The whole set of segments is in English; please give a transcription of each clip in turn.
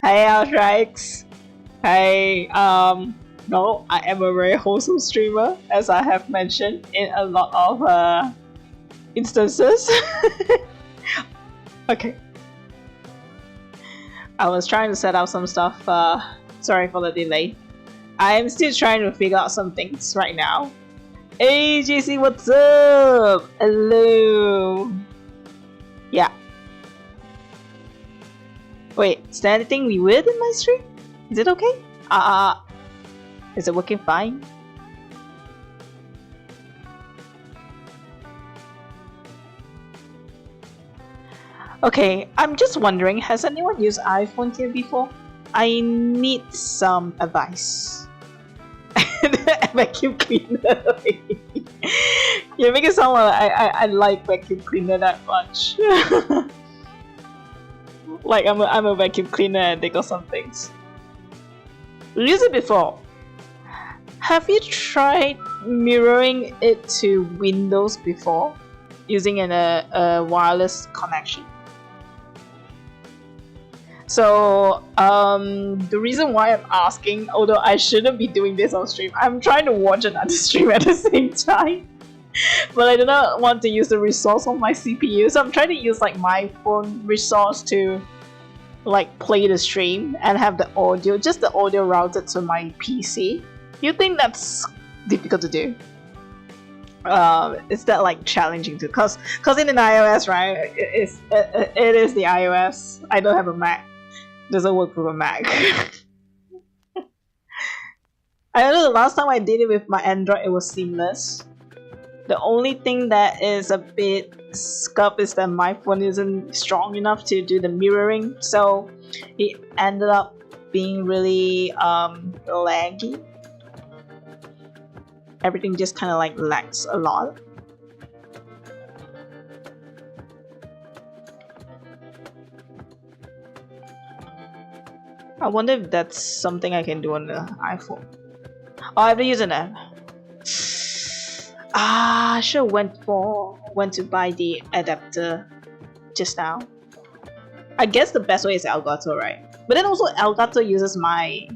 Hey, Altrix. Hey, no, I am a very wholesome streamer, as I have mentioned in a lot of instances. Okay. I was trying to set up some stuff, sorry for the delay. I am still trying to figure out some things right now. Hey JC, what's up? Hello. Yeah. Wait, is there anything weird in my stream? Is it okay? Is it working fine? Okay, I'm just wondering, has anyone used iPhone here before? I need some advice. Vacuum cleaner. You make it sound like I like vacuum cleaner that much. Like I'm a vacuum cleaner and they got some things. Use it before. Have you tried mirroring it to Windows before? Using a wireless connection? So, the reason why I'm asking, although I shouldn't be doing this on stream, I'm trying to watch another stream at the same time. But I do not want to use the resource of my CPU, so I'm trying to use like my phone resource to like play the stream and have the audio, just the audio routed to my PC. You think that's difficult to do? Is that like challenging to? Cause in an iOS, right? It is the iOS. I don't have a Mac. Doesn't work with a Mac. I don't know. The last time I did it with my Android, it was seamless. The only thing that is a bit scuffed is that my phone isn't strong enough to do the mirroring, so it ended up being really laggy. Everything just kind of like lags a lot. I wonder if that's something I can do on the iPhone. Oh, I have to use an app. I should went to buy the adapter just now. I guess the best way is Elgato, right? But then also Elgato uses my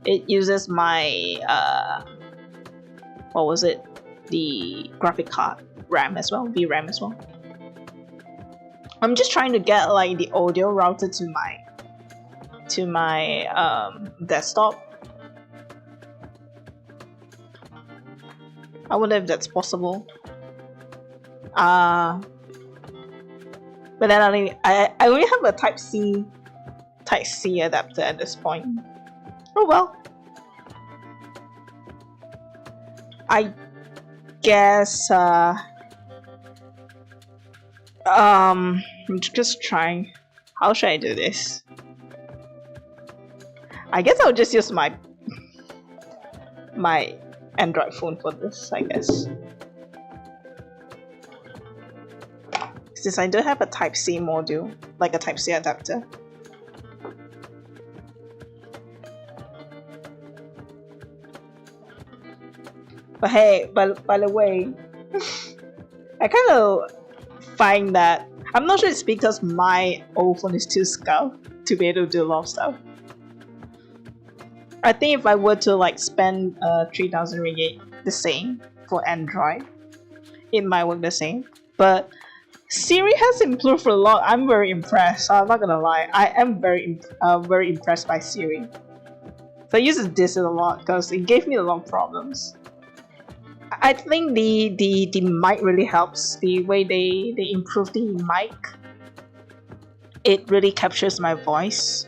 it uses my what was it? The graphic card RAM as well, VRAM as well. I'm just trying to get like the audio routed to my desktop. I wonder if that's possible. But then I only have a Type C adapter at this point. Oh well. I guess I'm just trying. How should I do this? I guess I'll just use my Android phone for this, I guess. Since I don't have a Type C module, like a Type C adapter. But hey, by the way, I kind of find that, I'm not sure it's because my old phone is too scuffed to be able to do a lot of stuff. I think if I were to like spend 3,000 ringgit the same for Android, it might work the same. But Siri has improved a lot. I'm very impressed. I'm not gonna lie. I am very impressed by Siri. So I use this a lot because it gave me a lot of problems. I think the mic really helps. The way they improve the mic, it really captures my voice.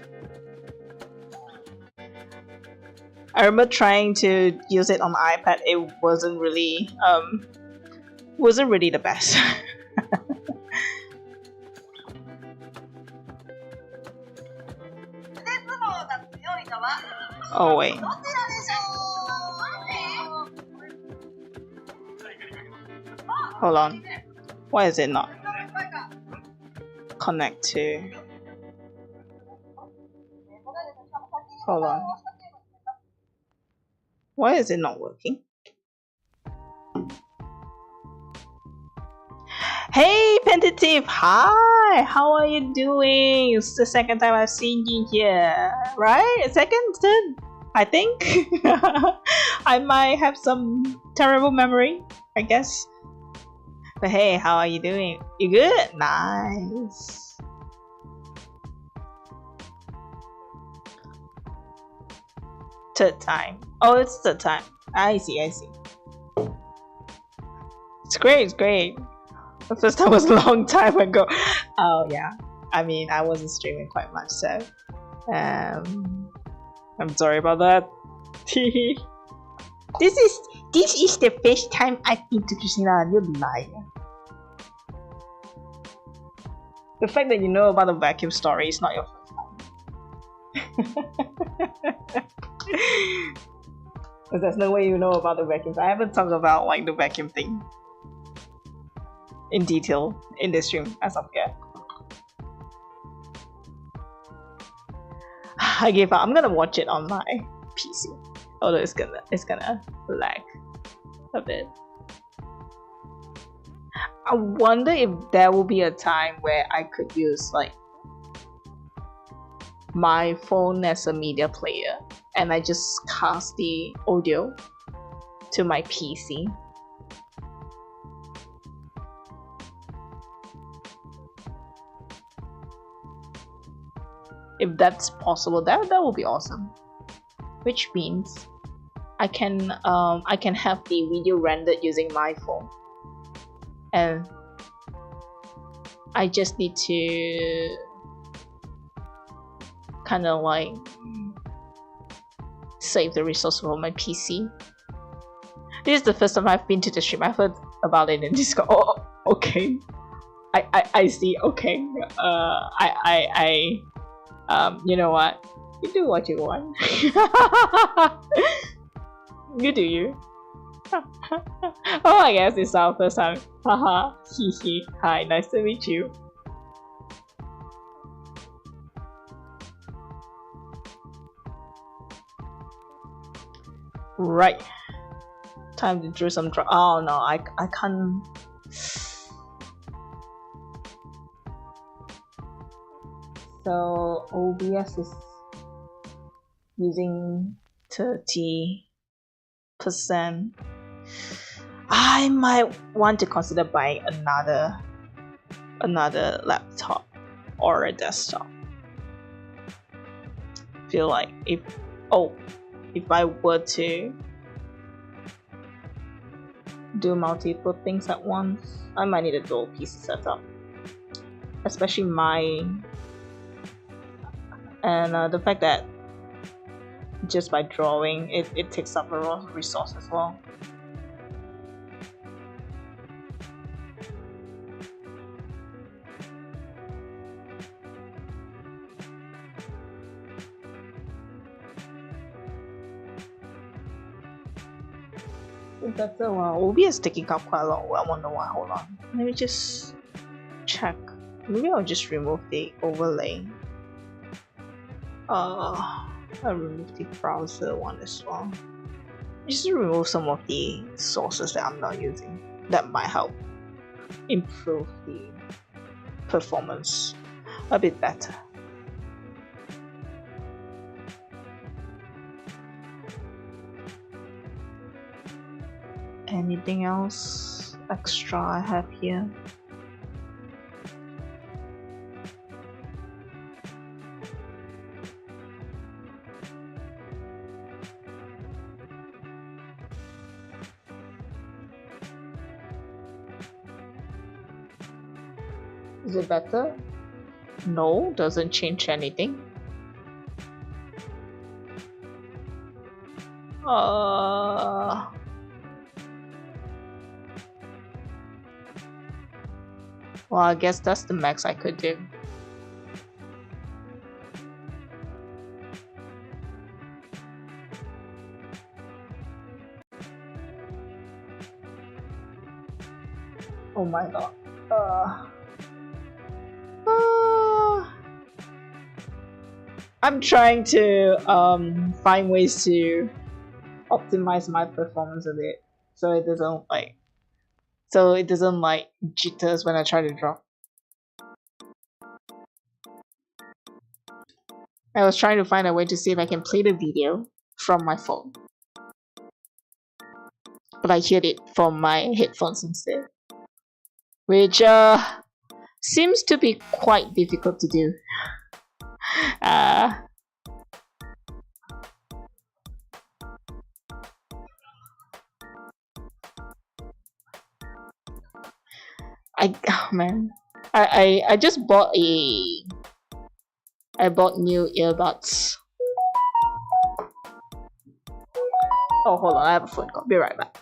I remember trying to use it on the iPad. It wasn't really the best. Oh wait. Hold on. Why is it not connect to? Hold on. Why is it not working? Hey, Pentative! Hi! hi, how are you doing? It's the second time I've seen you here, right? Second, third, I think. I might have some terrible memory, I guess. But hey, how are you doing? You good? Nice. Third time. Oh, it's third time. I see. It's great. The first time was a long time ago. Oh yeah. I mean, I wasn't streaming quite much, so I'm sorry about that. This is the first time I've been to Christina. You liar. The fact that you know about the vacuum story is not your first time. Because there's no way you know about the vacuums. I haven't talked about like the vacuum thing in detail in this stream as of yet. I gave up. I'm gonna watch it on my PC. Although it's gonna lag a bit. I wonder if there will be a time where I could use like my phone as a media player and I just cast the audio to my PC. If that's possible, that would be awesome. Which means I can have the video rendered using my phone, and I just need to kind of like save the resource for my PC. This is the first time I've been to the stream. I've heard about it in Discord. Oh, okay. I see. Okay. You know what? You do what you want. You do you. Oh, I guess it's our first time. Haha. Hee. Hi, nice to meet you. Right. Time to do some oh no, I can't. So OBS is using 30%. I might want to consider buying another laptop or a desktop. Feel like if I were to do multiple things at once, I might need a dual PC setup, especially mine. And the fact that just by drawing, it takes up a lot of resource as well. That's OBS is taking up quite a lot. I wonder why. Hold on. Let me just check. Maybe I'll just remove the overlay. I'll remove the browser one as well. Just remove some of the sources that I'm not using. That might help improve the performance a bit better. Anything else extra I have here? Is it better? No, doesn't change anything. Well, I guess that's the max I could do. Oh my god. I'm trying to find ways to optimize my performance a bit so it doesn't like jitters when I try to draw. I was trying to find a way to see if I can play the video from my phone. But I heard it from my headphones instead. Which seems to be quite difficult to do. Oh man. I just bought I bought new earbuds. Oh, hold on, I have a phone call. Be right back.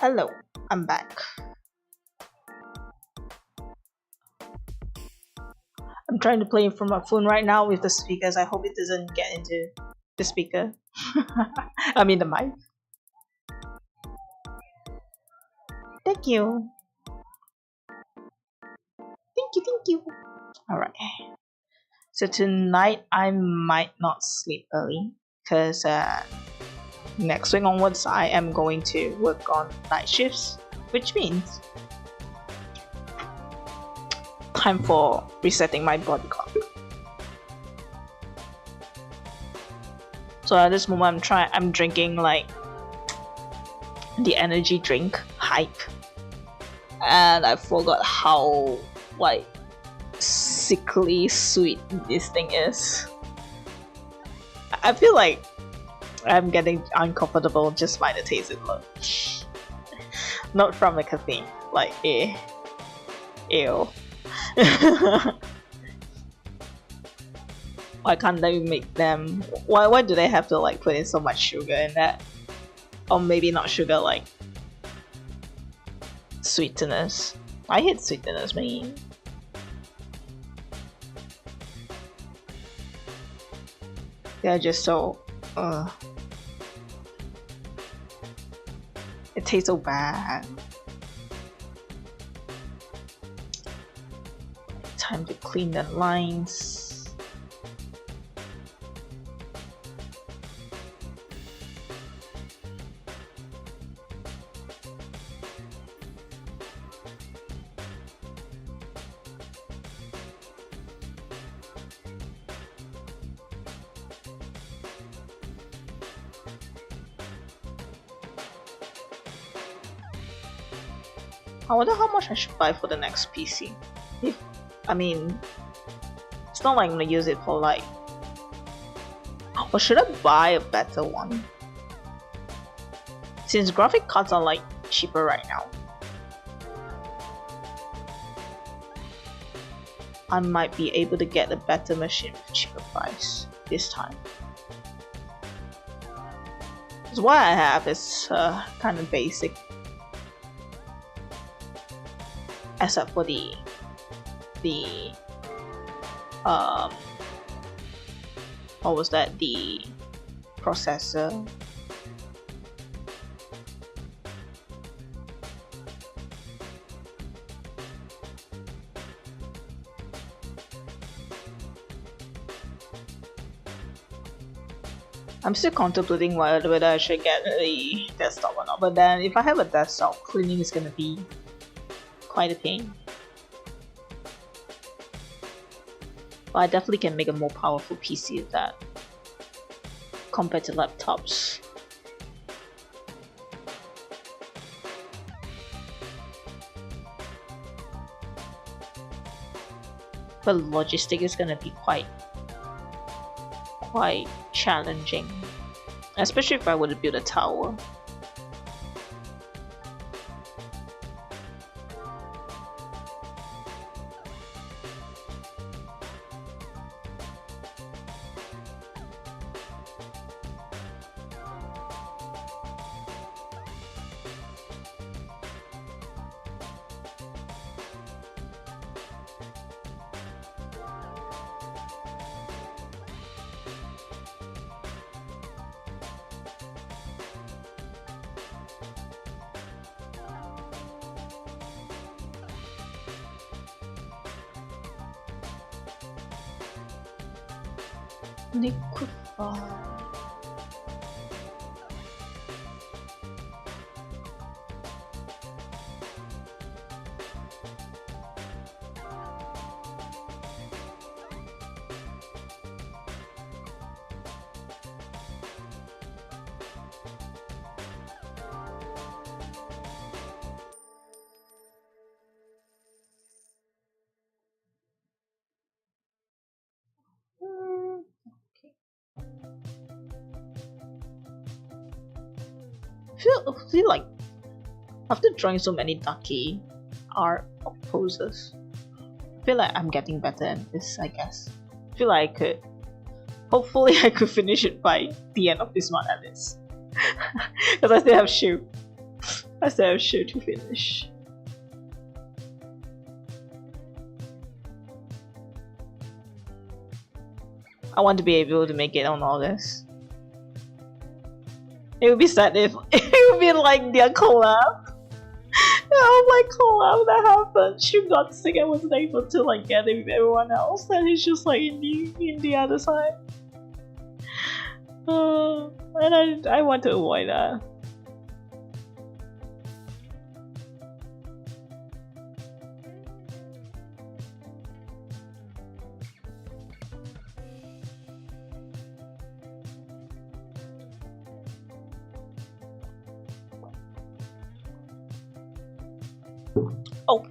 Hello, I'm back. I'm trying to play it from my phone right now with the speakers. I hope it doesn't get into the speaker. I mean the mic. Thank you. Thank you. Alright. So tonight I might not sleep early because next week onwards I am going to work on night shifts, which means time for resetting my body clock. So at this moment I'm drinking like the energy drink Hype, and I forgot how like sickly sweet this thing is. I feel like I'm getting uncomfortable just by the taste alone. Not from the caffeine, like ew. Why can't they make them? Why do they have to like put in so much sugar in that? Or maybe not sugar, like sweeteners. I hate sweeteners, man. They're just so it tastes so bad. Time to clean the lines. I wonder how much I should buy for the next PC. I mean, it's not like I'm gonna use it for like... Or should I buy a better one? Since graphic cards are like cheaper right now, I might be able to get a better machine with cheaper price this time. Because what I have is kind of basic, except for the what was that? The processor. I'm still contemplating whether I should get a desktop or not, but then if I have a desktop, cleaning is gonna be quite a pain. But I definitely can make a more powerful PC with that compared to laptops. But logistic is gonna be quite challenging, especially if I were to build a tower. Liquify. I feel like after drawing so many ducky art of poses, I feel like I'm getting better at this, I guess. I feel like hopefully I could finish it by the end of this month at least. Because I still have shoot. To finish. I want to be able to make it on August. It would be sad if it would be like their collab. Like collab that happened. She got sick and wasn't able to like get it with everyone else, and he's just like in the other side. And I want to avoid that. Oh.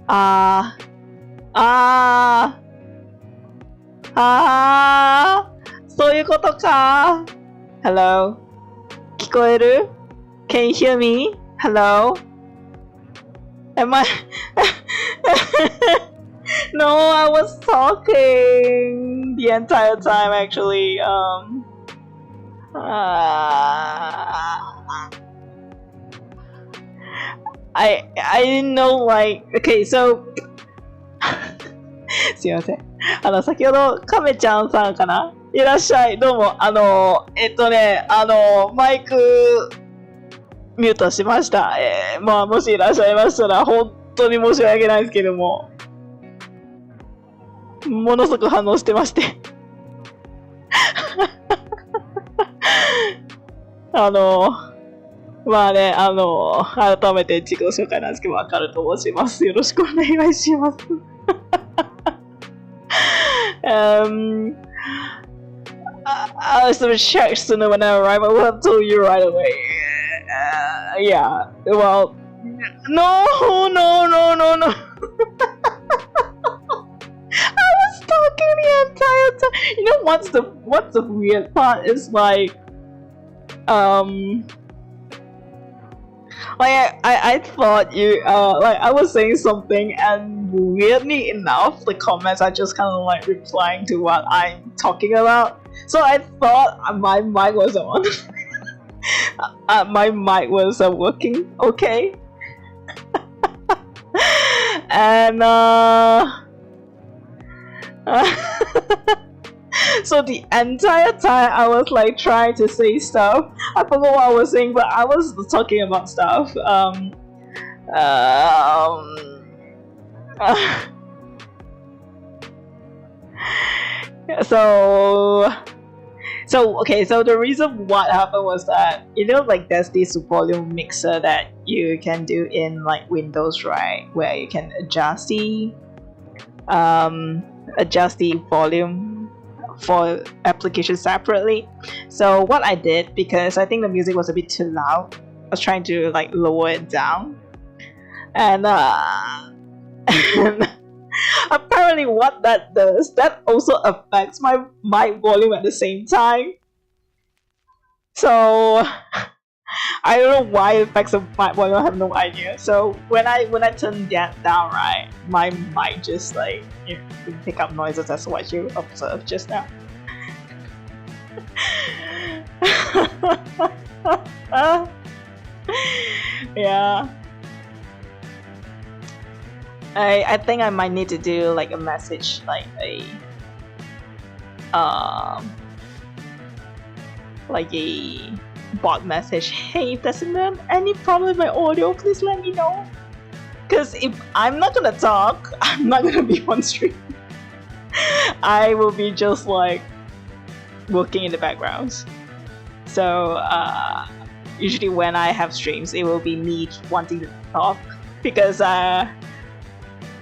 ああ、そういうことか。Hello? 聞こえる? Can you hear me? Hello? Am I? No, I was talking the entire time actually. I didn't know like okay so すいません。先ほどカメちゃんさんかな、いらっしゃい、どうも。マイクミュートしました。まあもしいらっしゃいましたら本当に申し訳ないですけども、ものすごく反応してましてまあね、改めて自己紹介なんですけど、わかると申します。よろしくお願いします。I was checked sooner when I arrived. I would have told you right away. Yeah, well, no. I was talking the entire time. You know what's the weird part is like, like I thought you like I was saying something, and weirdly enough the comments are just kind of like replying to what I'm talking about. So I thought my mic was on. My mic was working okay. And so the entire time I was like trying to say stuff. I forgot what I was saying, but I was talking about stuff. So the reason what happened was that, you know, like there's this volume mixer that you can do in like Windows, right, where you can adjust the volume for applications separately. So what I did, because I think the music was a bit too loud, I was trying to like lower it down, and apparently what that does, that also affects my mic volume at the same time. So I don't know why it affects the mic volume. I have no idea. So when I turn that down, right, my mic just like, you know, pick up noises. That's what you observed just now. Yeah. I think I might need to do like a message, like a bot message. Hey, if there's any problem with my audio, please let me know. Because if I'm not gonna talk, I'm not gonna be on stream. I will be just like working in the background. So usually when I have streams, it will be me wanting to talk, because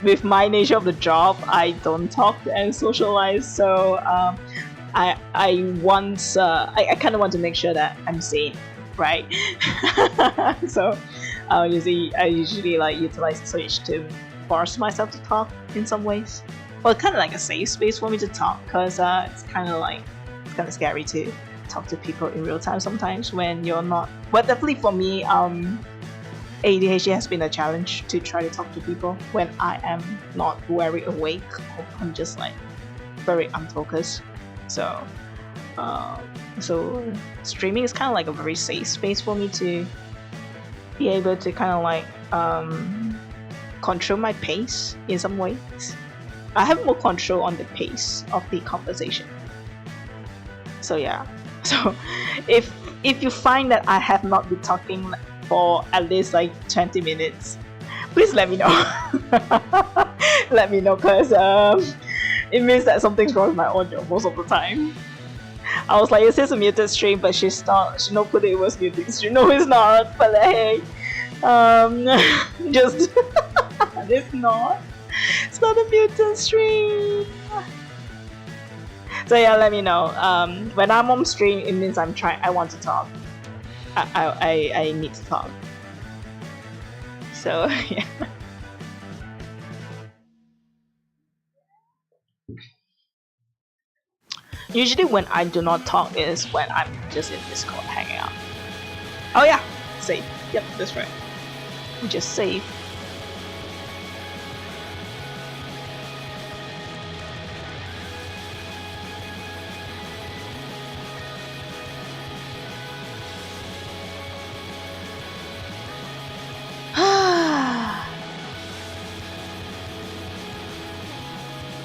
with my nature of the job, I don't talk and socialize. So I kind of want to make sure that I'm sane, right? So I usually like utilize Twitch to force myself to talk in some ways. Well, kind of like a safe space for me to talk, because it's kind of scary to talk to people in real time sometimes when you're not. But definitely for me, ADHD has been a challenge to try to talk to people when I am not very awake, or I'm just like very unfocused. So streaming is kind of like a very safe space for me to be able to kind of like control my pace in some ways. I have more control on the pace of the conversation. So yeah. So if you find that I have not been talking for at least like 20 minutes, please let me know. Let me know, because it means that something's wrong with my audio most of the time. I was like, it says a muted stream, but she not put it was muted stream. No, it's not. But hey, just it's not. It's not a muted stream. So yeah, let me know. When I'm on stream, it means I want to talk. I need to talk. So yeah. Usually when I do not talk is when I'm just in Discord hanging out. Oh yeah, save. Yep, that's right. Just save.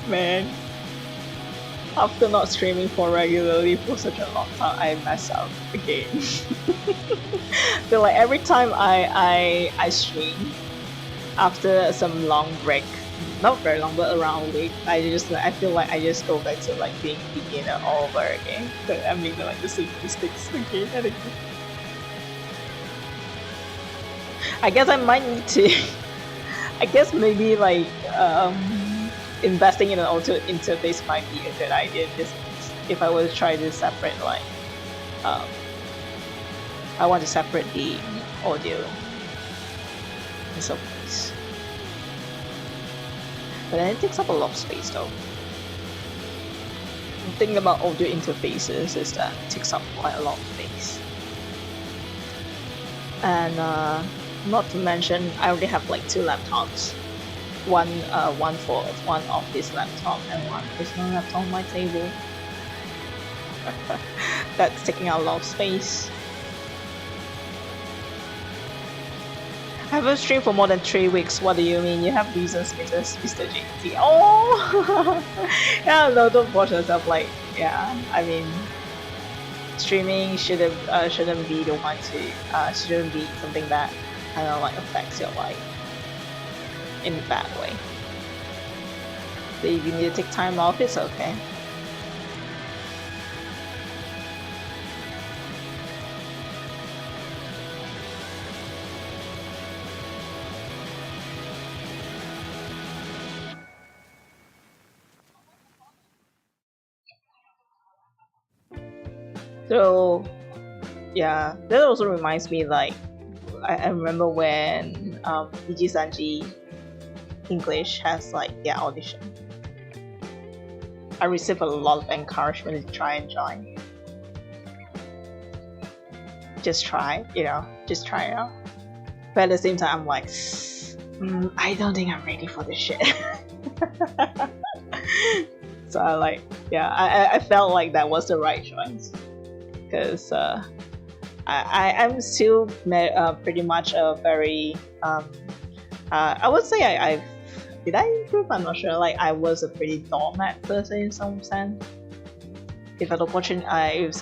Man, after not streaming for regularly for such a long time, I mess up again. Feel like every time I stream after some long break, not very long but around a week, I feel like I just go back to like being beginner all over again. But I'm making like the same mistakes again and again. I guess I might need to. I guess maybe like investing in an audio interface might be a good idea. Just if I were to try to separate like, I want to separate the audio in some place. But then it takes up a lot of space though. The thing about audio interfaces is that it takes up quite a lot of space. And not to mention, I already have like 2 laptops. One for one of this laptop and one personal laptop on my table. That's taking out a lot of space. I haven't streamed for more than 3 weeks. What do you mean? You have reasons, Mr. JT. Oh! Yeah, no, don't force yourself. Like, yeah, I mean, streaming shouldn't be the one to shouldn't be something that kind of like affects your life in a bad way. So if you need to take time off, it's okay. So yeah, that also reminds me, like I remember when Niji Sanji English has like their audition. I received a lot of encouragement to try and join. Just try, just try it out. But at the same time, I'm like, I don't think I'm ready for this shit. So I felt like that was the right choice, because I'm still pretty much a very I would say did I improve? I'm not sure. Like, I was a pretty doormat person in some sense. If an opportunity, if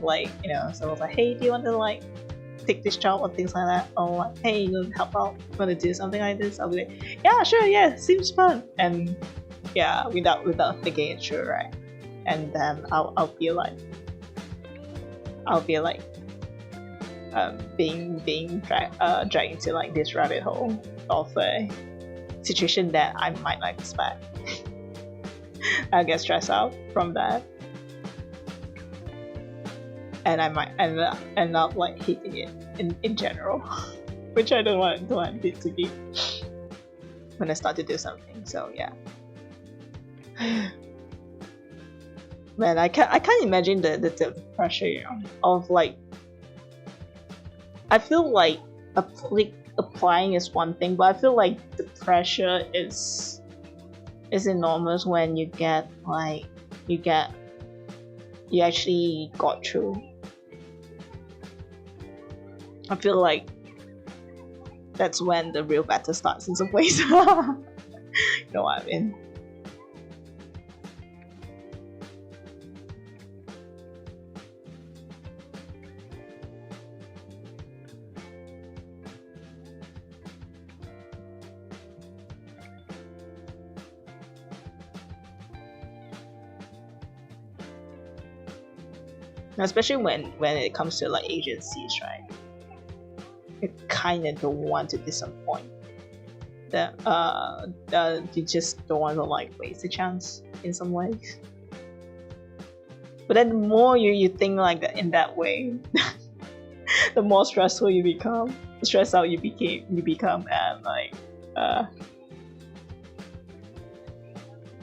like, someone's like, hey, do you want to like take this job or things like that, or like, hey, you want to help out, want to do something like this, I'll be like, yeah, sure, yeah, seems fun, and yeah, without thinking it through, right? And then I'll feel like being dragged into like this rabbit hole of a situation that I might not expect. I'll get stressed out from that, and I might end up like hating it in general, which I don't want it to be when I start to do something. So yeah. Man, I can't imagine the pressure of like. I feel like applying is one thing, but I feel like the pressure is enormous when you actually got through. I feel like that's when the real battle starts in some ways. You know what I mean? Especially when it comes to like agencies, right? You kind of don't want to disappoint. You just don't want to like waste a chance in some ways. But then the more you think like that in that way, the more stressful you become. The stressed out you become, and like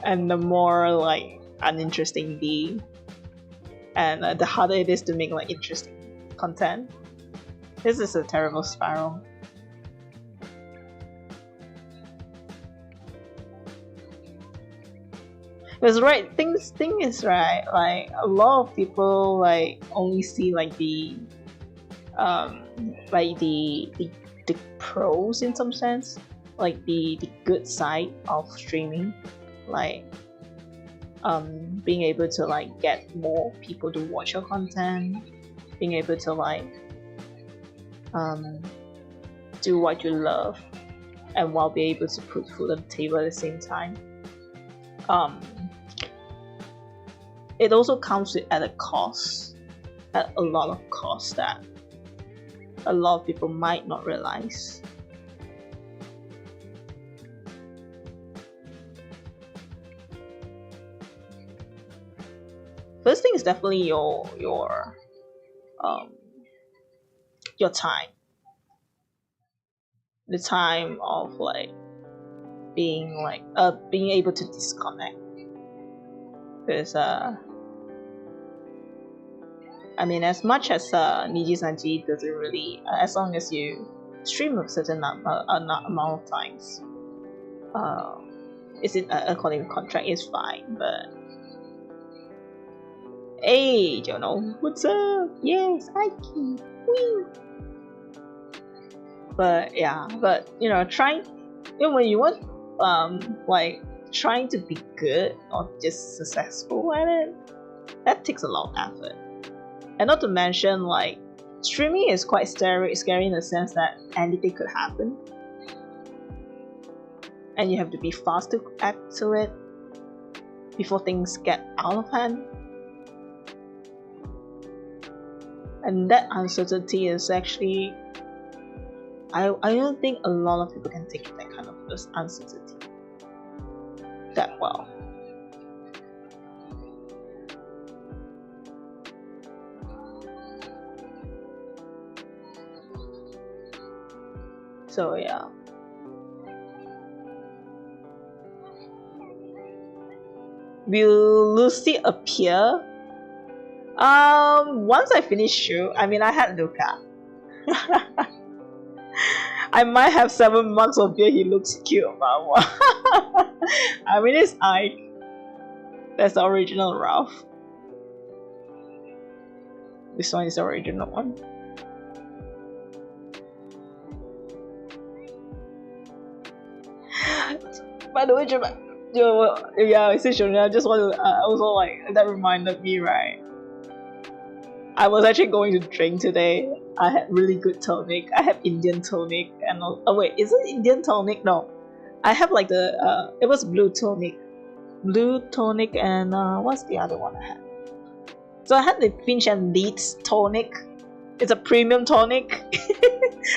and the more like uninteresting be, and the harder it is to make like interesting content. This is a terrible spiral. Because thing is right, like a lot of people like only see like the pros in some sense, like the good side of streaming, like being able to like get more people to watch your content, being able to like do what you love, and while be able to put food on the table at the same time. It also comes at a cost, at a lot of cost that a lot of people might not realize. First thing is definitely your time. The time of like being able to disconnect. Because I mean, as much as Niji-sanji doesn't really, as long as you stream a certain amount of times, is it according to contract is fine, but hey, you know, what's up? Yes, Aiki, wee. But yeah, but you know, when you want like trying to be good or just successful at it, that takes a lot of effort. And not to mention, like, streaming is quite scary in the sense that anything could happen, and you have to be fast to act to it before things get out of hand. And that uncertainty is actually, I don't think a lot of people can take that kind of uncertainty that well. So yeah. Will Lucy appear? Once I finish shoot, I mean I had Luca. I might have 7 marks of beer, he looks cute, but I mean it's Ike. That's the original Ralph. This one is the original one. By the way, yeah, essentially, I just want to also like that reminded me, right? I was actually going to drink today. I had really good tonic. I have Indian tonic, and oh wait, is it Indian tonic? No, I have like the it was blue tonic, and what's the other one I had? So I had the Finch and Leeds tonic. It's a premium tonic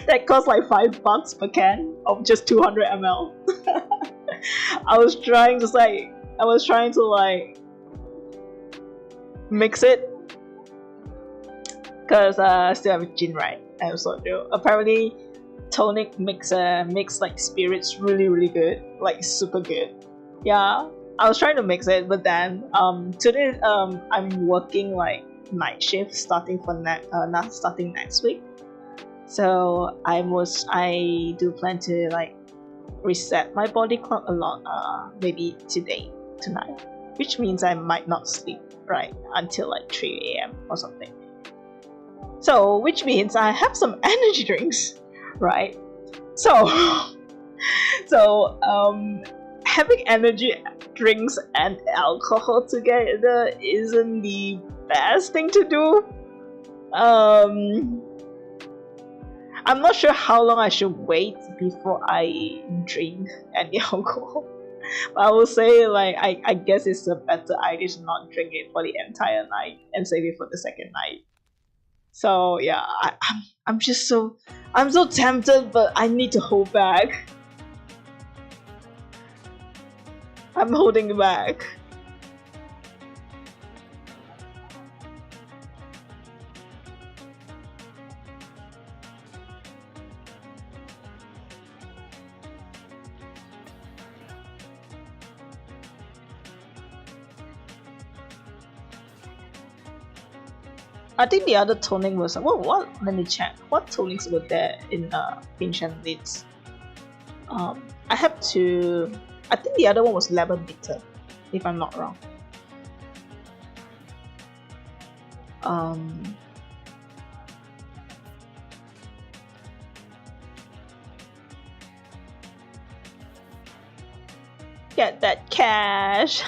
that costs like $5 per can of just 200 ml. I was trying to like mix it because I still have gin, right? And soju. Apparently, tonic makes like spirits really good, like super good. Yeah, I was trying to mix it, but then today I'm working like night shift starting next week. So I do plan to like reset my body clock a lot, maybe tonight, which means I might not sleep right until like 3 AM or something. So which means I have some energy drinks, right? So having energy drinks and alcohol together isn't the best thing to do. I'm not sure how long I should wait before I drink any alcohol. But I will say, like, I guess it's a better idea to not drink it for the entire night and save it for the second night. So yeah, I'm so tempted, but I need to hold back. I'm holding back. I think the other toning was what? Let me check. What tonings were there in pinch and lids? I have to. I think the other one was lemon bitter, if I'm not wrong. Get that cash.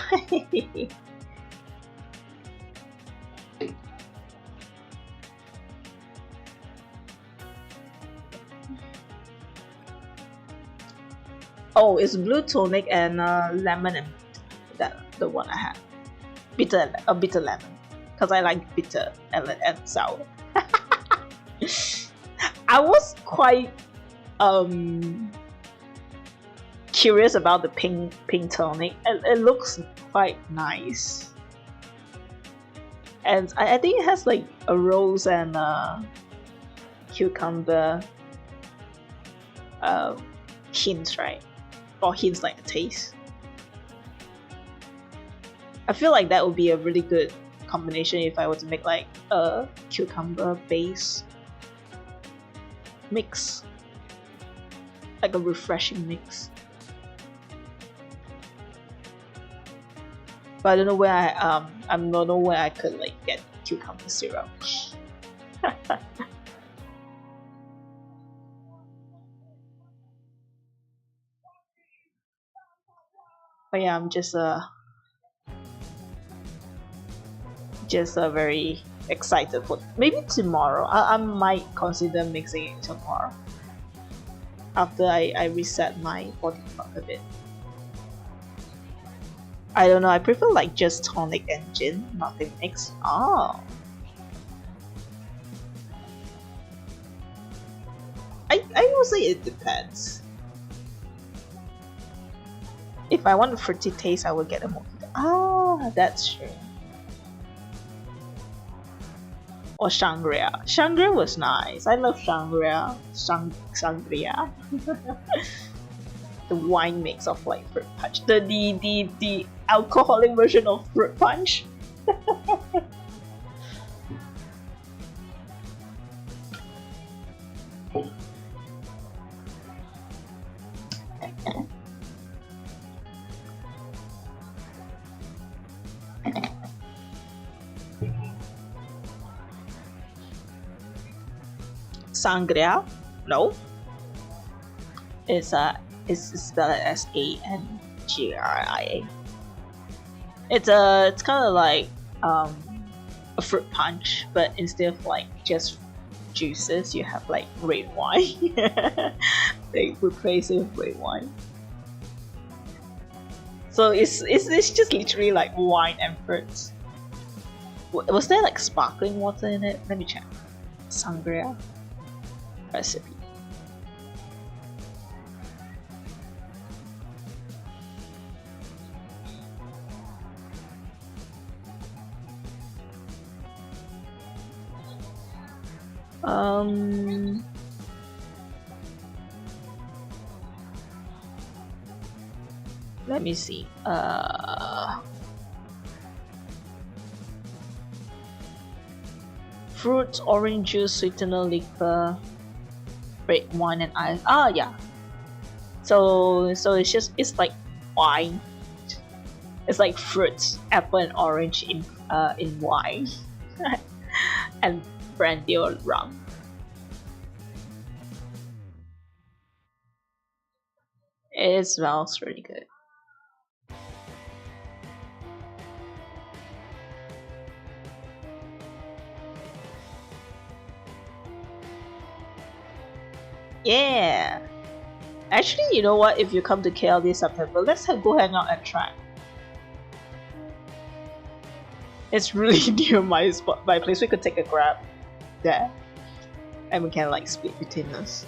Oh, it's blue tonic and lemon, and that the one I had. Bitter lemon, because I like bitter and sour. I was quite curious about the pink tonic. It looks quite nice, and I think it has like a rose and cucumber hints, right? Or hints like the taste. I feel like that would be a really good combination if I were to make like a cucumber base mix, like a refreshing mix. But I don't know where I don't know where I could like get cucumber syrup. But yeah, I'm just very excited for maybe tomorrow. I might consider mixing it tomorrow after I reset my body clock a bit. I don't know, I prefer like just tonic and gin, nothing mixed. Oh. I would say it depends. If I want a fruity taste, I would get a mojito. Ah, that's true. Or Shangri-La. Shangri-La was nice. I love Shangri-La. Shangri-La. The wine mix of like fruit punch. The alcoholic version of fruit punch. Sangria? No. It's spelled S-A-N-G-R-I-A. It's kind of like a fruit punch, but instead of like just juices, you have like red wine. They replace it with red wine. So it's just literally like wine and fruits. Was there like sparkling water in it? Let me check. Sangria recipe. Let me see. Fruits, orange juice, sweetener, liquor, red wine, and ice. Ah, yeah. So it's like wine. It's like fruits, apple and orange in wine, and brandy or rum. It smells really good. Yeah. Actually, you know what? If you come to KL this September, let's go hang out at Track. It's really near my place. We could take a grab there, and we can like split between us.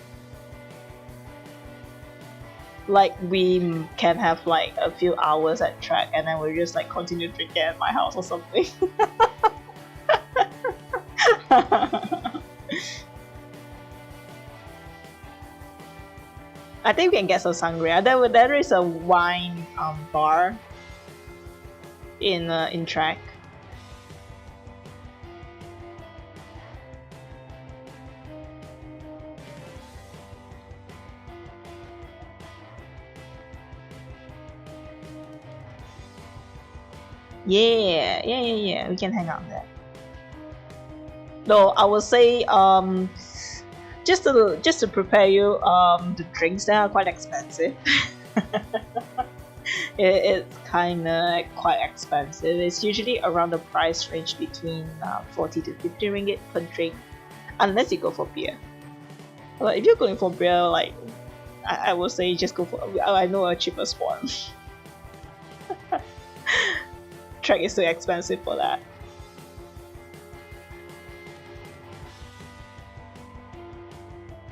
Like we can have like a few hours at Track, and then we'll just like continue drinking at my house or something. I think we can get some sangria. There is a wine bar in Track. Yeah. We can hang out there. Though I would say, just to prepare you, the drinks there are quite expensive. It's kind of quite expensive. It's usually around the price range between 40 to 50 ringgit per drink, unless you go for beer. But if you're going for beer, like I would say, just go for. I know a cheaper one. Track is too expensive for that.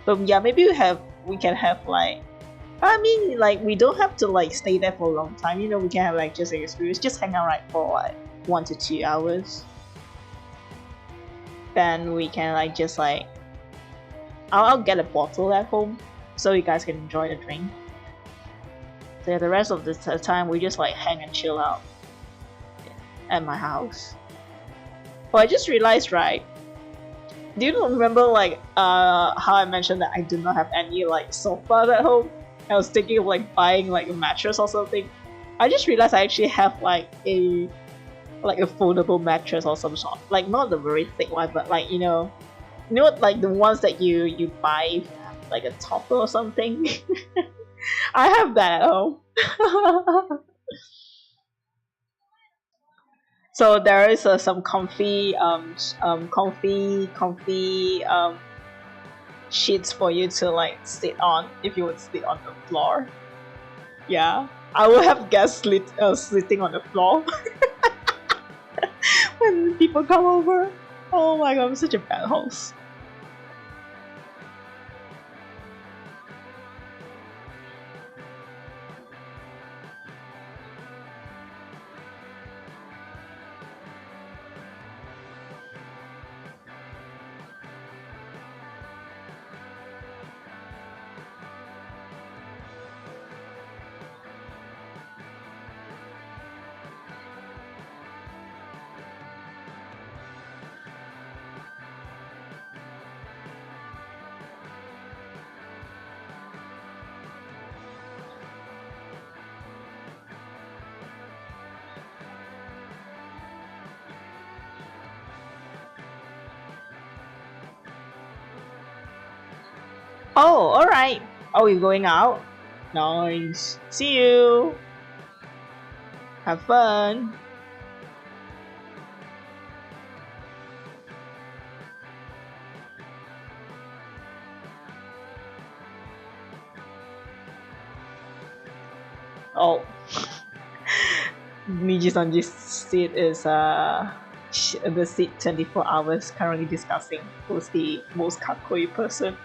But yeah, maybe we can have like, I mean, like, we don't have to like stay there for a long time. You know, we can have like just an experience, just hang out like for like 1 to 2 hours. Then we can like just like, I'll get a bottle at home so you guys can enjoy the drink. So yeah, the rest of the time we just like hang and chill out at my house. Oh, I just realized, right? Do you remember like how I mentioned that I do not have any like sofa at home? I was thinking of like buying like a mattress or something. I just realized I actually have like a foldable mattress or some sort. Like not the very thick one, but like you know like the ones that you buy like a topper or something. I have that at home. So there is some comfy sheets for you to like sit on if you would sit on the floor. Yeah, I will have guests sitting on the floor when people come over. Oh my god, I'm such a bad host. Oh, alright. Oh, you're going out? Nice. See you. Have fun. Oh. Niji-sanji's seat is the seat 24 hours currently discussing who's the most kakoi person.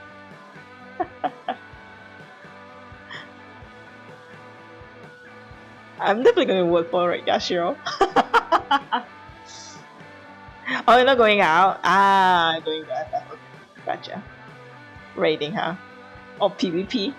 I'm definitely going to vote for Yashiro. Oh, you're not going out? Ah, going back. Gotcha. Raiding, huh? Or PvP?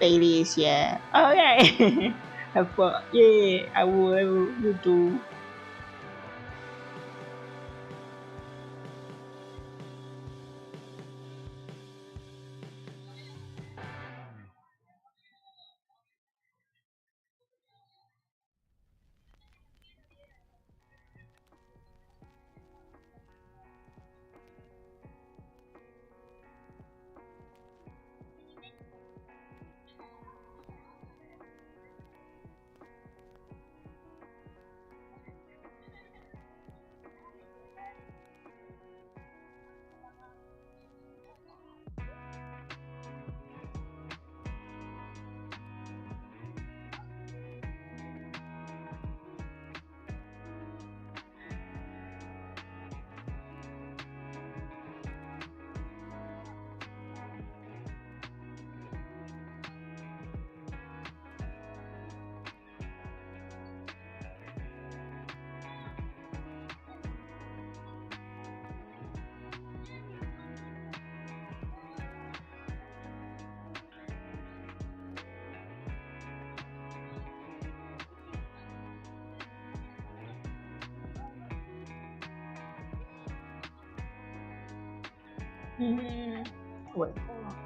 Dailies, yeah. Okay. Have fun. Yeah, I will. You do. Wait, hold on.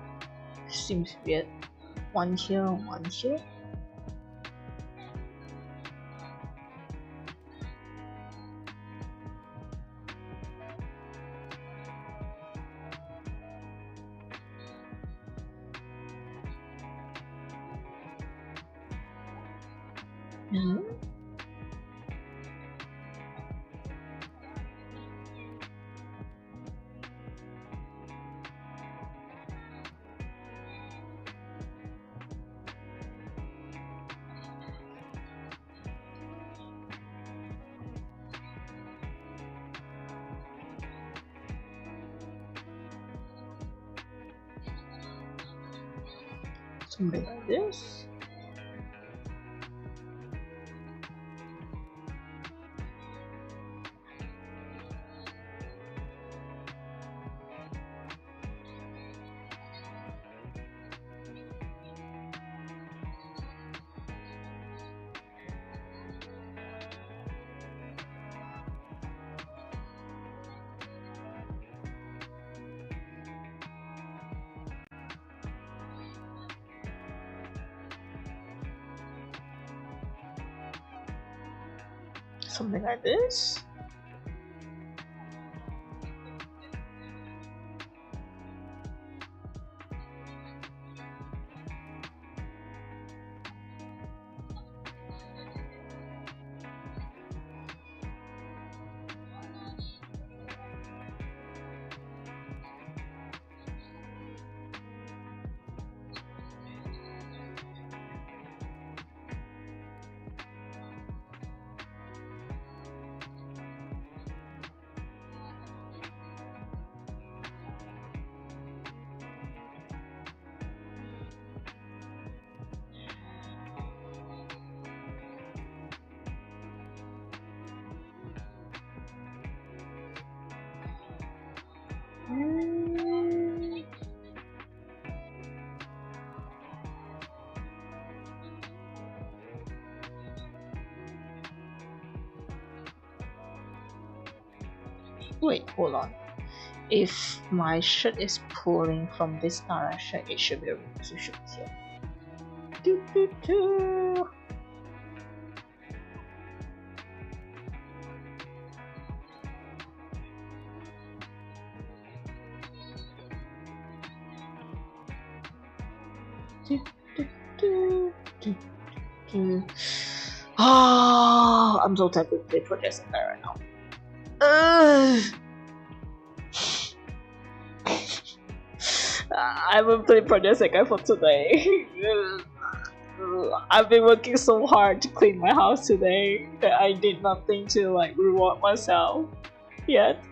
Seems weird. One here, one here. Something like this. Something like this. Wait, hold on. If my shirt is pulling from this direction, it should be a resolution here. Do, do, do. Do, do, do, do, do. Oh, I'm so tempted to play Project Sekai right now. I will play Project Sekai for today. I've been working so hard to clean my house today that I did nothing to like reward myself yet.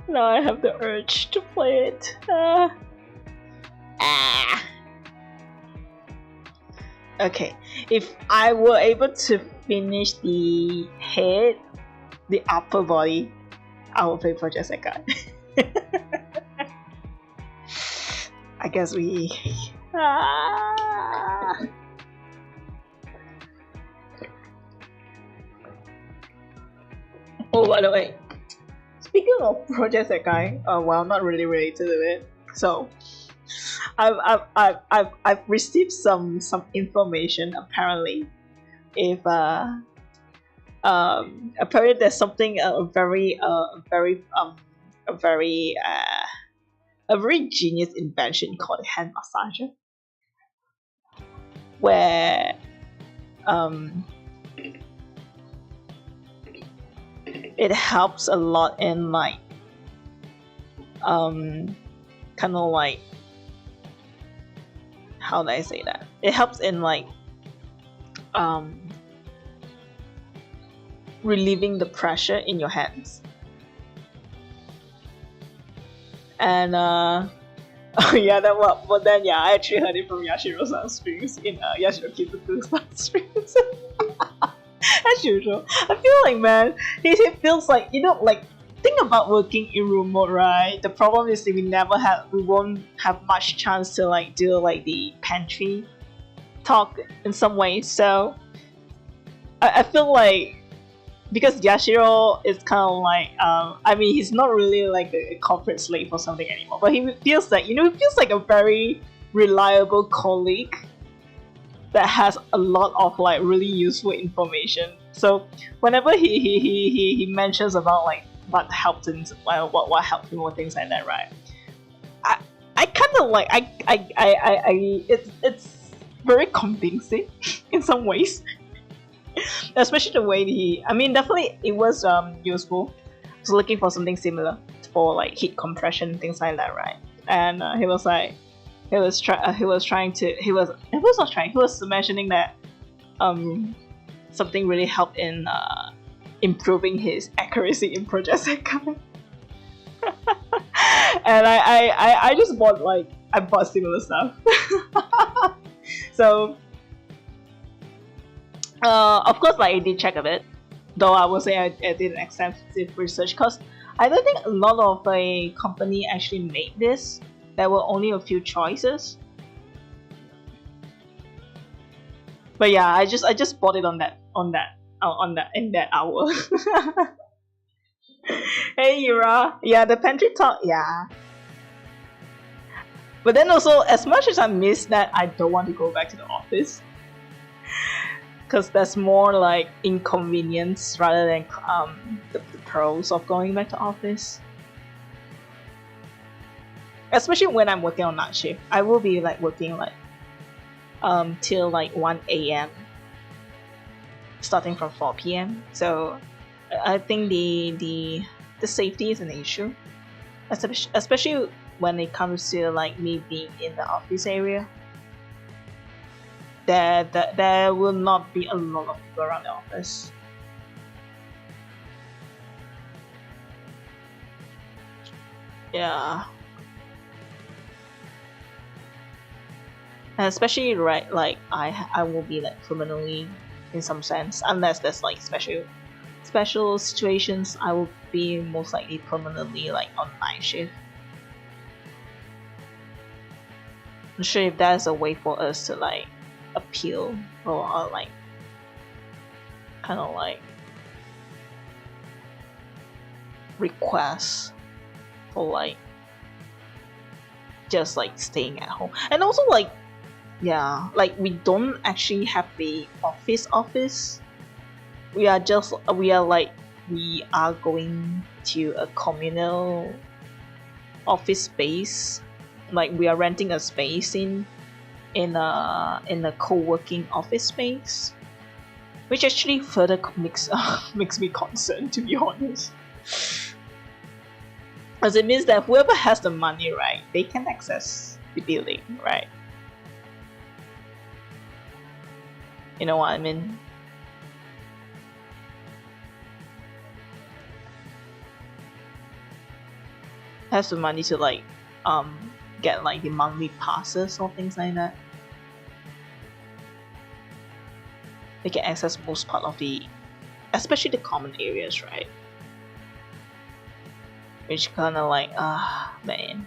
Now I have the urge to play it. Okay, if I were able to finish the head, the upper body, I will play Project Sekai. I guess we... Oh, by the way, speaking of Project Sekai, well, not really related to it. So, I've received some information. Apparently, if apparently there's something a very genius invention called a hand massager, where it helps a lot in like kind of like, how do I say that? It helps in like relieving the pressure in your hands. And oh yeah, that what? But then yeah, I actually heard it from Yashiro-san's streams in Yashiro Kizuku's streams. As usual, I feel like, man, he feels like, you know, like, think about working in remote, right? The problem is that we won't have much chance to like do like the pantry talk in some ways. So I feel like because Yashiro is kind of like I mean, he's not really like a corporate slave or something anymore, but he feels like, he feels like a very reliable colleague that has a lot of like really useful information. So whenever he mentions about like what helped him, what helped him or things like that, right? I kind of like it's very convincing in some ways. Especially the way I mean, definitely it was useful. I was looking for something similar for like heat compression, things like that, right? And he was mentioning that something really helped in improving his accuracy in project second. And I just bought similar stuff. So of course, like, I did check a bit, though I would say I did an extensive research, because I don't think a lot of a company actually made this. There were only a few choices. But yeah, I just bought it in that hour. Hey Yura, yeah, the pantry talk, yeah. But then also, as much as I miss that, I don't want to go back to the office, because there's more like inconvenience rather than the pros of going back to office. Especially when I'm working on night shift, I will be like working like till like 1 a.m. starting from 4 p.m. So I think the safety is an issue, especially when it comes to like me being in the office area. There will not be a lot of people around the office. Yeah. And especially right, like I will be like permanently, in some sense, unless there's like special situations, I will be most likely permanently like on night shift. I'm not sure if there's a way for us to like appeal or like kind of like request for like just like staying at home. And also like, yeah, like we don't actually have the office. We are going to a communal office space. Like we are renting a space in a co-working office space, which actually further makes me concerned, to be honest. As it means that whoever has the money, right, they can access the building, right? You know what I mean? Has the money to like get like the monthly passes or things like that. They can access most part of especially the common areas, right? Which kind of like, man,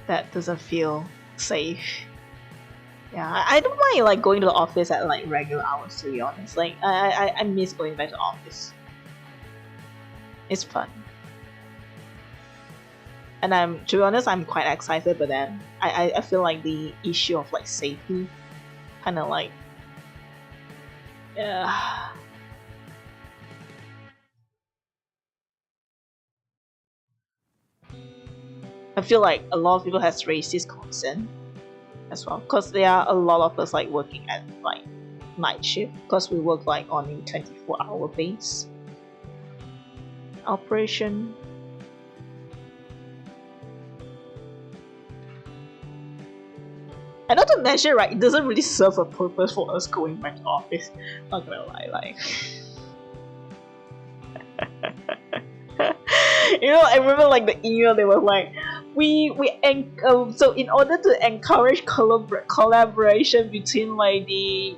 that doesn't feel safe. Yeah, I don't mind like going to the office at like regular hours, to be honest. Like I miss going back to the office. It's fun. And to be honest, I'm quite excited, but then I feel like the issue of like safety kind of like, yeah. I feel like a lot of people has raised this concern as well, because there are a lot of us like working at like night shift, because we work like on a 24-hour base operation. And not to mention, right, it doesn't really serve a purpose for us going back to office. Not gonna lie, like. You know, I remember like the email, they were like, so in order to encourage collaboration between like the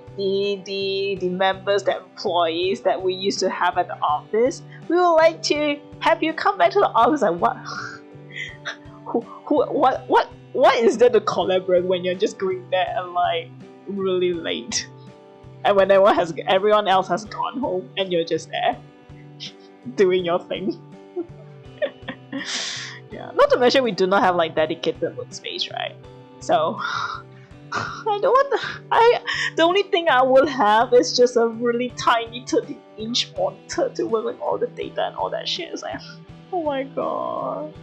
members, the employees that we used to have at the office, we would like to have you come back to the office. Like what? What is there to collaborate when you're just going there and like really late? And when everyone else has gone home, and you're just there doing your thing. Yeah. Not to mention we do not have like dedicated workspace, right? So I don't want the only thing I will have is just a really tiny 13-inch monitor to work with all the data and all that shit. It's like, oh my god.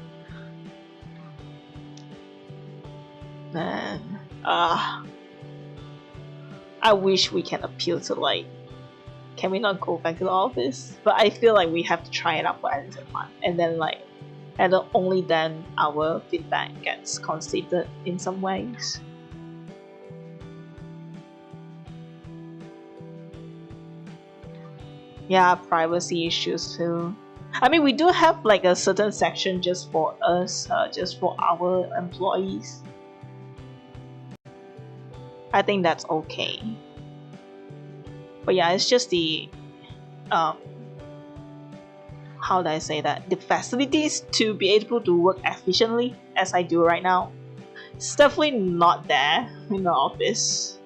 Man. I wish we can appeal to like, can we not go back to the office? But I feel like we have to try it out for at least a month, and then like, and only then our feedback gets considered in some ways. Yeah, privacy issues too. I mean, we do have like a certain section just for us, just for our employees. I think that's okay. But yeah, it's just the how do I say that? The facilities to be able to work efficiently as I do right now. It's definitely not there in the office.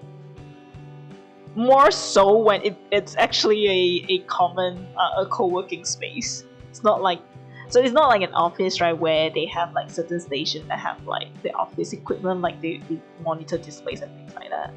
More so when it's actually a common a co-working space. It's not like it's not like an office, right, where they have like certain stations that have like the office equipment, like the monitor displays and things like that.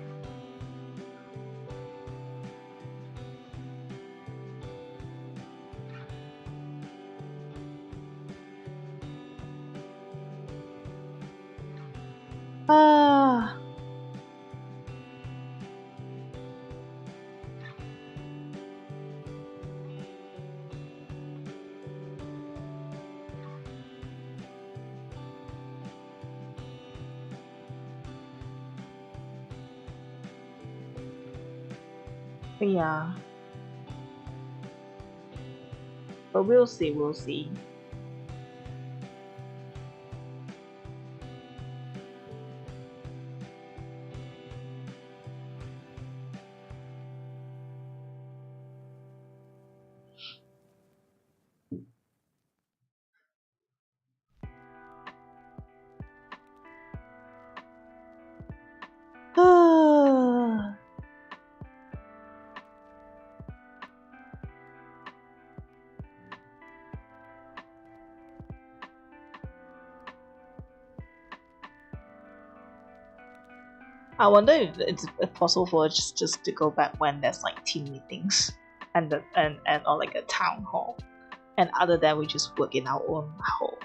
Yeah. But we'll see. I wonder if it's possible for us just to go back when there's like team meetings and or like a town hall, and other than we just work in our own hole.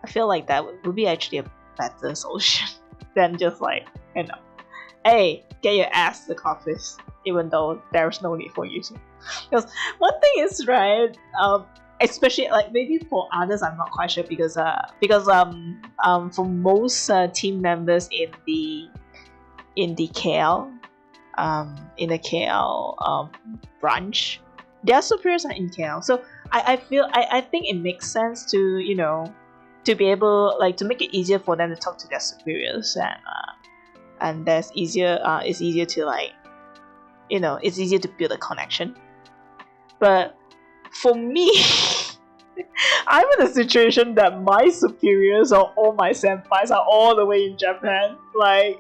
I feel like that would be actually a better solution than just like, you know, hey, get your ass to the office, even though there's no need for you to. Because one thing is, right, especially like maybe for others I'm not quite sure, because for most team members in the KL branch, their superiors are in KL, so I think it makes sense to, you know, to be able like to make it easier for them to talk to their superiors, and it's easier to like, you know, it's easier to build a connection. But for me, I'm in a situation that my superiors or all my senpais are all the way in Japan. Like,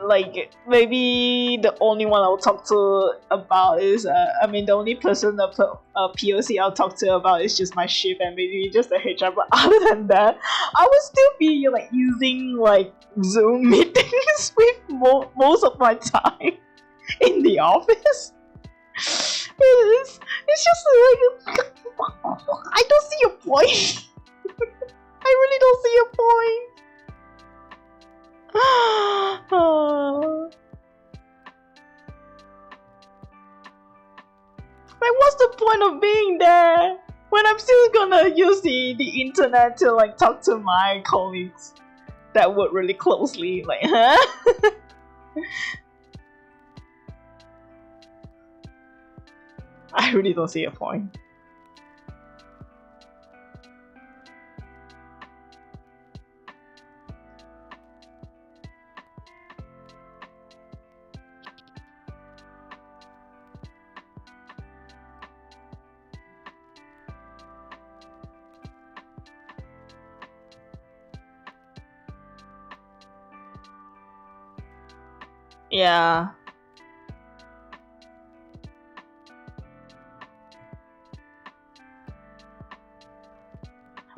like maybe the only one I'll talk to about is the only person POC I'll talk to about is just my shift and maybe just the HR. But other than that, I would still be like using like Zoom meetings with most of my time in the office. It's just like, I don't see your point. I really don't see your point. Like, what's the point of being there when I'm still gonna use the internet to like talk to my colleagues that work really closely? Like, huh? I really don't see a point. Yeah.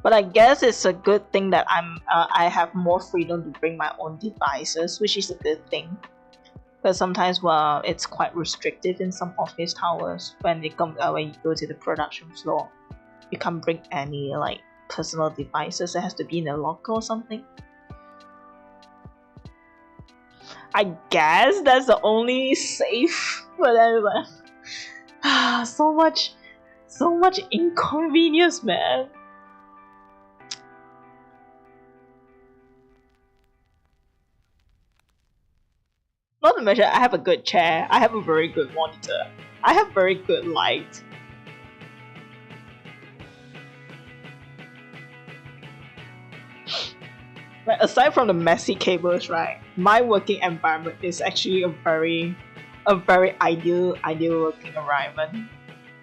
But I guess it's a good thing that I have more freedom to bring my own devices, which is a good thing. Because sometimes, well, it's quite restrictive in some office towers when you go to the production floor. You can't bring any like personal devices. It has to be in a locker or something. I guess that's the only safe. But then, so much inconvenience, man. Not to mention, I have a good chair. I have a very good monitor. I have very good light. Like, aside from the messy cables, right? My working environment is actually a very ideal working environment,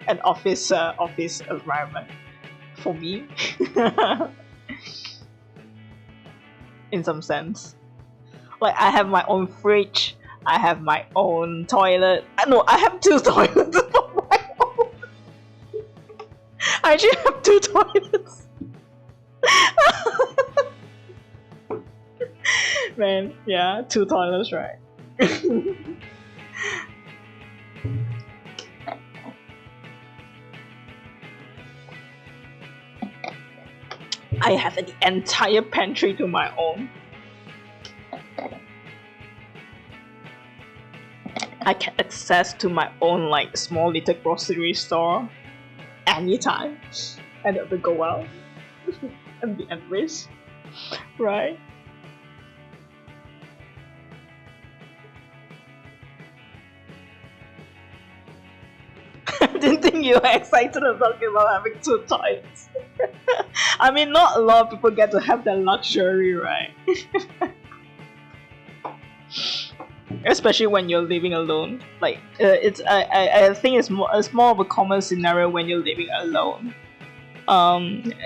an office environment for me. In some sense, like I have my own fridge. I have my own toilet. No, I have 2 toilets of my own. I actually have 2 toilets. Man, yeah, 2 toilets, right? I have the entire pantry to my own. I can access to my own like small little grocery store anytime, and it will go well and be at risk, right? I didn't think you were excited about having 2 toilets. I mean, not a lot of people get to have that luxury, right? Especially when you're living alone. Like I think it's more of a common scenario when you're living alone.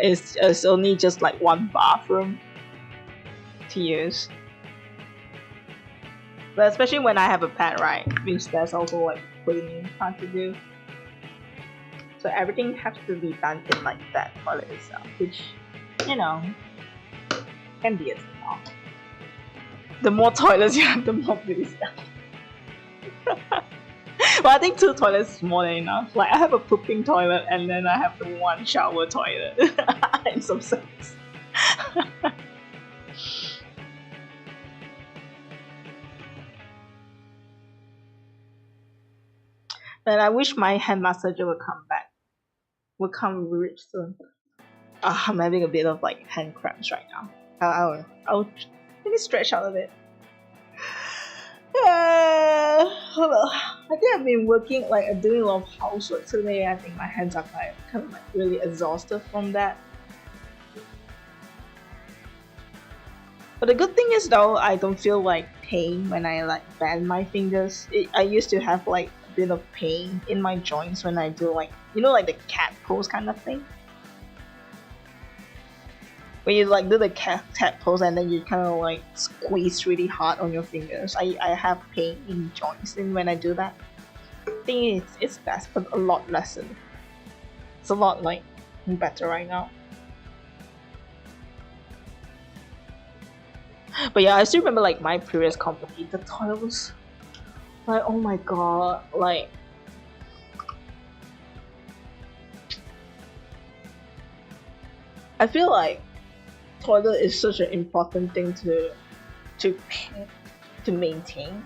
It's only just like 1 bathroom to use. But especially when I have a pet, right? Which there's also like cleaning hard to do. So everything has to be done in like that toilet itself, which, you know, can be a thing. The more toilets you have, the more place you have. But I think 2 toilets is more than enough. Like I have a pooping toilet and then I have the 1 shower toilet. In some sense. And I wish my hand massager would come back. Would come really soon. I'm having a bit of like hand cramps right now. I'll maybe stretch out a bit. Well, I think I've been working, like I'm doing a lot of housework today. I think my hands are kind of like really exhausted from that. But the good thing is though, I don't feel like pain when I like bend my fingers. I used to have like a bit of pain in my joints when I do like, you know, like the cat pose kind of thing. When you like do the cat pose and then you kind of like squeeze really hard on your fingers. I have pain in joints when I do that. I think it's best, but a lot lessened. It's a lot like better right now. But yeah, I still remember like my previous company, the toilet was like, oh my god, like I feel like toilet is such an important thing to maintain,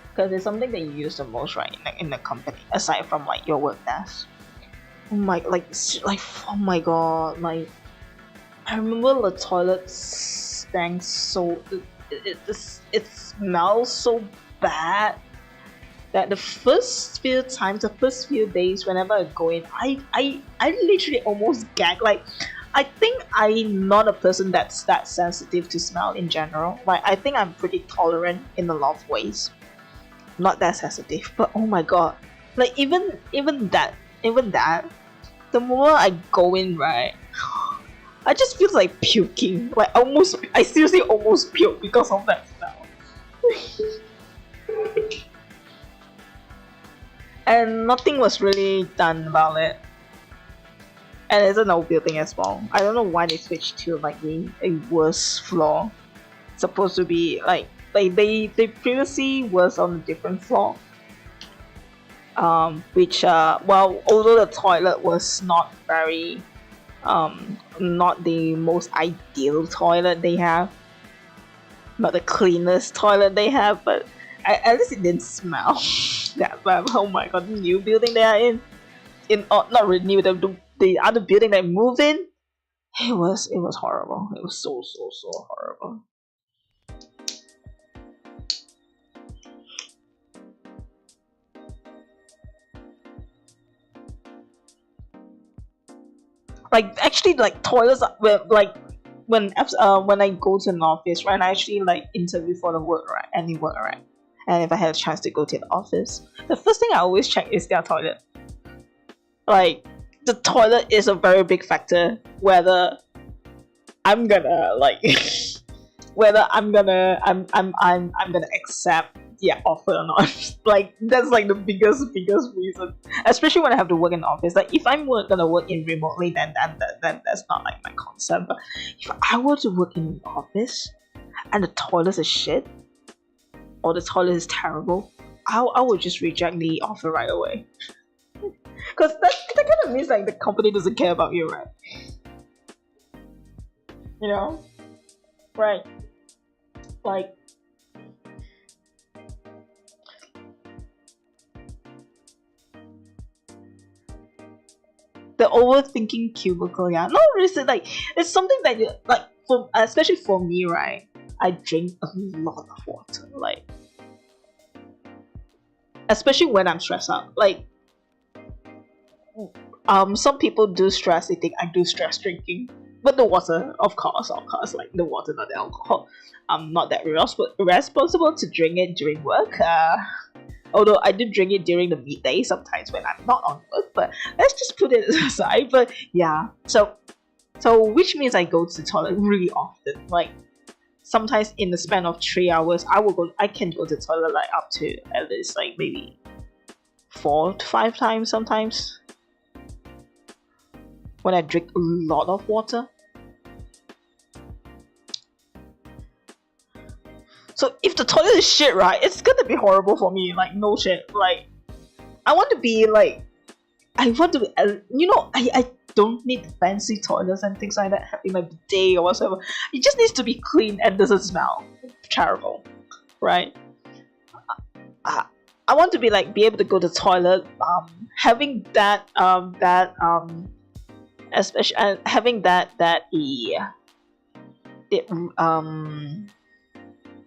because it's something that you use the most, right, in the company, aside from like your work desk. Oh my, oh my god, like I remember the toilet stank so it smells so bad that the first few days whenever I go in, I literally almost gag. Like I think I'm not a person that's that sensitive to smell in general. Like I think I'm pretty tolerant in a lot of ways, not that sensitive. But oh my god, like even that, the moment I go in, right, I just feel like puking. Like I seriously almost puke because of that smell. and nothing was really done about it. And it's an old building as well. I don't know why they switched to like a worse floor. It's supposed to be like they previously was on a different floor. Which well, although the toilet was not very not the most ideal toilet they have, not the cleanest toilet they have, but at least it didn't smell that bad. Oh my god, the new building they are in not really new, the other building they moved in, it was horrible. It was so horrible. Like actually, like toilets, like when I go to an office, right, I actually like interview for the work, right, any work, right, and if I had a chance to go to the office, the first thing I always check is their toilet. Like the toilet is a very big factor whether I'm gonna like whether I'm gonna accept their offer or not. Like that's like the biggest reason, especially when I have to work in the office. Like if I'm gonna work in remotely, then that's not like my concept. But if I were to work in an office and the toilet is shit or the toilet is terrible, I would just reject the offer right away. Because that kind of means like the company doesn't care about you, right? You know? Right. Like the overthinking cubicle, yeah. No, really, like it's something that you, like for especially for me, right? I drink a lot of water, like especially when I'm stressed out. Like some people do stress, they think I do stress drinking. But the water, of course, like the water, not the alcohol. I'm not that responsible to drink it during work. Although I do drink it during the midday sometimes when I'm not on work, but let's just put it aside. But yeah, so which means I go to the toilet really often. Like sometimes in the span of 3 hours, I can go to the toilet like up to at least like maybe 4 to 5 times sometimes when I drink a lot of water. So if the toilet is shit, right, it's gonna be horrible for me. Like no shit. Like I want to be like, I don't need fancy toilets and things like that. Having my bidet or whatever. It just needs to be clean and doesn't smell terrible, right? I want to be like be able to go to the toilet. Having that especially having that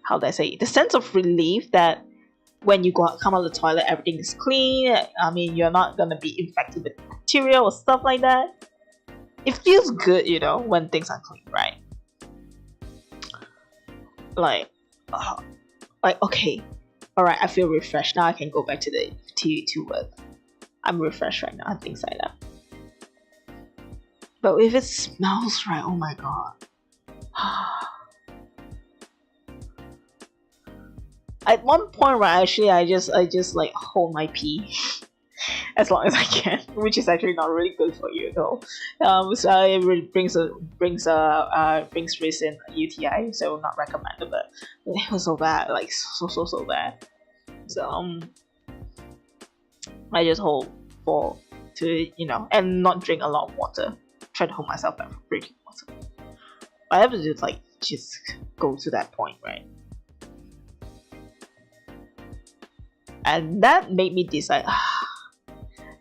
how do I say, the sense of relief that when you come out of the toilet, everything is clean. I mean, you're not gonna be infected with bacteria or stuff like that. It feels good, you know, when things are clean, right? Like okay, all right, I feel refreshed now. I can go back to work. I'm refreshed right now and things like that. But if it smells right, oh my god. At one point, right, actually, I just like hold my pee as long as I can, which is actually not really good for you, though. So it really brings risk in UTI, so not recommended. But it was so bad, like so bad. So I just hold for to and not drink a lot of water. Try to hold myself back from drinking water. I have to just go to that point, right? And that made me decide,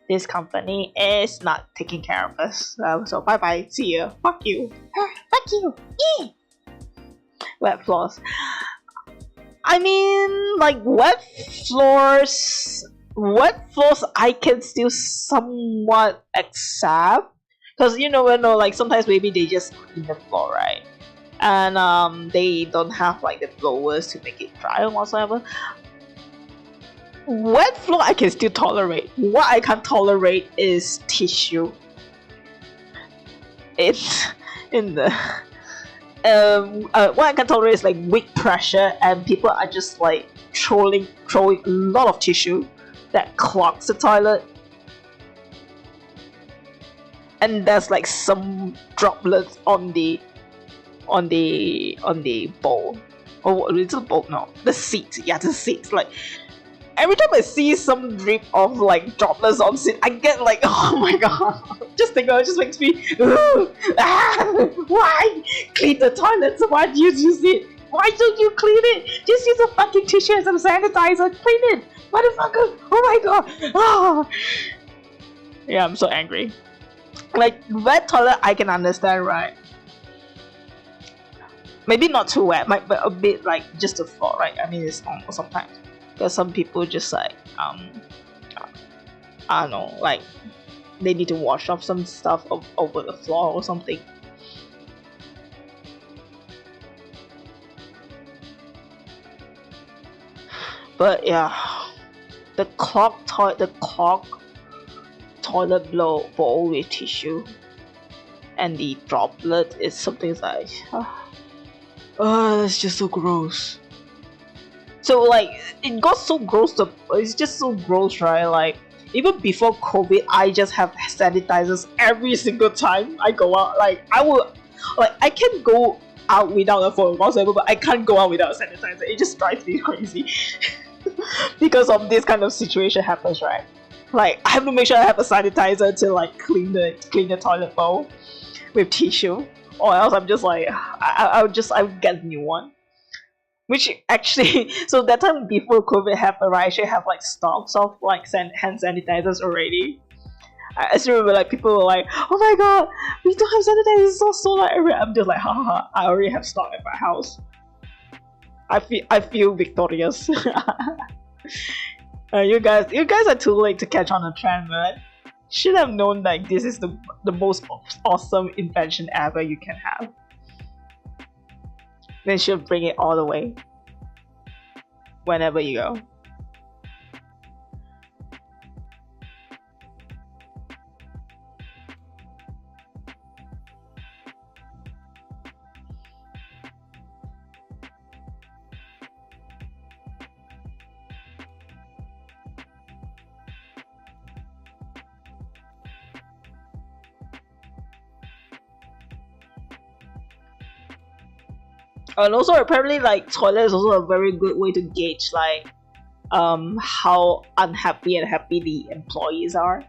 this company is not taking care of us. So bye bye, see you, fuck you, fuck you, yeah. Wet floors. I mean, like wet floors I can still somewhat accept. Because like sometimes maybe they just clean the floor, right? And they don't have like the blowers to make it dry or whatsoever. Wet floor I can still tolerate. What I can't tolerate is tissue. It's in the what I can tolerate is like weak pressure, and people are just like throwing a lot of tissue that clogs the toilet, and there's like some droplets on the bowl. Oh, it's a bowl? No, the seat. Yeah, the seats. Like every time I see some drip of like droplets on seat, I get like, oh my god! Just think of it, just makes me. Why clean the toilets? Why do you use it? Why don't you clean it? Just use a fucking tissue and some sanitizer. Clean it, motherfucker! Oh my god! Oh. Yeah, I'm so angry. Like wet toilet, I can understand, right? Maybe not too wet, but a bit like just the floor, right? I mean, it's normal sometimes. Because some people just like I don't know, like they need to wash off some stuff over the floor or something. But yeah, the clogged toilet bowl with tissue and the droplet is something like, it's just so gross. So like it got so gross. It's just so gross, right? Like even before COVID, I just have sanitizers every single time I go out. Like I can go out without a phone whatsoever, but I can't go out without a sanitizer. It just drives me crazy because of this kind of situation happens, right? Like I have to make sure I have a sanitizer to like clean the toilet bowl with tissue, or else I'm just like I would get a new one. Which actually, so that time before COVID happened, right, I actually have like stocks of like hand sanitizers already. I still remember like people were like, oh my god, we don't have sanitizers, so like I'm just like, haha, I already have stock at my house. I feel victorious. You guys are too late to catch on the trend, man. Should have known like this is the most awesome invention ever you can have. Then should bring it all the way whenever you go. And also apparently like toilet is also a very good way to gauge like how unhappy and happy the employees are.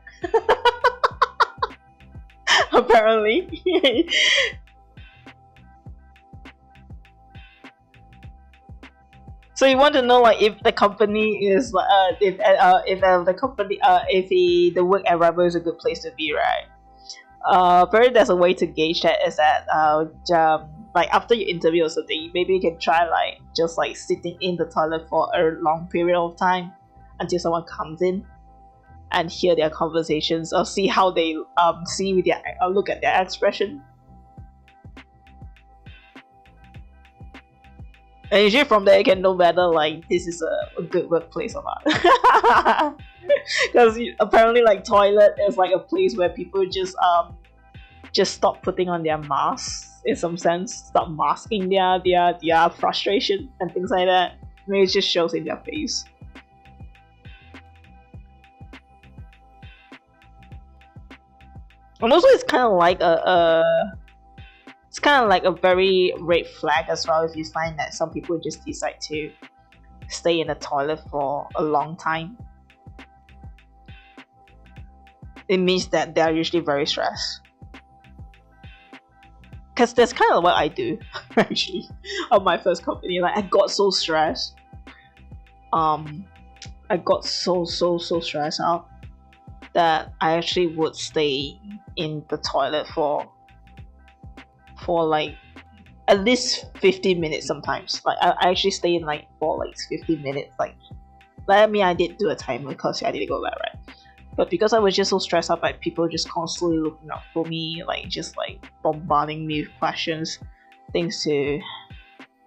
Apparently. So you want to know like if the company is if the work environment is a good place to be, right? Apparently there's a way to gauge that, is that like after you interview or something, maybe you can try like just like sitting in the toilet for a long period of time until someone comes in and hear their conversations, or see how they see with their look at their expression. And usually from there you can know whether like this is a good workplace or not. Because apparently like toilet is like a place where people just stop putting on their masks, in some sense, stop masking their frustration and things like that. Maybe it just shows in their face. And also it's kind of like a very red flag as well if you find that some people just decide to stay in the toilet for a long time. It means that they are usually very stressed. Because that's kind of what I do actually on my first company. Like I got so stressed. I got so stressed out that I actually would stay in the toilet for like at least 15 minutes sometimes. Like I actually stay in like for like 15 minutes. Like I mean, I did do a timer because I did go back, right? But because I was just so stressed out by people just constantly looking out for me, like just like bombarding me with questions, things to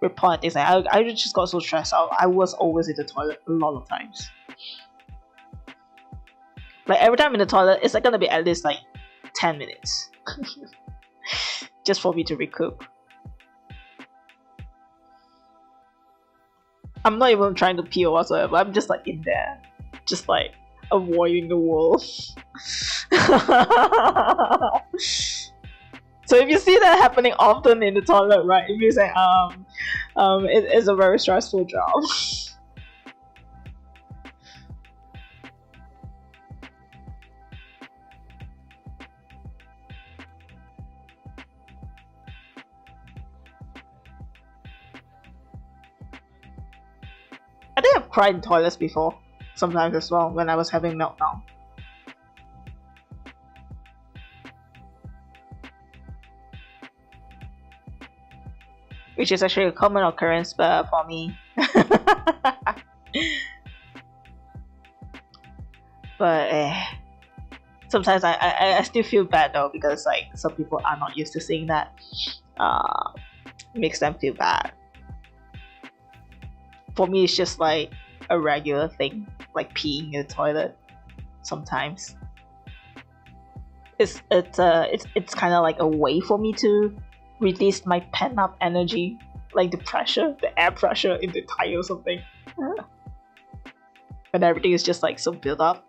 report, things like I just got so stressed out. I was always in the toilet a lot of times. Like every time in the toilet, it's like gonna be at least like 10 minutes. Just for me to recoup. I'm not even trying to pee or whatsoever, I'm just like in there. Just like avoiding the wolf. So if you see that happening often in the toilet, right? If you say it's a very stressful job. I think I've cried in toilets before, sometimes as well, when I was having meltdown. Which is actually a common occurrence for me. But sometimes I still feel bad though, because like some people are not used to seeing that. Makes them feel bad. For me, it's just like a regular thing, like peeing in the toilet. Sometimes it's kind of like a way for me to release my pent up energy, like the pressure, the air pressure in the tire or something. And everything is just like so built up.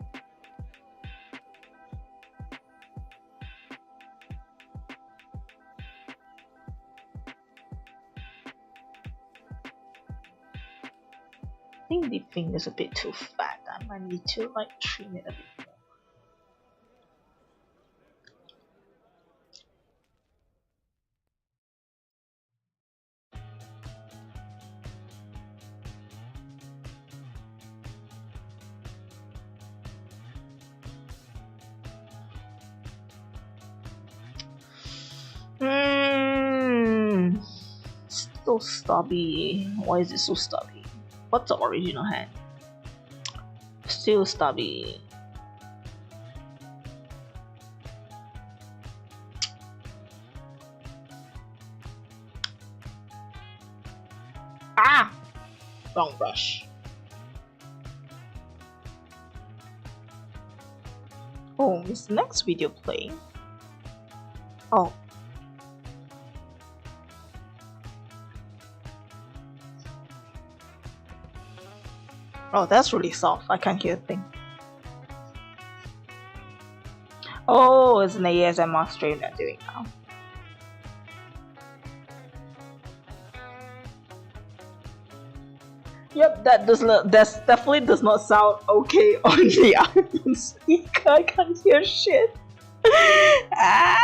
I think the thing is a bit too fat. I might need to like trim it a bit more. So stubby. Why is it so stubby? What's the original hand? Still stubby. Ah! Wrong brush. Oh, is the next video playing? Oh. Oh, that's really soft. I can't hear a thing. Oh, it's an ASMR stream they're doing now. Yep, that definitely does not sound okay on the iPhone speaker. I can't hear shit. Ah!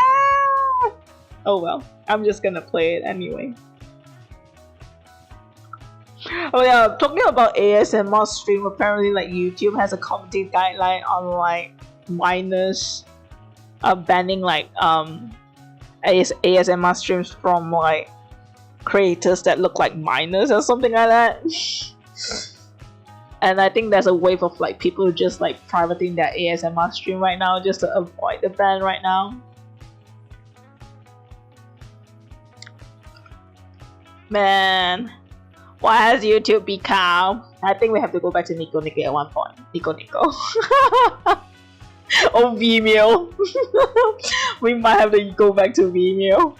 Oh well, I'm just gonna play it anyway. Oh yeah, talking about ASMR stream, apparently like YouTube has a content guideline on like minors banning like ASMR streams from like creators that look like minors or something like that. And I think there's a wave of like people just like privating their ASMR stream right now just to avoid the ban right now. Man, why has YouTube become? I think we have to go back to Nico at one point. Nico. Oh, Vimeo. We might have to go back to Vimeo.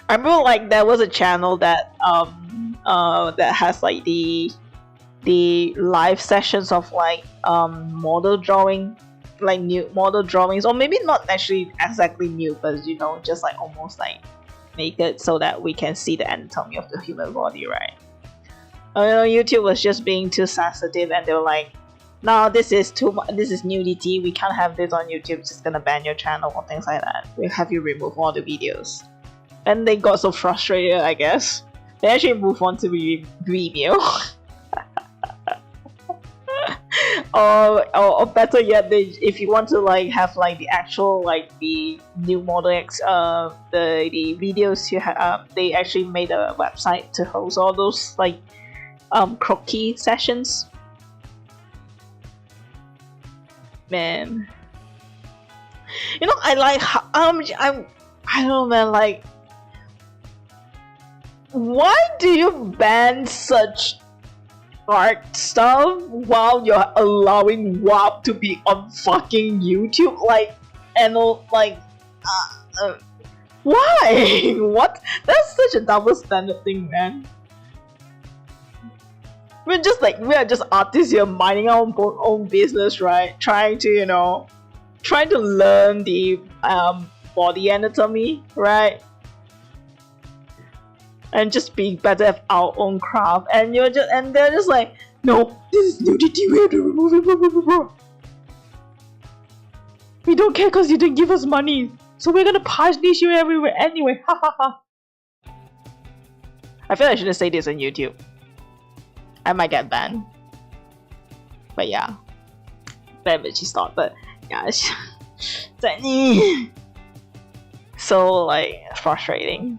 I remember like there was a channel that that has like the live sessions of like model drawing, like new model drawings, or maybe not actually exactly new, but you know, just like almost like make it so that we can see the anatomy of the human body, right? YouTube was just being too sensitive, and they were like, "No, this is too much. This is nudity. We can't have this on YouTube. It's just gonna ban your channel or things like that. We'll have you remove all the videos." And they got so frustrated, I guess. They actually moved on to Vimeo. or better yet, if you want to like have like the actual like the new model the videos you have, they actually made a website to host all those like croquis sessions. Man, you know, I like how I don't know, man, like, why do you ban such art stuff while you're allowing WAP to be on fucking YouTube? Like, and like, why? What? That's such a double standard thing, man. we are just artists here minding our own business, right? Trying to learn the body anatomy, right? And just being better at our own craft, and they're just like, no, this is nudity, we have to remove it, blah, blah, blah, blah. We don't care because you didn't give us money, so we're gonna punish you everywhere anyway, ha ha ha. I feel I shouldn't say this on YouTube. I might get banned. But yeah. That bitch is not, but yeah, it's so like frustrating.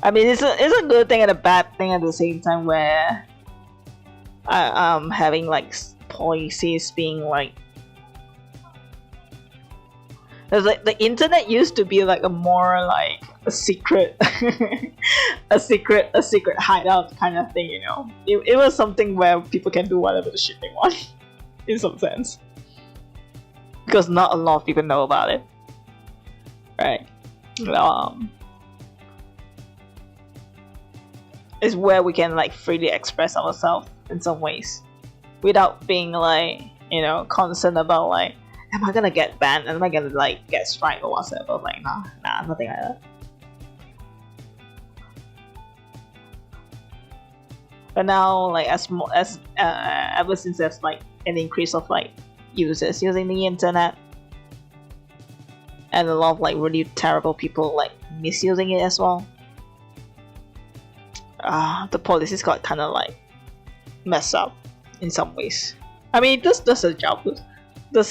I mean, it's a good thing and a bad thing at the same time, where I'm having like policies being like, like the internet used to be like a more like a secret a secret hideout kind of thing, you know. It was something where people can do whatever the shit they want in some sense, because not a lot of people know about it, right? It's where we can like freely express ourselves in some ways without being like, you know, concerned about like, am I gonna get banned? Am I gonna like get strike or whatever? Like, nah, nothing like that. But now, like, ever since there's like an increase of like users using the internet, and a lot of like really terrible people like misusing it as well, the policies got kind of like messed up in some ways. I mean, this does a job. Does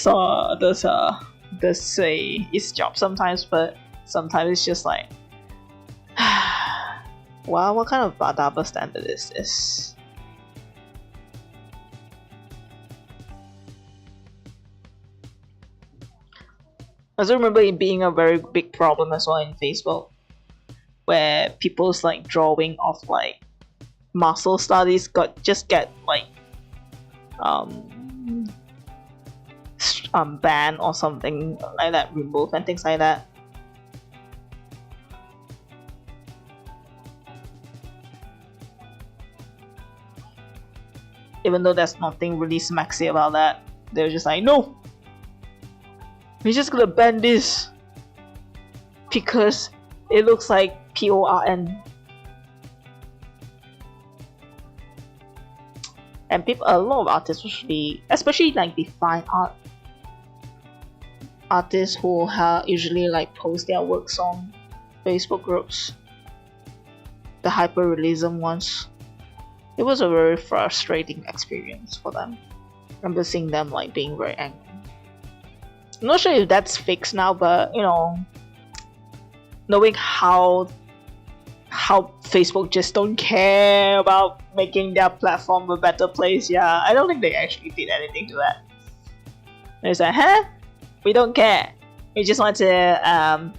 say its job sometimes, but sometimes it's just like, wow, what kind of double standard is this? I also remember it being a very big problem as well in Facebook, where people's like drawing of like muscle studies get like banned or something like that, removed and things like that. Even though there's nothing really smacksy about that, they're just like, no, we're just gonna ban this because it looks like PORN. And a lot of artists, especially like the fine art artists who usually like post their works on Facebook groups, the hyper-realism ones, it was a very frustrating experience for them. I remember seeing them like being very angry. I'm not sure if that's fixed now, but you know, knowing how Facebook just don't care about making their platform a better place, yeah, I don't think they actually did anything to that. They said, huh? We don't care. We just want to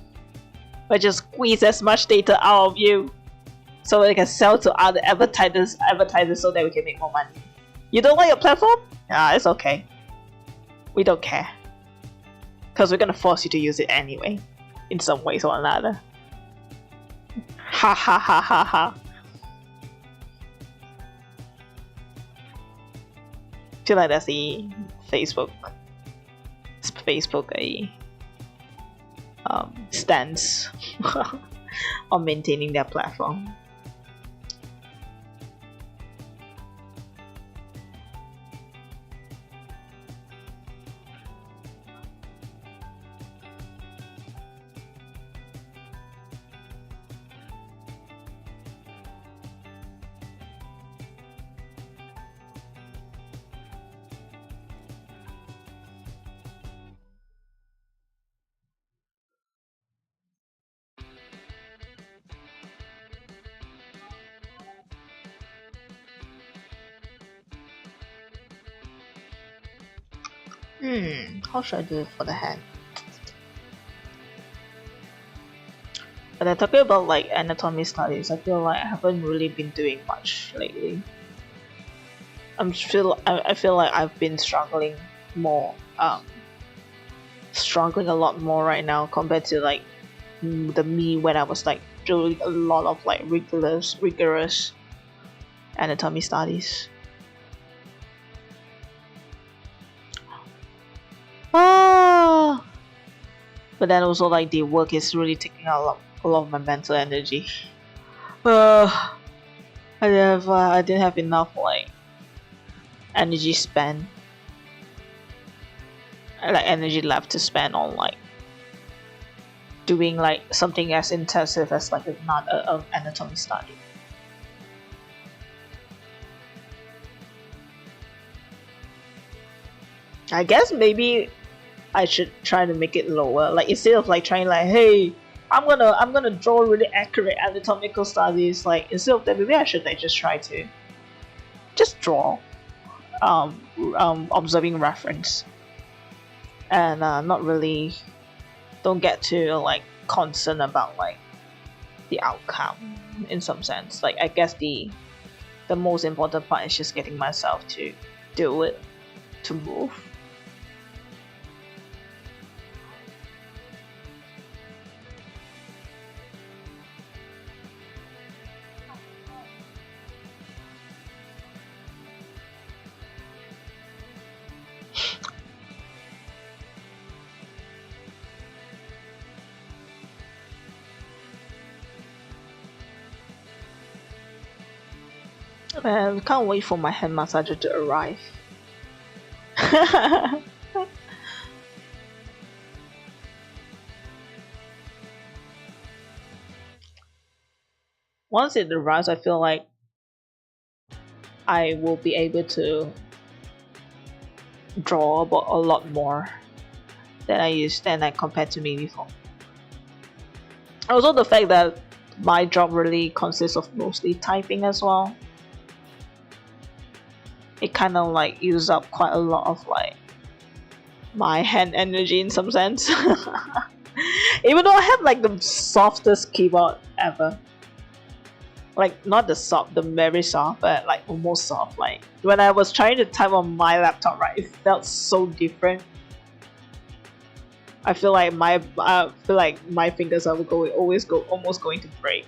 just squeeze as much data out of you so they can sell to other advertisers so that we can make more money. You don't like your platform? Ah, it's okay. We don't care. Because we're gonna force you to use it anyway, in some ways or another. Ha ha ha ha ha. I feel like that's the Facebook stance on maintaining their platform. How should I do it for the hand? But then talking about like anatomy studies, I feel like I haven't really been doing much lately. I feel like I've been struggling a lot more right now compared to like the me when I was like doing a lot of like rigorous anatomy studies. But then also like the work is really taking a lot of my mental energy. I didn't have enough like energy spent, like energy left to spend on like doing like something as intensive as like not an anatomy study. I guess maybe I should try to make it lower. Like instead of like trying like, hey, I'm gonna draw really accurate anatomical studies. Like instead of that, maybe I should like just try to just draw, observing reference, and not really don't get to like concerned about like the outcome in some sense. Like I guess the most important part is just getting myself to do it, to move. Man, can't wait for my hand massager to arrive. Once it arrives, I feel like I will be able to draw a lot more than I compared to me before. Also, the fact that my job really consists of mostly typing as well. It kind of like uses up quite a lot of like my hand energy in some sense. Even though I have like the softest keyboard ever. Like not the very soft, but like almost soft. Like when I was trying to type on my laptop, right, it felt so different. I feel like my fingers are almost going to break.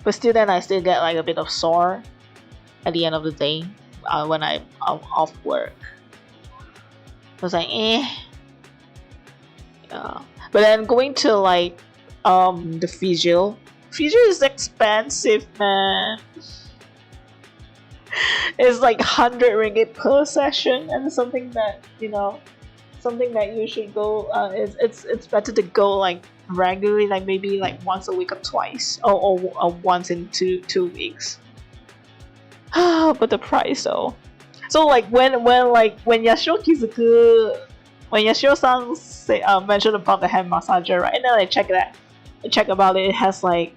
But still, then I still get like a bit of sore at the end of the day when I'm off work. I was like, eh. Yeah. But then going to like the physio is expensive, man. It's like 100 ringgit per session, and something that you should go. It's better to go like regularly, like maybe like once a week or twice, or once in two weeks. But the price though. So like when Yashiro-san mentioned about the hand massager, right? And then I check about it. It has like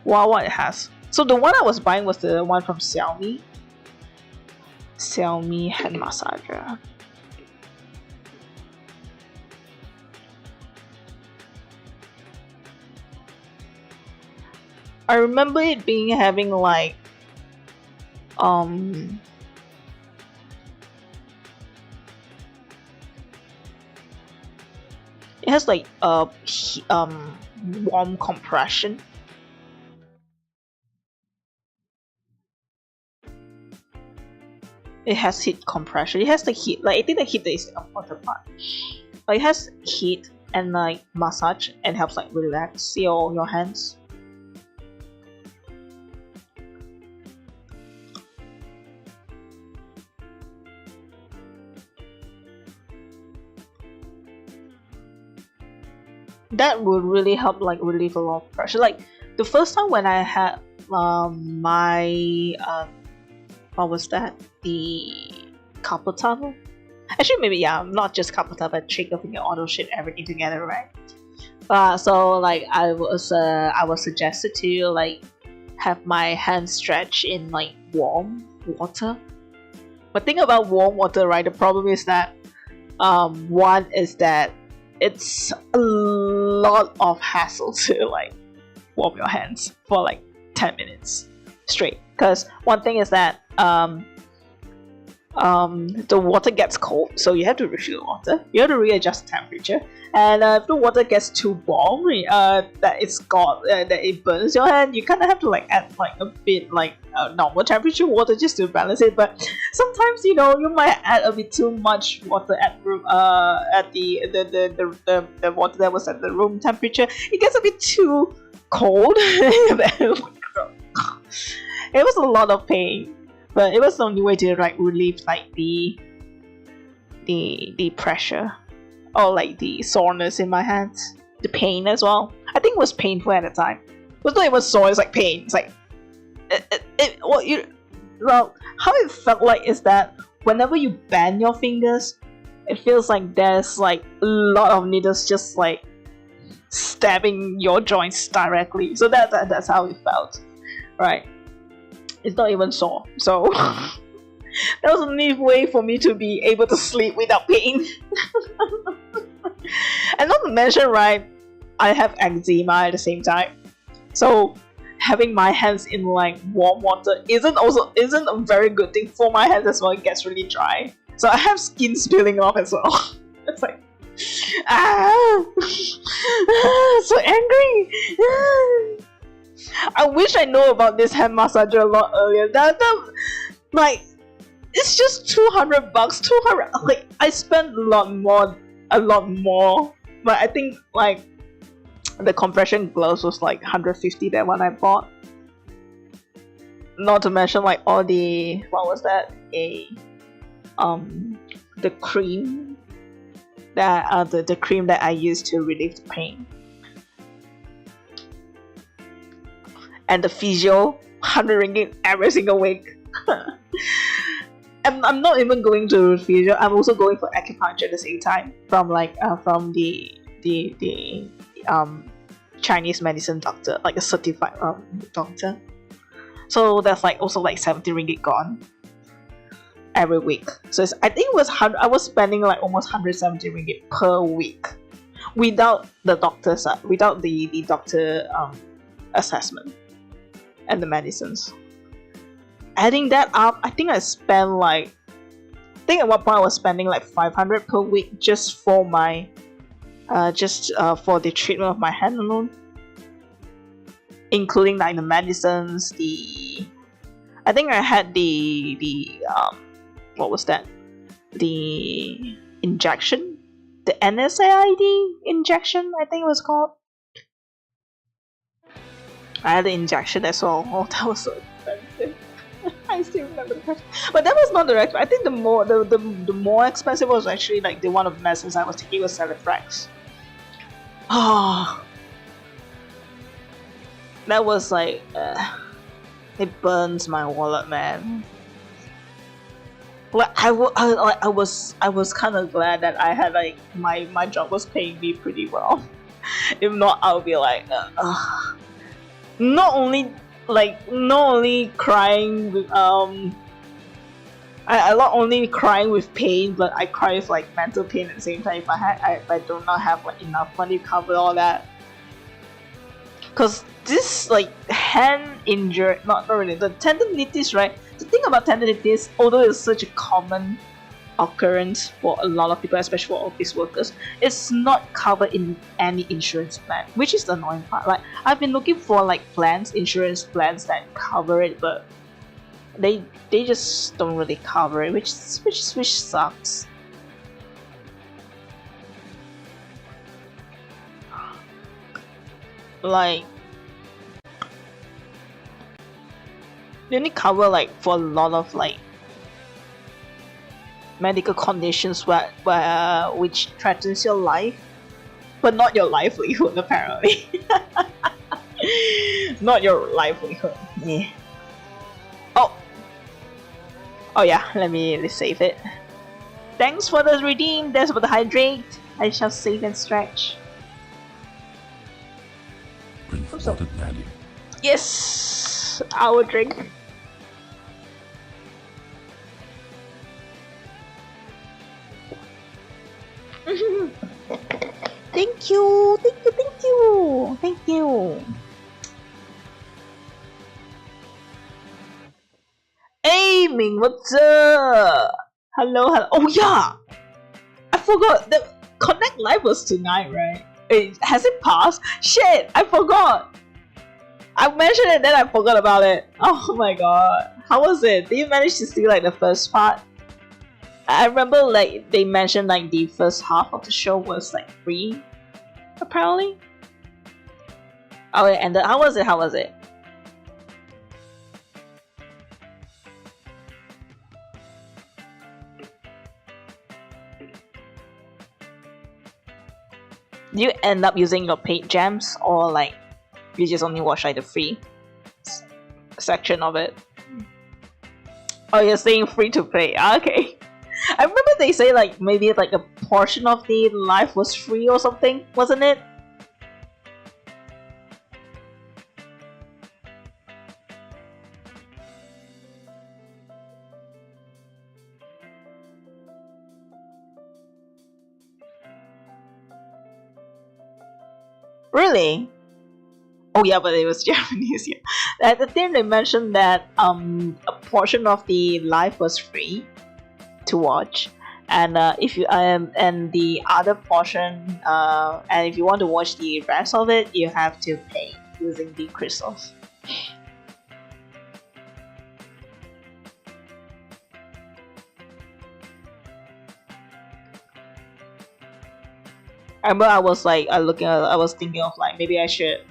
what it has. So the one I was buying was the one from Xiaomi hand massager. I remember it having like it has like warm compression. It has heat compression. It has the heat. Like I think the heat is the important part. Like it has heat and like massage and helps like relax your hands. That would really help like relieve a lot of pressure. Like the first time when I had my what was that? The carpal tunnel. Actually, maybe yeah, not just carpal tunnel, but trigger finger, auto shift, everything together, right? So like I was suggested to like have my hands stretch in like warm water. But think about warm water, right? The problem is that one is that it's a lot of hassle to like warm your hands for like 10 minutes straight. Because one thing is that the water gets cold, so you have to refill the water. You have to readjust the temperature, and if the water gets too warm, that it burns your hand, you kind of have to like add like a bit like normal temperature water just to balance it. But sometimes you might add a bit too much water at the water that was at the room temperature. It gets a bit too cold. It was a lot of pain. But it was the only way to like relieve like the pressure or like the soreness in my hands, the pain as well. I think it was painful at the time. It was not even sore. It's like pain. It's like how it felt like is that whenever you bend your fingers, it feels like there's like a lot of needles just like stabbing your joints directly. So that's how it felt, right? It's not even sore, so that was the only way for me to be able to sleep without pain. And not to mention, right, I have eczema at the same time, so having my hands in like warm water isn't a very good thing for my hands as well. It gets really dry, so I have skin spilling off as well. It's like so angry. I wish I know about this hand massager a lot earlier. Like, it's just $200. 200. Like, I spent a lot more. But I think like the compression gloves was like 150. That one I bought. Not to mention like all the the cream the cream that I used to relieve the pain. And the physio, 100 ringgit every single week. I'm not even going to physio. I'm also going for acupuncture at the same time from the Chinese medicine doctor, like a certified doctor. So that's like also like 70 ringgit gone every week. So I think it was I was spending like almost 170 ringgit per week without the doctor's without the doctor assessment and the medicines. Adding that up, I think I spent like, I think at one point I was spending like 500 per week just for my for the treatment of my hand alone, including like the medicines, I think I had the what was that, the injection, the NSAID injection, I think it was called. I had the injection as well. Oh, that was so expensive. I still remember the price. But that was not the right. I think the more expensive was actually like the one of the medicines I was taking was Celebrex. Oh, that was like it burns my wallet, man. Well, I was kind of glad that I had like my job was paying me pretty well. If not, I would be like not only crying with I not only crying with pain, but I cry with like mental pain at the same time if I do not have like enough money to cover all that. Cause this like hand injury, not really, the tendinitis, right? The thing about tendinitis, although it's such a common occurrence for a lot of people, especially for office workers, it's not covered in any insurance plan, which is the annoying part. Like I've been looking for like insurance plans that cover it, but they just don't really cover it, which sucks. Like they only cover like for a lot of like medical conditions which threatens your life, but not your livelihood apparently. Not your livelihood. Yeah. Oh yeah, let's save it. Thanks for the redeem. Thanks for the hydrate. I shall save and stretch. So, yes, our drink. Thank you. Hey, Gaming, what's up? Hello. Oh yeah! I forgot, the Connect Live was tonight, right? Has it passed? Shit, I forgot! I mentioned it, then I forgot about it. Oh my god. How was it? Did you manage to see like the first part? I remember like they mentioned like the first half of the show was like free, apparently. Oh, it ended. How was it? How was it? Do you end up using your paid gems, or like you just only watch like the free section of it? Oh, you're saying free to play. Okay. I remember they say like maybe like a portion of the live was free or something, wasn't it? Really? Oh yeah, but it was Japanese. Yeah. At the thing they mentioned that a portion of the live was free to watch, and if you and the other portion and if you want to watch the rest of it, you have to pay using the crystals. I remember I was like I was thinking of like maybe I should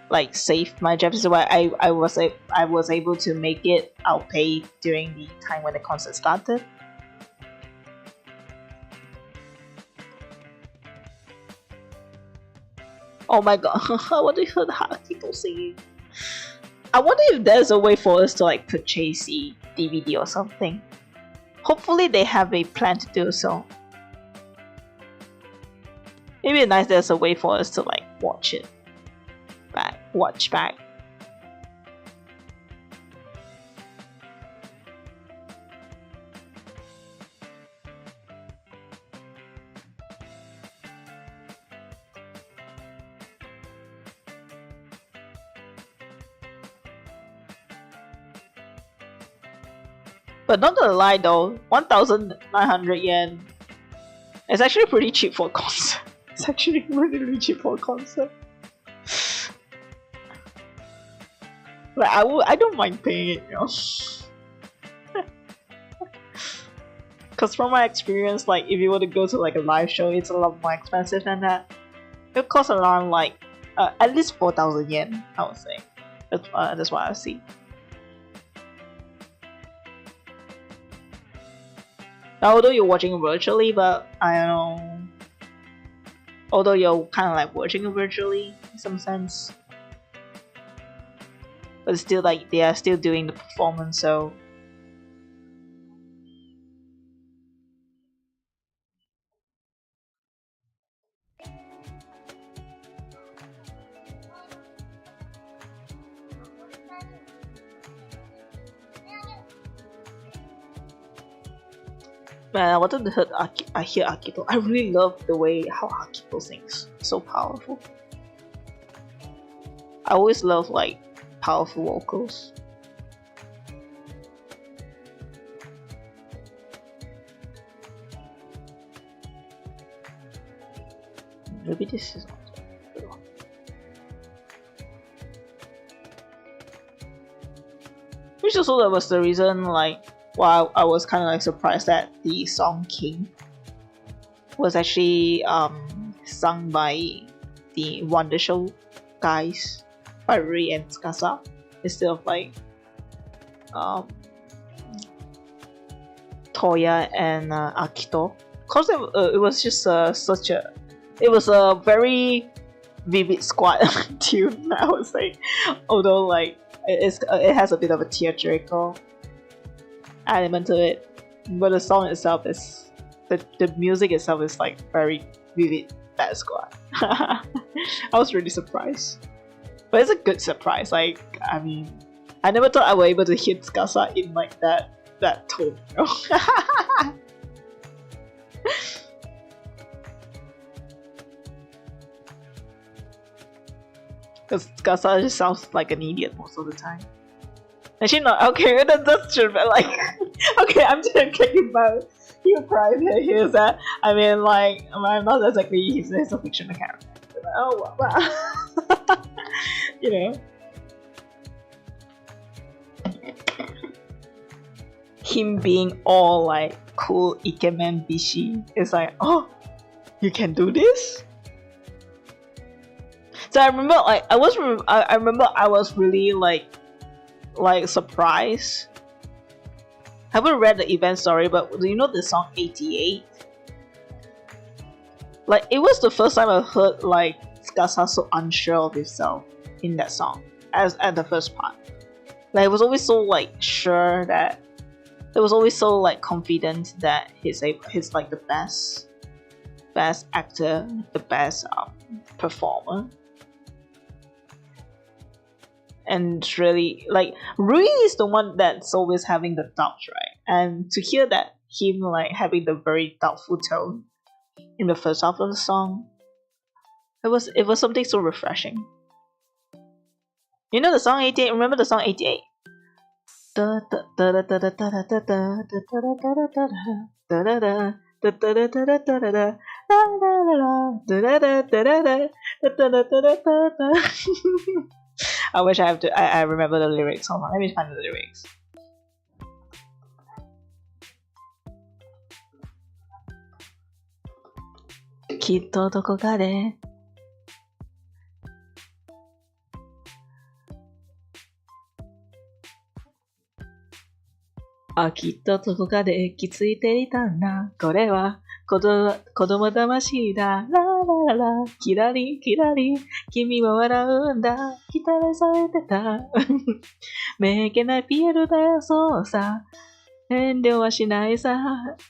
like save my gems, so I was able to make it I'll pay during the time when the concert started. Oh my god, what do you hear people singing? I wonder if there's a way for us to like purchase the DVD or something. Hopefully they have a plan to do so. Maybe it's nice there's a way for us to like watch back. But not gonna lie though, 1,900 yen. It's actually pretty cheap for a concert. It's actually really cheap for a concert. Like I don't mind paying it, you know. Cause from my experience, like if you were to go to like a live show, it's a lot more expensive than that. It costs around like at least 4,000 yen, I would say. That's what I see. Now, although you're watching virtually, but I don't know. Although you're kind of like watching virtually in some sense, but still like they are still doing the performance, so man, I wanted to hear Akito. I really love the way how Akito sings. So powerful. I always love like powerful vocals. Maybe this is not the good one. Which also that was the reason like why I was kind of like surprised that the song King was actually sung by the Wonder Show guys, by Rui and Tsukasa, instead of like Toya and Akito, cause it was just it was a very vivid squad tune, I would say, although like it has a bit of a theatrical element to it, but the song itself is the music itself is like very vivid. That squad. I was really surprised, but it's a good surprise. Like I mean, I never thought I would be able to hit Tsukasa in like that tone, you know? Because Tsukasa just sounds like an idiot most of the time. Actually, not okay. That's true. But like, okay, I'm just talking about your pride here is that I mean, like, I'm not exactly he's a fictional character. Oh wow, you know. Him being all like cool ikemen bishi is like, oh, you can do this. So I remember, like, I remember I was really like surprised. I haven't read the event story, but do you know the song 88? Like, it was the first time I heard like Tsukasa so unsure of himself in that song as at the first part. Like, it was always so like sure that it was always so like confident that he's like the best actor, the best performer. And it's really like Rui is the one that's always having the doubts, right? And to hear that him like having the very doubtful tone in the first half of the song, it was something so refreshing. You know the song 88? Remember the song 88? I wish I remember the lyrics. Hold on, let me find the lyrics. Kitto dokoka de kitto dokoka de kitsuite itaんだこれは子供魂だララララキラリキラリ君は笑うんだ期待されてためげないピエロだよそうさ遠慮はしないさ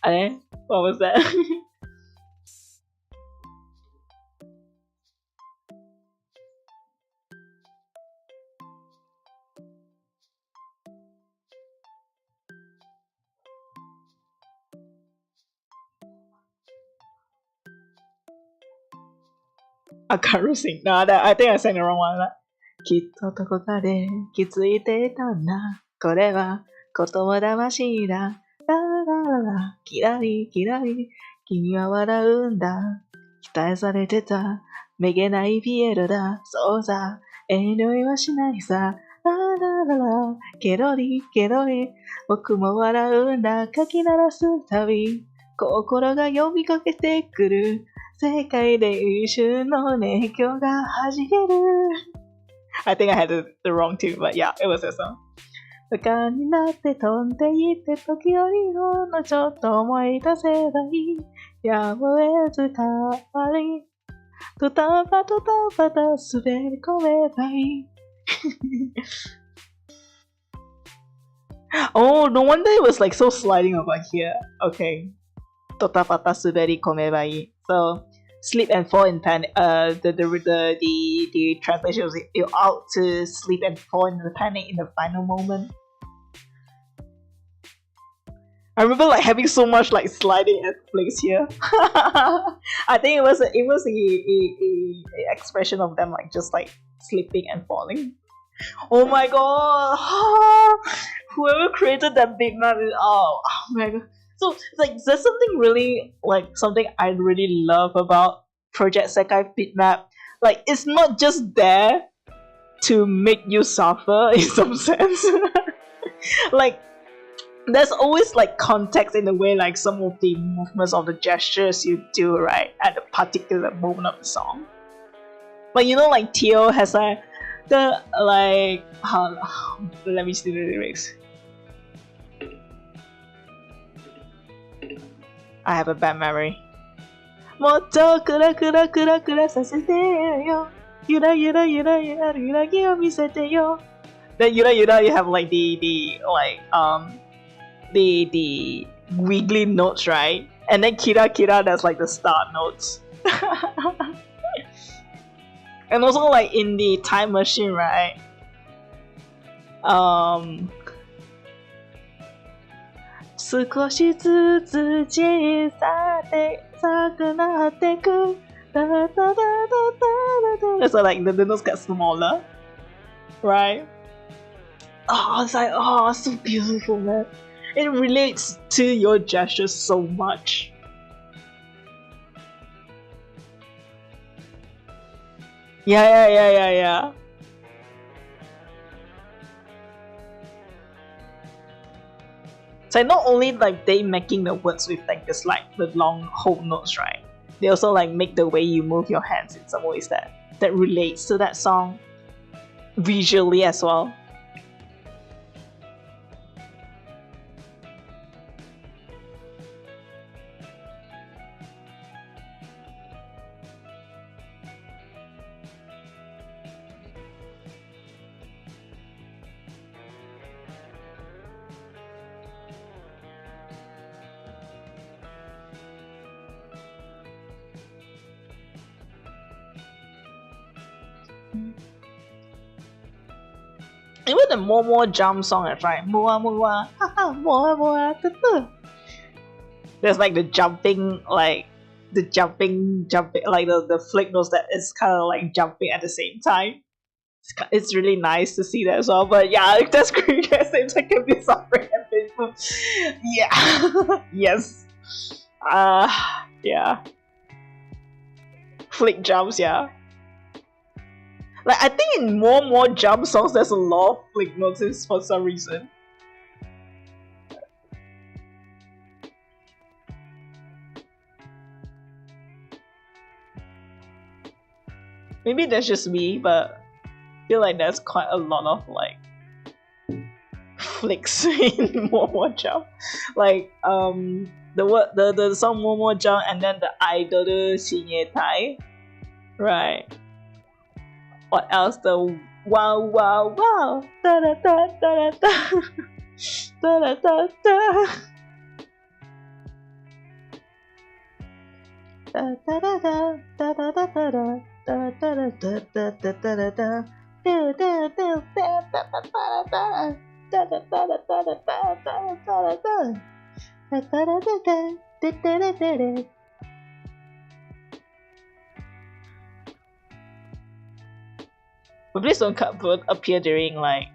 あれ What was that? I can't sing. No, I think I sang the wrong one. きっとどこかで気づいていたんだ。これは子供魂だ。ララララ、キラリキラリ、君は笑うんだ。期待されてた。めげないピエロだ。そうさ、遠慮はしないさ。ララララ、ケロリケロリ、僕も笑うんだ。かき鳴らすたび、心が呼びかけてくる。世界で一瞬の熱狂が弾ける I think I had the wrong tune, but yeah, it was a song. バカになって飛んでいって時よりほんのちょっと思い出せばいいやむを得ず変わりドタバタドタバタ滑り込めばいいOh, no wonder it was like so sliding over here. Okay. ドタバタ滑り込めばいい So, sleep and fall in panic. The translation was you're out to sleep and fall in the panic in the final moment. I remember like having so much like sliding Netflix here. I think it was a expression of them like just like slipping and falling. Oh my god! Whoever created that big map is oh my god. So like there's something really like something I really love about Project Sekai bitmap. Like it's not just there to make you suffer in some sense. Like there's always like context in the way like some of the movements of the gestures you do right at a particular moment of the song. But you know like Tio has like the like let me see the lyrics. I have a bad memory. もっとクラクラクラクラさせてよ。ゆらゆらゆらゆらゆらぎを見せてよ。Then you have like the wiggly notes, right? And then kira kira that's like the start notes. And also like in the time machine, right? 少しずつ小さくなってく So like the notes get smaller, right? Oh, it's like, oh, so beautiful, man. It relates to your gestures so much. Yeah. So not only like they making the words with like this like the long whole notes, right? They also like make the way you move your hands in some ways that relates to that song visually as well. Even the more jump song, that's right. More, there's like the jumping, like the jumping, like the flick notes that is kind of like jumping at the same time. It's really nice to see that as well. But yeah, that's great. It's like a bit suffering and painful. Yeah, yes. Yeah. Flick jumps, yeah. Like I think in more jump songs, there's a lot of flick notes for some reason. Maybe that's just me, but I feel like there's quite a lot of like flicks in more jump. Like the song more jump and then the idol Xinye Tai, right? What else? The wow da da da da da da da da da. But please don't appear during like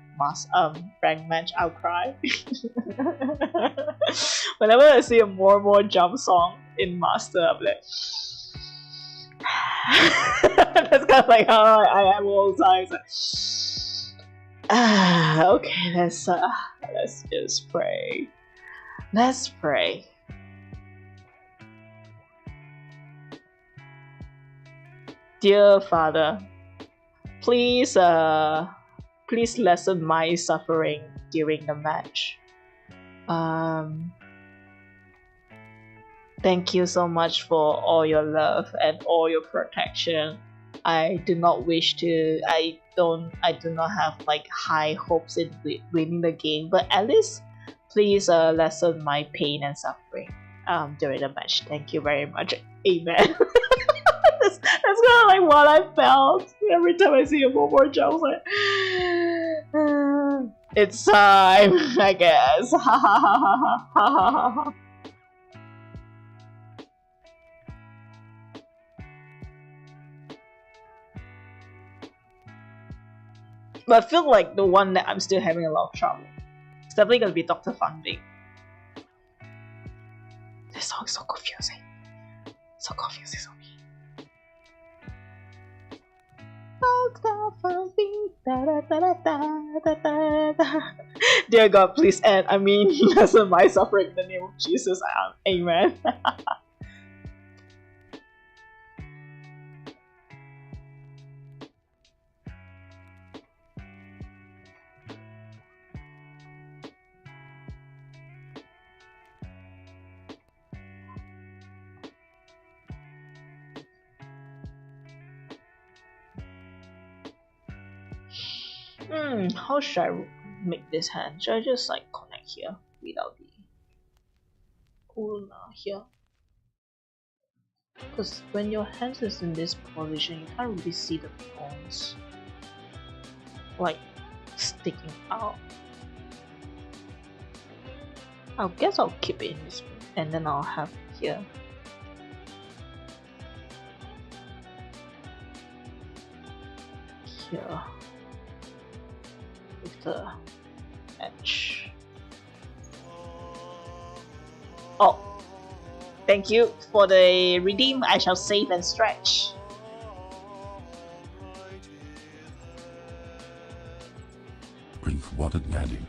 rank match. I'll cry. Whenever I see a more jump song in Master, I'm like, that's kind of like how I am all the time. Like, okay, let's just pray. Let's pray. Dear Father, please lessen my suffering during the match. Thank you so much for all your love and all your protection. I do not have like high hopes in winning the game, but at least please lessen my pain and suffering during the match. Thank you very much. Amen. That's kind of like what I felt every time I see a more jump. Like, it's time, I guess. But I feel like the one that I'm still having a lot of trouble, it's definitely gonna be Dr. Funding. This song is so confusing. So confusing for me. Dear God, please end. I mean, lessen my suffering in the name of Jesus. Amen. How should I make this hand? Should I just like connect here without the here? Because when your hand is in this position, you can't really see the bones like sticking out. I guess I'll keep it in this way, and then I'll have here. Here. With the Edge. Oh, thank you for the redeem. I shall save and stretch. Drink water, Daddy.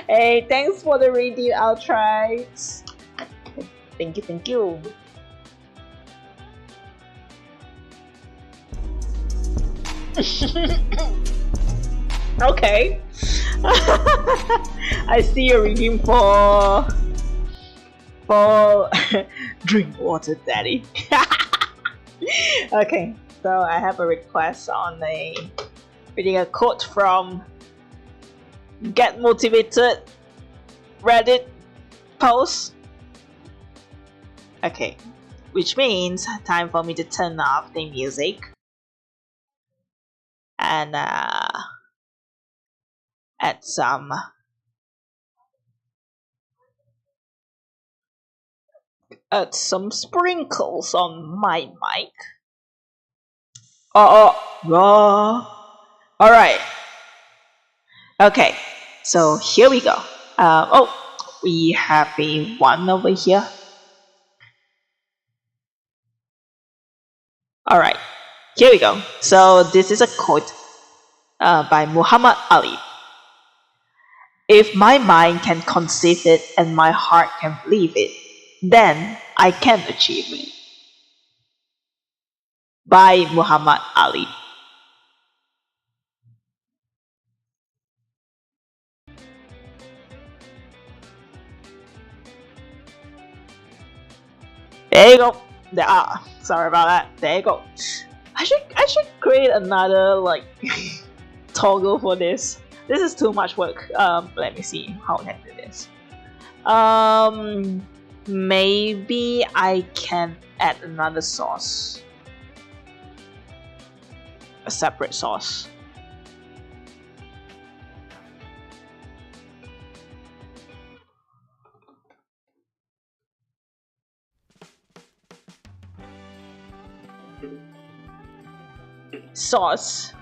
Hey, thanks for the redeem. I'll try. Thank you, thank you. Okay. I see a redeem for drink water, Daddy. Okay, so I have a request on reading a quote from Get Motivated Reddit post. Okay, which means time for me to turn off the music and add some sprinkles on my mic. Alright. Okay, so here we go. We have a one over here. Alright, here we go. So this is a quote by Muhammad Ali. If my mind can conceive it and my heart can believe it, then I can achieve it. By Muhammad Ali. There you go. Sorry about that. There you go. I should create another like toggle for this. This is too much work. Let me see how I can do this. Maybe I can add another sauce. A separate sauce. Sauce.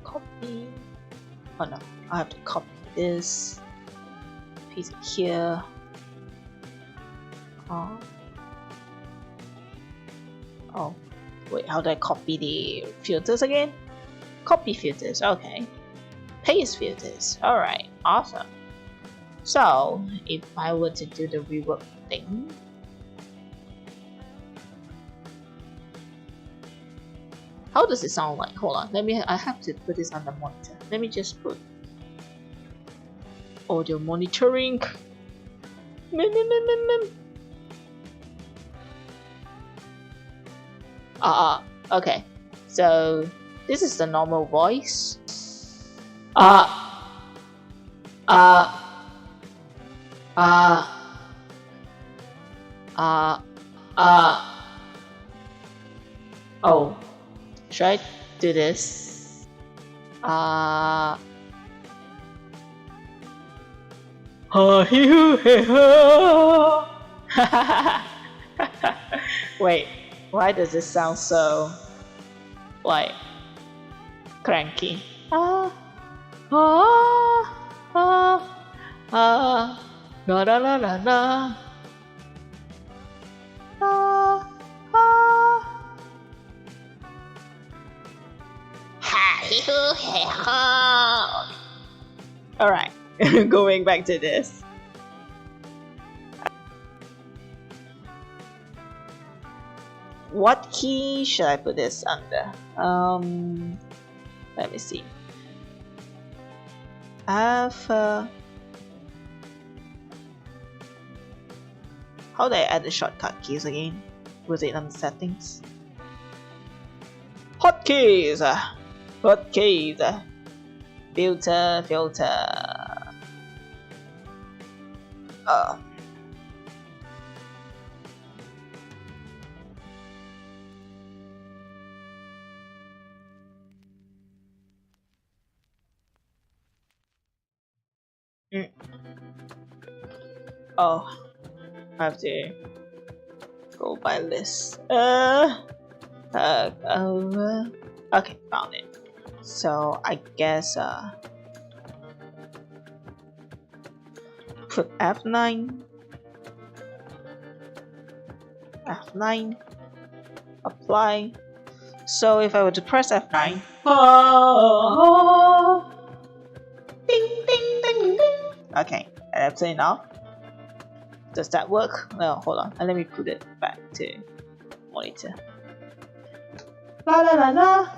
Copy. Oh no, I have to copy this. Paste it here. Oh, wait, how do I copy the filters again? Copy filters, okay. Paste filters, alright, awesome. So, if I were to do the rework thing, how does it sound like? Hold on, I have to put this on the monitor. Let me just put audio monitoring. Okay. So this is the normal voice. Oh, should I do this? Wait, why does this sound so like cranky? La la la la la. Alright, going back to this. What key should I put this under? Let me see. How do I add the shortcut keys again? Was it on settings? Hotkeys! Hotkeys! Filter. Oh, I have to go by list. Okay, found it. So I guess put F9, apply. So if I were to press F9, ding ding ding ding. Okay, that's enough. Does that work? No, hold on. Let me put it back to monitor. La la la la.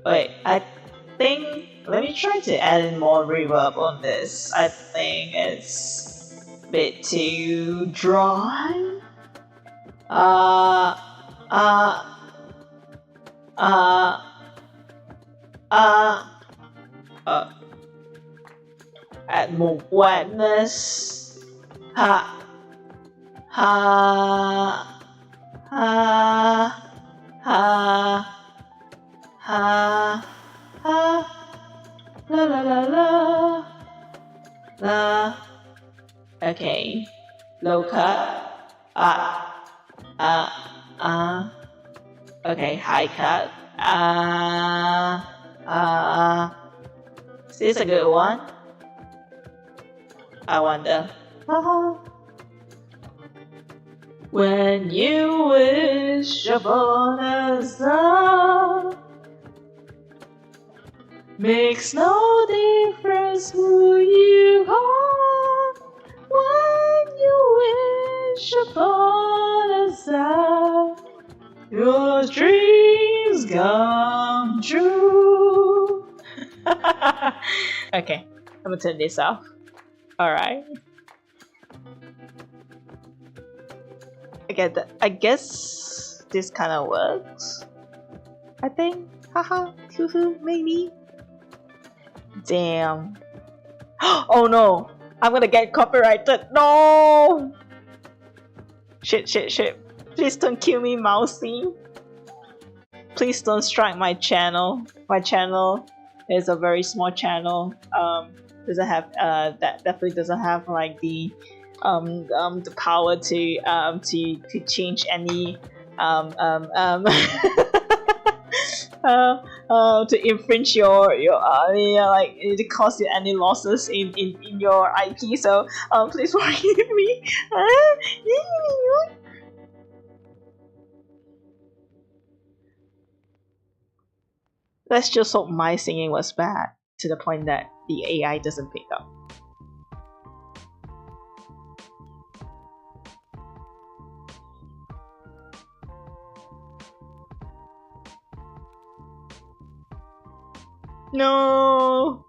Wait, I think. Let me try to add in more reverb on this. I think it's a bit too dry. Add more wetness. La la la la. Okay. Low cut. Okay, high cut. Is this a good one? I wonder. When you wish upon a star, makes no difference who you are. When you wish upon a star, your dreams come true. Okay, I'm gonna turn this off. Alright. I guess this kind of works. I think. Haha, maybe. Damn. Oh no! I'm gonna get copyrighted. No! Shit. Please don't kill me, Mousy. Please don't strike my channel. My channel is a very small channel. Doesn't have that definitely doesn't have like the power to change any to infringe your like to cause you any losses in your IP. So please forgive me. Let's just hope my singing was bad to the point that the AI doesn't pick up. No.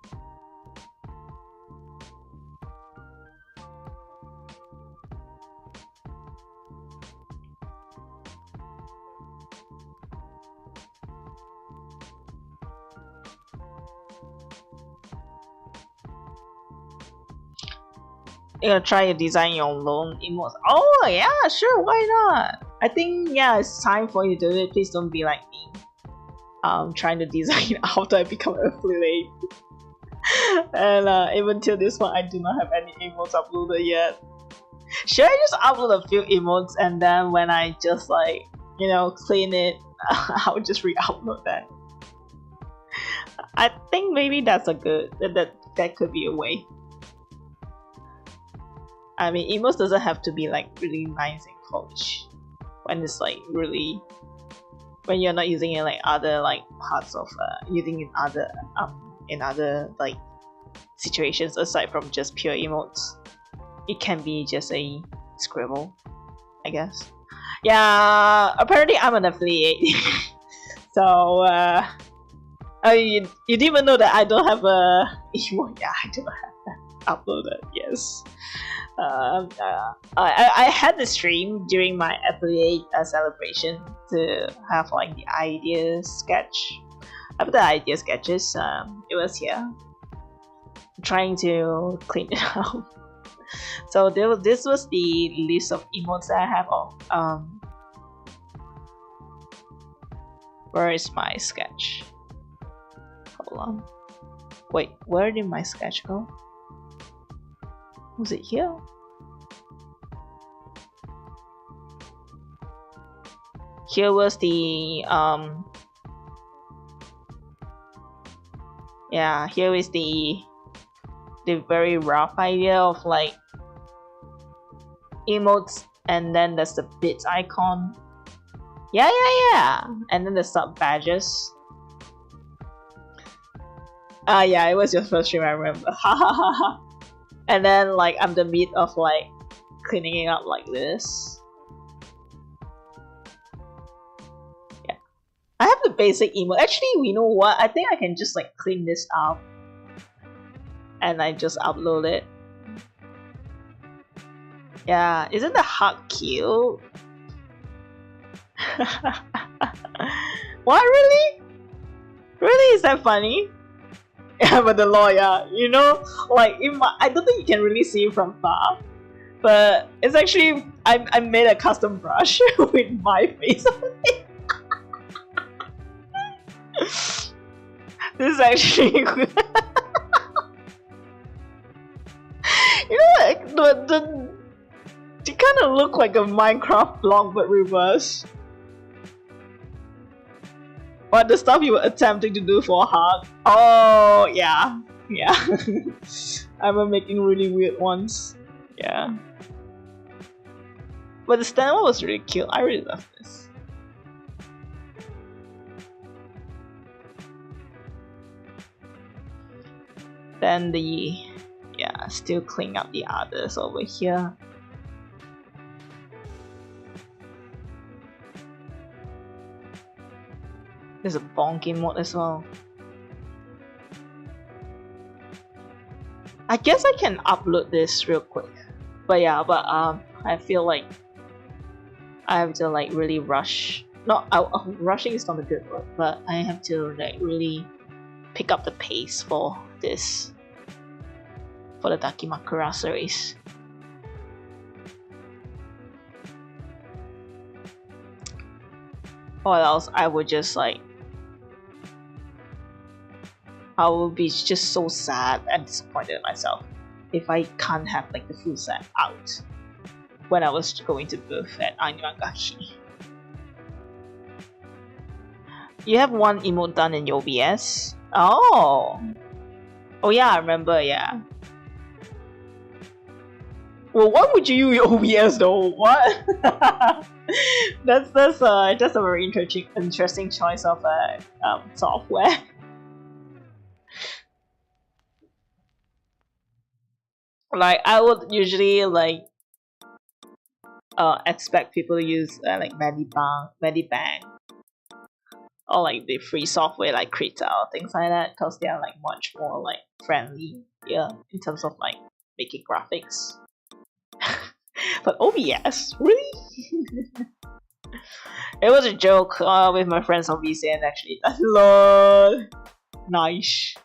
You're gonna try to design your own emotes. Oh yeah, sure, why not? I think yeah, it's time for you to do it. Please don't be like me. Trying to design after I become an affiliate. And even till this one, I do not have any emotes uploaded yet. Should I just upload a few emotes and then when I just like clean it, I'll just re-upload that. I think maybe that's a good that could be a way. I mean, emotes doesn't have to be like really nice and polished. When it's like really, when you're not using it like other like parts of using in other like situations aside from just pure emotes. It can be just a scribble, I guess. Yeah, apparently I'm an affiliate. So you didn't even know that I don't have a emote. Yeah, I do not have that uploaded. Yes. I had the stream during my affiliate celebration to have like the idea sketch. After the idea sketches, it was here. trying to clean it out. So this was the list of emotes that I have. Where is my sketch? Hold on. Wait, where did my sketch go? Was it here? Here was the yeah, here is the very rough idea of like emotes, and then there's the bits icon. Yeah, and then the sub badges. Yeah, it was your first stream, I remember. And then like I'm the meat of like cleaning it up like this. Yeah, I have the basic emote. Actually, you know what? I think I can just like clean this up and I just upload it. Yeah, isn't the heart cute? What, really? Really, is that funny? Yeah, but the lawyer, you know, like I don't think you can really see it from far, but it's actually I made a custom brush with my face on it. This is actually you know, like the you kind of look like a Minecraft block but reverse. What, the stuff you were attempting to do for Heart? Oh, yeah. I'm making really weird ones. Yeah. But the stand one was really cute. I really love this. Then still cleaning up the others over here. There's a bonk emote as well. I guess I can upload this real quick. But yeah, I feel like I have to like really rush. Rushing is not a good word, but I have to like really pick up the pace for this. For the Dakimakura series. Or else I would just like I will be just so sad and disappointed in myself if I can't have like the full set out when I was going to booth at Anyuangashi. You have one emote done in your OBS? Oh yeah, I remember, yeah. Well, why would you use OBS though? What? that's just a very interesting choice of software. Like I would usually like expect people to use like Medibang or like the free software like Krita or things like that, because they are like much more like friendly, yeah, in terms of like making graphics. But OBS, really? It was a joke with my friends on VCN actually. Lol. Nice.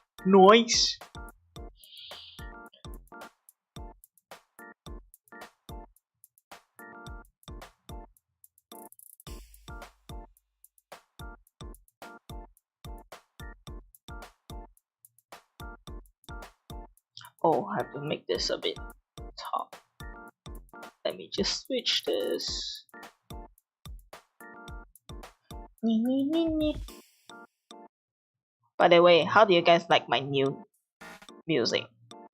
Oh, I have to make this a bit top. Let me just switch this. By the way, how do you guys like my new music?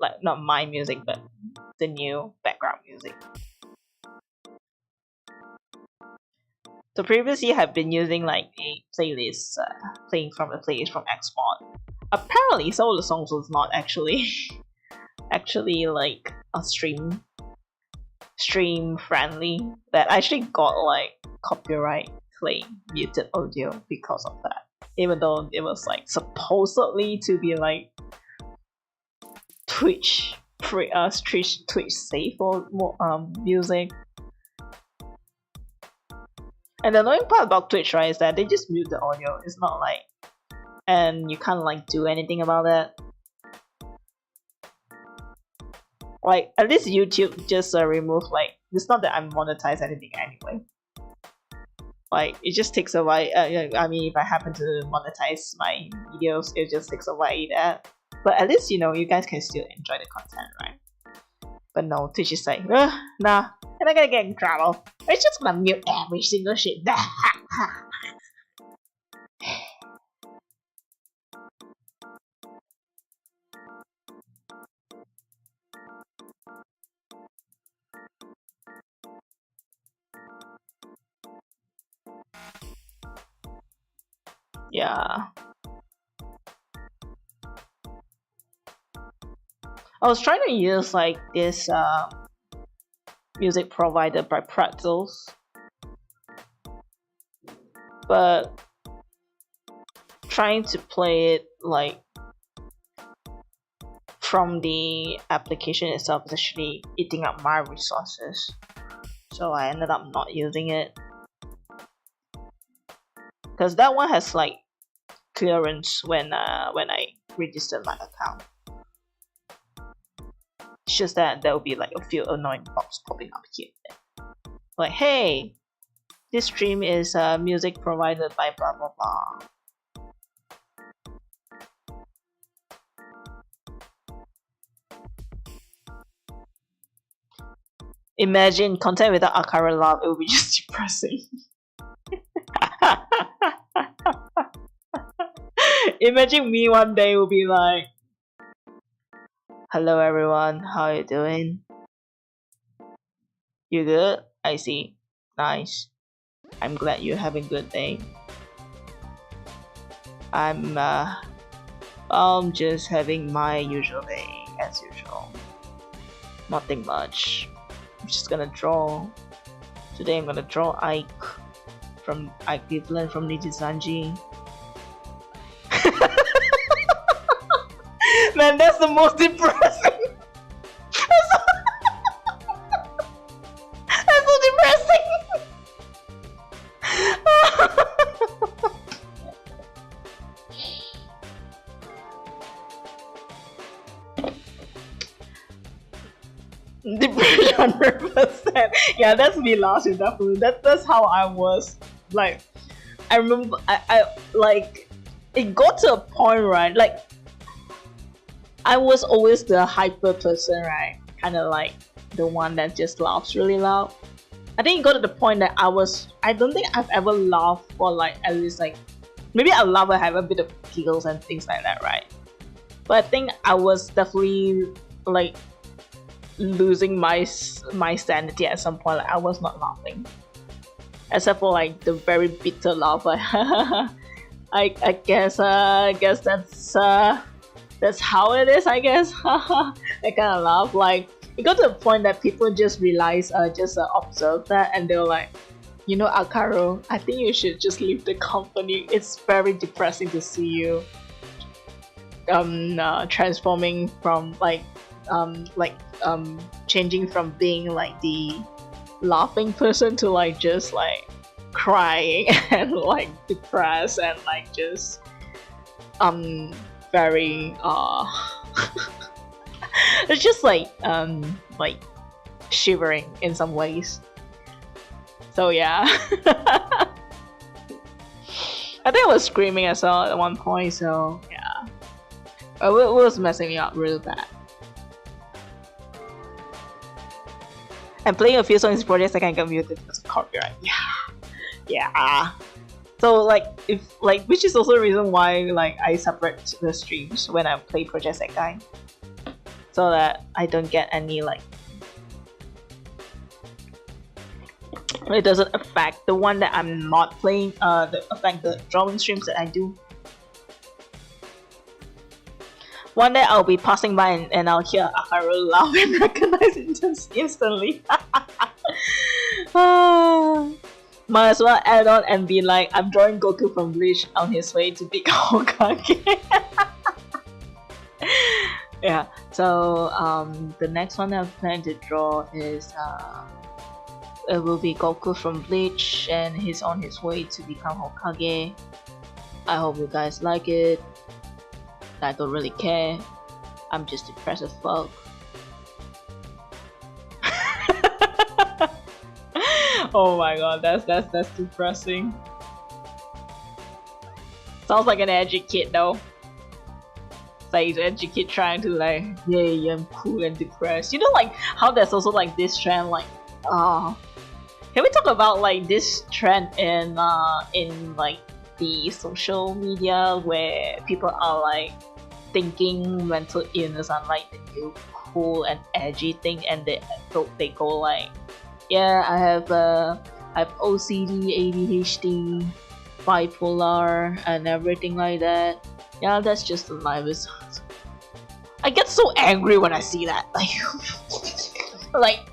Like, not my music, but the new background music. So previously I've been using like a playlist, playing from a playlist from Xmod. Apparently some of the songs was not actually like a stream friendly, that I actually got like copyright claim muted audio because of that, even though it was like supposedly to be like Twitch safe for music. And the annoying part about Twitch, right, is that they just mute the audio. It's not like, and you can't like do anything about that. Like, at least YouTube just remove, like, it's not that I'm monetized anything anyway. Like, it just takes a while. I mean, if I happen to monetize my videos, it just takes a while that. But at least, you know, you guys can still enjoy the content, right? But no, Twitch is like, nah, I'm not gonna get in trouble. It's just gonna mute every single shit. Yeah. I was trying to use like this music provided by Pretzels, but trying to play it like from the application itself is actually eating up my resources, so I ended up not using it because that one has like clearance when I registered my account. It's just that there will be like a few annoying pops popping up here. Like, hey, this stream is music provided by blah blah blah. Imagine content without Akara love, it would be just depressing. Imagine me one day will be like, hello everyone, how you doing? You good? I see. Nice. I'm glad you're having a good day. I'm just having my usual day as usual. Nothing much. I'm just gonna draw. Today I'm gonna draw Ike from Ike Cleveland from Nijisanji. Man, that's the most depressing. That's so depressing. Depression 100%. Yeah, that's me last year, definitely. That's how I was. Like, I remember I like it got to a point, right? Like, I was always the hyper person, right? Kind of like the one that just laughs really loud. I think it got to the point that I don't think I've ever laughed for like at least like, maybe I laugh and have a bit of giggles and things like that, right? But I think I was definitely like losing my sanity at some point. Like, I was not laughing, except for like the very bitter laugh. Like, I guess that's how it is, I guess. That kind of laugh. Like, it got to a point that people just realize, observe that, and they were like, you know, Akaro, I think you should just leave the company. It's very depressing to see you transforming from changing from being like the laughing person to like just like crying and like depressed and like just very it's just like shivering in some ways. So yeah. I think I was screaming as well at one point, so yeah. It was messing me up really bad. And playing a few songs in projects I can get muted because of copyright. Yeah. So like, which is also the reason why like I separate the streams when I play Project Sekai, so that I don't get any like, it doesn't affect the one that I'm not playing. Affect the drawing streams that I do. One day I'll be passing by and I'll hear Akaru laugh and recognize it just instantly. Might as well add on and be like, I'm drawing Goku from Bleach on his way to beat Hokage. Yeah, so the next one I'm planning to draw is it will be Goku from Bleach and he's on his way to become Hokage. I hope you guys like it. I don't really care. I'm just depressed as fuck. Oh my god, that's depressing. Sounds like an edgy kid though. It's like an edgy kid trying to like, yay, I'm cool and depressed. You know, like how there's also like this trend, like, can we talk about like this trend in like the social media where people are like thinking mental illness are like the new cool and edgy thing, and they go like, yeah, I have OCD, ADHD, bipolar, and everything like that. Yeah, that's just the life. I get so angry when I see that. Like,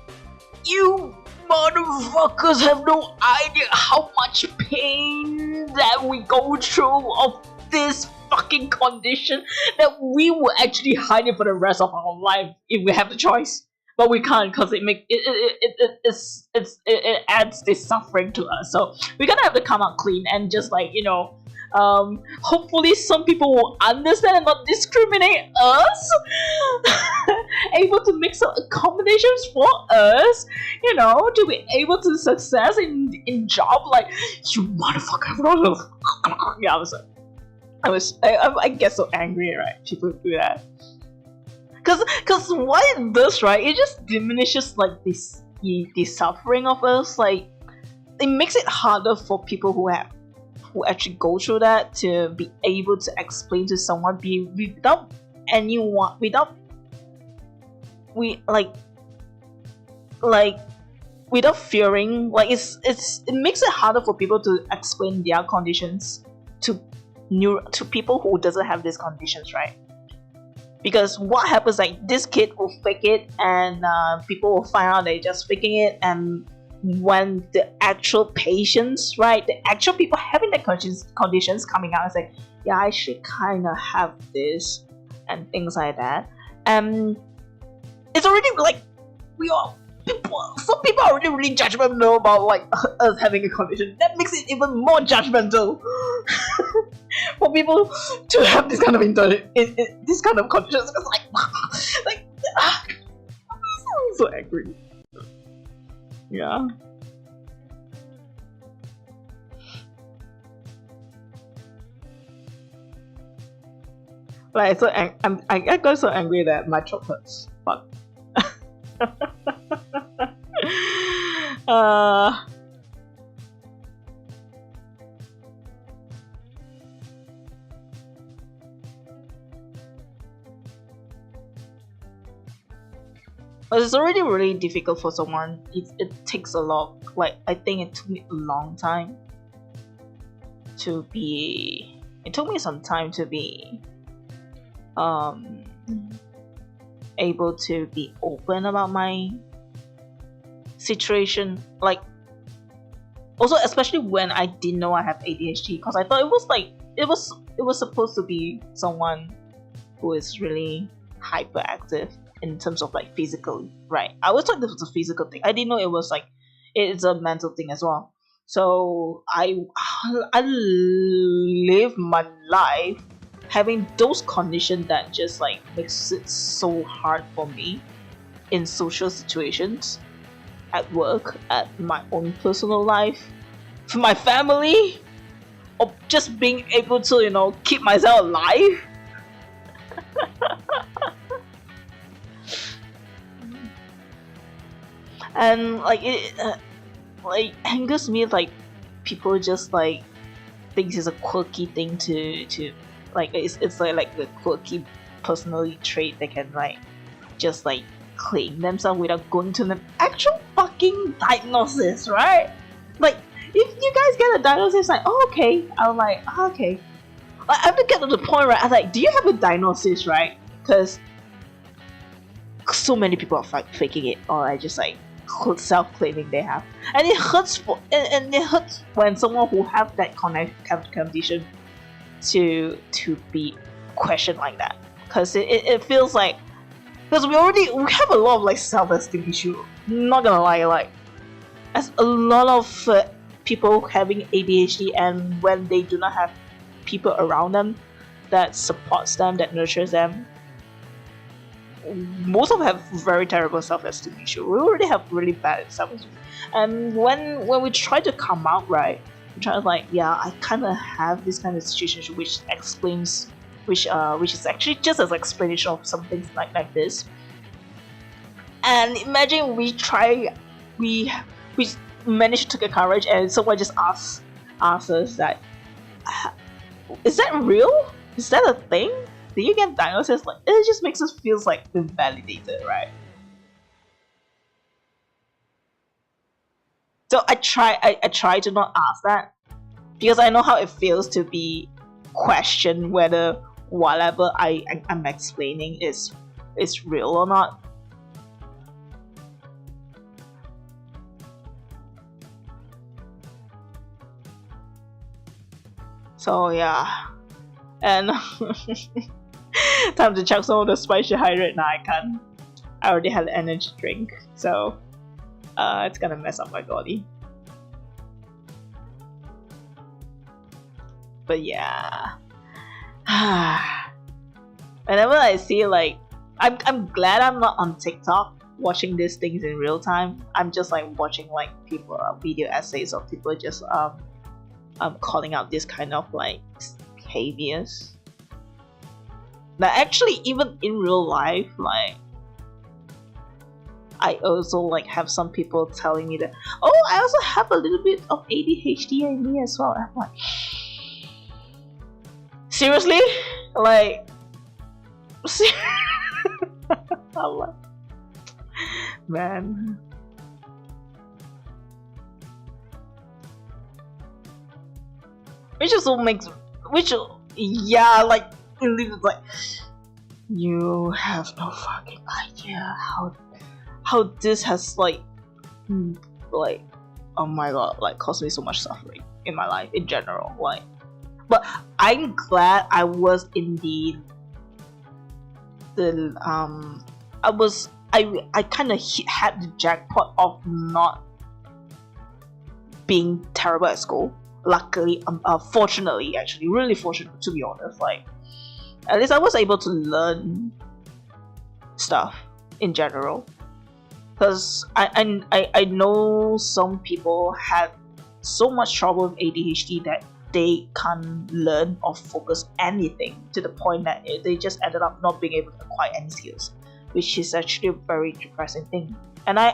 you motherfuckers have no idea how much pain that we go through of this fucking condition that we will actually hide it for the rest of our life if we have the choice. But we can't because it adds this suffering to us. So we're gonna have to come out clean and just like, you know, hopefully some people will understand and not discriminate us. Able to make some accommodations for us, you know, to be able to success in job. Like, you motherfucker. Yeah, I get so angry, right? People do that. Cause what it does, right? It just diminishes like the suffering of us. Like, it makes it harder for people who actually go through that to be able to explain to someone without fearing. Like, it makes it harder for people to explain their conditions to people who doesn't have these conditions, right? Because what happens, like, this kid will fake it, and people will find out they're just faking it, and when the actual patients, right, the actual people having the conditions coming out and say, yeah, I should kind of have this and things like that, and it's already like some people are already really judgmental about like us having a condition. That makes it even more judgmental for people to have this kind of this kind of conditions. It's like I'm so angry. Yeah. Like, I got so angry that my throat hurts. Fuck. But it's already really difficult for someone. It takes a lot. Like, I think it took me a long time to be. It took me some time to be able to be open about my situation. Like, also especially when I didn't know I have ADHD, because I thought it was like it was supposed to be someone who is really hyperactive in terms of like physically, right? I always thought this was a physical thing. I didn't know it was like it's a mental thing as well. So I live my life having those conditions that just like makes it so hard for me in social situations, at work, at my own personal life, for my family, or just being able to, you know, keep myself alive. And like it like angers me, like people just like thinks it's a quirky thing to like it's like the quirky personality trait they can like just like claim themselves without going to an actual fucking diagnosis, right? Like, if you guys get a diagnosis, like, oh, okay, I'm like, oh, okay. Like, I have to get to the point, right? I was like, do you have a diagnosis, right? Because so many people are faking it, or I just like self-claiming they have, and it hurts and it hurts when someone who have that condition to be questioned like that, because it feels like, because we have a lot of like self-esteem issue. Not gonna lie, like as a lot of people having ADHD, and when they do not have people around them that supports them, that nurtures them, most of them have very terrible self-esteem issue. We already have really bad self-esteem, and when we try to come out, right, we try to like, yeah, I kind of have this kind of situation which explains, which is actually just as explanation of some things like this. And imagine we managed to get courage, and someone just asks us that, is that real? Is that a thing? Did you get diagnosis? Like, it just makes us feel like invalidated, right? So I try to not ask that, because I know how it feels to be questioned whether whatever I'm explaining is real or not. So yeah, and time to check some of the spicy hydrate. Now I can't. I already had an energy drink, so it's gonna mess up my body. But yeah, whenever I see like, I'm glad I'm not on TikTok watching these things in real time. I'm just like watching like people video essays of people just calling out this kind of like behaviors. Now actually, even in real life, like I also like have some people telling me that, oh, I also have a little bit of ADHD in me as well. I'm like, seriously? Like, I'm like, man. Which also makes, yeah, like, it's like, you have no fucking idea how this has like, oh my god, like caused me so much suffering in my life in general. Like, but I'm glad I was indeed I kind of had the jackpot of not being terrible at school. Luckily, fortunately, actually, really fortunate to be honest. Like, at least I was able to learn stuff in general. Because I know some people had so much trouble with ADHD that they can't learn or focus anything, to the point that they just ended up not being able to acquire any skills, which is actually a very depressing thing. And I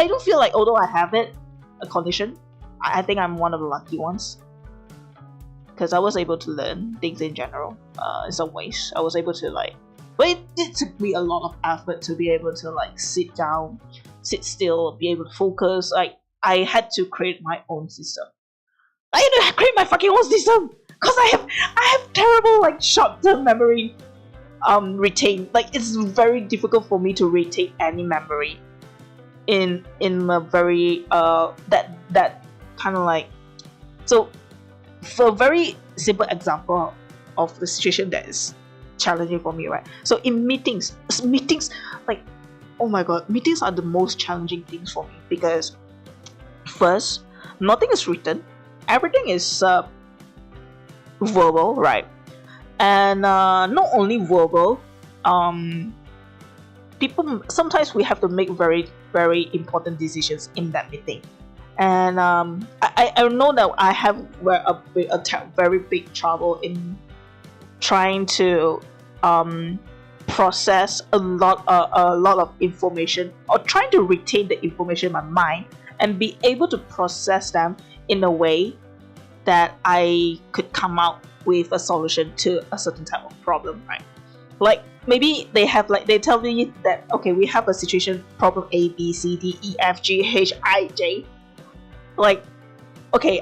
don't feel like, although I have a condition, I think I'm one of the lucky ones, because I was able to learn things in general. In some ways, I was able to like, but it took me a lot of effort to be able to like sit down, sit still, be able to focus. Like, I had to create my own system. I had to create my fucking own system, because I have terrible like short-term memory retain. Like, it's very difficult for me to retain any memory in a very that kind of like. So for a very simple example of the situation that is challenging for me, right? So in meetings, like, oh my god, meetings are the most challenging things for me, because first, nothing is written, everything is verbal, right? And not only verbal, people, sometimes we have to make very, very important decisions in that meeting. And I know that I have a very big trouble in trying to process a lot of information, or trying to retain the information in my mind and be able to process them in a way that I could come out with a solution to a certain type of problem, right? Like, maybe they have like, they tell me that, okay, we have a situation, problem A, B, C, D, E, F, G, H, I, J. Like, okay,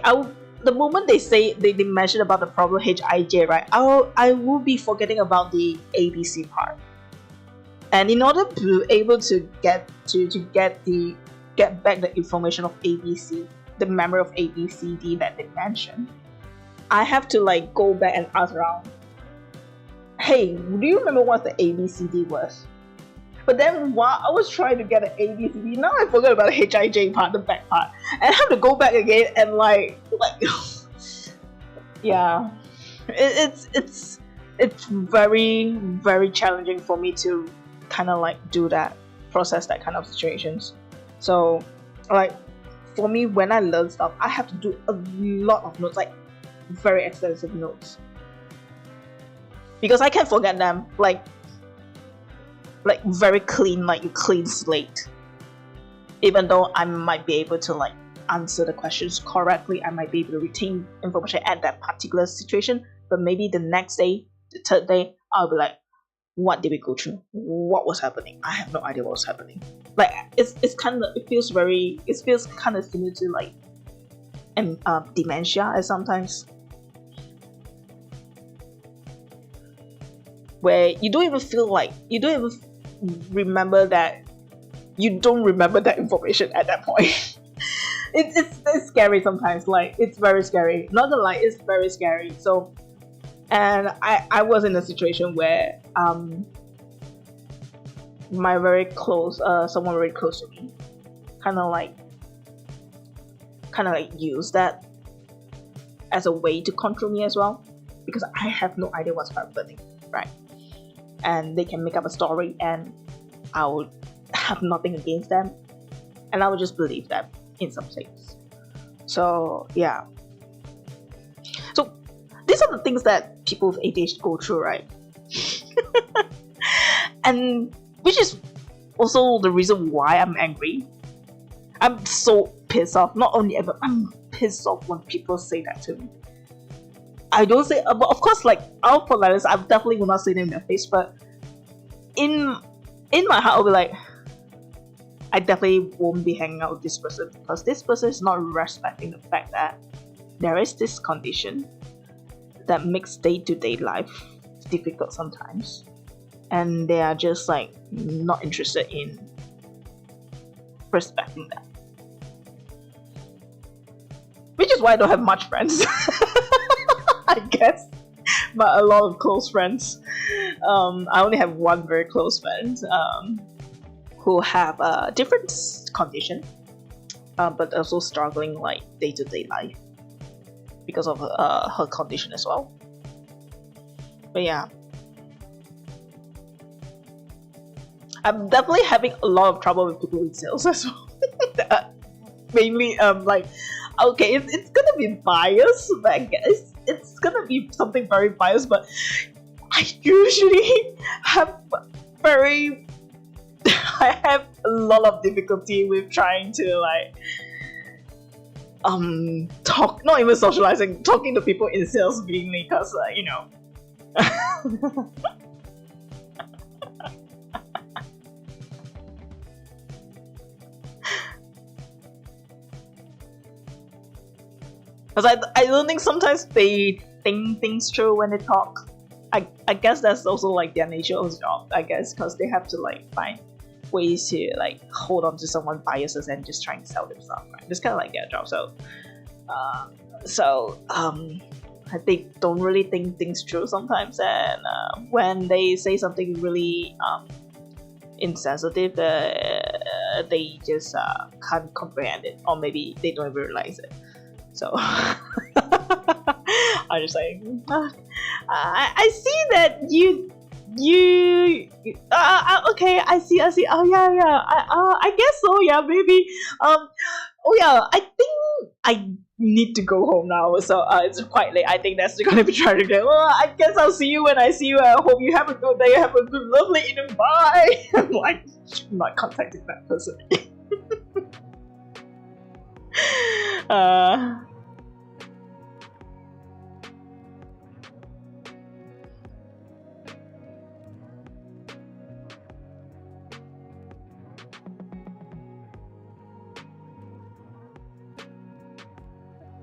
the moment they say they mention about the problem H, I, J, right, I will be forgetting about the A, B, C part. And in order to be able to get back the information of A, B, C, the memory of A, B, C, D that they mentioned, I have to like go back and ask around, hey, do you remember what the A, B, C, D was? But then while I was trying to get an A, B, C, D, now I forgot about the H, I, J part, the back part, and I have to go back again and like yeah, it's very, very challenging for me to kind of like do that, process that kind of situations. So like for me, when I learn stuff, I have to do a lot of notes, like very extensive notes, because I can forget them, like very clean, like a clean slate. Even though I might be able to like answer the questions correctly, I might be able to retain information at that particular situation, but maybe the next day, the third day, I'll be like, what did we go through? What was happening? I have no idea what was happening. Like it feels kind of similar to like dementia at sometimes, where you don't even remember that you don't remember that information at that point. It's scary sometimes. Like it's very scary. Not gonna lie, it's very scary. So, and I was in a situation where my very close someone very close to me kind of like use that as a way to control me as well, because I have no idea what's happening, right? And they can make up a story and I would have nothing against them and I would just believe them in some things. So yeah, so these are the things that people with ADHD go through, right? And which is also the reason why I'm angry. I'm so pissed off. Not only ever, I'm pissed off when people say that to me. I don't say, but of course, like out for letters, I definitely will not say them in their face. But in my heart, I'll be like, I definitely won't be hanging out with this person because this person is not respecting the fact that there is this condition that makes day-to-day life difficult sometimes, and they are just like not interested in respecting that. Which is why I don't have much friends. I guess, but a lot of close friends. I only have one very close friend who have a different condition, but also struggling like day-to-day life because of her condition as well. But yeah, I'm definitely having a lot of trouble with people with sales as well. Mainly, like, okay, it's gonna be biased, but I guess it's gonna be something very biased, but I usually have I have a lot of difficulty with trying to like talk, not even socializing, talking to people in sales mainly because you know. Because I don't think sometimes they think things through when they talk. I guess that's also like their nature of the job, I guess, because they have to like find ways to like hold on to someone's biases and just trying to sell them stuff, right? It's kind of like their job. So they don't really think things through sometimes, and when they say something really insensitive, they just can't comprehend it, or maybe they don't even realize it. So I'm just like, I see that you okay, I see. Oh yeah. I guess so. Yeah, maybe. Oh yeah, I think I need to go home now. So it's quite late. I think that's gonna be trying to get. Well, I guess I'll see you when I see you. I hope you have a good day. Have a good, lovely evening. Bye. I'm like, I'm not contacting that person.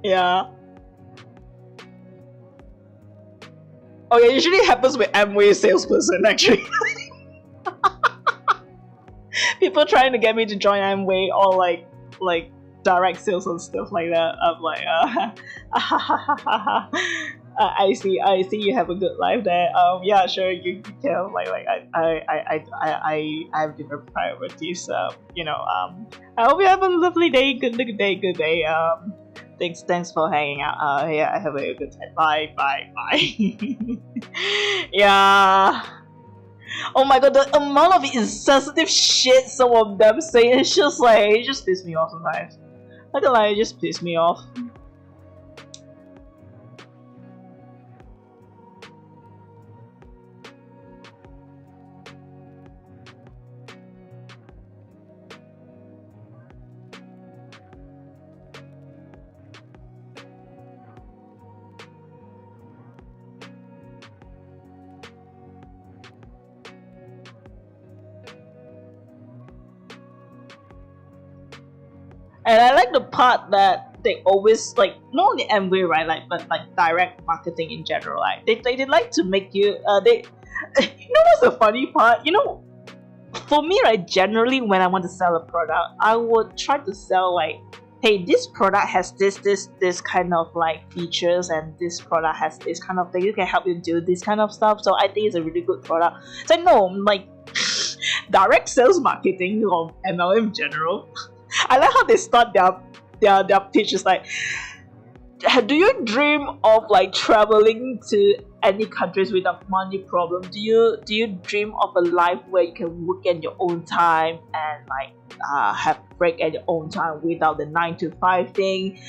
Yeah. Oh yeah, usually happens with Amway salesperson actually. People trying to get me to join Amway or like direct sales and stuff like that. I'm like, I see you have a good life there. Yeah, sure, you can. Like I have different priorities. You know, I hope you have a lovely day. Good day. Thanks for hanging out. Yeah, I have a good time. Bye. Yeah. Oh my god, the amount of insensitive shit some of them say, it's just like, it just pisses me off sometimes. I don't lie, it just pisses me off. And I like the part that they always like, not only Amway, right, like, but like direct marketing in general, like they like to make you they you know what's the funny part? You know, for me, right, generally when I want to sell a product, I would try to sell like, hey, this product has this kind of like features, and this product has this kind of thing. It can help you do this kind of stuff. So I think it's a really good product. So no, like direct sales marketing or MLM in general. I like how they start their pitch is like, do you dream of like traveling to any countries without money problem? Do you dream of a life where you can work at your own time and like have break at your own time without the 9 to 5 thing?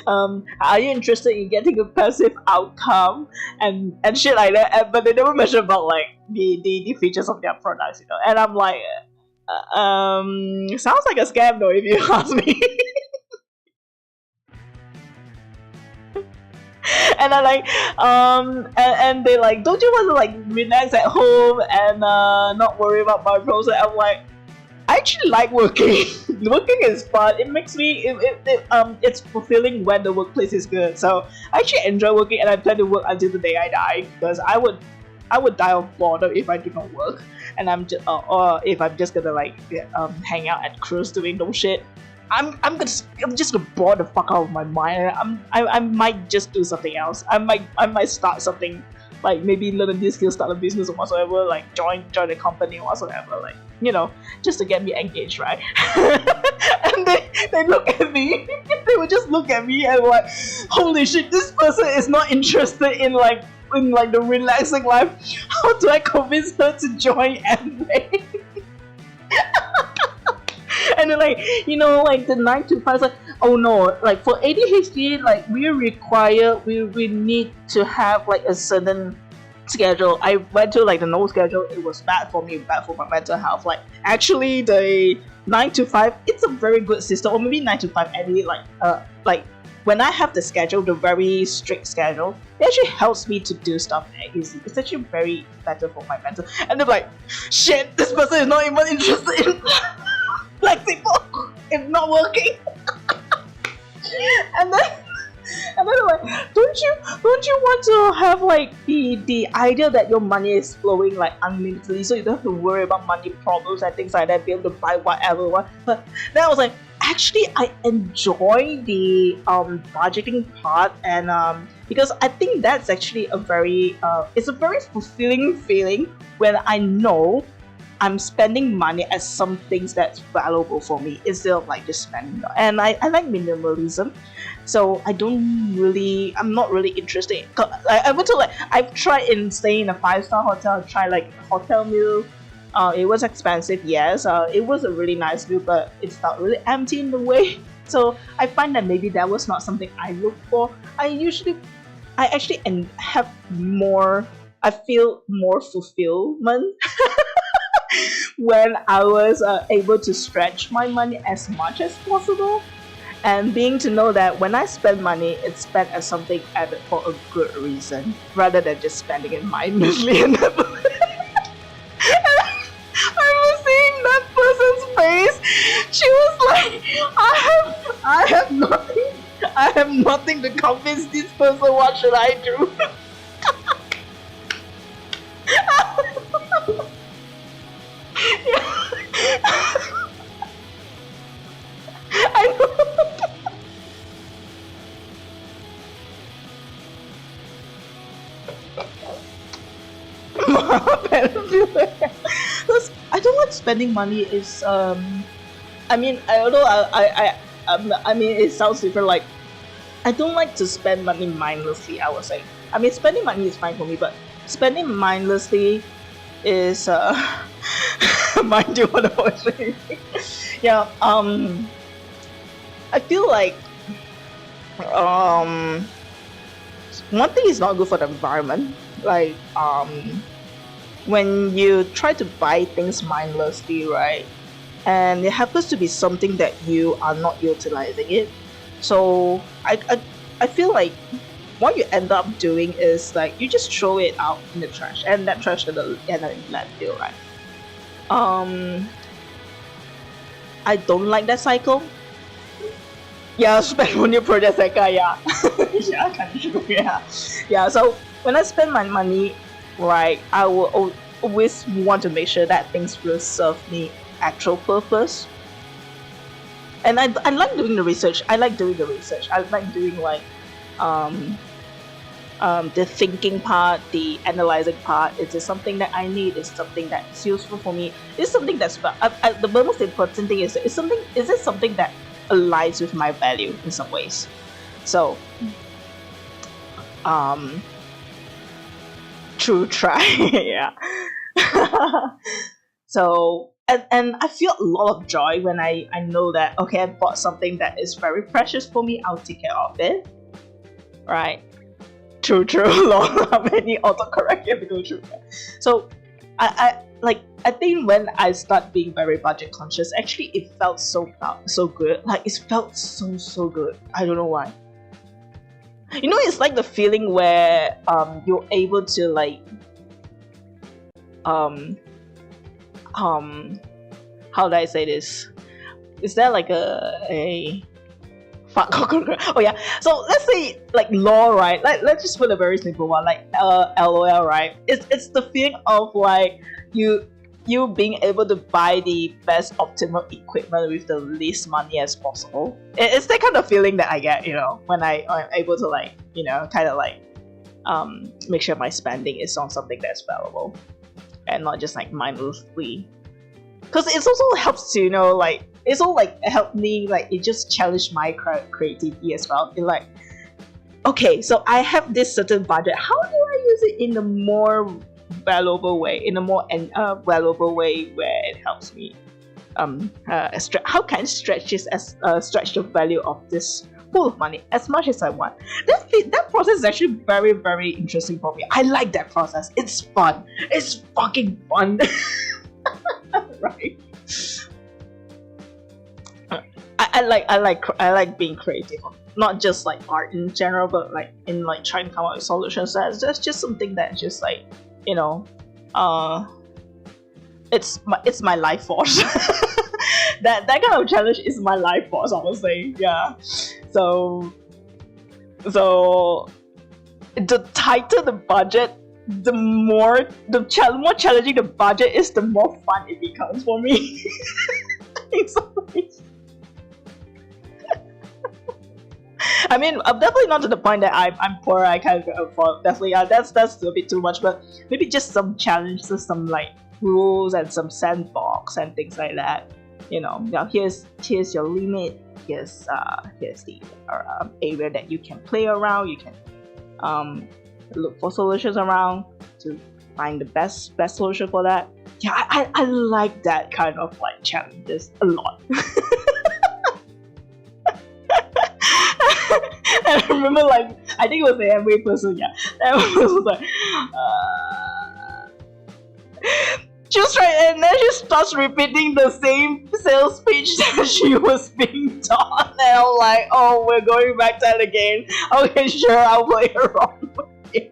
Are you interested in getting a passive outcome and shit like that? But they never mention about like the features of their products, you know. And I'm like, sounds like a scam though, if you ask me. And I like, and they like, don't you want to like relax at home and not worry about my process? I'm like, I actually like working. Working is fun. It makes me, it's fulfilling when the workplace is good. So I actually enjoy working, and I plan to work until the day I die, because I would die of boredom if I do not work, and I'm just or if I'm just gonna like hang out at cruise doing no shit. I'm just gonna bore the fuck out of my mind. I might just do something else. I might start something, like maybe learn a new skill, start a business or whatsoever, like join a company or whatsoever, like, you know, just to get me engaged, right? And they look at me, they would just look at me and like, holy shit, this person is not interested in like the relaxing life. How do I convince her to join Amway? And then like, you know, like the 9 to 5, like, oh no, like for ADHD, like we need to have like a certain schedule. I went to like the no schedule. It was bad for me, bad for my mental health. Like actually the 9 to 5, it's a very good system, or maybe 9 to 5 any like when I have the schedule, the very strict schedule, it actually helps me to do stuff easy. It's actually very better for my mental. And they're like, shit, this person is not even interested in flexible. It's not working. and then I'm like, don't you want to have like the idea that your money is flowing like unlimitedly, so you don't have to worry about money problems and things like that, be able to buy whatever. But then I was like, actually I enjoy the budgeting part, and because I think that's actually a very it's a very fulfilling feeling when I know I'm spending money at some things that's valuable for me instead of like just spending. And I like minimalism, so I'm not really interested. I went to like, I've tried in staying in a 5-star hotel. I tried like a hotel meal. It was expensive, yes. It was a really nice view, but it felt really empty in the way. So I find that maybe that was not something I look for. I actually have more. I feel more fulfillment when I was able to stretch my money as much as possible, and being to know that when I spend money, it's spent as something added for a good reason, rather than just spending it mindlessly. And I was seeing that person's face. She was like, I have nothing to convince this person. What should I do? I know. Because I don't like spending money. Is I mean, although I mean, it sounds different. Like, I don't like to spend money mindlessly, I would say. I mean, spending money is fine for me, but spending mindlessly is mind you what the yeah, I feel like one thing is not good for the environment. Like when you try to buy things mindlessly, right, and it happens to be something that you are not utilizing it, so I feel like what you end up doing is like you just throw it out in the trash, and that trash end up in landfill, right? I don't like that cycle. Yeah, spend on your project cycle, yeah. Yeah, so when I spend my money, right, I will always want to make sure that things will serve me actual purpose. And I like doing the research. I like doing like the thinking part, the analyzing part. Is this something that I need? Is something that's useful for me? Is something that's the most important thing is it something that aligns with my value in some ways? So true try. Yeah. So and I feel a lot of joy when I know that, okay, I bought something that is very precious for me. I'll take care of it, right? True. How many autocorrect here go through? So I think when I start being very budget conscious, actually it felt so good. Like it felt so good. I don't know why. You know, it's like the feeling where you're able to like how do I say this? Is there like a oh yeah, so let's say like LOL, right? Let's just put a very simple one, like LOL, right? It's the feeling of like you being able to buy the best optimal equipment with the least money as possible. It's that kind of feeling that I get, you know, when I'm able to like, you know, kind of like make sure my spending is on something that's valuable and not just like mindlessly. Because it also helps to, you know, like it's all like helped me, like it just challenged my creativity as well. It's like, okay, so I have this certain budget. How do I use it in a more valuable way? In a more valuable way where it helps me. How can I stretch this as stretch the value of this pool of money as much as I want? That process is actually very, very interesting for me. I like that process. It's fun. It's fucking fun. Right. I like being creative, not just like art in general, but like in like trying to come up with solutions. That's just something that just like, you know, it's my life force. that kind of challenge is my life force, I would say. Yeah. So the tighter the budget, the more challenging the budget is, the more fun it becomes for me. I mean, I'm definitely not to the point that I'm poor. I can't afford. Definitely, that's a bit too much. But maybe just some challenges, some like rules and some sandbox and things like that. You know, now here's your limit. Here's the area that you can play around. You can look for solutions around to find the best solution for that. Yeah, I like that kind of like challenges a lot. And I remember, like, I think it was the MBA person, yeah. That was like, just right, and then she starts repeating the same sales pitch that she was being taught, and I'm like, oh, we're going back to that again. Okay, sure, I'll play around with you.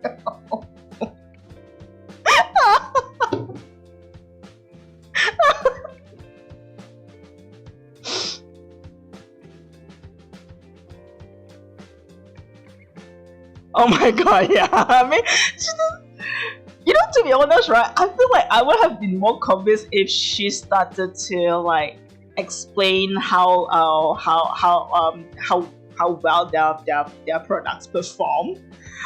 Oh my god, yeah. I mean, you know, to be honest, right? I feel like I would have been more convinced if she started to like explain how well their products perform,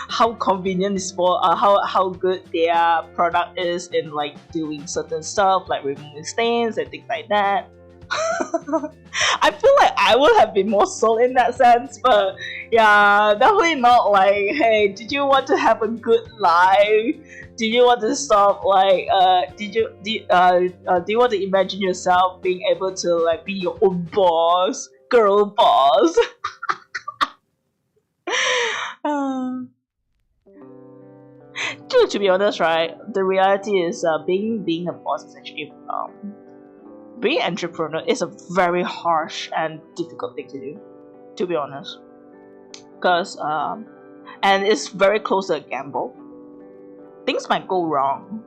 how convenient is for how good their product is in like doing certain stuff like removing stains and things like that. I feel like I would have been more sold in that sense, but yeah, definitely not like, hey, did you want to have a good life? Do you want to stop like do you want to imagine yourself being able to like be your own boss, girl boss? To be honest, right, the reality is being a boss is actually being an entrepreneur is a very harsh and difficult thing to do, to be honest, because and it's very close to a gamble. Things might go wrong.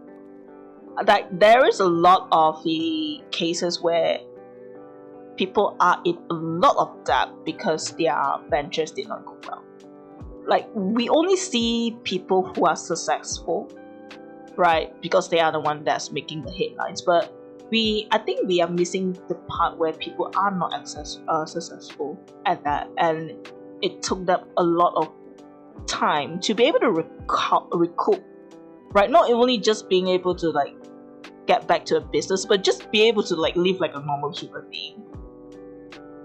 Like there is a lot of the cases where people are in a lot of debt because their ventures did not go well. Like we only see people who are successful, right? Because they are the one that's making the headlines. But I think we are missing the part where people are not successful at that, and it took them a lot of time to be able to recoup, right? Not only just being able to like get back to a business, but just be able to like live like a normal human being.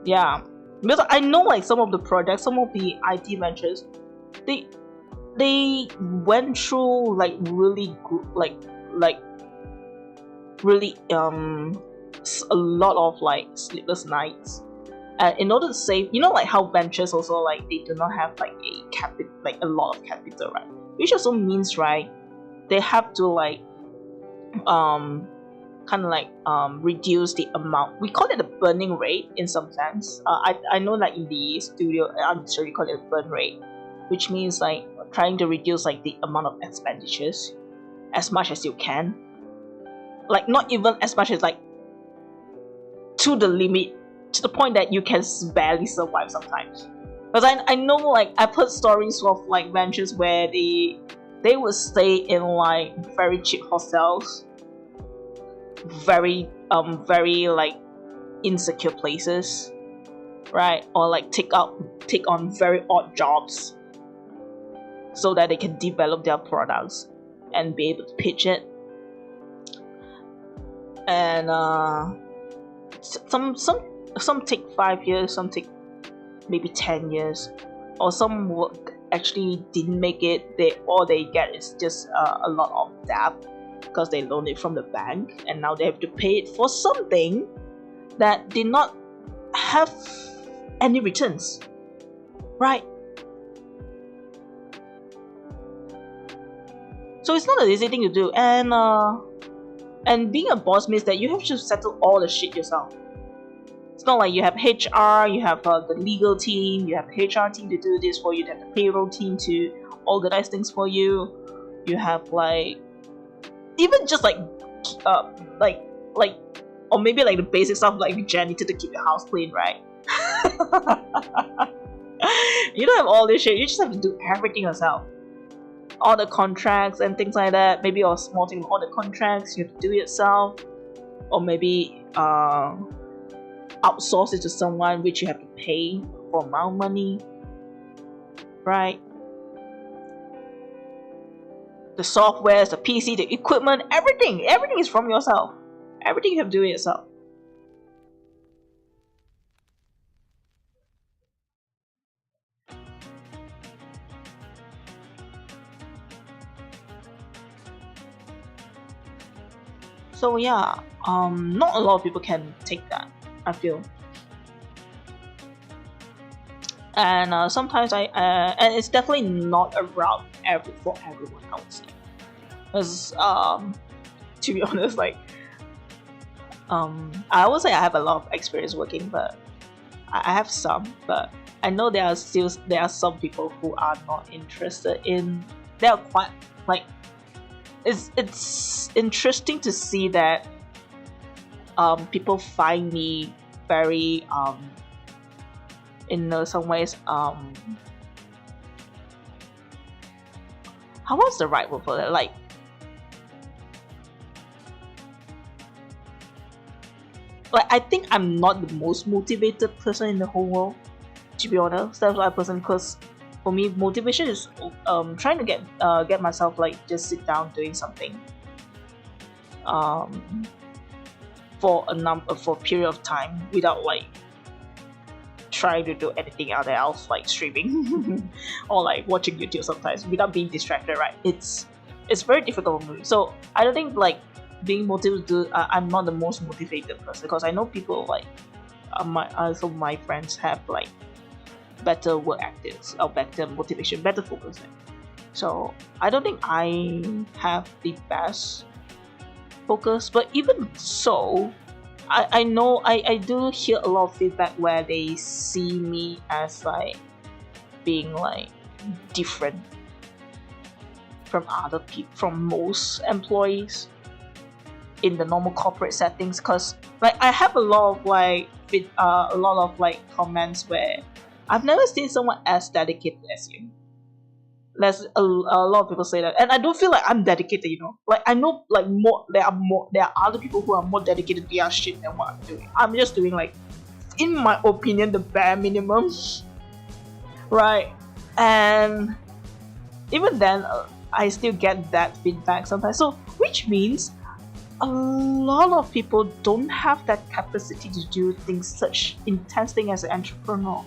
Yeah, because I know like some of the projects, some of the IT ventures, they went through like really good, like really a lot of like sleepless nights, and in order to save, you know, like how ventures also like they do not have like a lot of capital, right? Which also means, right, they have to like kind of like reduce the amount. We call it a burning rate in some sense. I know that in the studio, I'm sure you call it a burn rate, which means like trying to reduce like the amount of expenditures as much as you can. Like not even as much as like to the limit, to the point that you can barely survive sometimes. Because I know like I've heard stories of like ventures where they would stay in like very cheap hostels, very like insecure places, right? Or like take on very odd jobs so that they can develop their products and be able to pitch it. And some take 5 years, some take maybe 10 years, or some work actually didn't make it. All they get is just a lot of debt because they loaned it from the bank, and now they have to pay it for something that did not have any returns, right? So it's not an easy thing to do, and being a boss means that you have to settle all the shit yourself. It's not like you have HR, you have the legal team, you have the HR team to do this for you, you have the payroll team to organize things for you. You have like even just like or maybe like the basic stuff like janitor to keep your house clean, right? You don't have all this shit. You just have to do everything yourself. All the contracts and things like that. Maybe a small thing, all the contracts you have to do it yourself, or maybe outsource it to someone which you have to pay for amount of money, right? The software, the PC, the equipment, everything is from yourself. Everything you have to do it yourself. So yeah, not a lot of people can take that, I feel. And sometimes and it's definitely not a route for everyone, I would say. Because to be honest, like I would say I have a lot of experience working, but I have some, but I know there are some people who are not interested in. They are quite like it's interesting to see that people find me very in some ways how was the right word for that? Like I think I'm not the most motivated person in the whole world, to be honest. That's why person, because for me motivation is trying to get myself like just sit down doing something for a period of time without like trying to do anything else like streaming or like watching YouTube sometimes without being distracted, right? It's very difficult for me. So I don't think like being motivated to I'm not the most motivated person, because I know people like my friends have like better work ethics or better motivation, better focus. So I don't think I have the best focus, but even so, I know I do hear a lot of feedback where they see me as like being like different from other people, from most employees in the normal corporate settings, because like I have a lot of like comments where I've never seen someone as dedicated as you. There's a lot of people say that, and I don't feel like I'm dedicated, you know. Like I know like there are other people who are more dedicated to their shit than what I'm doing. I'm just doing like, in my opinion, the bare minimum, right? And even then, I still get that feedback sometimes. So which means a lot of people don't have that capacity to do things such intense thing as an entrepreneur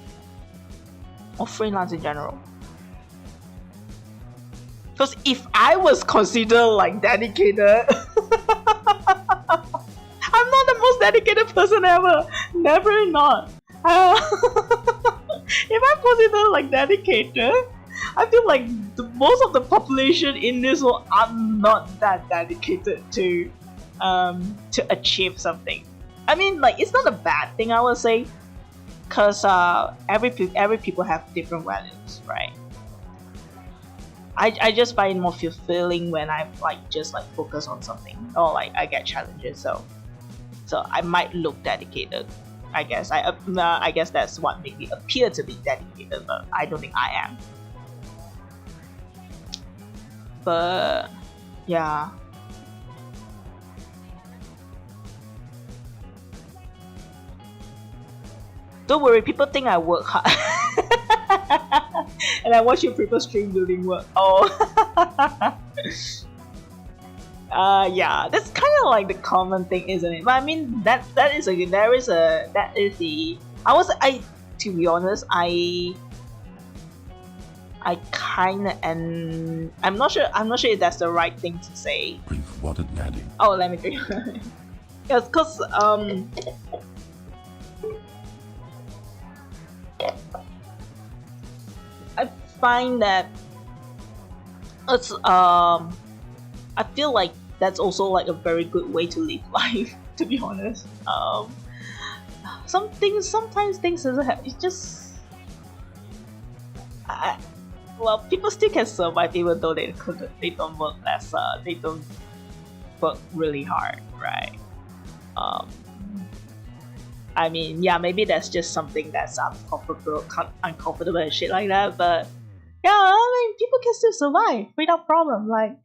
or freelance in general. Because if I was considered like dedicated, I'm not the most dedicated person ever. Never not. If I'm considered like dedicated, I feel like most of the population in this world are not that dedicated to achieve something. I mean, like it's not a bad thing, I would say, because every people have different values, right? I just find it more fulfilling when I like just like focus on something, or like I get challenges. So I might look dedicated. I guess I guess that's what makes me appear to be dedicated, but I don't think I am. But yeah. Don't worry, people think I work hard. And I watch your people stream during work. Oh. Yeah, that's kind of like the common thing, isn't it? But I mean, to be honest, I kind of, and I'm not sure if that's the right thing to say. Drink water, Daddy. Oh, let me drink. Yes, because I find that it's I feel like that's also like a very good way to live life, to be honest. Sometimes things doesn't have, it's just well, people still can survive even though they don't work less, they don't work really hard, right? I mean, yeah, maybe that's just something that's uncomfortable and shit like that, but yeah, I mean, people can still survive without problem. Like,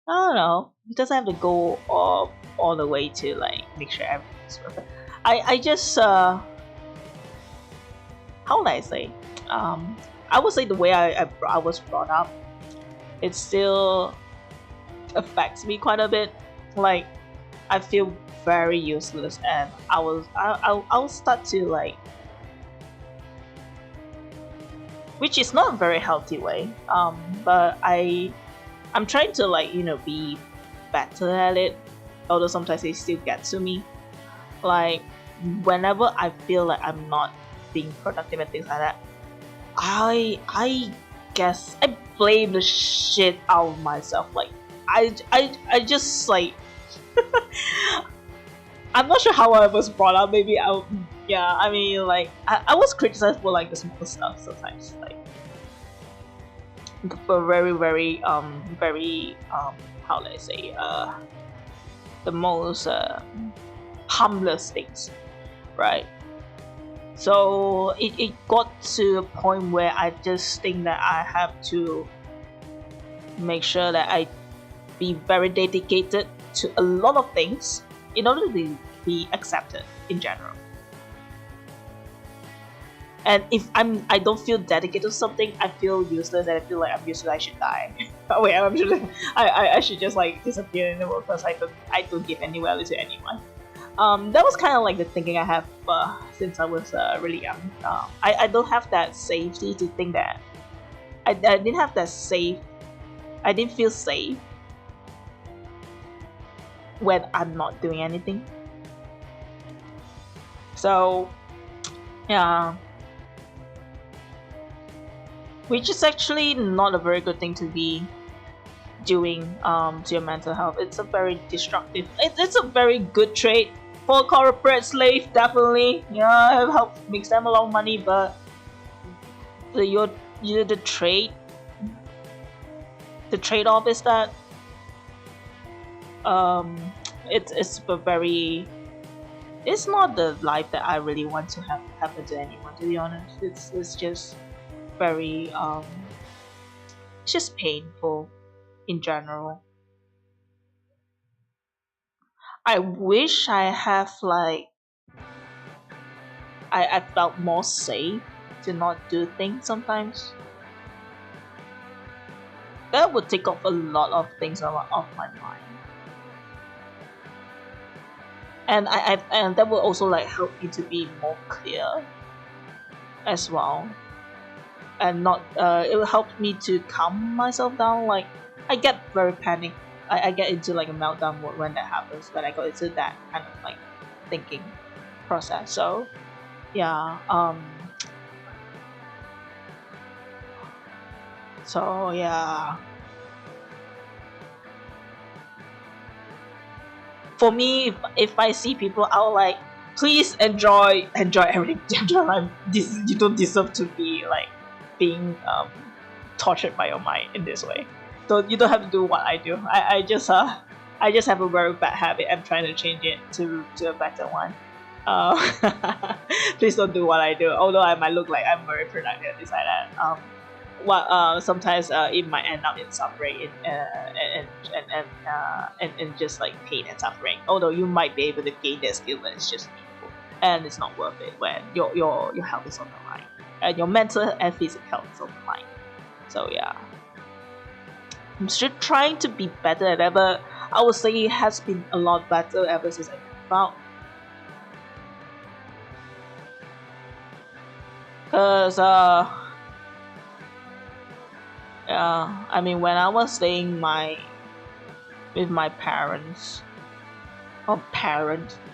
I don't know, it doesn't have to go all the way to like make sure everything's perfect. I just how would I say? I would say the way I was brought up, it still affects me quite a bit. Like, I feel very useless, and I'll start to like, which is not a very healthy way. But I'm trying to like, you know, be better at it. Although sometimes it still gets to me. Like, whenever I feel like I'm not being productive and things like that, I guess I blame the shit out of myself. Like, I just like I'm not sure how I was brought up. Maybe I mean, like I was criticized for like the small stuff sometimes, like for very how do I say, the most harmless things, right? So it got to a point where I just think that I have to make sure that I be very dedicated to a lot of things in order to be accepted in general. And if I don't feel dedicated to something, I feel useless, and I feel like I'm useless, I should die. Wait, I'm sure I should just like disappear in the world because I don't give any value to anyone. that was kind of like the thinking I have since I was really young. I don't have that safety to think that I didn't have that safe. I didn't feel safe when I'm not doing anything. So yeah, which is actually not a very good thing to be doing to your mental health. It's a very destructive. It's a very good trait for corporate slave, definitely. Yeah, it helps makes them a lot of money, but the trade-off is that it's not the life that I really want to have happen to anyone, to be honest. It's just very it's just painful in general. I wish I have like I felt more safe to not do things sometimes. That would take off a lot of things off my mind. And and that will also like help me to be more clear as well. And not it will help me to calm myself down. Like I get very panicked. I get into like a meltdown mode when that happens, when I go into that kind of like thinking process. So yeah, so yeah, for me, if I see people, I'll like, please enjoy everything. Enjoy life. You don't deserve to be like being tortured by your mind in this way. So you don't have to do what I do. I just have a very bad habit. I'm trying to change it to a better one. Please don't do what I do. Although I might look like I'm very productive, things like that. Sometimes it might end up in suffering and just like pain and suffering. Although you might be able to gain that skill, but it's just painful and it's not worth it when your health is on the line and your mental and physical health is on the line. So yeah, I'm still trying to be better at ever. I would say it has been a lot better ever since I moved out. Cause yeah, I mean when I was staying with my parents,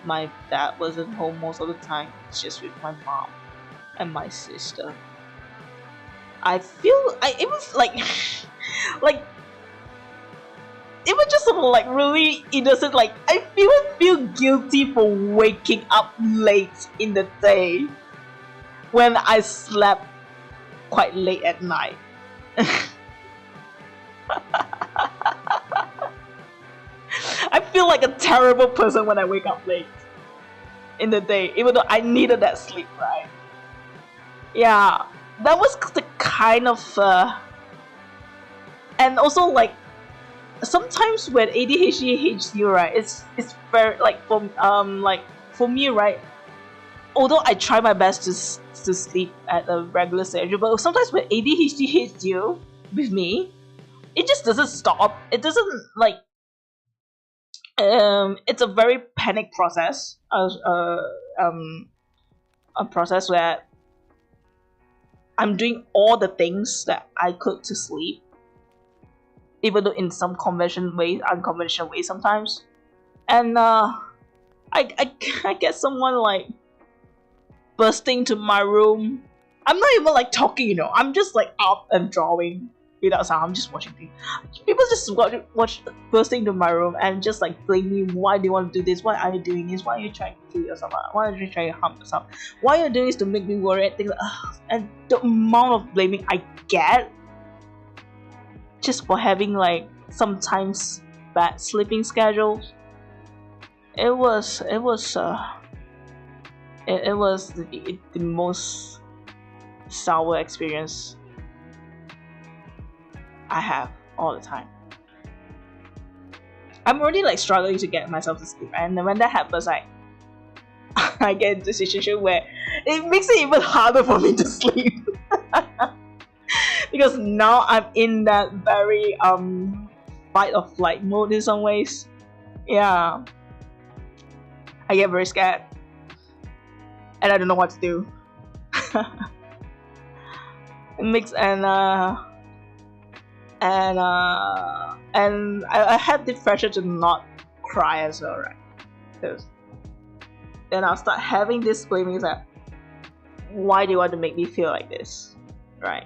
my dad wasn't home most of the time. It's just with my mom and my sister. I feel it was like like it was just sort of like really innocent. Like I feel guilty for waking up late in the day when I slept quite late at night. I feel like a terrible person when I wake up late in the day, even though I needed that sleep, right? Yeah, that was the kind of and also like sometimes when ADHD hits you, right, it's very like for me, right, although I try my best to sleep at a regular schedule, but sometimes when ADHD hits you with me, it just doesn't stop. It doesn't like it's a very panic process. A process where I'm doing all the things that I could to sleep, even though in some unconventional ways sometimes. And I get someone like bursting to my room. I'm not even like talking, you know. I'm just like up and drawing without sound. I'm just watching things. People just watch bursting into my room and just like blame me. Why do you want to do this? Why are you doing this? Why are you trying to kill yourself? Why are you trying to harm yourself? Why are you doing this to make me worry? Things like, and the amount of blaming I get just for having like sometimes bad sleeping schedules. It was the most sour experience I have all the time. I'm already like struggling to get myself to sleep, and when that happens, I get into a situation where it makes it even harder for me to sleep. Because now I'm in that very fight or flight mode in some ways. Yeah. I get very scared, and I don't know what to do. And I had the pressure to not cry as well, right? Because then I'll start having this feeling that why do you want to make me feel like this, right?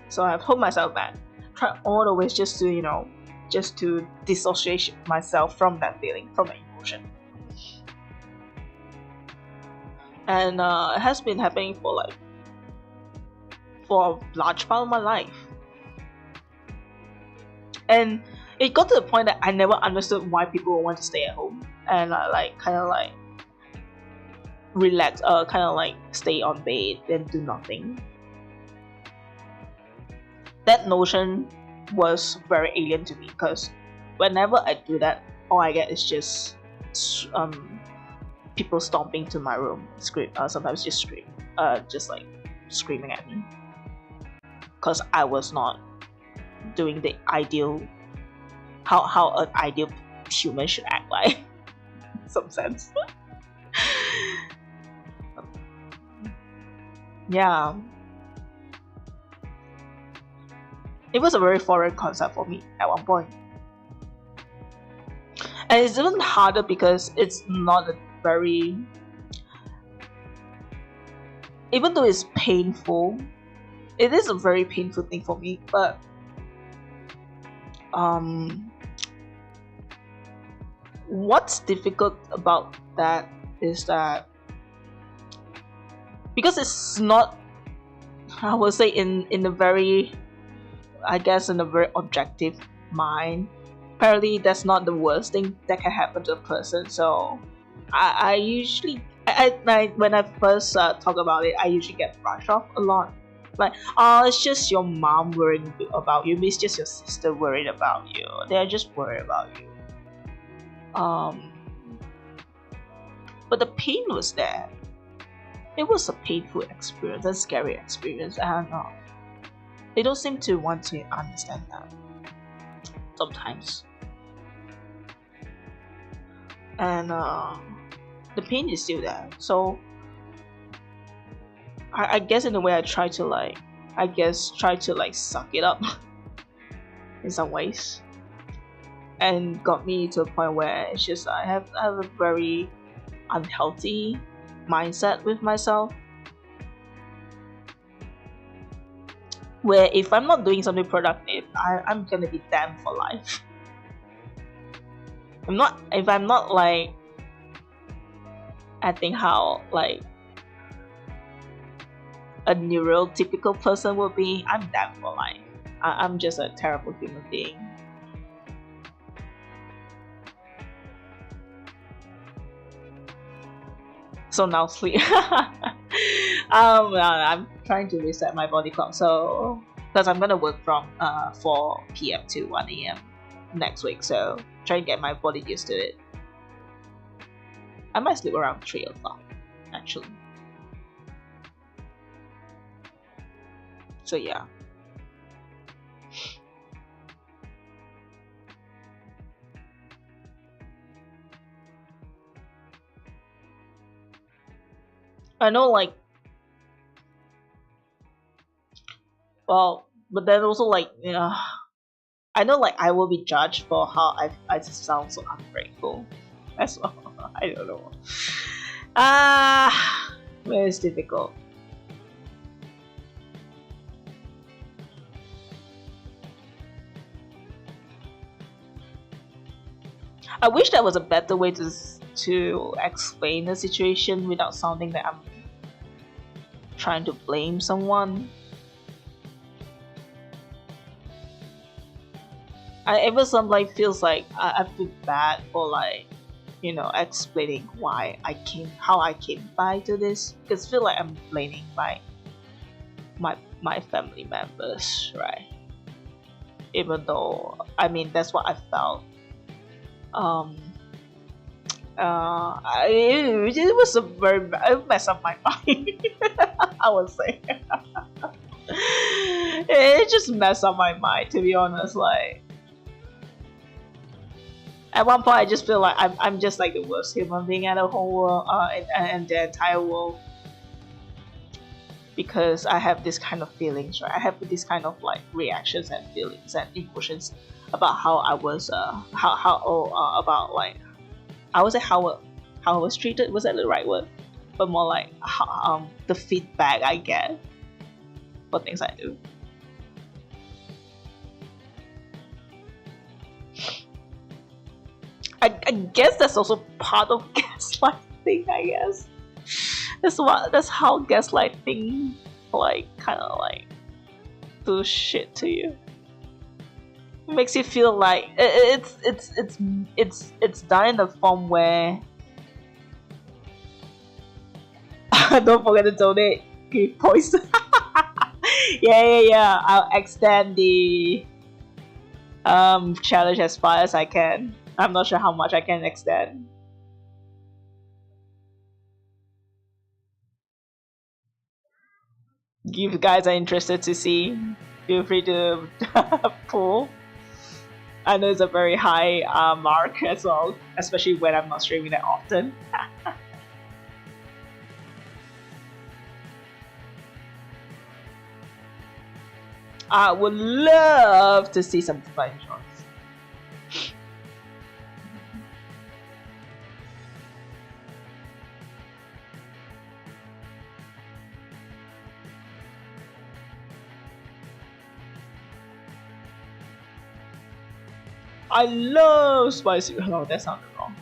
So I've told myself that try all the ways just to dissociate myself from that feeling, from the emotion. And it has been happening for a large part of my life. And it got to the point that I never understood why people would want to stay at home and relax, stay on bed and do nothing. That notion was very alien to me because whenever I do that, all I get is just people stomping to my room, sometimes just screaming at me, because I was not doing the ideal, how an ideal human should act like, in some sense. Yeah. It was a very foreign concept for me at one point. And it's even harder because it's not a very... Even though it's painful, it is a very painful thing for me, but... what's difficult about that is that... Because it's not... I would say in a very... I guess in a very objective mind, apparently that's not the worst thing that can happen to a person. So I usually when I first talk about it, I usually get brushed off a lot, like, oh, it's just your mom worrying about you, it's just your sister worried about you, they're just worried about you. But the pain was there. It was a painful experience, a scary experience, and they don't seem to want to understand that sometimes. And the pain is still there. So I guess in a way I try to suck it up in some ways. And got me to a point where it's just I have a very unhealthy mindset with myself. Where if I'm not doing something productive, I'm gonna be damned for life. If I'm not like acting how like a neurotypical person would be, I'm damned for life. I'm just a terrible human being. So now sleep. I'm trying to reset my body clock, so because I'm gonna work from 4 p.m. to 1 a.m. next week, so try and get my body used to it. I might sleep around 3 o'clock actually. So yeah. I know, like, well, but then also like, I know like I will be judged for how I just sound so ungrateful as well. I don't know. It's difficult. I wish there was a better way to explain the situation without sounding like I'm trying to blame someone. Ever sometimes feels like I feel bad for like, explaining how I came by to this, because I feel like I'm blaming my family members, right? Even though that's what I felt. It was it messed up my mind. I would say it just messed up my mind, to be honest. Like, At one point, I just feel like I'm just like the worst human being in the whole world, and the entire world, because I have this kind of feelings, right? I have this kind of like reactions and feelings and emotions about how I was, about like, I would say how I was treated. Was that the right word? But more like how, the feedback I get for things I do. I guess that's also part of gaslighting, I guess. That's how gaslighting like kind of like do shit to you. It makes you feel like it's done in the form where don't forget to donate points. yeah. I'll extend the challenge as far as I can. I'm not sure how much I can extend. If you guys are interested to see, feel free to pull. I know it's a very high mark as well, especially when I'm not streaming that often. I would love to see some fun shots. I love spicy. Oh, that sounded wrong.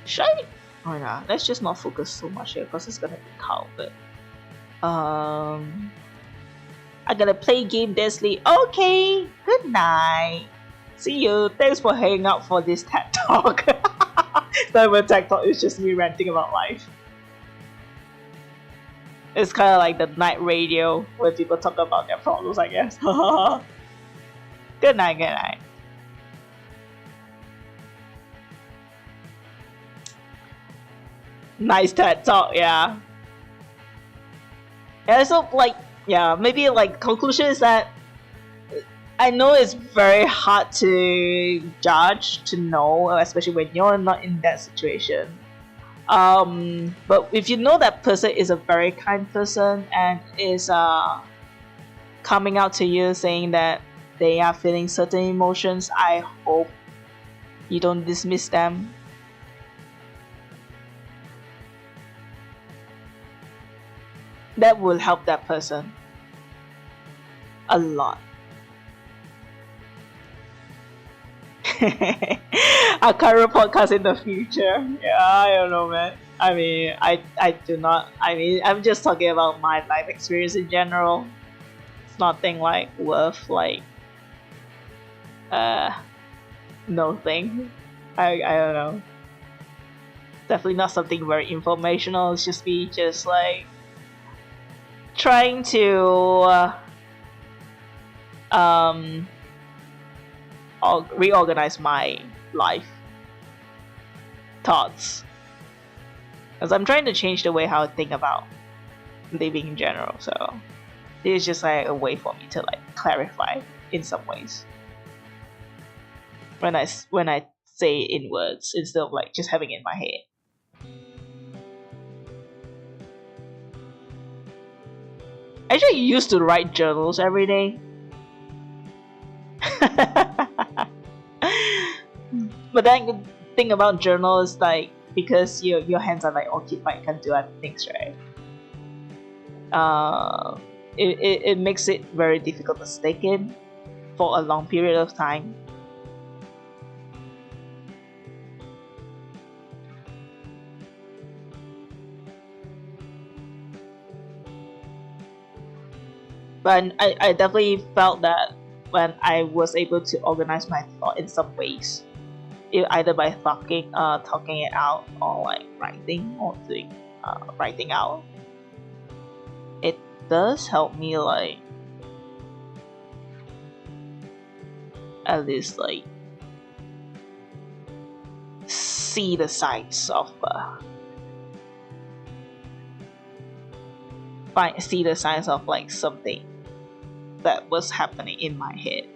Should I? Oh yeah, let's just not focus so much here because it's gonna be counted. I'm gonna play game Desley. Okay, good night. See you. Thanks for hanging out for this TED Talk. Not even TED Talk, it's just me ranting about life. It's kind of like the night radio where people talk about their problems, I guess. Good night, good night. Nice TED Talk, yeah. Yeah, so like, yeah, maybe like conclusion is that I know it's very hard to judge, to know, especially when you're not in that situation. But if you know that person is a very kind person and is coming out to you saying that they are feeling certain emotions, I hope you don't dismiss them. That will help that person a lot. A career podcast in the future. Yeah, I don't know, man. I mean, I do not. I mean, I'm just talking about my life experience in general. It's nothing like worth like nothing. I don't know. Definitely not something very informational. It's just me just like trying to reorganize my life thoughts, because I'm trying to change the way how I think about living in general. So this is just like a way for me to like clarify in some ways when I say it in words instead of like just having it in my head. Actually, I used to write journals every day. But then the thing about journals, like, because your hands are like occupied, you can't do other things, right? It makes it very difficult to stick in for a long period of time. But I definitely felt that when I was able to organize my thought in some ways, either by talking it out, or like writing, or doing writing out, it does help me like at least like see the sides of see the signs of like something that was happening in my head.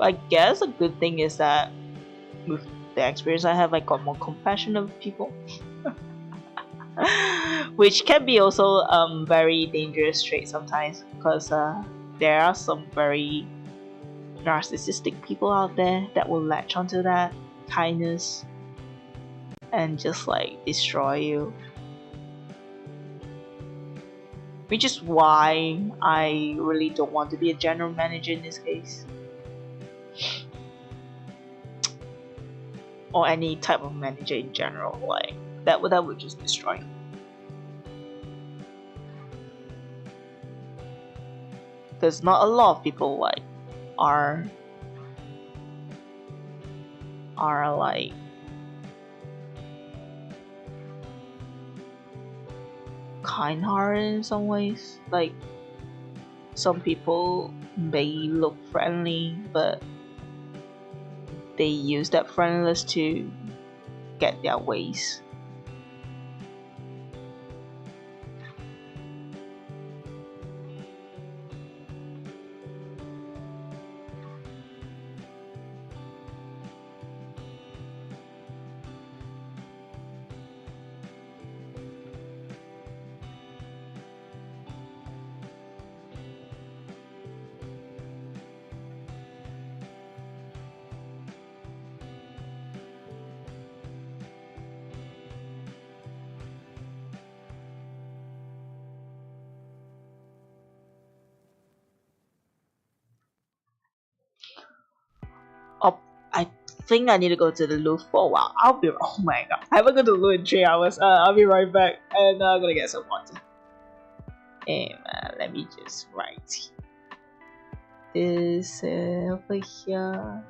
I guess a good thing is that with the experience I have, I got more compassion of people. Which can be also very dangerous trait sometimes, because there are some very narcissistic people out there that will latch onto that kindness and just like destroy you. Which is why I really don't want to be a general manager in this case. Or any type of manager in general, like that would just destroy you. Because not a lot of people like are like kind-hearted in some ways. Like some people may look friendly, but they use that friendliness to get their ways. Oh, I think I need to go to the loo for a while. Oh my god, I haven't gone to the loo in 3 hours. I'll be right back, and I'm gonna get some water. And let me just write this over here.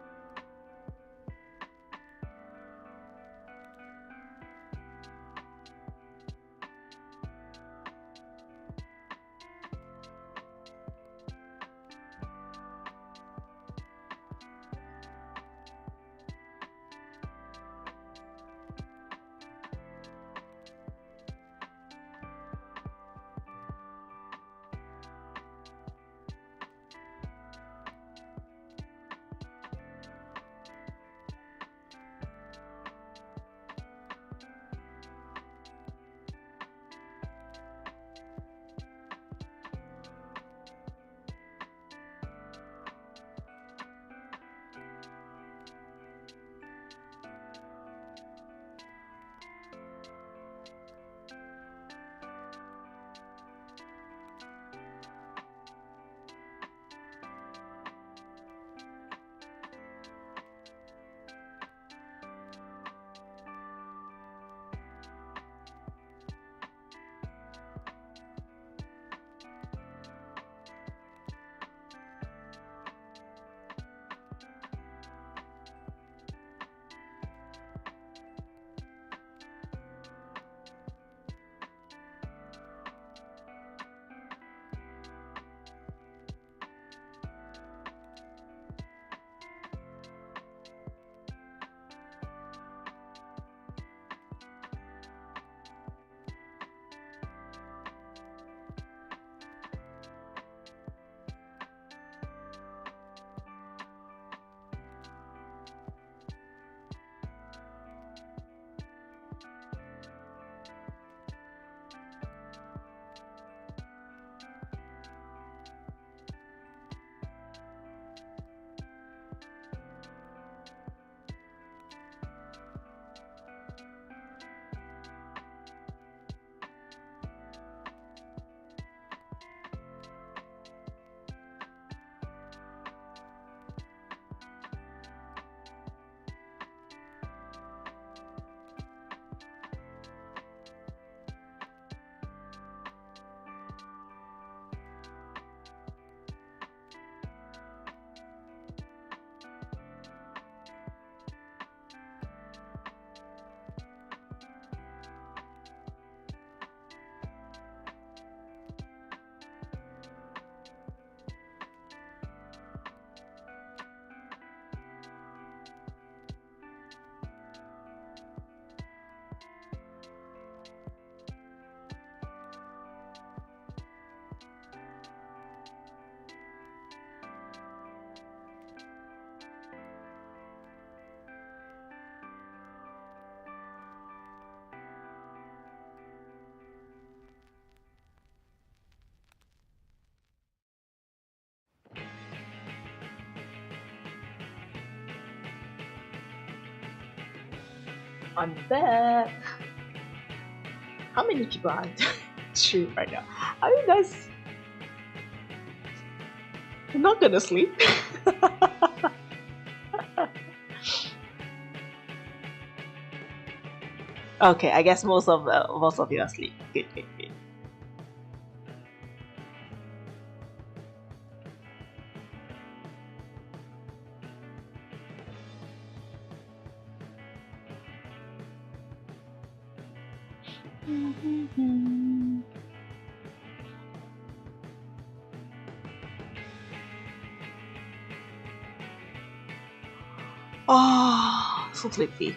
I'm back. How many people are streaming right now? Are you guys not gonna sleep? Okay, I guess most of you are asleep. Good. Oh, so sleepy.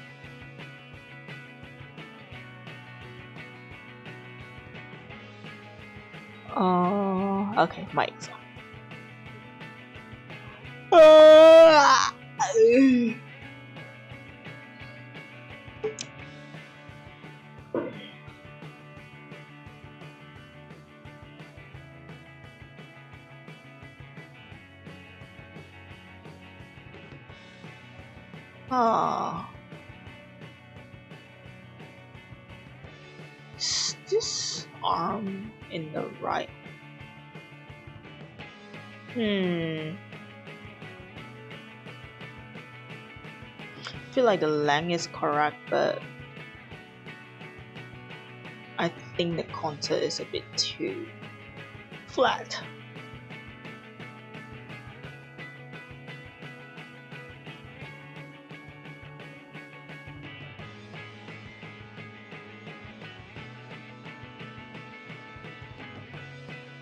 Okay, mic's on. Is this arm in the right? I feel like the length is correct, but I think the contour is a bit too flat.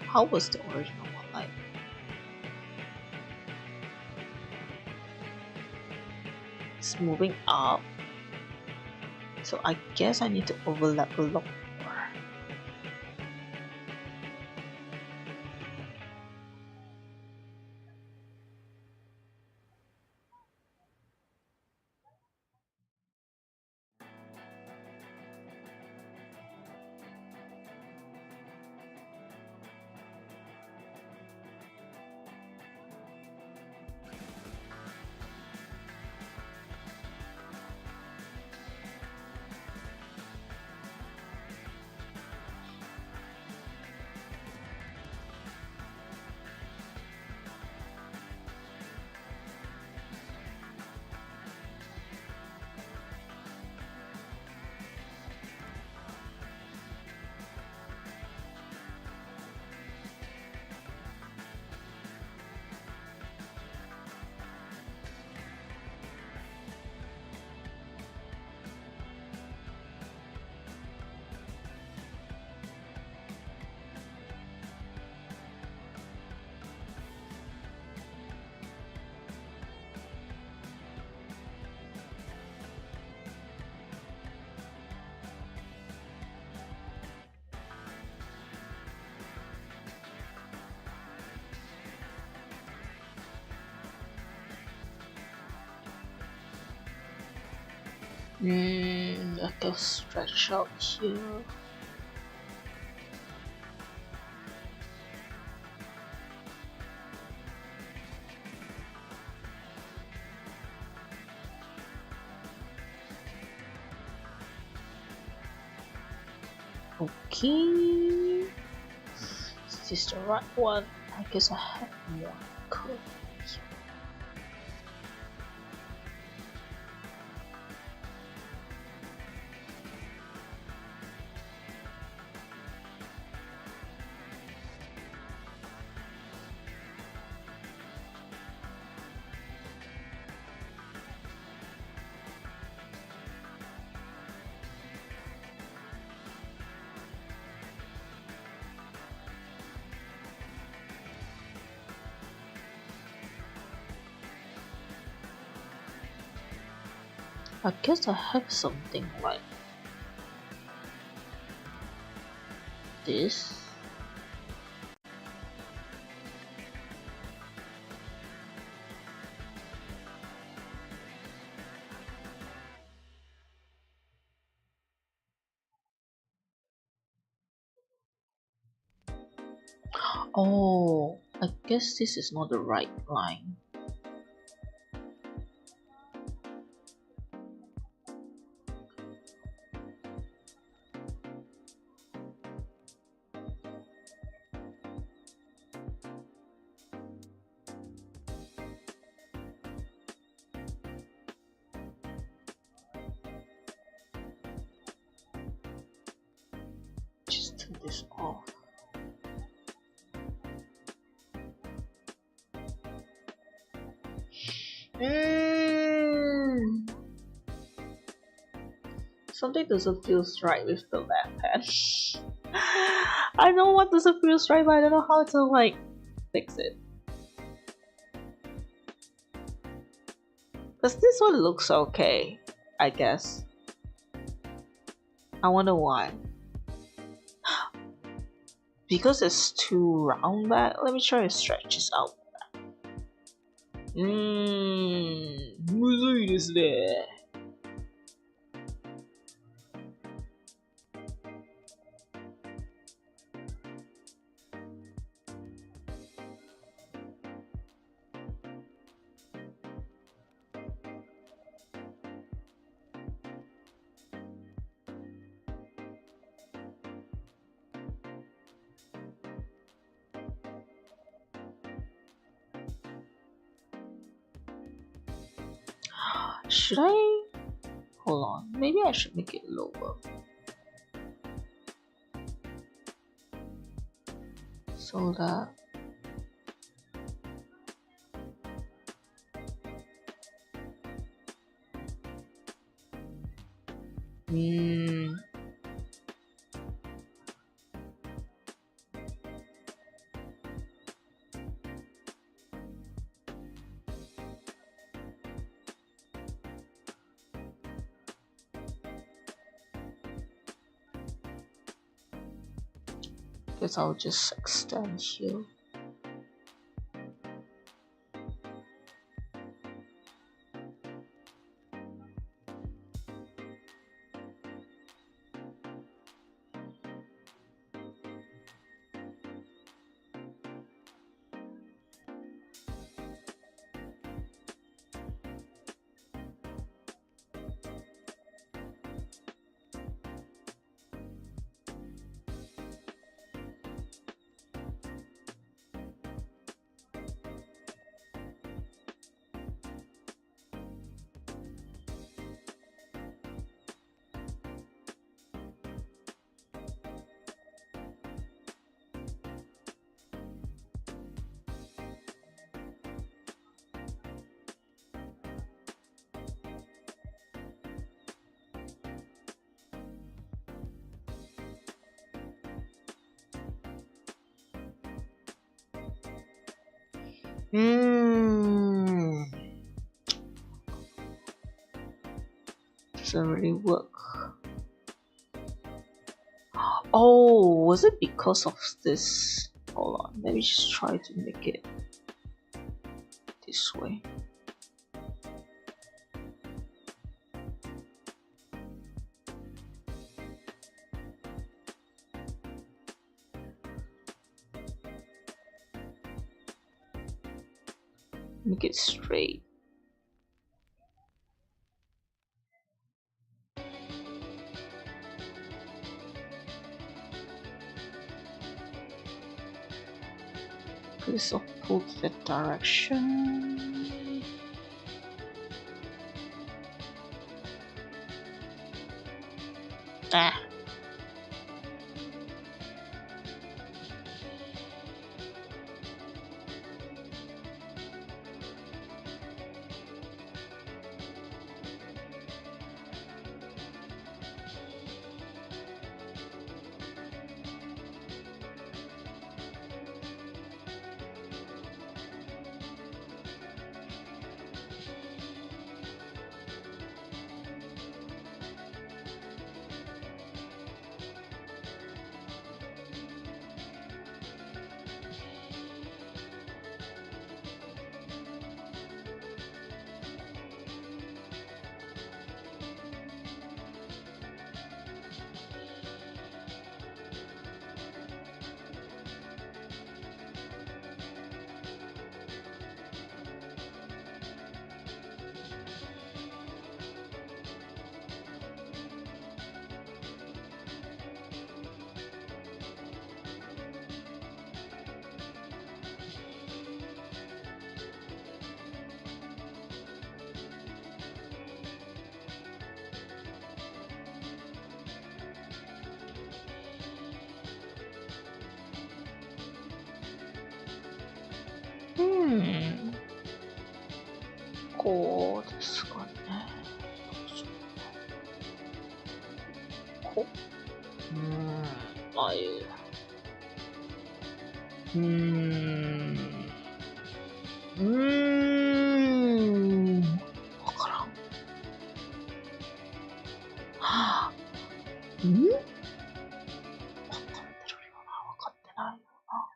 How was the original one like? It's moving up, so I guess I need to overlap a lot more. Like a stretch out here. Okay. Is this the right one? I guess I have more code. I guess I have something like this. Oh, I guess this is not the right line. turn this off. Something doesn't feel right with the left hand. I know what doesn't feel right, but I don't know how to like fix it. Cause this one looks okay, I guess. I wonder why. Because it's too round back. Let me try to stretch this out. むずいですね。Should I? Hold on. Maybe I should make it lower. So that. Guess I'll just extend here. Doesn't really work. Oh, was it because of this? Hold on, let me just try to make it this way. Make it straight. Please oppose the direction. Ah. こうですかね。こう。ああいう。わからん。はぁ。わかってるよな。わかってないよな。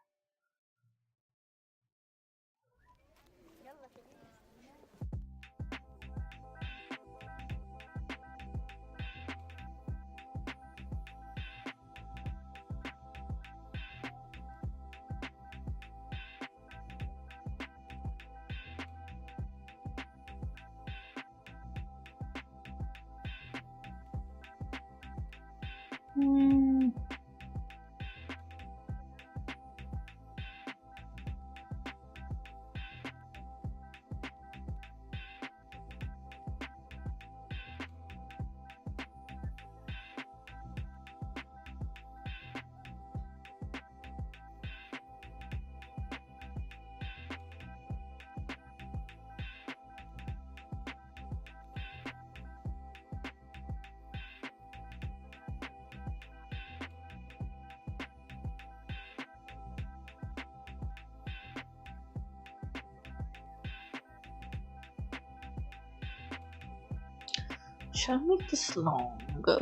Should I make this longer?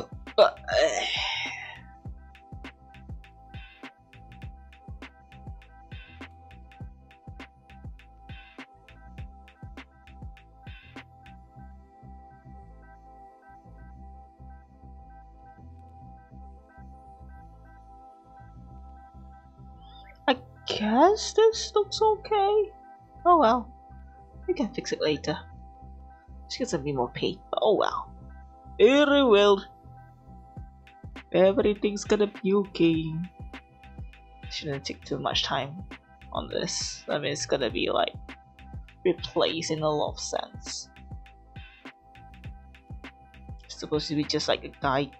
I guess this looks okay. Oh well. We can fix it later. She gets a bit more paid, but oh well. Very well. Everything's gonna be okay. Shouldn't take too much time on this. I mean, it's gonna be like replaced in a lot of sense. It's supposed to be just like a guide.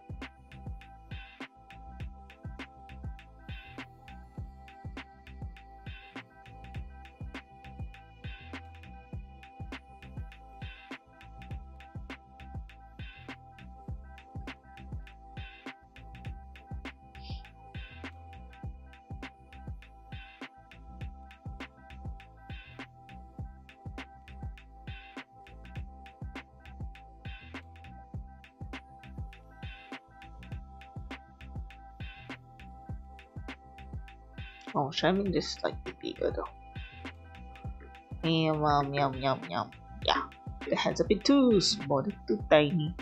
Oh, should I make this slightly bigger though? Yum. Yeah, the head's a bit too small, too tiny.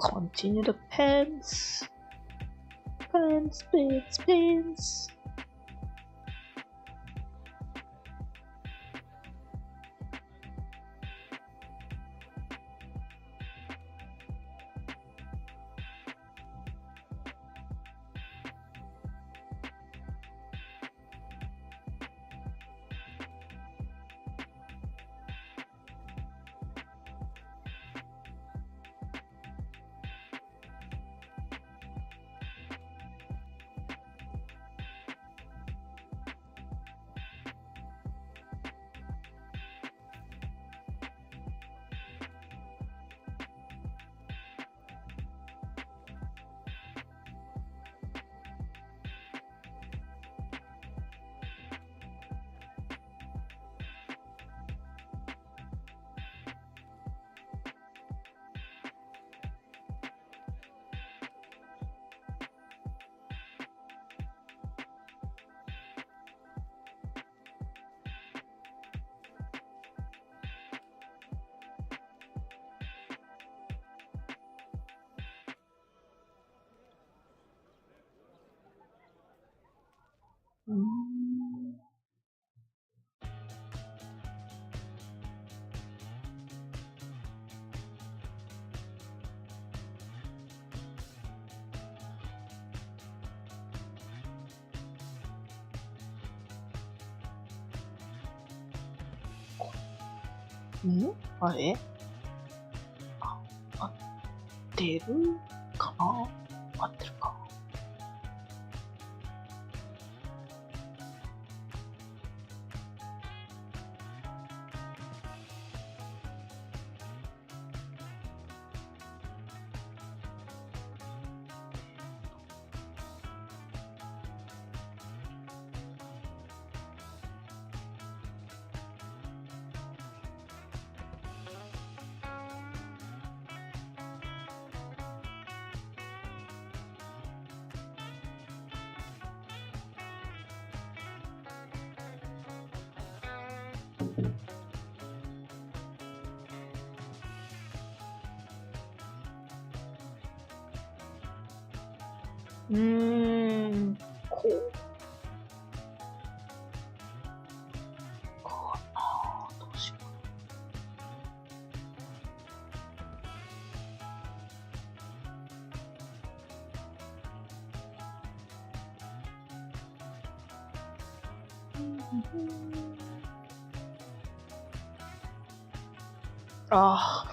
Continue the pens. Pens. あれ合ってるかな合ってるか。こうかな。どうしよう。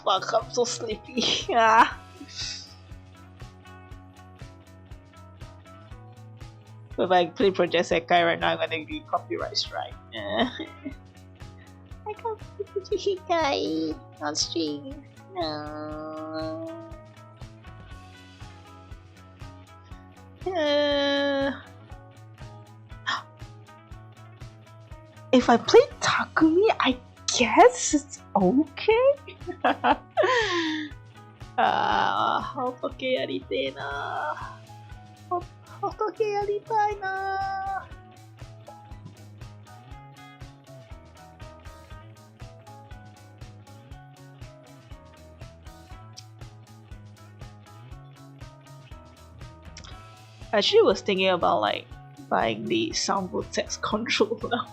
fuck, I'm so sleepy. If I play Project Sekai right now, I'm gonna be copyright strike. I can't play Project Sekai on stream. No. If I play Takumi, I guess it's okay. 仏やりてえな。仏やりたいな。Actually, was thinking about like buying the sound text controller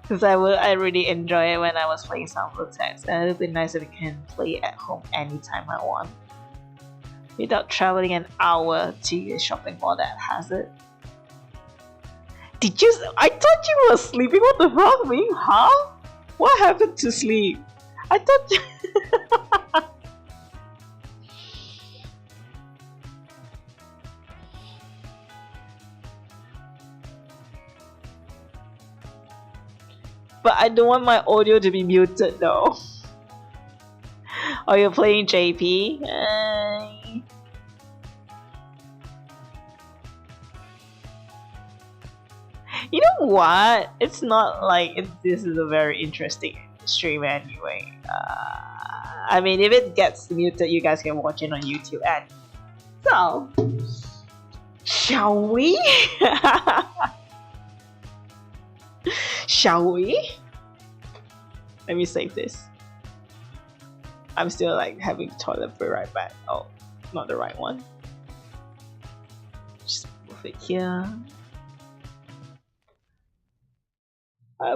because I really enjoy it when I was playing sound text, and it would be nice if I can play at home anytime I want without traveling an hour to a shopping mall that has it. Did you? I thought you were sleeping. What the fuck, me? Huh? What happened to sleep? I thought you. But I don't want my audio to be muted though. Are you playing JP? You know what? It's not like this is a very interesting stream anyway. I mean, if it gets muted, you guys can watch it on YouTube. And so, shall we? Shall we? Let me save this. I'm still like having toilet break right back. Oh, not the right one. Just move it here. I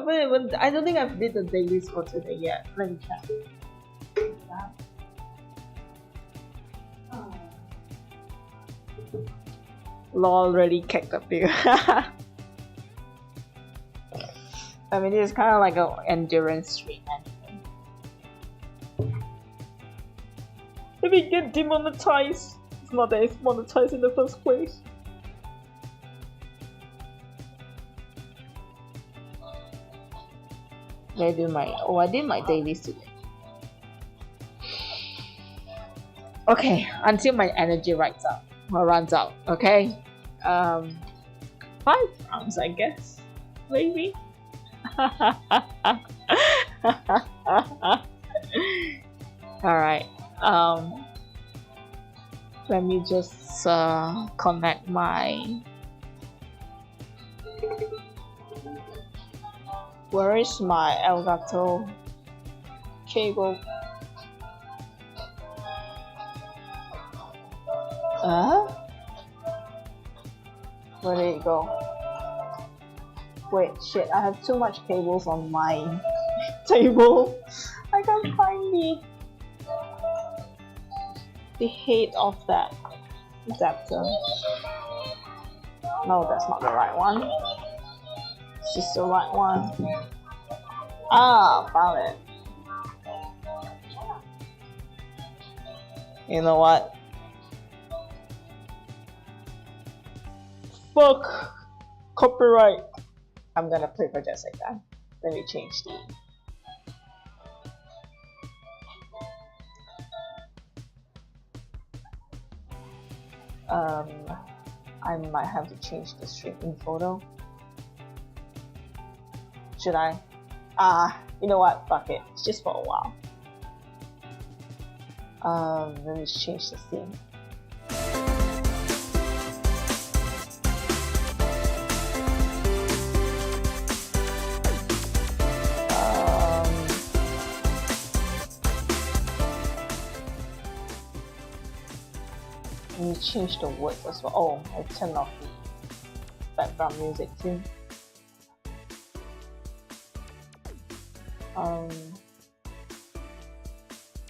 don't think I've did the dailies for today yet. Let me check. Lol, already kicked up here. I mean, it's kind of like an endurance stream anyway. If we get demonetized, it's not that it's monetized in the first place. I did my dailies today. Okay, until my energy runs out. Okay, 5 rounds, I guess, maybe. Alright, let me just connect my. Where is my Elgato cable? Where did it go? Wait, shit, I have too much cables on my table. I can't find the head of that adapter. No, that's not the right one. This is the right one. Ah, found it. You know what? Fuck! Copyright! I'm gonna play for just like that. Let me change the... I might have to change the streaming photo. Should I? You know what? Fuck it. It's just for a while. Let me change the theme. Let me change the words as well. Oh, I turned off the background music too.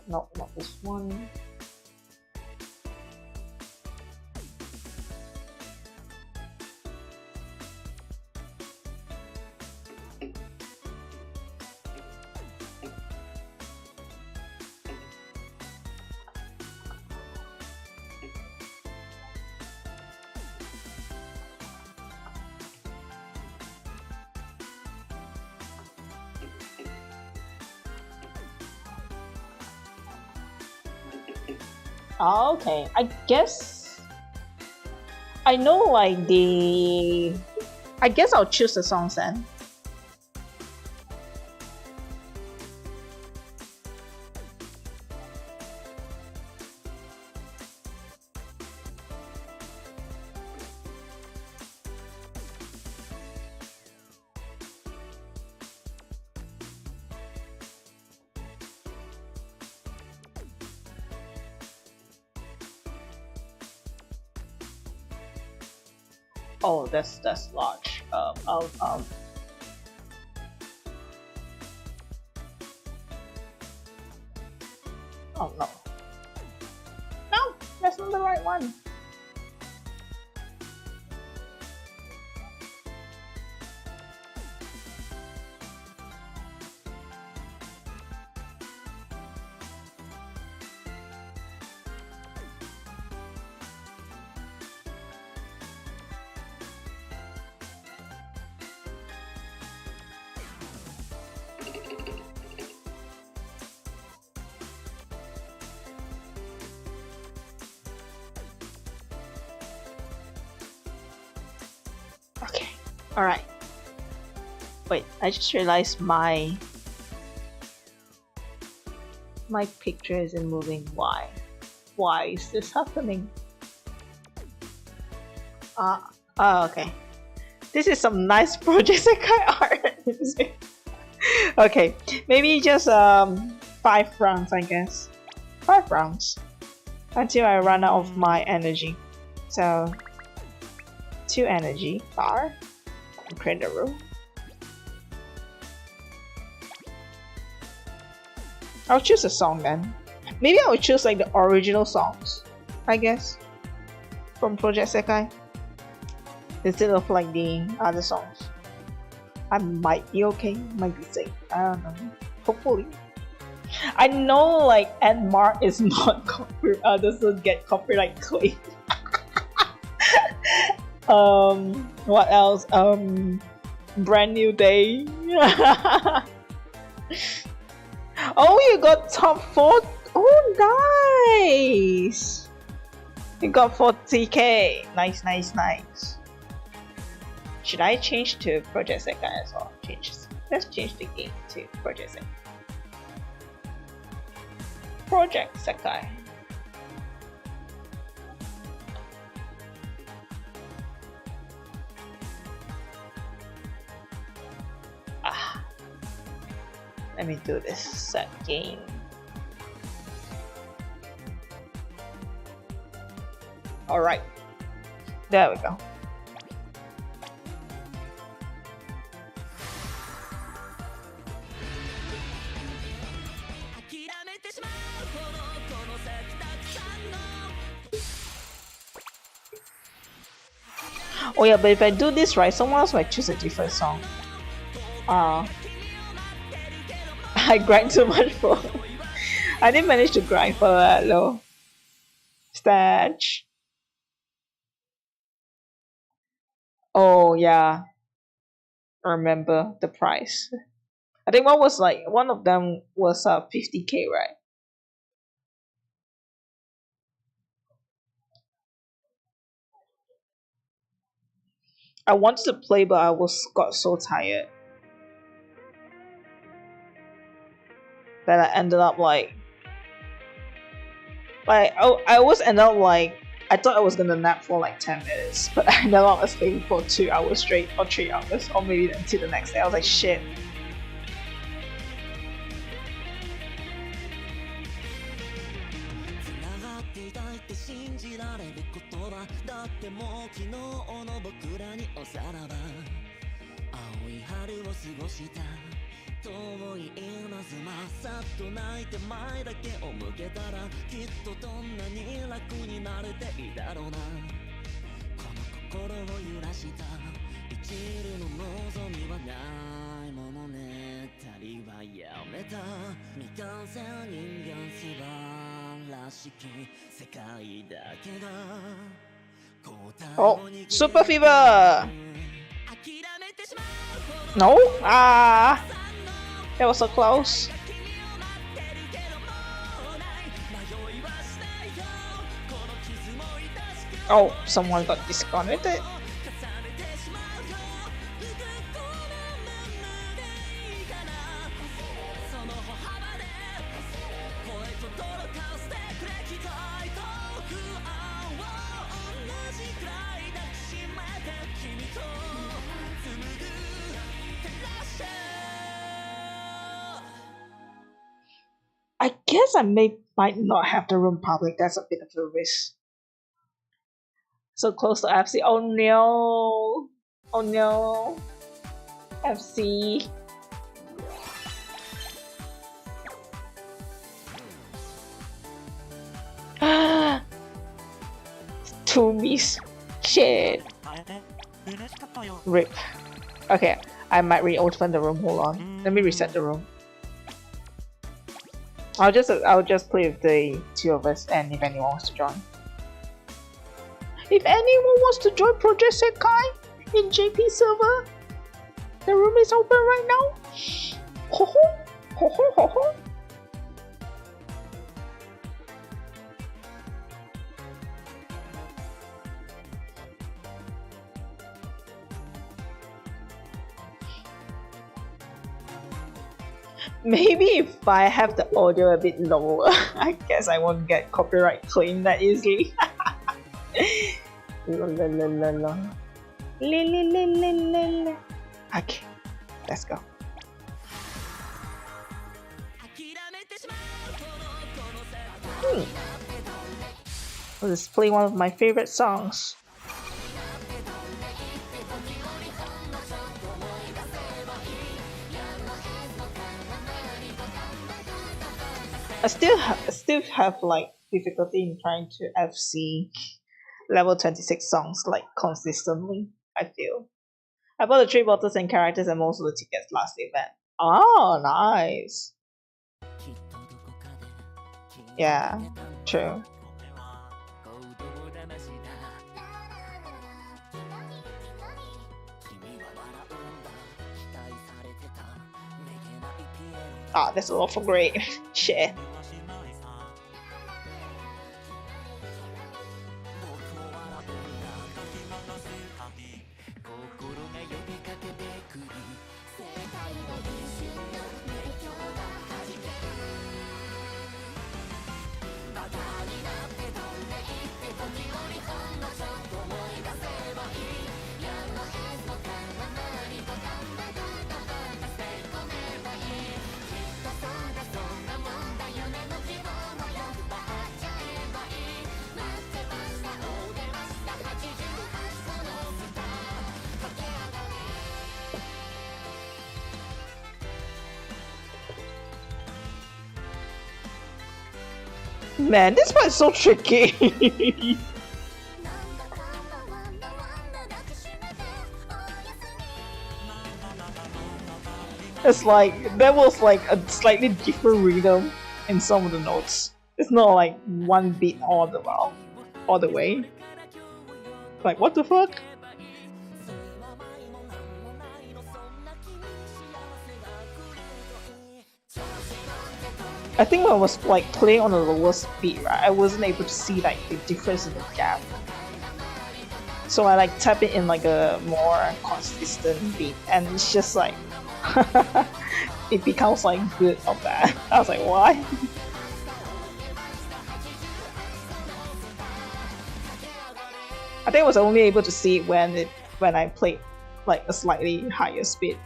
No, not this one. Oh, okay, I guess I know like I guess I'll choose the songs then. Oh, that's large. Oh no. No, that's not the right one. Okay, alright. Wait, I just realized my picture isn't moving. Why? Why is this happening? Okay. This is some nice Project Sekai art. Okay, maybe just 5 rounds, I guess. 5 rounds until I run out of my energy. So 2 energy bar. Create a room. I'll choose a song then. Maybe I'll choose like the original songs, I guess, from Project Sekai instead of like the other songs. I might be okay, might be safe. I don't know. Hopefully. I know like Edmar is not doesn't get copyright claim. What else? Brand New Day. Oh, you got top 4. Oh, nice. You got 40k. Nice. Should I change to Project Sekai as well? Let's change the game to Project Sekai. Project Sekai. Let me do this set game. Alright. There we go. Oh yeah, but if I do this right, someone else might choose a different song. I grind too much for. I didn't manage to grind for that though. Stage. Oh yeah. I remember the price. I think one of them was 50k, right? I wanted to play, but I got so tired that I ended up I always end up I thought I was gonna nap for 10 minutes, but I ended up sleeping for 2 hours straight or 3 hours, or maybe until the next day. I was like, shit. Oh, Super Fever! No? Ah! That was so close. Oh, someone got disconnected. I guess I might not have the room public. That's a bit of a risk. So close to FC. Oh no! Oh no! FC. Ah! 2 miss. Shit. Rip. Okay, I might reopen the room. Hold on. Let me reset the room. I'll just play with the 2 of us, and if anyone wants to join. If anyone wants to join Project Sekai in JP server, the room is open right now. Ho ho ho ho ho ho. Maybe if I have the audio a bit lower, I guess I won't get copyright claimed that easily. Okay, let's go. I'll just play one of my favorite songs. I still have difficulty in trying to FC level 26 songs consistently. I feel I bought the 3 bottles and characters and most of the tickets last event. Oh, nice. Yeah, true. Ah, that's awful great. Shit. Man, this one's so tricky. It's like there was like a slightly different rhythm in some of the notes. It's not like one beat all the way. Like what the fuck? I think when I was like playing on a lower speed, right, I wasn't able to see like the difference in the gap. So I like tap it in like a more consistent beat, and it's just like it becomes like good or bad. I was like, why? I think I was only able to see it when I played like a slightly higher speed.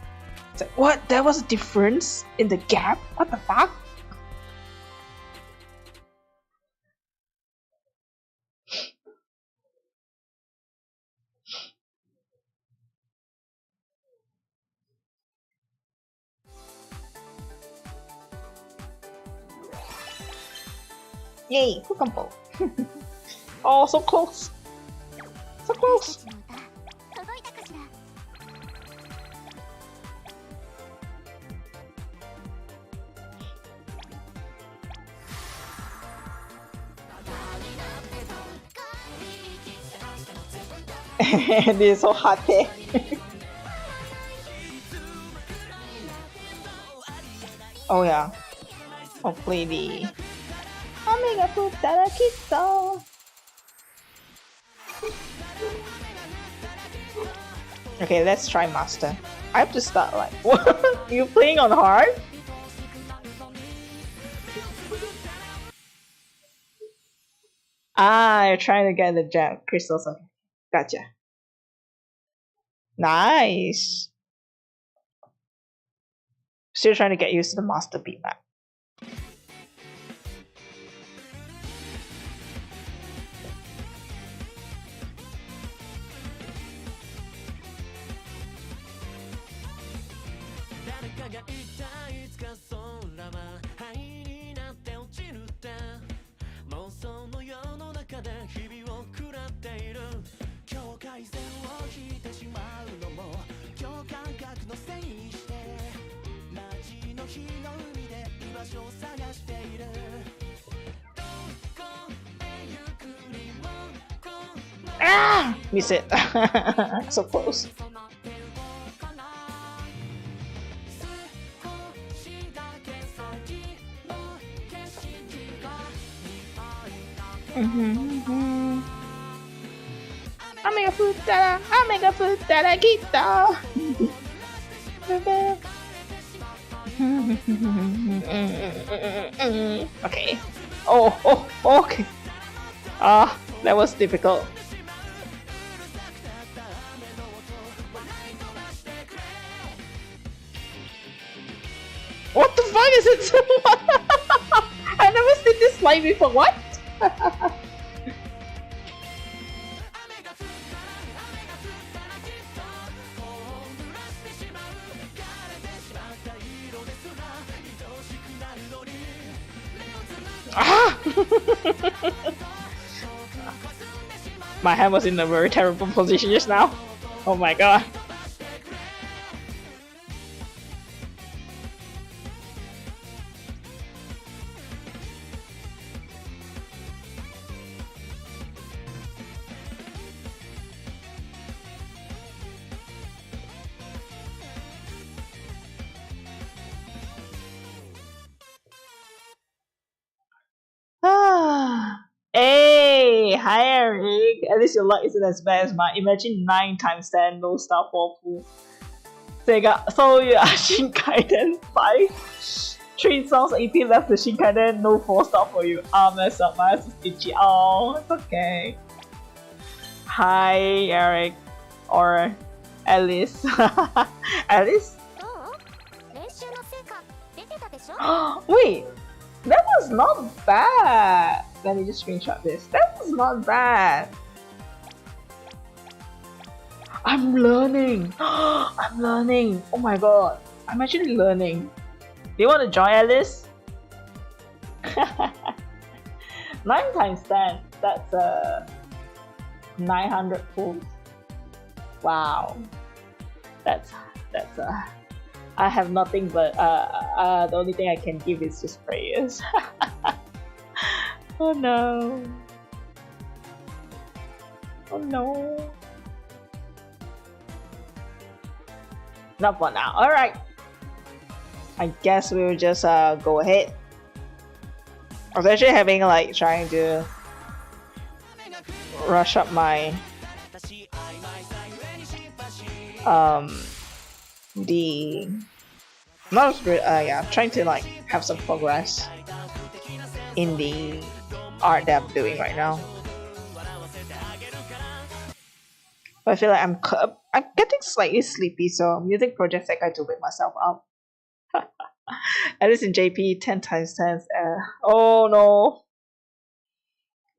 It's like, what? There was a difference in the gap? What the fuck? Yay, full combo. Oh, so close. So close. This is so hard. Oh yeah. Hopefully the Okay, let's try master. I have to start like what? You playing on hard? Ah, you're trying to get the gem crystals. Okay, gotcha. Nice. Still trying to get used to the master beat map. Ah! Miss it. So close. Amiga futara kita. Okay. Oh, okay. That was difficult. What the fuck is it? I never seen this slide before. What? Ah! My hand was in a very terrible position just now. Oh my god. Hey, hi Eric. At least your luck isn't as bad as mine. Imagine 9 times 10 no star 4 pool. So you are Shinkaiden 5. 3 songs EP left the Shinkaiden, no 4 star for you. Mess up, my ass is itchy. Oh, it's okay. Hi Eric. Or Alice. Alice? Wait, that was not bad. Let me just screenshot this. That was not bad. I'm learning. I'm learning. Oh my god. I'm actually learning. Do you want to join Alice? 9 times 10. That's 900 pools. Wow. That's I have nothing but the only thing I can give is just prayers. Oh no. Oh no. Not for now. Alright. I guess we'll just go ahead. I was actually having like trying to rush up my trying to like have some progress in the art that I'm doing right now. But I feel like I'm getting slightly sleepy, so I'm using Project Sekai to wake myself up. At least in JP, 10 times 10. Oh no.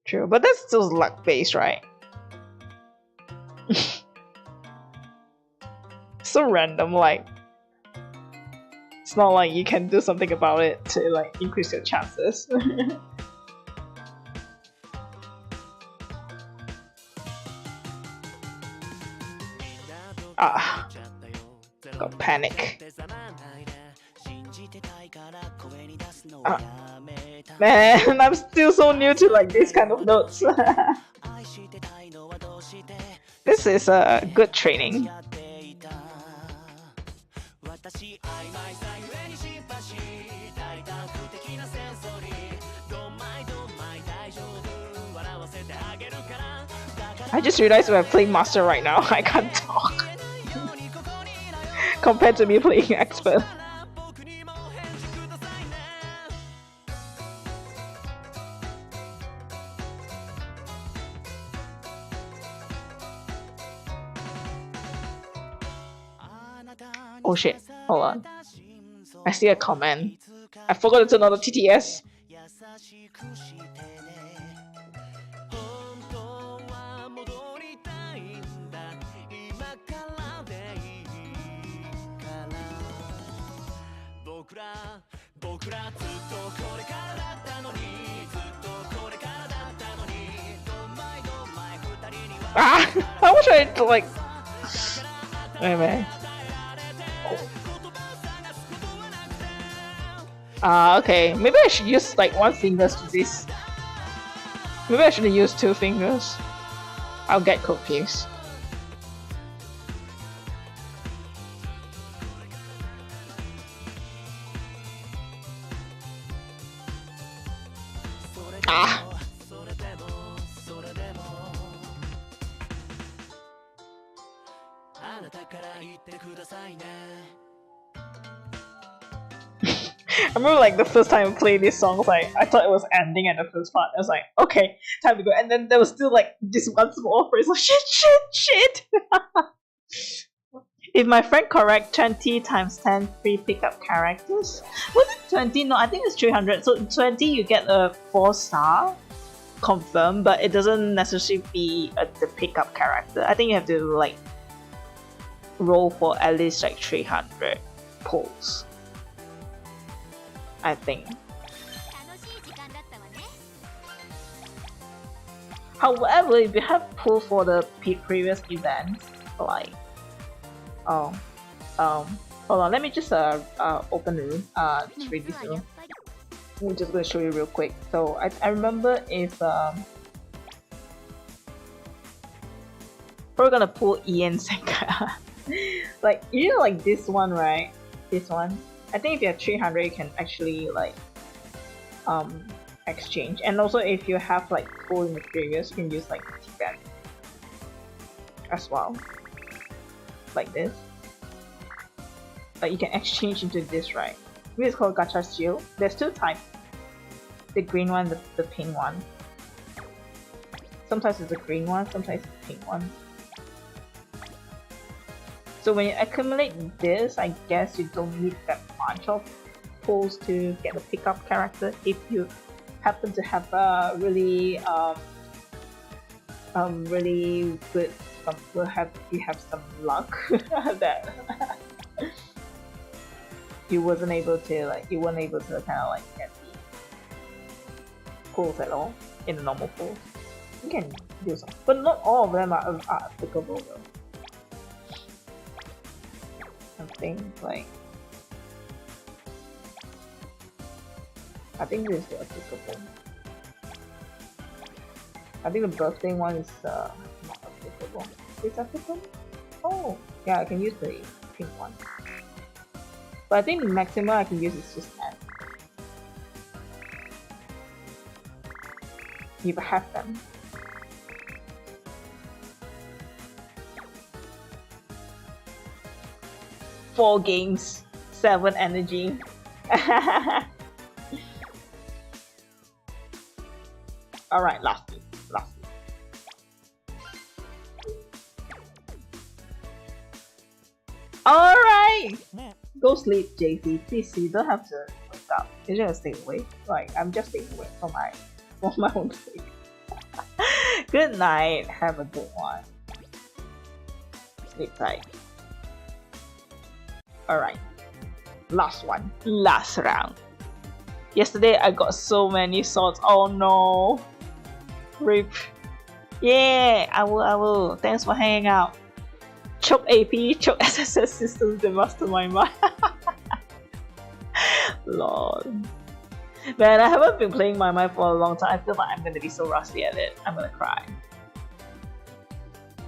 True, but that's still luck based, right? So random, like it's not like you can do something about it to like increase your chances. Got panic. Man, I'm still so new to like this kind of notes. This is a good training. I just realized we're playing master right now. I can't talk. Compared to me playing expert. Oh shit, hold on. I see a comment. I forgot to turn on the TTS. I wish I had like... Anyway. Okay, maybe I should use like one finger to this. Maybe I should use 2 fingers. I'll get confused. I remember like the first time I played this song, like I thought it was ending at the first part. I was like, okay, time to go. And then there was still like this one small phrase, like shit. If my friend correct, 20 times 10 free pickup characters. Was it 20? No, I think it's 300. So 20 you get a 4-star confirmed, but it doesn't necessarily be the pickup character. I think you have to like roll for at least like 300 pulls. I think. However, if you have pull for the previous events, like hold on, let me just open the room. It's really soon. I'm just gonna show you real quick. So I remember if we're gonna pull Ian Senka. Like you know, like this one, right? This one. I think if you have 300, you can actually like exchange. And also if you have like full in the previous, you can use like Tibet as well, like this. But you can exchange into this, right? This is called Gacha Shield. There's 2 types: the green one, the pink one. Sometimes it's the green one, sometimes it's the pink one. So when you accumulate this, I guess you don't need that much of pulls to get a pickup character if you happen to have a really really good you have some luck that you weren't able to kind of like get the pulls at all in the normal pulls. You can do some, but not all of them are applicable though. I think like I think this is applicable. I think the birthday one is not applicable. Is applicable? Oh, yeah, I can use the pink one. But I think the maximum I can use is just N. If I have them. Four games, 7 energy. Alright, last. Alright! Go sleep, JC. Please, you don't have to wake up. You're just stay awake. Like, I'm just staying awake for my own sake. Good night. Have a good one. Sleep tight. Alright. Last one. Last round. Yesterday I got so many swords. Oh no. RIP. Yeah, I will. Thanks for hanging out. Choke AP, choke SSS systems, the mastermind. Lol. Man, I haven't been playing my mind for a long time. I feel like I'm gonna be so rusty at it. I'm gonna cry.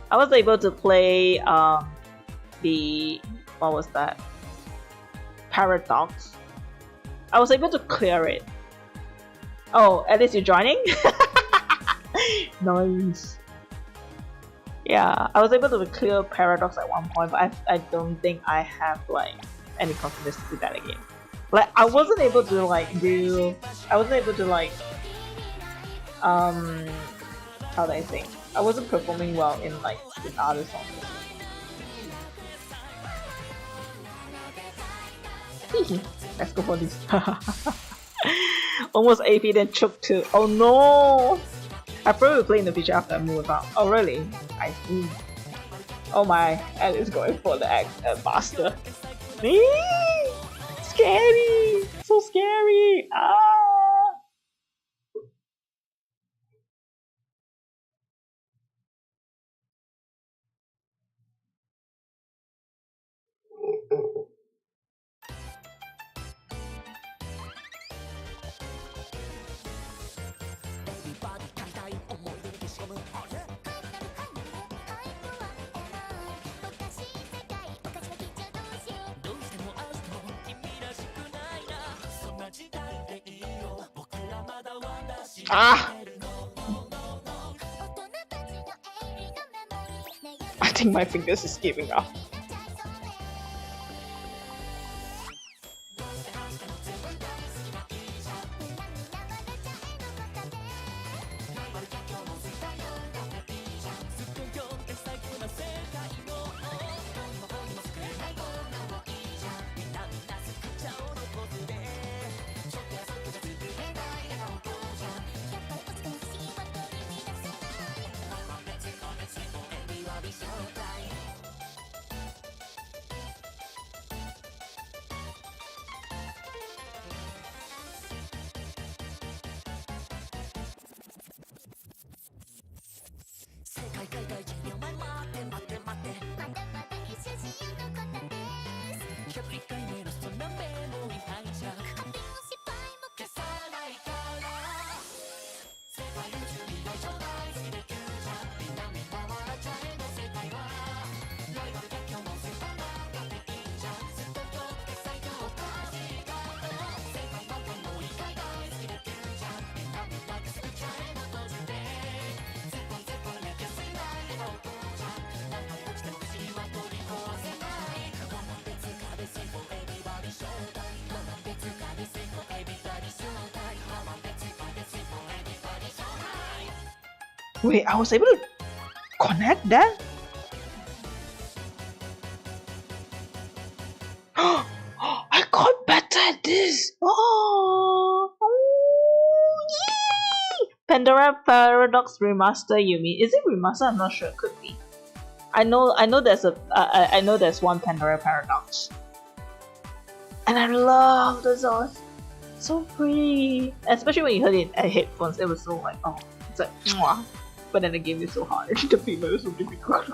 I was able to play the what was that? Paradox. I was able to clear it. Oh, at least you're joining? Nice. Yeah, I was able to clear Paradox at one point, but I don't think I have like any confidence to do that again. Like I wasn't able to like how do I say? I wasn't performing well in like in other songs. Let's go for this. Almost AP then choke too. Oh no! I probably play in the future after I move out. Oh really? I see. Oh my, and it's going for the master. Scary! So scary! Ah! Ah! I think my fingers is giving up. Wait, I was able to connect that? I got better at this! Oh, yay! Pandora Paradox Remaster, you mean? Is it remaster? I'm not sure. It could be. I know there's I know there's one Pandora Paradox. And I love the sauce. So pretty. Especially when you heard it at headphones, it was so like, oh, it's like, mwah. But then the game is so hard. The female is so difficult.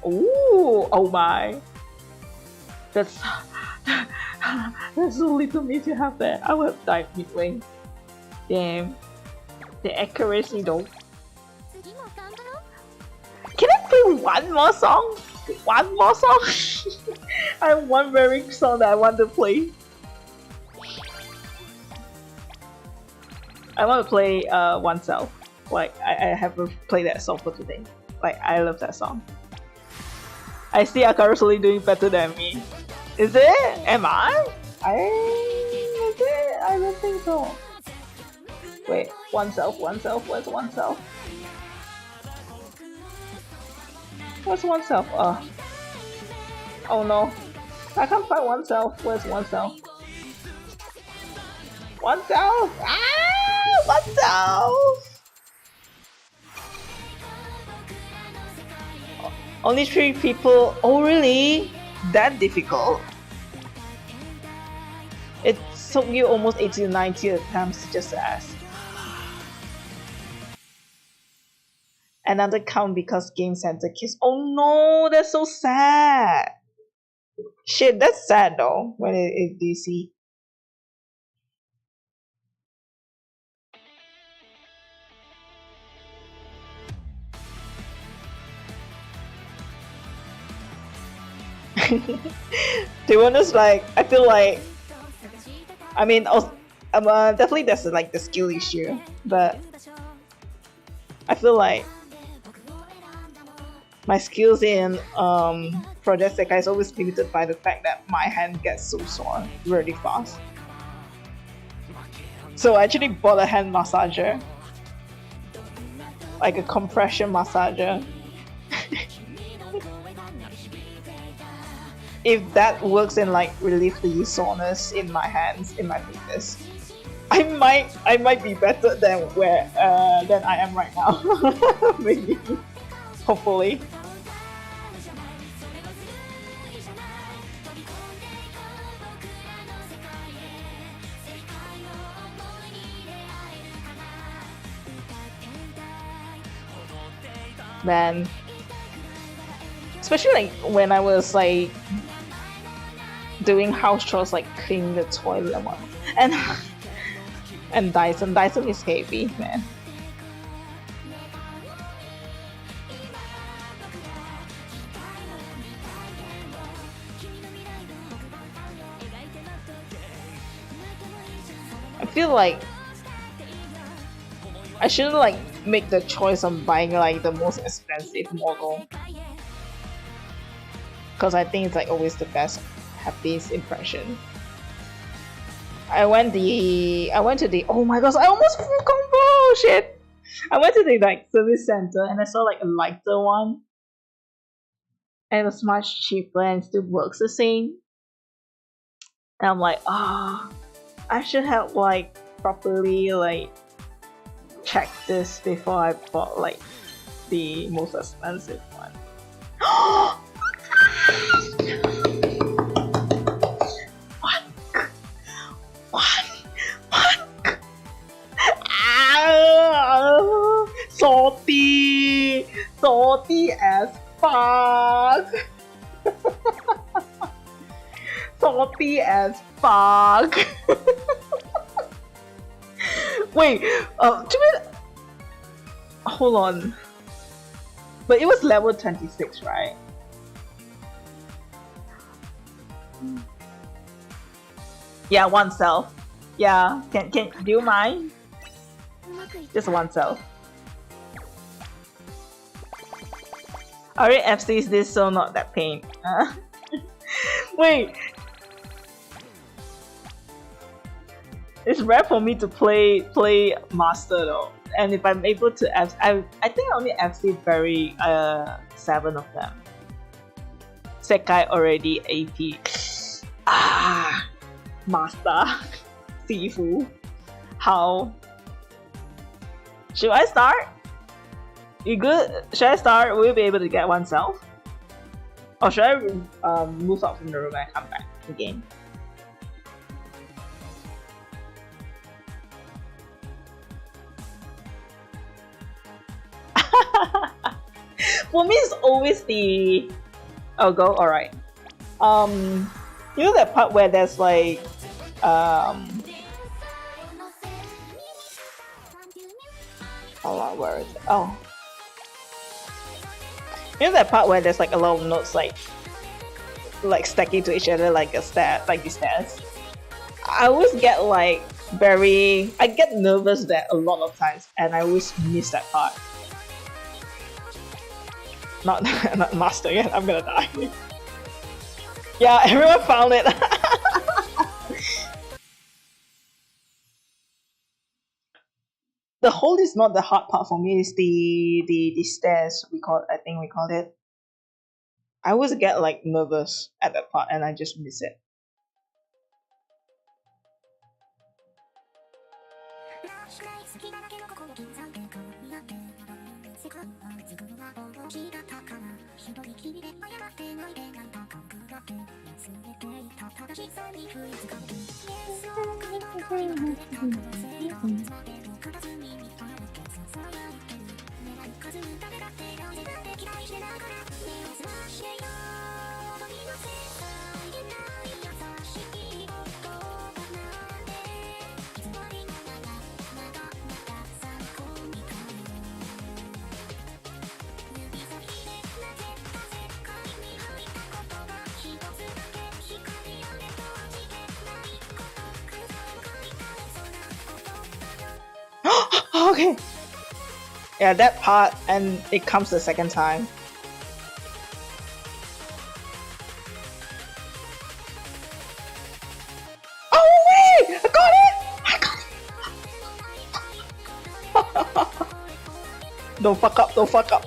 Ooh, oh my. That's That's so little me to have that. I would have died midway. Damn. The accuracy though. Can I play one more song? One more song? I have one very song that I want to play. I want to play Oneself. Like, I haven't played that song for today. Like, I love that song. I see Akaru's doing better than me. Is it? Am I? Is it? I don't think so. Wait, Oneself, where's Oneself? Where's Oneself? Oh no. I can't find Oneself. Where's Oneself? Oneself! Ah! Oneself! Only 3 people. Oh really? That difficult? It took you almost 80 to 90 attempts just to ask. Another count because Game Center kiss. Oh no, that's so sad. Shit, that's sad though when it is DC. To be honest, like I feel like, I mean, definitely there's like the skill issue, but I feel like my skills in Project Sekai is always limited by the fact that my hand gets so sore really fast. So I actually bought a hand massager, like a compression massager. If that works and like relieve the soreness in my hands, in my fingers, I might be better than than I am right now. Maybe, hopefully. Man, especially like when I was like doing house chores, like cleaning the toilet and Dyson is heavy, man. I feel like I shouldn't like make the choice of buying like the most expensive model, because I think it's like always the best, happiest impression. I went to the, oh my gosh, I almost full combo, shit. I went to the like service center and I saw like a lighter one, and it was much cheaper and still works the same. And I'm like, I should have like properly like checked this before I bought like the most expensive one. Salty as fuck. Salty as fuck. Wait, hold on. But it was level 26, right? Yeah, Oneself. Yeah, can do you mind? Just Oneself. RFC is this, so not that pain. Wait. It's rare for me to play master though, and if I'm able to I think I only FC very 7 of them. Sekai already AP. Master. Sifu. How? Should I start? You good? Should I start? Will you be able to get Oneself? Or should I move out from the room and come back again? For me, it's always the. Oh, go. All right. You know that part where there's like hold on, where is it? Oh. You know that part where there's like a lot of notes like stacking to each other like these stairs? I always get like I get nervous there a lot of times and I always miss that part. Not master yet, I'm gonna die. Yeah, everyone found it. The hole is not the hard part for me, it's the stairs I think we called it. I always get like nervous at that part and I just miss it. Okay. Yeah, that part, and it comes the second time. Oh wait! I got it! Don't fuck up, don't fuck up.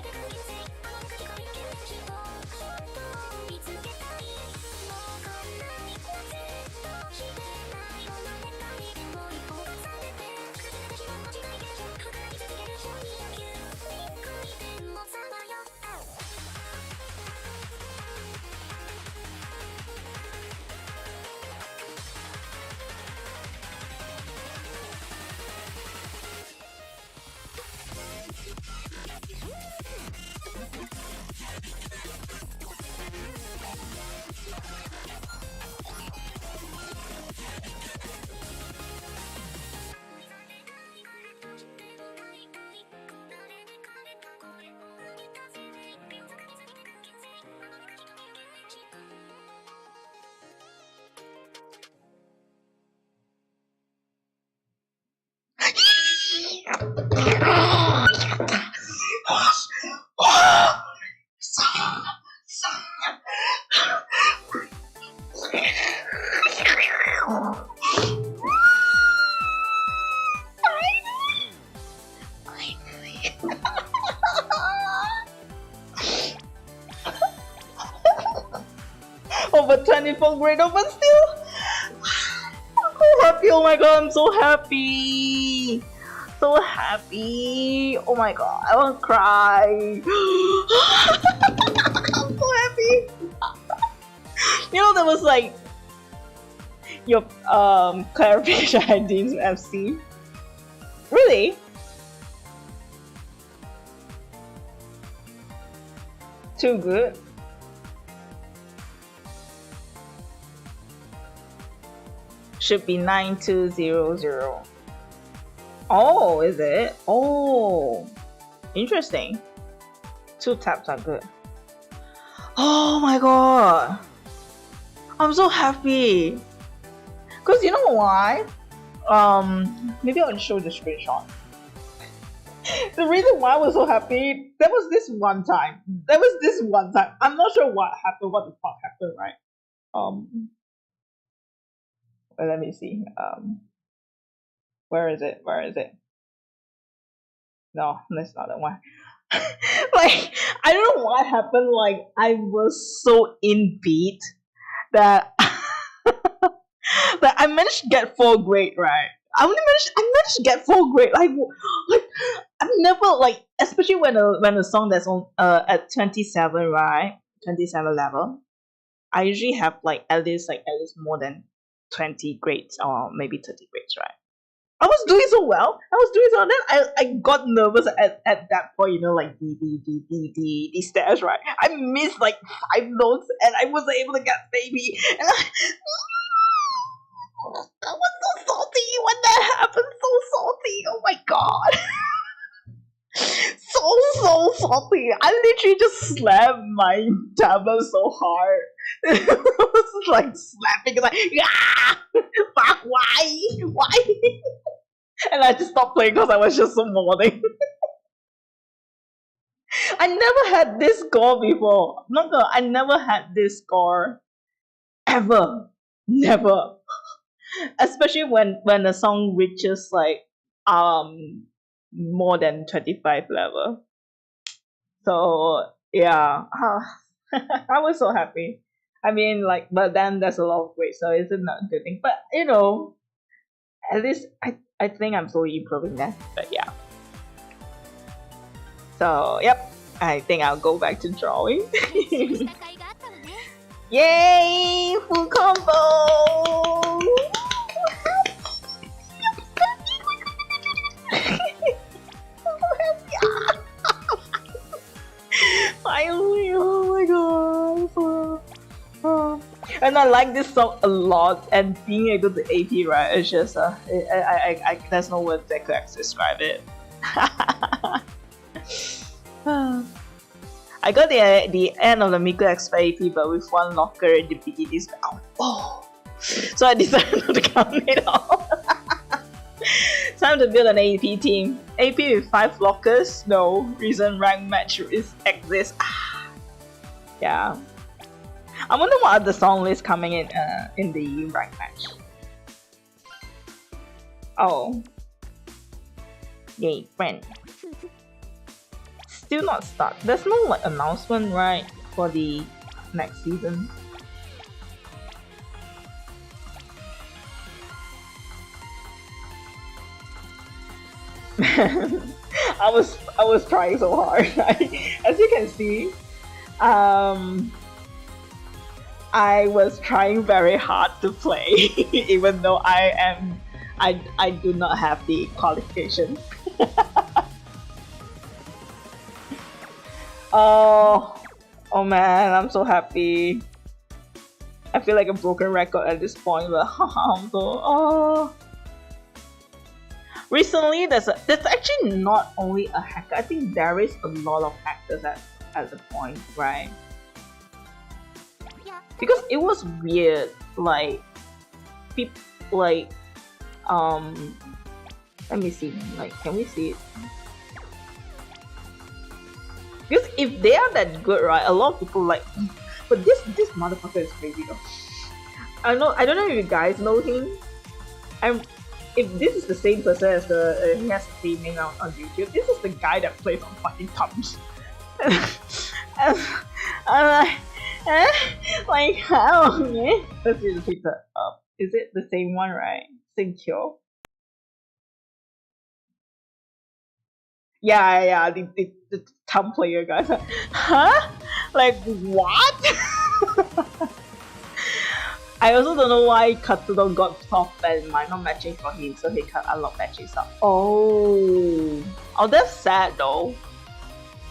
Over 24 grade, but still, I'm so happy. Oh my god, I'm so happy. So happy. Oh my god, I want to cry. I'm so happy. You know, there was like your clarification I didn't FC. Really? Too good. Should be 9200. Oh, is it? Oh, interesting. 2 taps are good. Oh my god, I'm so happy. Cause you know why? Maybe I'll show the screenshot. The reason why I was so happy, there was this one time. I'm not sure what happened. What the fuck happened, right? Well, let me see. Where is it? No, that's not the one. Like, I don't know what happened. Like, I was so in beat that that I managed to get 4 grade, right? I managed to get 4 grade. Like I've never, like, especially when a song that's on at 27, right? 27 level. I usually have like at least more than 20 grades or maybe 30 grades, right? I was doing so well. Then I got nervous at that point, you know, like the stairs, right? I missed like 5 notes and I wasn't able to get baby. And I was so salty when that happened. So salty. Oh my god. So salty. I literally just slapped my tablet so hard. It was like slapping, like, ah, fuck, why? And I just stopped playing because I was just so mourning. I never had this score before. I never had this score ever. Never. Especially when the song reaches like more than 25 level. So yeah, I was so happy. I mean, like, but then there's a lot of weight, so it's not a good thing. But you know, at least I think I'm slowly improving that. But yeah. So yep, I think I'll go back to drawing. Yay! Full combo! Finally, oh my god. And I like this song a lot, and being able to AP, right? It's just I there's no words that could actually describe it. I got the end of the Miku Expert AP, but with 1 locker in the beginning. Oh, so I decided not to count it all. Time to build an AP team. AP with 5 lockers? No. Reason rank match exists. Yeah. I wonder what other song list coming in the rank match. Oh. Yay, friend. Still not start. There's no like announcement, right, for the next season. I was trying so hard. As you can see, I was trying very hard to play, even though I do not have the qualification. Oh man, I'm so happy. I feel like a broken record at this point, but I'm so Recently, there's actually not only a hacker. I think there is a lot of hackers at the point, right? Because it was weird, like people like let me see, like, can we see it? Because if they are that good, right, a lot of people like, but this motherfucker is crazy though. I don't know if you guys know him. If this is the same person as he has the same name on YouTube, this is the guy that plays on fucking Tums. and like how, man? Let's see the picture up. Is it the same one, right? Sinkyo. Yeah, the Tum player guys. Huh? Like what? I also don't know why Katsudon got soft and might not matching for him, so he can't unlock matching stuff. Oh, that's sad though.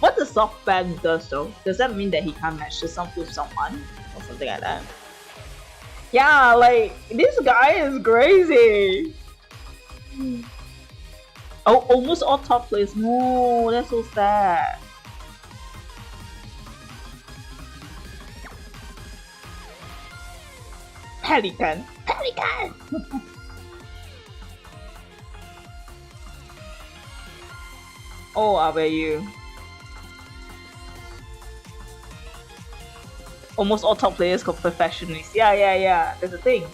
What the soft band does though? Does that mean that he can't match with someone or something like that? Yeah, like this guy is crazy. Oh, almost all top players. No, that's so sad. Pelican. Oh, how about you? Almost all top players got professionals. Yeah. That's the thing.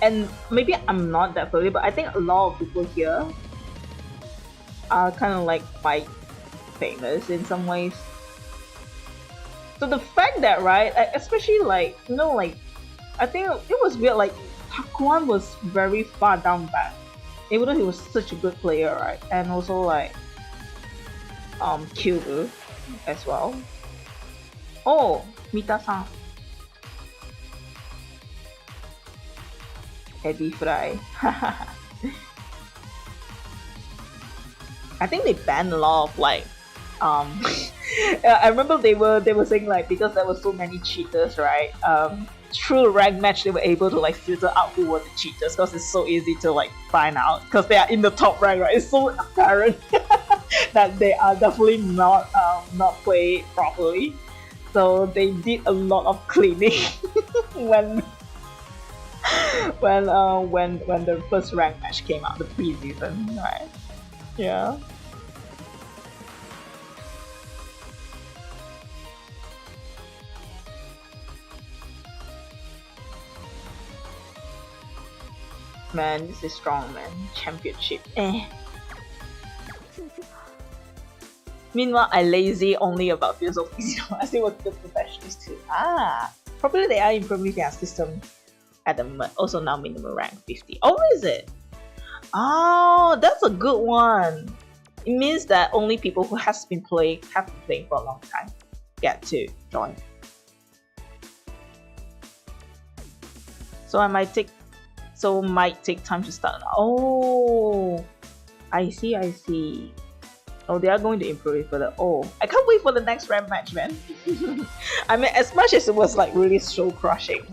And maybe I'm not that familiar, but I think a lot of people here are kind of like quite famous in some ways. So the fact that, right, especially like, you know, like, I think it was weird, like, Takuan was very far down back, even though he was such a good player, right? And also like, Kyubu as well. Oh, Mita-san. Eddie Fry. I think they banned a lot of like I remember they were saying like because there were so many cheaters, right? Through rank match they were able to like filter out who were the cheaters because it's so easy to like find out because they are in the top rank, right? It's so apparent that they are definitely not played properly. So they did a lot of cleaning when the first rank match came out, the preseason, right? Yeah. Man, this is strong, man. Championship. Meanwhile, I lazy only about Fields of Easy. I still was good professionals too. Probably they are improving their system at the moment. Also now minimum rank 50. Oh, is it? Oh, that's a good one. It means that only people who have been playing for a long time get to join. So might take time to start. Oh, I see. Oh, they are going to improve it further. Oh, I can't wait for the next rank match, man. I mean, as much as it was like really soul crushing,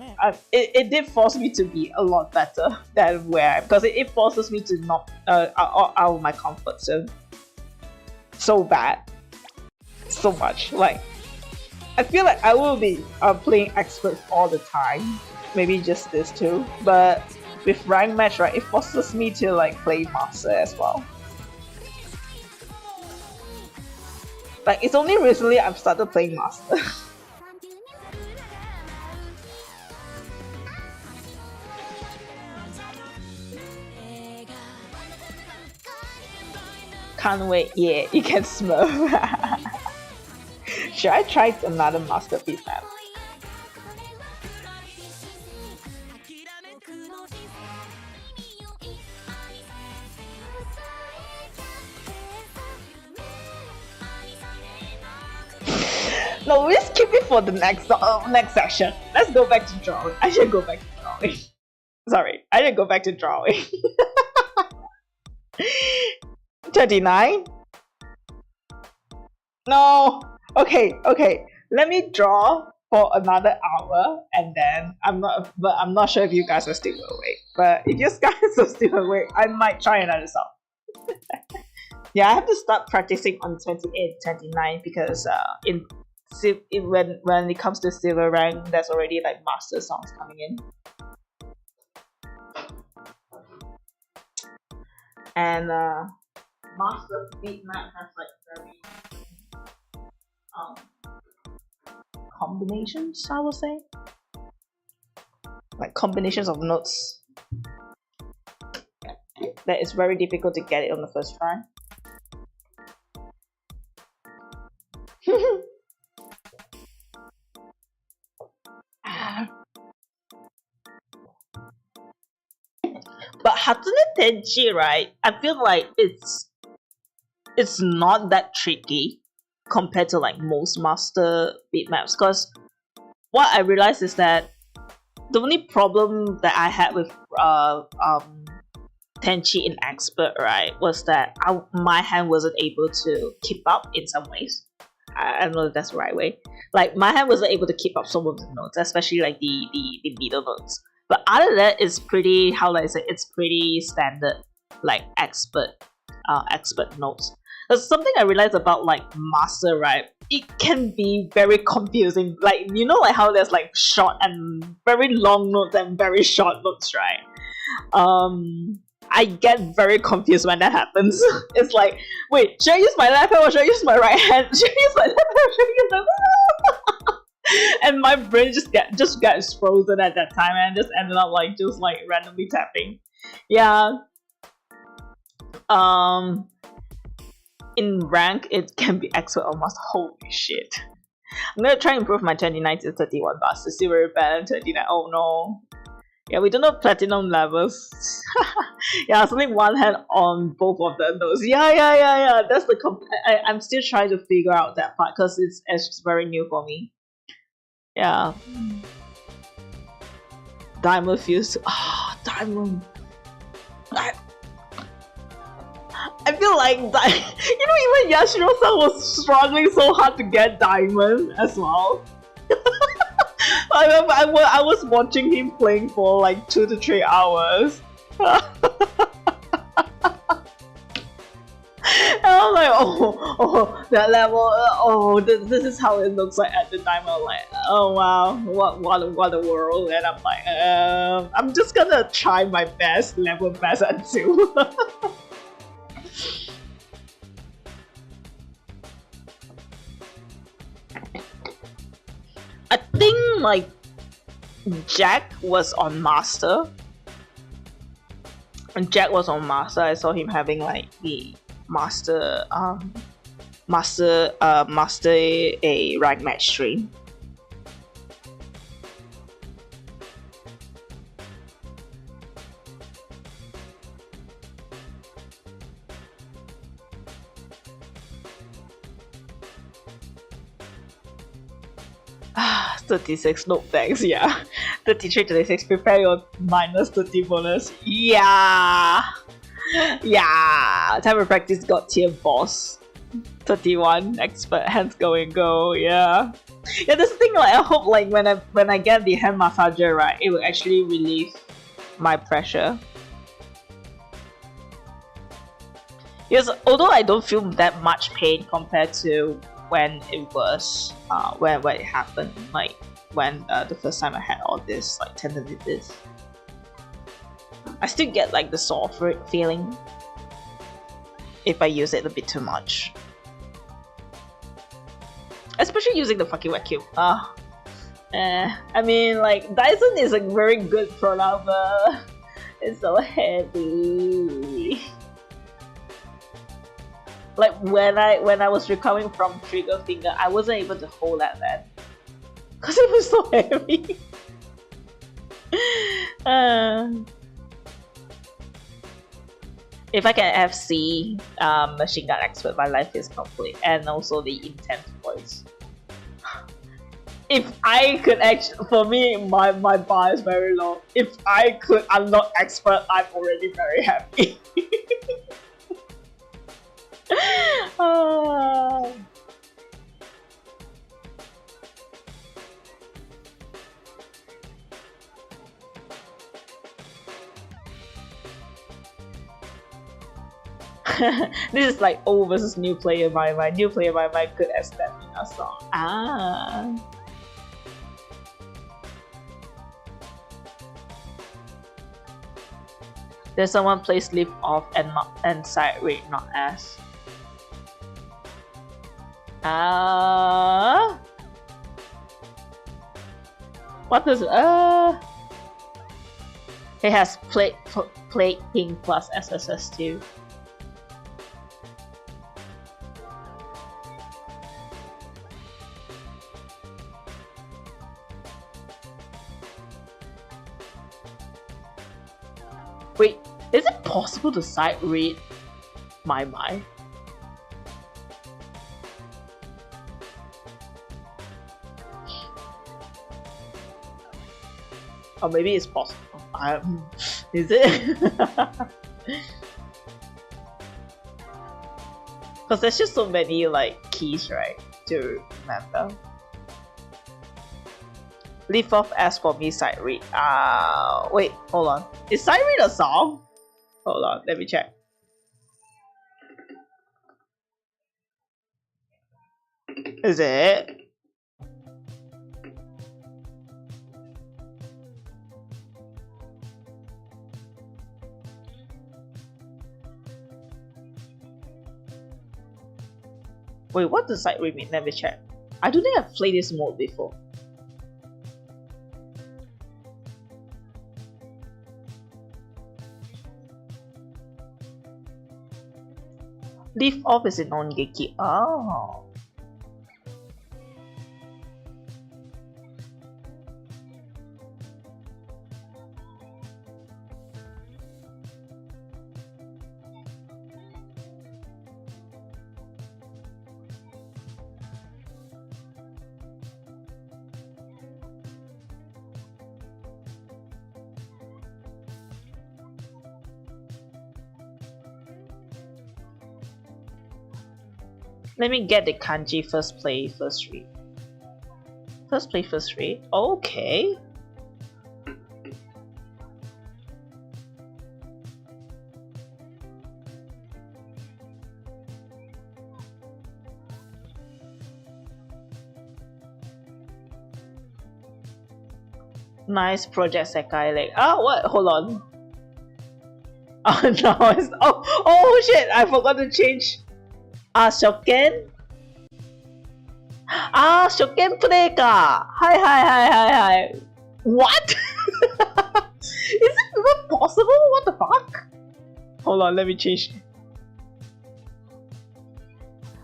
it did force me to be a lot better than where because it forces me to not out of my comfort zone. So bad, so much. Like, I feel like I will be playing experts all the time. Maybe just this too, but with rank match, right, it forces me to like play master as well. Like, it's only recently I've started playing master. Can't wait. Yeah, you can smurf. Should I try another masterpiece map? No, we'll just keep it for the next session. Let's go back to drawing. I should go back to drawing. Sorry, I should go back to drawing. 39? No. Okay. Let me draw for another hour, and then I'm not sure if you guys are still awake. But if you guys are still awake, I might try another song. Yeah, I have to start practicing on 28, 29 because when it comes to silver rank, there's already like master songs coming in. And master beat map has like very combinations, I would say. Like combinations of notes that is very difficult to get it on the first try. But Hatsune Tenchi, right? I feel like it's not that tricky compared to like most master beat maps. Because what I realized is that the only problem that I had with Tenchi in Expert, right, was that my hand wasn't able to keep up in some ways. I don't know if that's the right way. Like my hand wasn't able to keep up some of the notes, especially like the middle notes. But other than that, it's pretty, how do I say, it's pretty standard, like expert notes. There's something I realized about like master, right? It can be very confusing. Like, you know, like how there's like short and very long notes and very short notes, right? I get very confused when that happens. It's like, wait, should I use my left hand or should I use my right hand? Should I use my left hand or should I use my right hand? And my brain just gets frozen at that time and just ended up like just like randomly tapping. Yeah. In rank it can be expert almost. Holy shit. I'm gonna try and improve my 29 to 31 but it's still very bad at 39. Oh no. Yeah, we don't know platinum levels. Yeah, something one hand on both of the notes. Yeah. That's the I'm still trying to figure out that part because it's very new for me. Yeah. Diamond Fuse. Diamond. I feel like even Yashiro-san was struggling so hard to get Diamond as well. I remember I was watching him playing for like 2 to 3 hours. And I'm like, oh, that level, this is how it looks like at the time. I'm like, oh wow, what a world. And I'm like, I'm just gonna try my best, level best at 2. I think like Jack was on Master. And Jack was on Master. I saw him having like the Master a rank match stream. Ah, 36, no thanks, yeah. 33, 36, prepare your minus 30 bonus. Yeah! Yeah! Time of practice got tier boss. 31, expert, hands go, yeah. Yeah, this thing, like, I hope, like, when I get the hand massager, right, it will actually relieve my pressure. Yes, although I don't feel that much pain compared to when it was, when it happened, like, when the first time I had all this, like, tendinitis. I still get, like, the sore feeling if I use it a bit too much. Especially using the fucking vacuum. I mean, like, Dyson is a very good product, but it's so heavy. Like, when I was recovering from trigger finger, I wasn't able to hold that then. Because it was so heavy. If I can FC Machine Gun Expert, my life is complete. And also the intense voice. If I could actually, for me, my bar is very low. If I could unlock Expert, I'm already very happy. This is like old versus new player my new player my good at stamina song. There's someone plays lift off and side rate, not as. What does it has plate ping plus SSS too. Wait, is it possible to side read my mind? Or maybe it's possible. Is it? Because there's just so many like keys, right, to remember. Leave off as for me side read. Wait, hold on. Is side read a song? Hold on, let me check. Is it? Wait, what does side read mean? Let me check. I don't think I've played this mode before. Leave off is a non-geeky. Oh. Let me get the kanji first play, first read. First play, first read. Okay. Nice project, Sekai. Like, oh, what? Hold on. Oh no! It's, oh shit! I forgot to change. Shoken. Shoken play ka. Hi. What? Is it even possible? What the fuck? Hold on, let me change.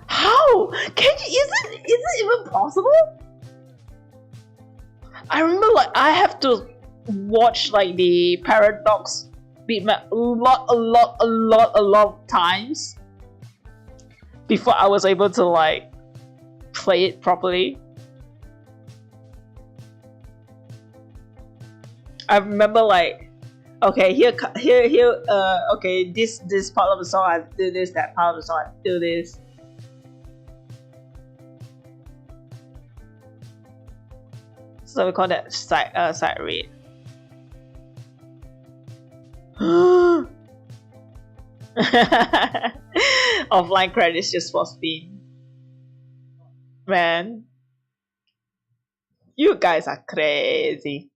How? Can you? Is it even possible? I remember like I have to watch like the Paradox beatmap a lot of times before I was able to like play it properly. I remember like, okay, here, okay, this part of the song I do this, that part of the song I do this. So we call that side read. Offline credits just for spin. Man, you guys are crazy.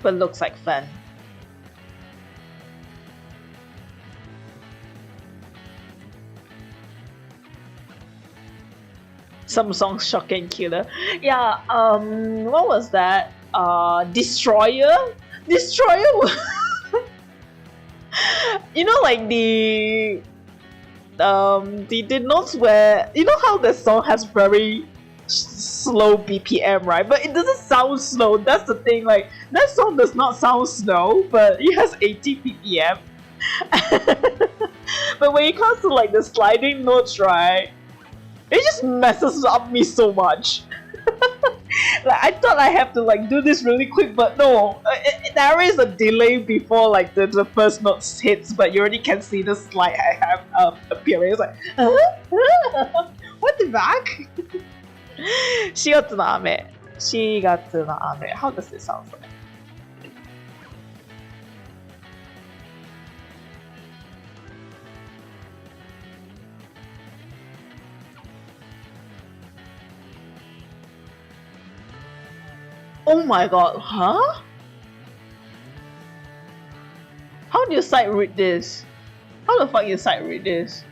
But looks like fun. Some songs shocking killer. Yeah, what was that? Destroyer? You know, like the notes where, you know how the song has very slow BPM, right? But it doesn't sound slow. That's the thing. Like that song does not sound slow, but it has 80 BPM. But when it comes to like the sliding notes, right? It just messes up me so much. Like I thought I have to like do this really quick, but no, there is a delay before like the first note hits, but you already can see the slide I have appearing. It's like, what the fuck? 4月の雨。4月の雨。How does it sound like? Oh my god, huh? How do you sight read this? How the fuck you sight read this?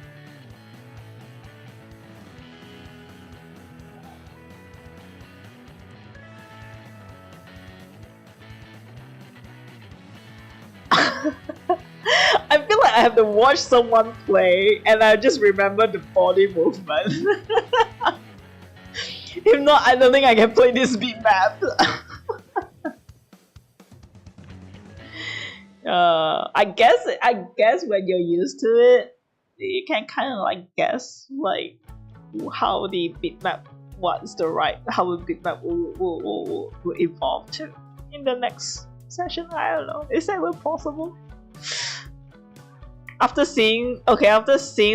I feel like I have to watch someone play and I just remember the body movement. If not, I don't think I can play this beat map. I guess when you're used to it, you can kind of like guess like how the bitmap how the bitmap will evolve to in the next session. I don't know. Is that even possible? After seeing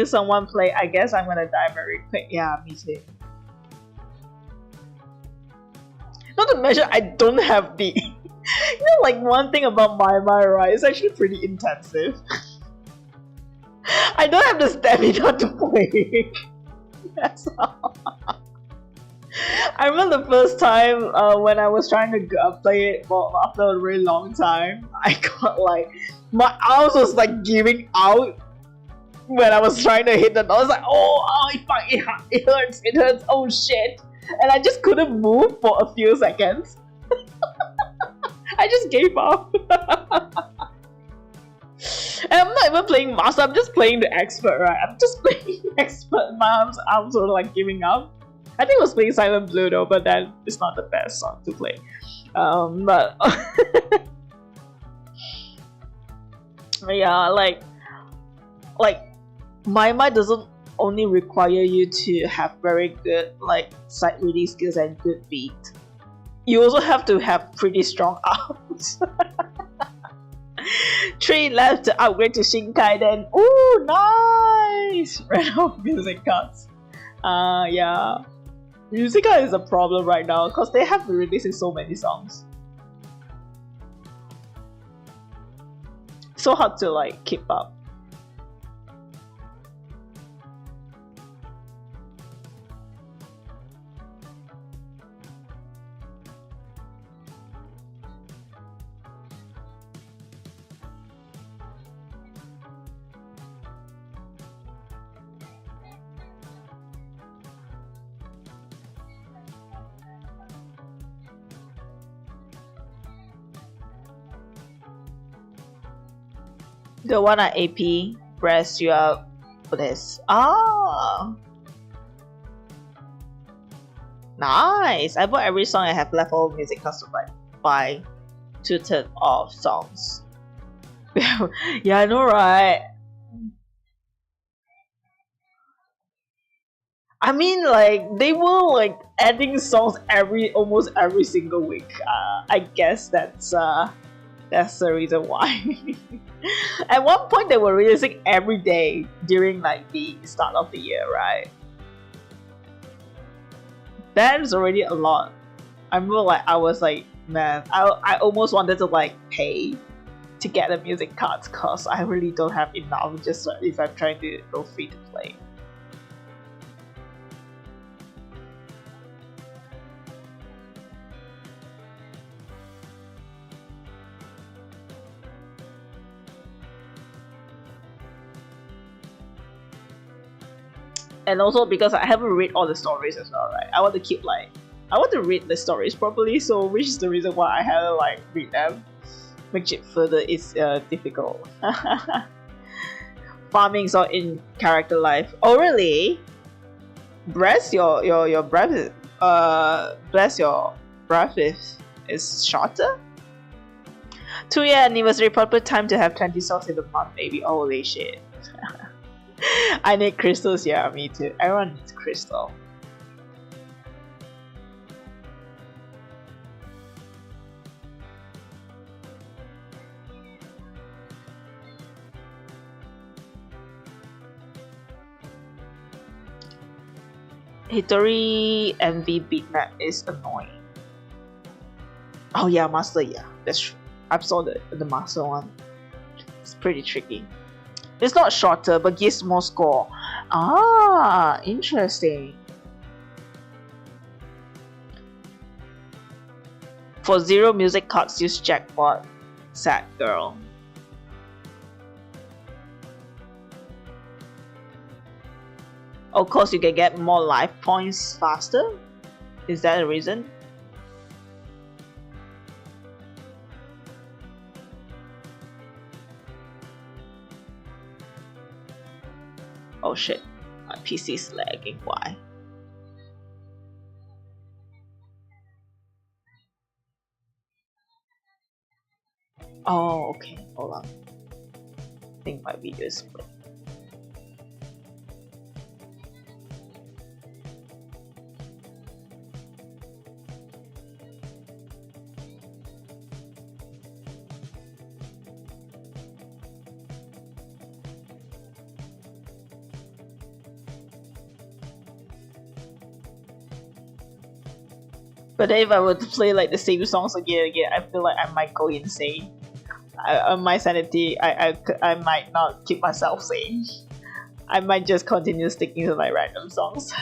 someone play, I guess I'm gonna die very quick. Yeah, me too. Not to mention, I don't have the. You know, like one thing about my mind, right? It's actually pretty intensive. I don't have the stamina to play. That's all. I remember the first time when I was trying to play it after a really long time. I got like my arms was like giving out when I was trying to hit the note. I was like, oh, it hurts, oh shit. And I just couldn't move for a few seconds. I just gave up. And I'm not even playing master, I'm just playing the expert, right? I'm just playing the expert. My arms were like giving up. I think I was playing Silent Blue though, but then it's not the best song to play. But yeah, like my mind doesn't only require you to have very good like sight reading skills and good beat. You also have to have pretty strong arms. 3 left to upgrade to Shinkai then. Ooh, nice! Ran out of music cards. Yeah. Music card is a problem right now because they have been releasing so many songs. So hard to like keep up. The one at AP press you up for this. Ah, nice. I bought every song I have left over music customized by 2/3 of songs. Yeah, I know, right? I mean, like they were like adding songs almost every single week. I guess that's the reason why. At one point, they were releasing every day during like the start of the year, right? That is already a lot. I remember like I was like, man, I almost wanted to like pay to get the music cards because I really don't have enough just if I'm trying to go free to play. And also because I haven't read all the stories as well, right? I want to read the stories properly, so which is the reason why I haven't like read them. Which it further is difficult. Farming is all in character life. Oh really? Bless your breath. Bless your breath is shorter. 2-year anniversary, proper time to have 20 songs in the month, baby. Holy shit. I need crystals, yeah, me too. Everyone needs crystal. Hitori MV beatmap is annoying. Oh yeah, master, yeah, that's true. I saw the master one. It's pretty tricky. It's not shorter, but gives more score. Ah, interesting. For 0 music cards, use jackpot. Sad girl. Of course, you can get more life points faster. Is that a reason? Oh shit, my PC is lagging. Why? Oh, okay, hold on. I think my video is split. But if I were to play like the same songs again and again, I feel like I might go insane. My sanity, I might not keep myself sane. I might just continue sticking to like random songs.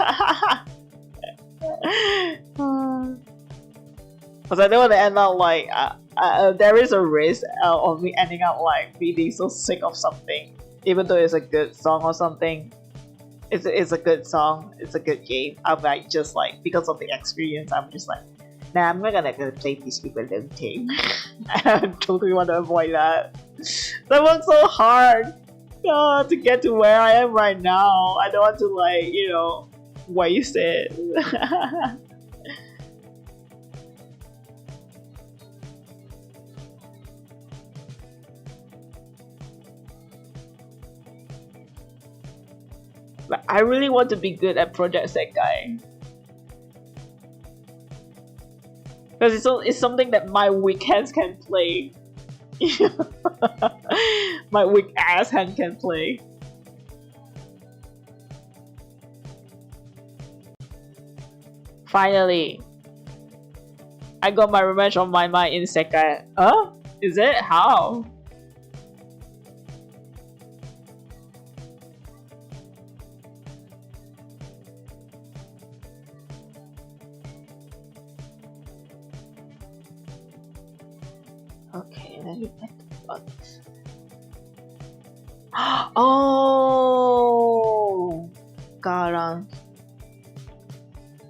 Because I don't want to end up like there is a risk of me ending up like being so sick of something, even though it's a good song or something. It's a good song, it's a good game. I might just like, because of the experience, I'm just like, nah, I'm not gonna play these people alone team. I totally want to avoid that. That was so hard to get to where I am right now. I don't want to like, you know, waste it. But I really want to be good at Project Sekai. Because it's something that my weak hands can play. My weak ass hand can play. Finally, I got my revenge on my mind in Sekai. Huh? Is it? How? Okay, let me get the buttons. Oh, Garang.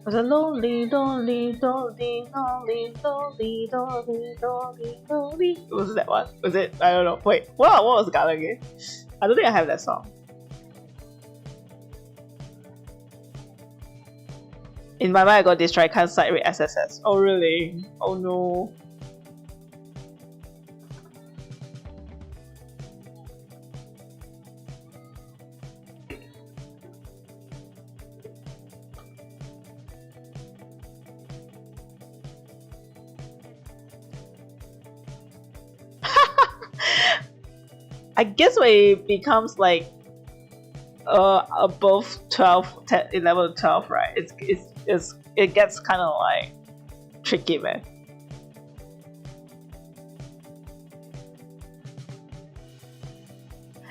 Was a lonely. What was that one? Was it? I don't know. Wait, what was Garang again? I don't think I have that song. In my mind, I got this try can't side with SSS. Oh really? Oh no. I guess when it becomes like above 12, 10, 11, 12, right? It gets kind of like tricky, man.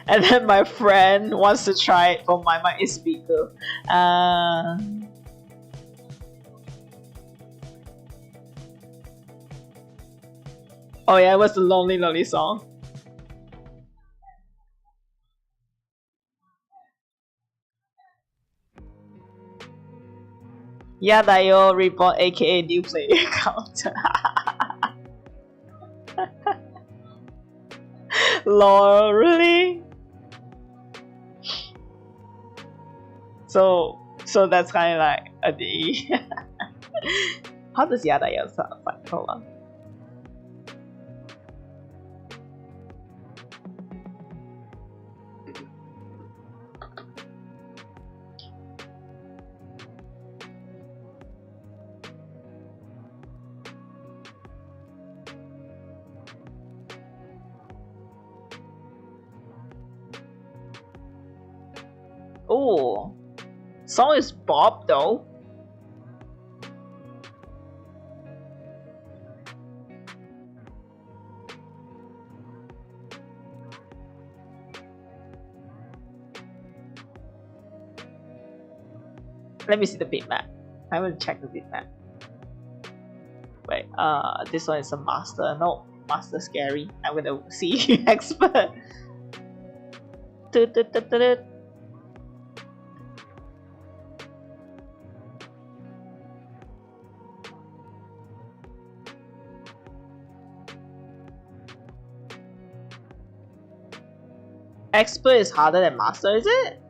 And then my friend wants to try it for my mic speaker. Oh yeah, it was the lonely song. Yadayo report aka new player account. Lol, really? So that's kind of like a D. How does Yadayo sound like? Hold on. Oh, song is Bob though. Let me see the bitmap. I will check the bitmap. Wait, this one is a master. No, master scary. I'm gonna see expert. Expert is harder than master, is it?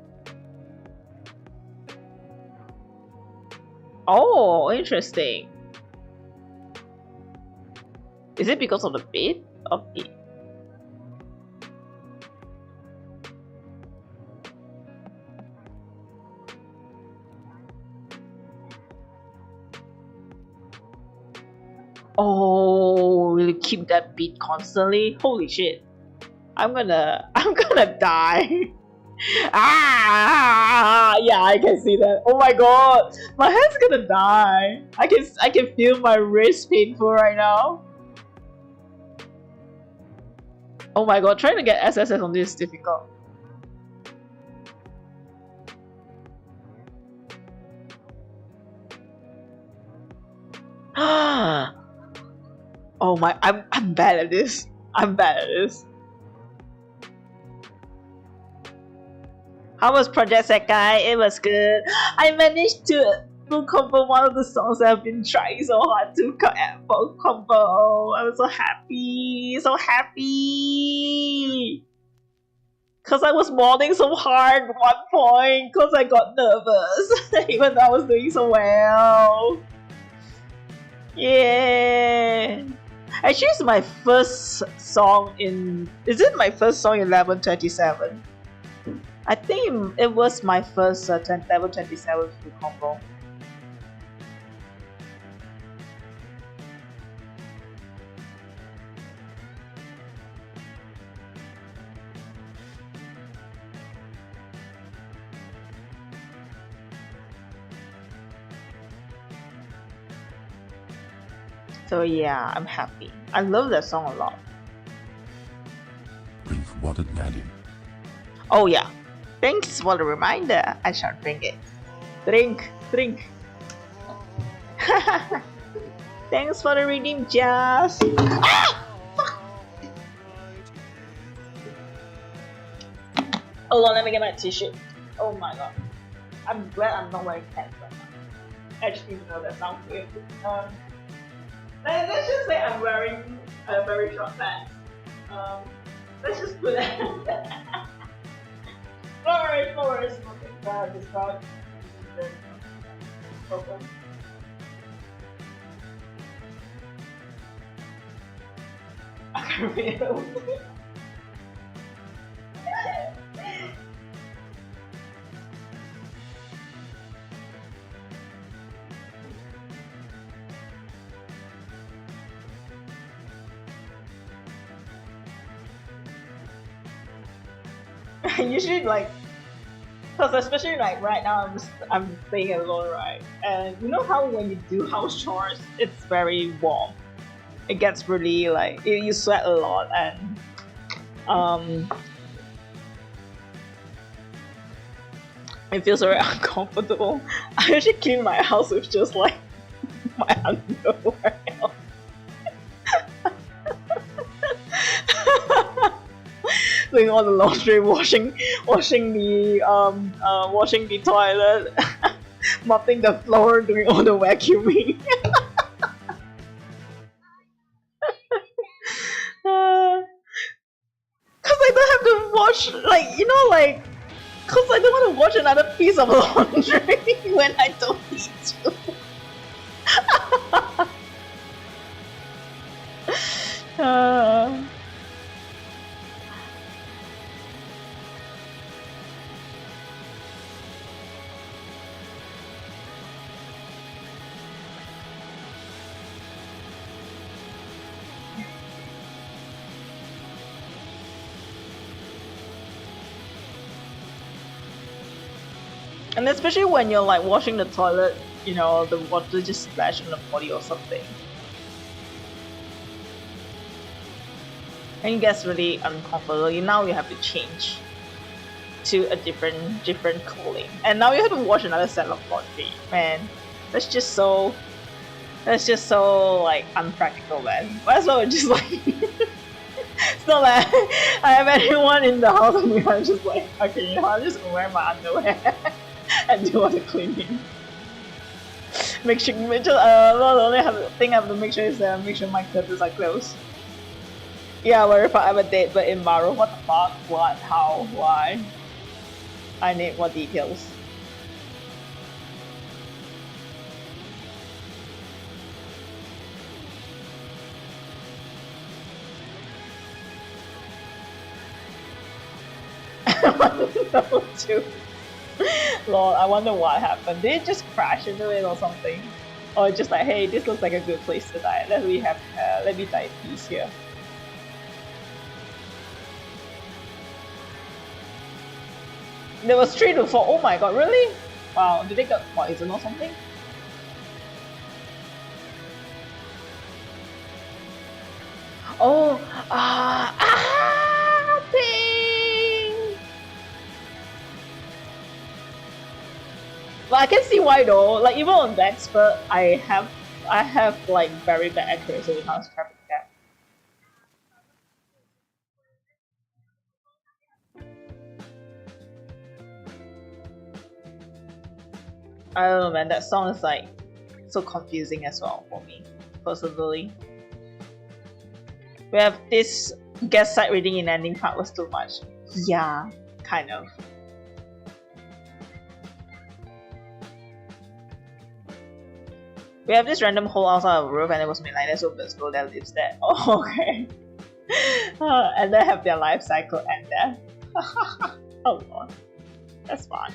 Oh, interesting. Is it because of the beat? Of it? Oh, will it keep that beat constantly? Holy shit. I'm gonna die. Ah, yeah, I can see that. Oh my god, my hand's gonna die. I can feel my wrist painful right now. Oh my god, trying to get SSS on this is difficult. Oh my, I'm bad at this. I'm bad at this. How was Project Sekai? It was good. I managed to combo one of the songs I've been trying so hard to combo. I was so happy, so happy. Cause I was modding so hard at one point, cause I got nervous, even though I was doing so well. Yeah. Actually, it's my first song in. Is it my first song in 1127? I think it was my first level 27 full combo. So yeah, I'm happy. I love that song a lot. Drink water, Daddy. Oh yeah, thanks for the reminder. I shall drink it. Drink. Thanks for the redeem, Jazz. Ah! Fuck. Hold on, let me get my tissue. Oh my god. I'm glad I'm not wearing pants right now. I just need to know that sounds weird. Let's just say I'm wearing a very short pants. Let's just put that. No worries. Okay, this crowd. I can't read it. Usually like, cause especially like right now I'm staying alone, right? And you know how when you do house chores, it's very warm. It gets really like you sweat a lot, and it feels very uncomfortable. I actually clean my house with just like my underwear. Doing all the laundry, washing the toilet, mopping the floor, doing all the vacuuming. Cause I don't have to wash, like, you know, like, cause I don't want to wash another piece of laundry when I don't need to. And especially when you're like washing the toilet, you know, the water just splash on the body or something. And it gets really uncomfortable. Now you have to change to a different clothing. And now you have to wash another set of laundry. Man, that's just so like unpractical, man. Might as well just like it's not like I have anyone in the house and I'm just like, okay, you know, I'm just gonna wear my underwear and do all the cleaning. The only thing I have to make sure is that make sure my curtains are closed. Yeah, we're if I have a date, but in Maru, what the fuck? What? How? Why? I need more details. I want to know too. Lord, I wonder what happened. Did it just crash into it or something? Or just like, hey, this looks like a good place to die. Let me die in peace here. There was 3 to 4. Oh my god, really? Wow, did they get poison or something? Oh, dang! Well, I can see why though. Like even on the expert, I have like very bad accuracy when it comes to traffic jam. I don't know, man. That song is like so confusing as well for me, personally. We have this guest side reading in ending part was too much. Yeah, kind of. We have this random hole outside of a roof and it was midnight, so birds go that lives there. Oh, okay. And they have their life cycle and death. Oh lord. That's fine.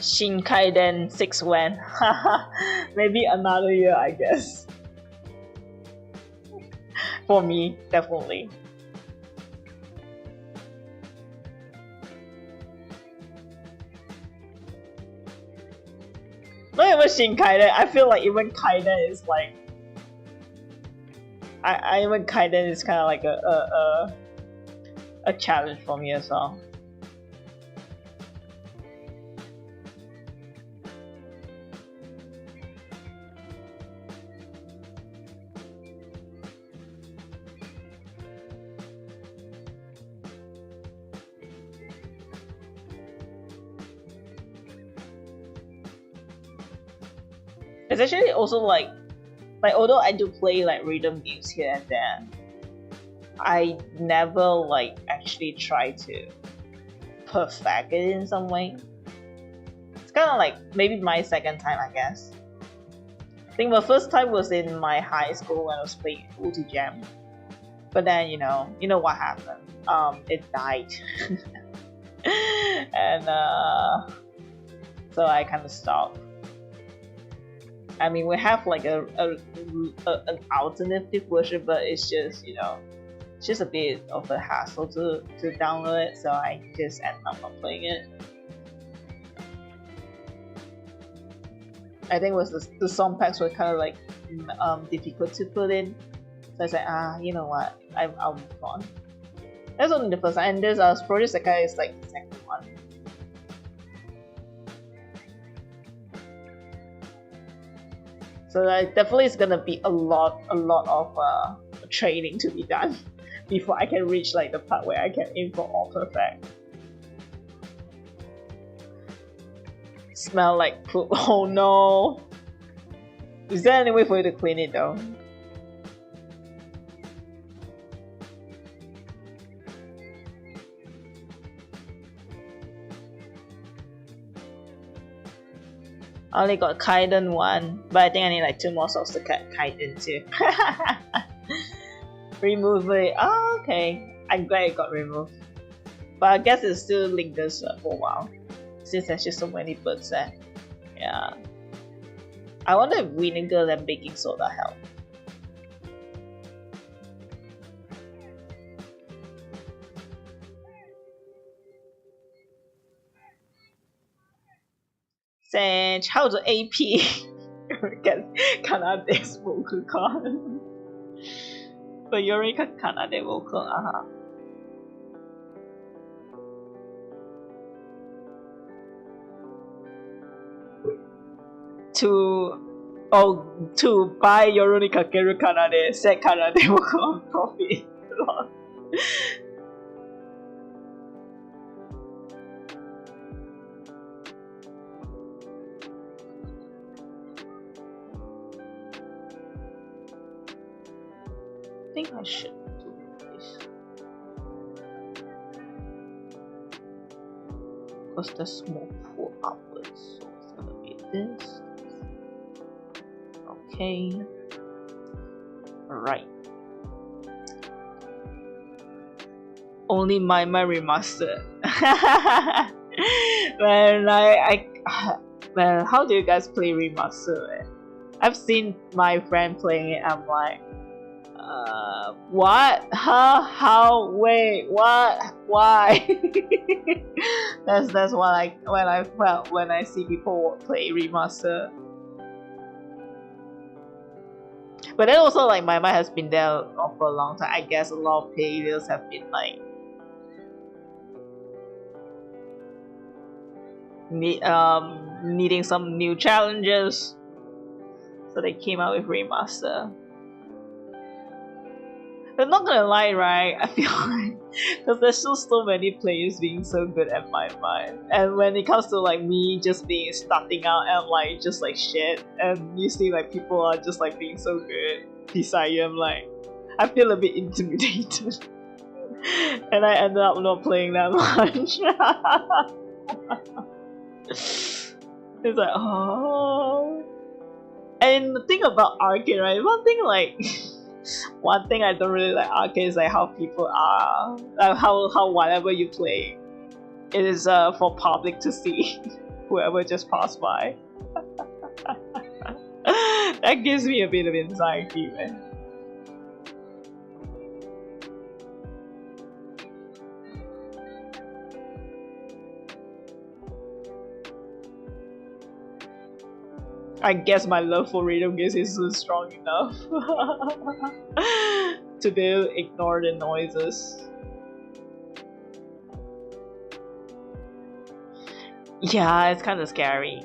Shin Kaiden 6 when? Maybe another year, I guess. For me, definitely. Not even Shin Kaiden. I feel like even Kaiden is like. I even Kaiden is kind of like a challenge for me as well. It's actually also like although I do play like rhythm games here and there, I never like actually try to perfect it in some way. It's kind of like maybe my second time, I guess. I think my first time was in my high school when I was playing Ulti Jam, but then you know what happened. It died, and so I kind of stopped. I mean, we have like an alternative version, but it's just it's just a bit of a hassle to download it, so I just end up not playing it. I think it was the song packs were kind of like difficult to put in, so I said, you know what, I'll move on. That's only the first one, and this Project Sekai is like the second one. So definitely it's gonna be a lot of training to be done before I can reach like the part where I can aim for all perfect. Smell like poop. Oh no! Is there any way for you to clean it though? I only got Kaiden 1, but I think I need like 2 more souls to get Kaiden 2. Remove it. Oh, okay. I'm glad it got removed. But I guess it still lingers for a while, since there's just so many birds there. Yeah. I wonder if vinegar and baking soda help. Sage, how to AP get Canada's vocal card. But you already got Canada vocal, To buy Yoroni Kakeru Kanade, set Kanade vocal on profit. I think I should do this because there's more pull upwards, so it's gonna be this. Okay, alright. Only my remaster. Man, how do you guys play remaster? Man? I've seen my friend playing it. I'm like, what? How? Wait, what? Why? That's what I felt when I see people play remaster. But then also like my mind has been there for a long time. I guess a lot of players have been like needing some new challenges, so they came out with remaster. I'm not gonna lie, right? I feel like because there's just so many players being so good at my mind, and when it comes to like me just being starting out and like just like shit, and you see like people are just like being so good beside you, I'm like, I feel a bit intimidated, and I ended up not playing that much. It's like, oh, and the thing about arcade, right? One thing I don't really like arcade is like how people are, how whatever you play, it is for public to see. whoever just passed by. That gives me a bit of anxiety, man. I guess my love for rhythm games is strong enough to be able to ignore the noises. Yeah, it's kind of scary.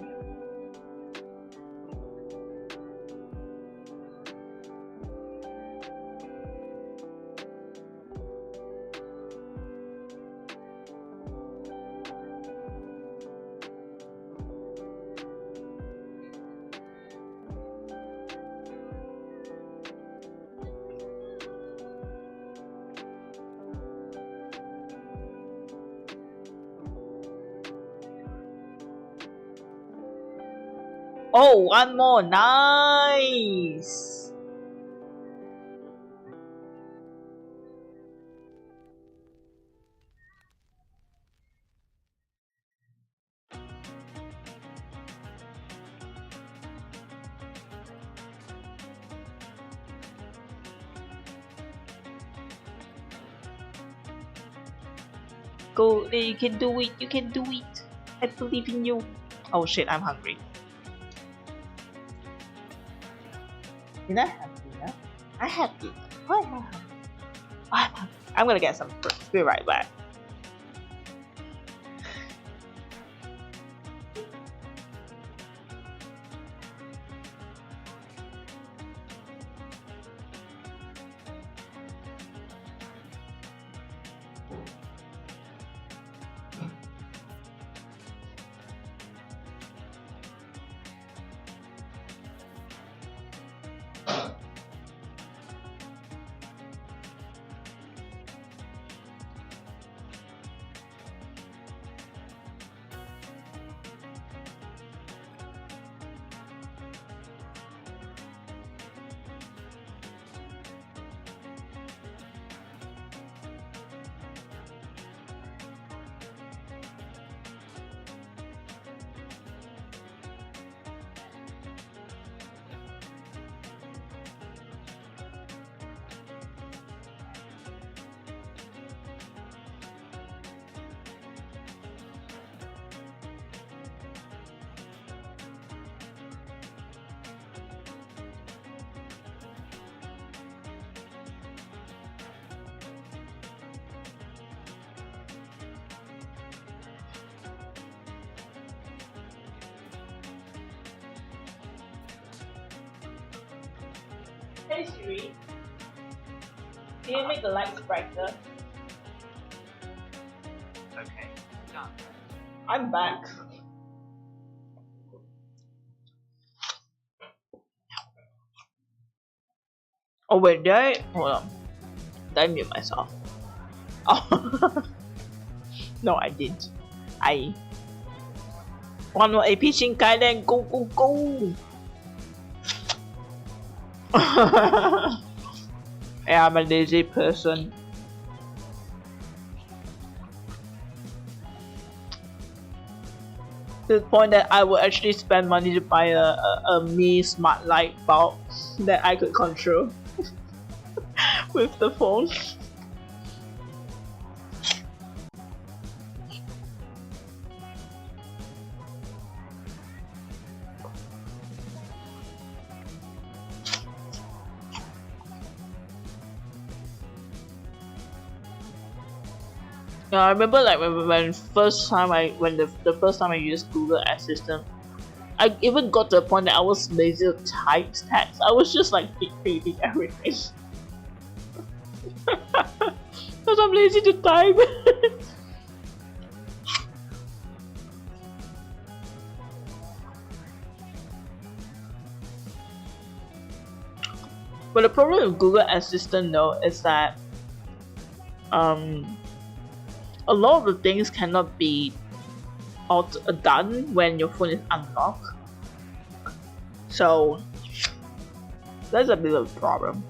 Oh, one more. Nice. Go, you can do it. You can do it. I believe in you. Oh shit, I'm hungry. Did I have dinner? I had dinner. Why am I hungry? I'm gonna get some fruit. Be right back. Hey Siri, can you make the lights brighter? Okay, done. I'm back. Oh wait, did I? Hold on. Did I mute myself? Oh. No, I didn't. One more AP Shinkai, then go, go, go! Yeah, I'm a lazy person. To the point that I would actually spend money to buy a Mi smart light bulb that I could control with the phone. Yeah, I remember like when the first time I used Google Assistant, I even got to a point that I was lazy to type text. I was just like dictating everything. Because I'm lazy to type. But the problem with Google Assistant though is that a lot of the things cannot be done when your phone is unlocked. So that's a bit of a problem.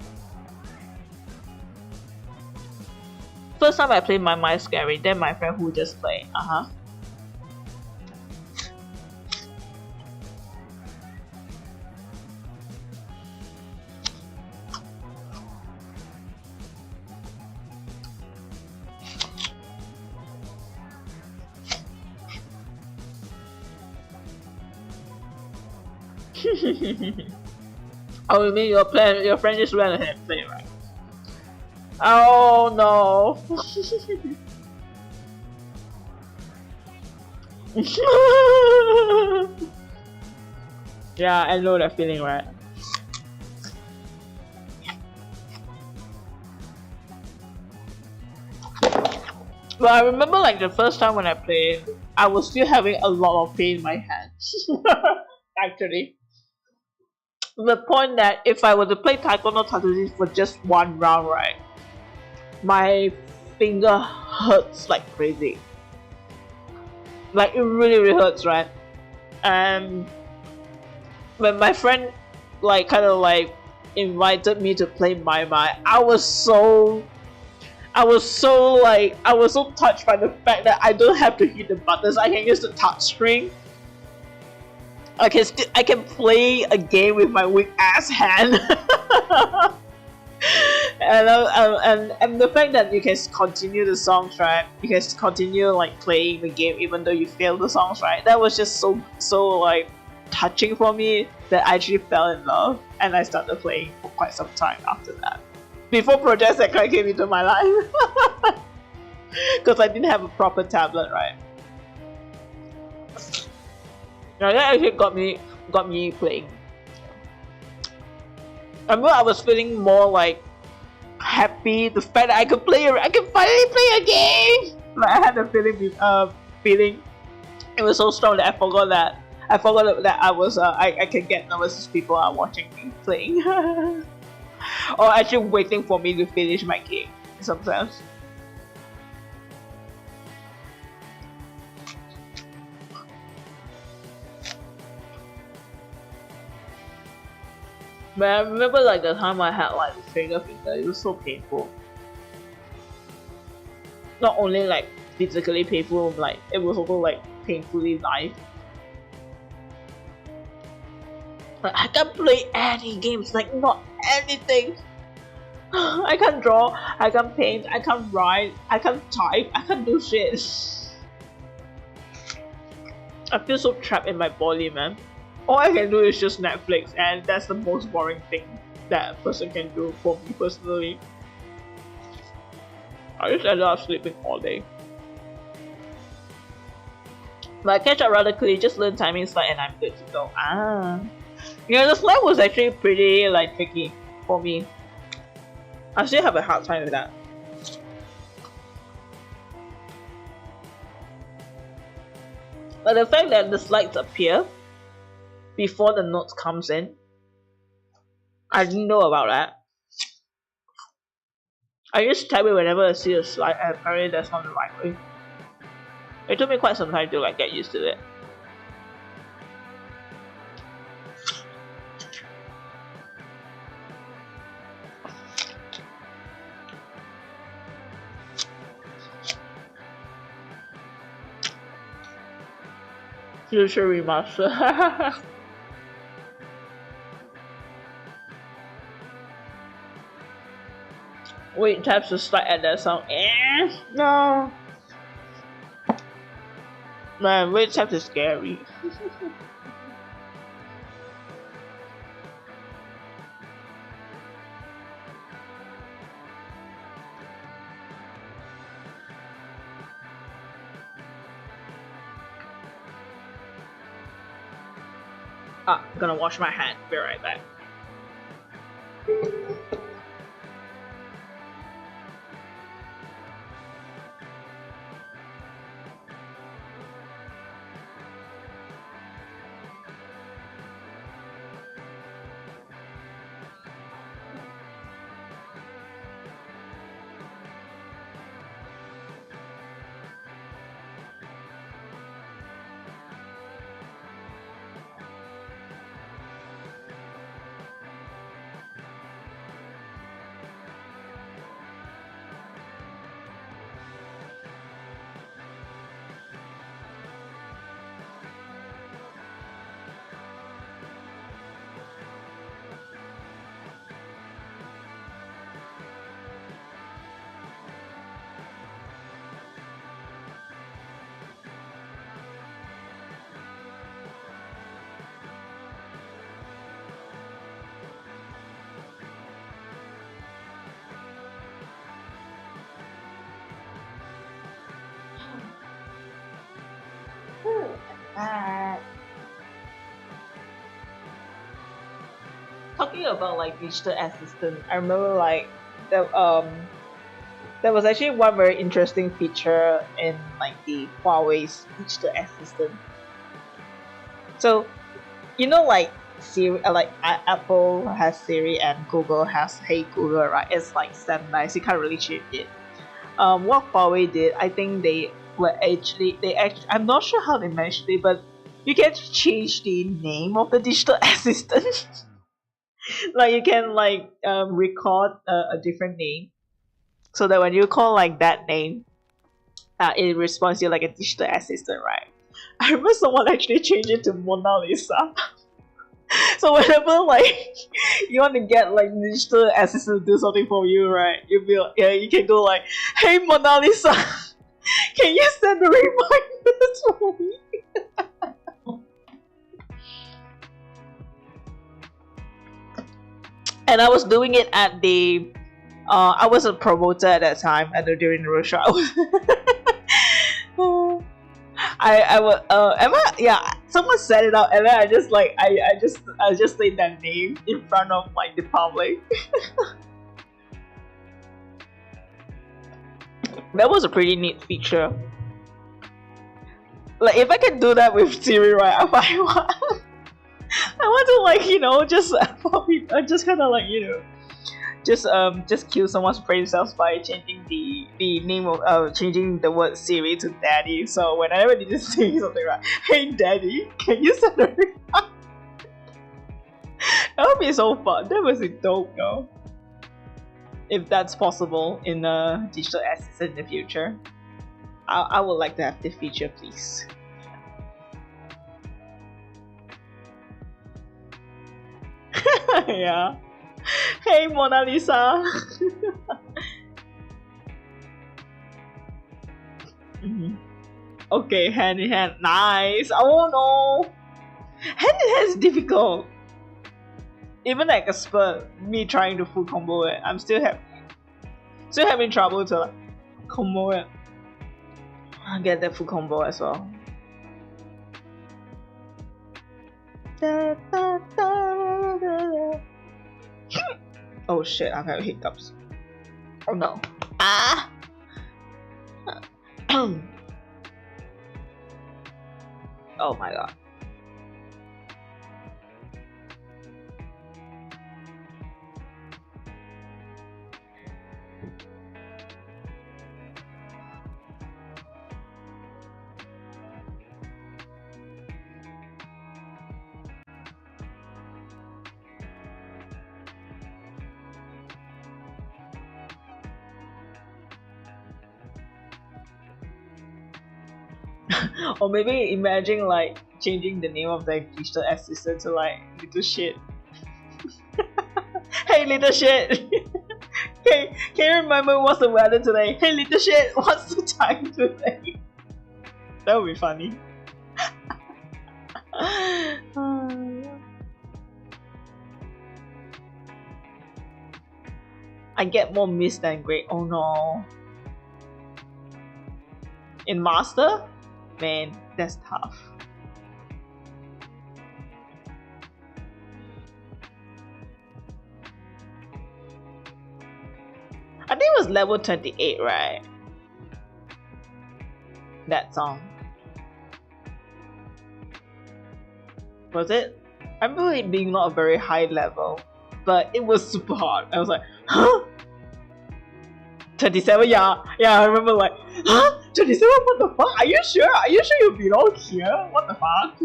First time I played my Scary, then my friend who just played, Oh, you mean your friend just went ahead and played, right? Oh no. Yeah, I know that feeling, right? But I remember like the first time when I played, I was still having a lot of pain in my hands. Actually. To the point that if I were to play Taekwondo Tatsujin for just one round, right, my finger hurts like crazy. Like it really hurts, right? And when my friend like kind of like invited me to play Mai Mai, I was so touched by the fact that I don't have to hit the buttons. I can use the touch screen. I can play a game with my weak ass hand. And the fact that you can continue the songs, right? You can continue like playing the game even though you fail the songs, right? That was just so like touching for me that I actually fell in love, and I started playing for quite some time after that. Before Project Sekai came into my life, because I didn't have a proper tablet, right? Now that actually got me playing. I remember I was feeling more like happy the fact that I could finally play a game. Like I had the feeling it was so strong that I forgot that I was I can get nervous as people are watching me playing, or actually waiting for me to finish my game sometimes. But I remember like the time I had like the finger, it was so painful. Not only like physically painful, like it was also like painfully live. Like I can't play any games, like not anything. I can't draw, I can't paint, I can't write, I can't type, I can't do shit. I feel so trapped in my body, man. All I can do is just Netflix, and that's the most boring thing that a person can do for me personally. I just ended up sleeping all day. But I catch up rather quickly, just learn timing slide and I'm good to go. You know, the slide was actually pretty like tricky for me. I still have a hard time with that. But the fact that the slides appear before the notes comes in, I didn't know about that. I just type it whenever I see a slide, and apparently that's not the right way. It took me quite some time to like get used to it. Future remaster. Wait, taps to slide at that sound. No. Man, wait, taps is scary. I'm gonna wash my hand. Be right back. Talking about like digital assistant, I remember like there was actually one very interesting feature in like the Huawei's digital assistant. So, you know, like Siri, like Apple has Siri and Google has Hey Google, right? It's like standardized. You can't really change it. What Huawei did, I think I'm not sure how they managed it, but you can change the name of the digital assistant. Like you can like record a different name, so that when you call like that name, it responds to you like a digital assistant, right? I remember someone actually changed it to Mona Lisa. So whenever like you want to get like digital assistant to do something for you, right? You can go like, "Hey Mona Lisa, can you send the reminders for me?" And I was doing it at the I was a promoter at that time during the roadshow. Someone set it up and then I just said that name in front of like the public. That was a pretty neat feature. Like if I can do that with Siri, right? I want to like, you know, just kind of like, you know, just kill someone's brain cells by changing the name of changing the word Siri to Daddy. So whenever they just say something, right? Hey Daddy, can you send a reminder? That would be so fun. That was dope, though. If that's possible in a digital assistant in the future, I would like to have this feature, please. Yeah. Hey Mona Lisa. Okay, hand in hand. Nice. Oh no. Hand in hand is difficult. Even like a spurt, me trying to full combo it, I'm still having trouble to like combo it. I'll get that full combo as well. Oh shit, I've had hiccups. Oh no. Ah! Oh my god. Or maybe imagine like changing the name of the digital assistant to like little shit. Hey little shit. Hey, can you remember what's the weather today? Hey little shit, what's the time today? That would be funny. I get more miss than great. Oh no. In master? Man, that's tough. I think it was level 28, right? That song. Was it? I remember it being not a very high level, but it was super hard. I was like, huh? 27, yeah, I remember like, huh? 27, what the fuck? Are you sure? Are you sure you belong here? What the fuck?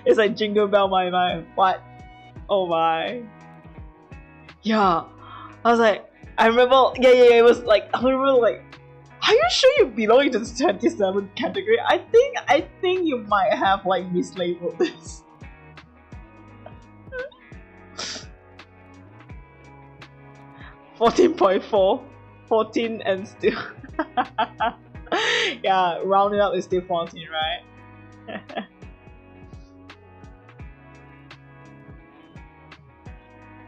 It's like Jingle Bell My Mind. What? Oh my. Yeah. I was like, I remember, yeah, it was like, I remember like, are you sure you belong to the 27 category? I think you might have like mislabeled this. 14.4, 14 and still. Yeah, rounding up is still 14, right?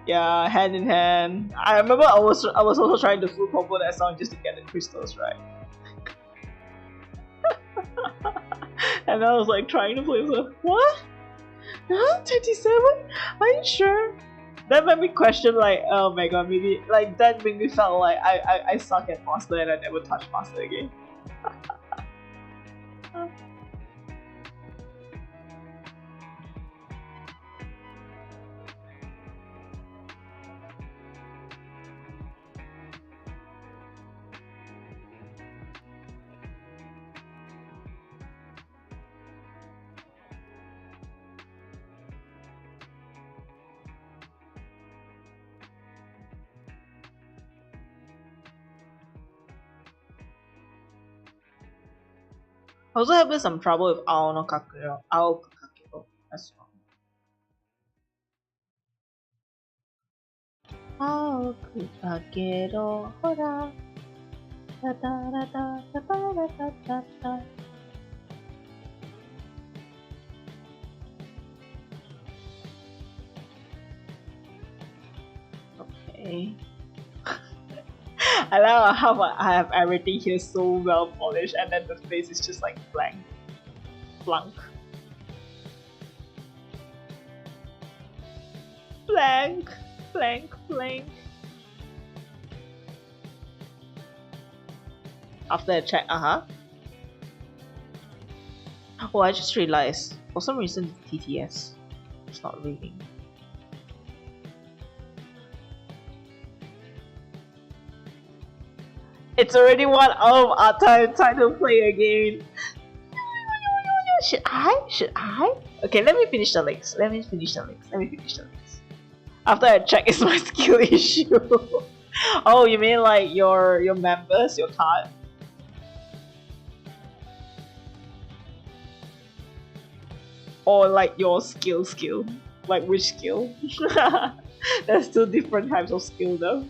Yeah, hand in hand. I remember I was also trying to full combo that song just to get the crystals right. And I was like trying to play with what? Huh? 27? Are you sure? That made me question like, oh my god, maybe like that made me felt like I suck at master and I never touch master again. Also having some trouble with Ao no Kakero. Ao Kakero as well. Ao Kakero hora. Da da da da da da da da da. Okay. I love how I have everything here so well polished and then the face is just like blank. Blank. Blank. Blank. Blank. After I check, Oh, I just realized, for some reason TTS it's not reading. It's already 1 hour of our time to play again. Should I? Okay, let me finish the links. After I check, it's my skill issue. Oh, you mean like your members, your card? Or like your skill? Like which skill? There's 2 different types of skill though.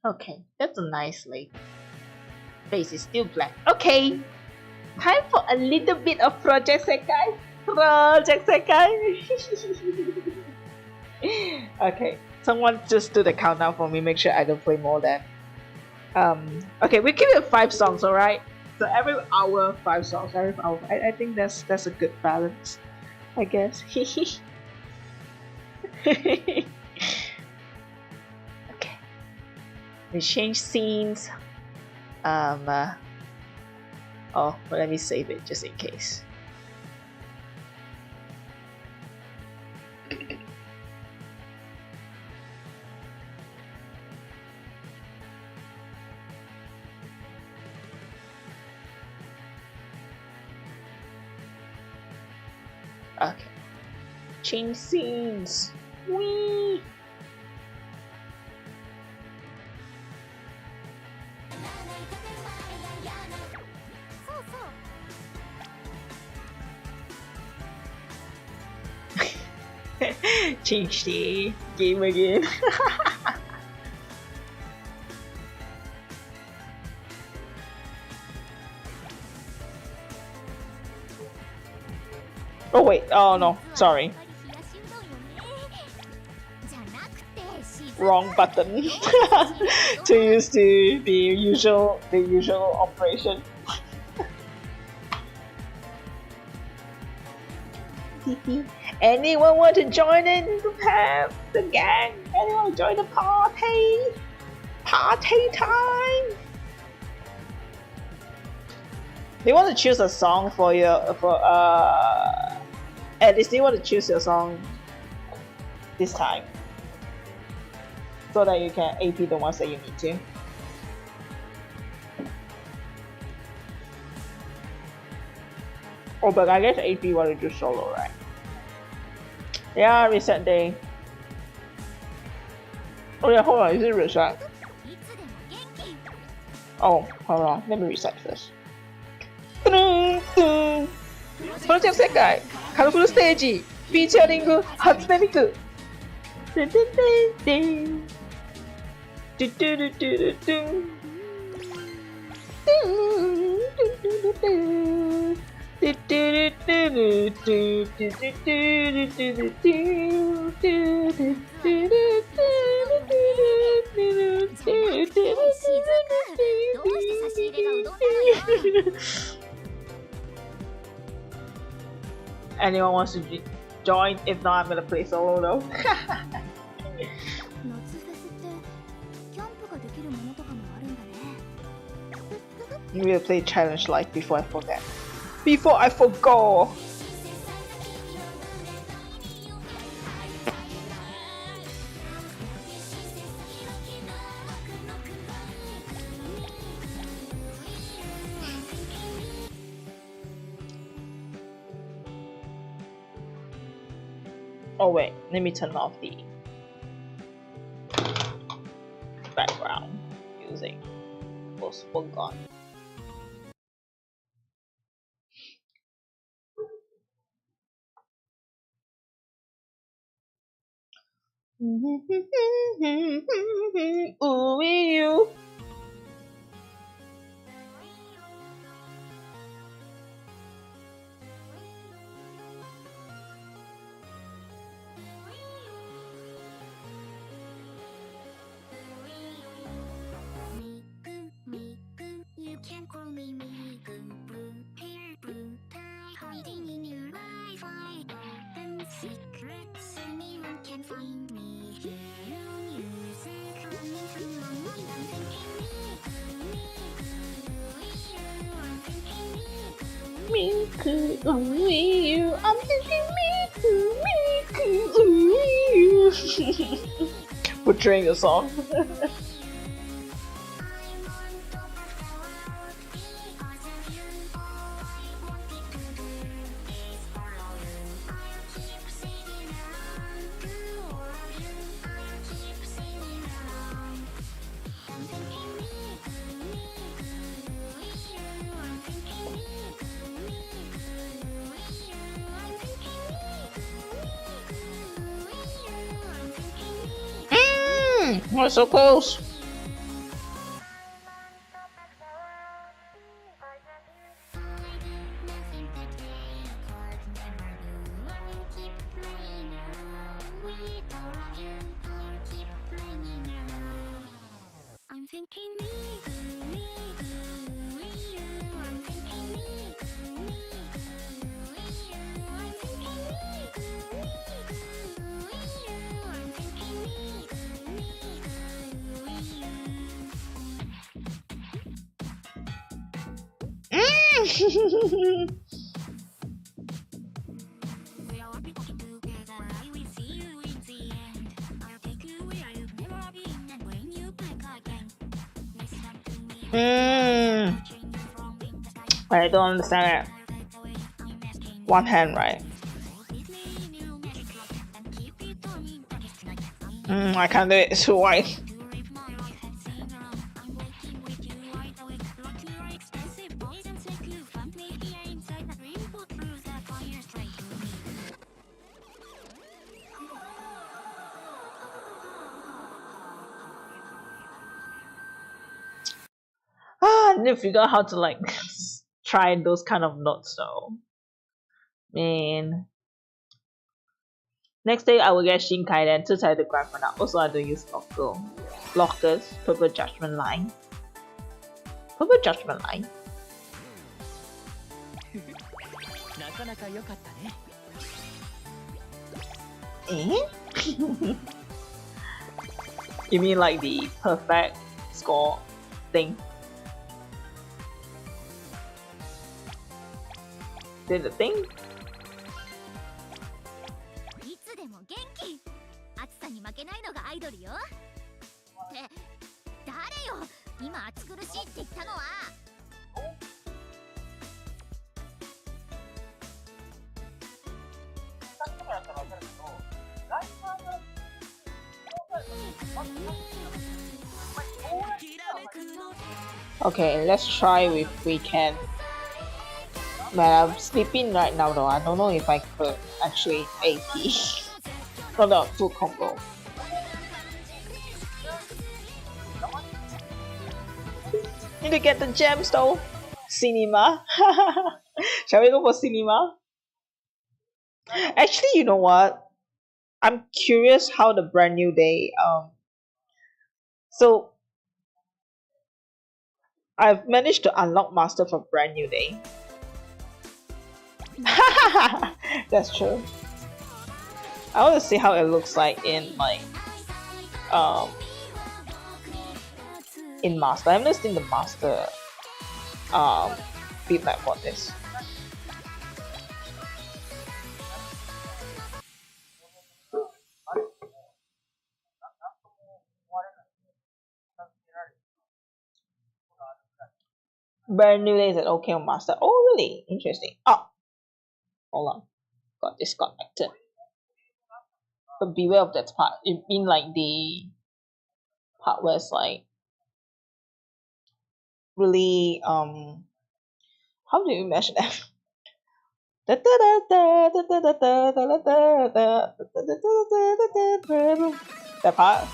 Okay, that's a nice lake. Face is still black. Okay, time for a little bit of Project Sekai. Okay, someone just do the countdown for me. Make sure I don't play more than. Okay, we give it 5 songs, alright? So every hour 5 songs. Every hour. I think that's a good balance, I guess. We change scenes. Oh, well, let me save it just in case. Okay. Change scenes. Whee! Change the game again. Oh wait, oh no, sorry. Wrong button. To use the usual operation. Anyone want to join in the gang? Anyone join the party? Party time! They want to choose a song for your at least they want to choose your song this time. so that you can AP the ones that you need to. Oh, but I guess AP want to do solo, right? Yeah, reset day. Oh yeah, hold on, is it reset? Oh, hold on, let me reset first. Project Sekai, colorful stage, featuring Hatsune Anyone wants to join? If not, I'm gonna play solo though. We'll play challenge like before I forget. Before I forgot! Oh wait, let me turn off the background music. Was forgotten. Ooh, you. You can call me Miku, blue hair, blue tie, hiding in your Wi-Fi. Open secrets, anyone can find me. Hear music coming from my mind. I'm thinking Miku, only you. I'm thinking Miku, only you. Butchering the song. We're so close. I'm thinking I don't understand it. One hand, right? I can't do it. It's too wide. I need to figure out how to like try those kind of notes though. Man. Next day I will get Shinkai then 2 the grand finale. Also I don't use lockers, purple judgment line. Purple judgment line. Eh? You mean like the perfect score thing? Did the thing? いつでも元気。暑さに負けないのがアイドルよ。Okay, let's try if we can. Man, I'm sleeping right now though. I don't know if I could actually AP. Not a full combo. Need to get the gems though. Cinema. Shall we go for cinema? Actually, you know what? I'm curious how the brand new day. So I've managed to unlock master for brand new day. That's true. I want to see how it looks like in like in master. I haven't seen the master feedback for this. Brand new day is okay on master. Oh really? Interesting. Oh, hold on. Got disconnected. But beware of that part. It mean like the part where it's like really how do you measure that? That part.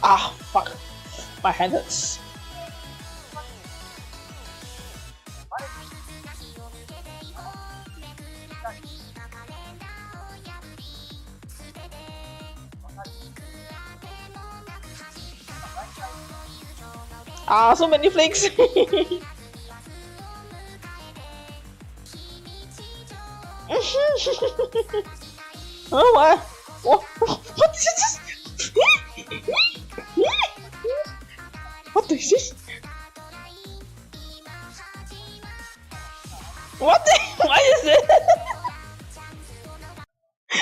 Ah, fuck. My hand hurts. Ah, so many flakes. Oh, what? What is this? What is this? What? Why is it?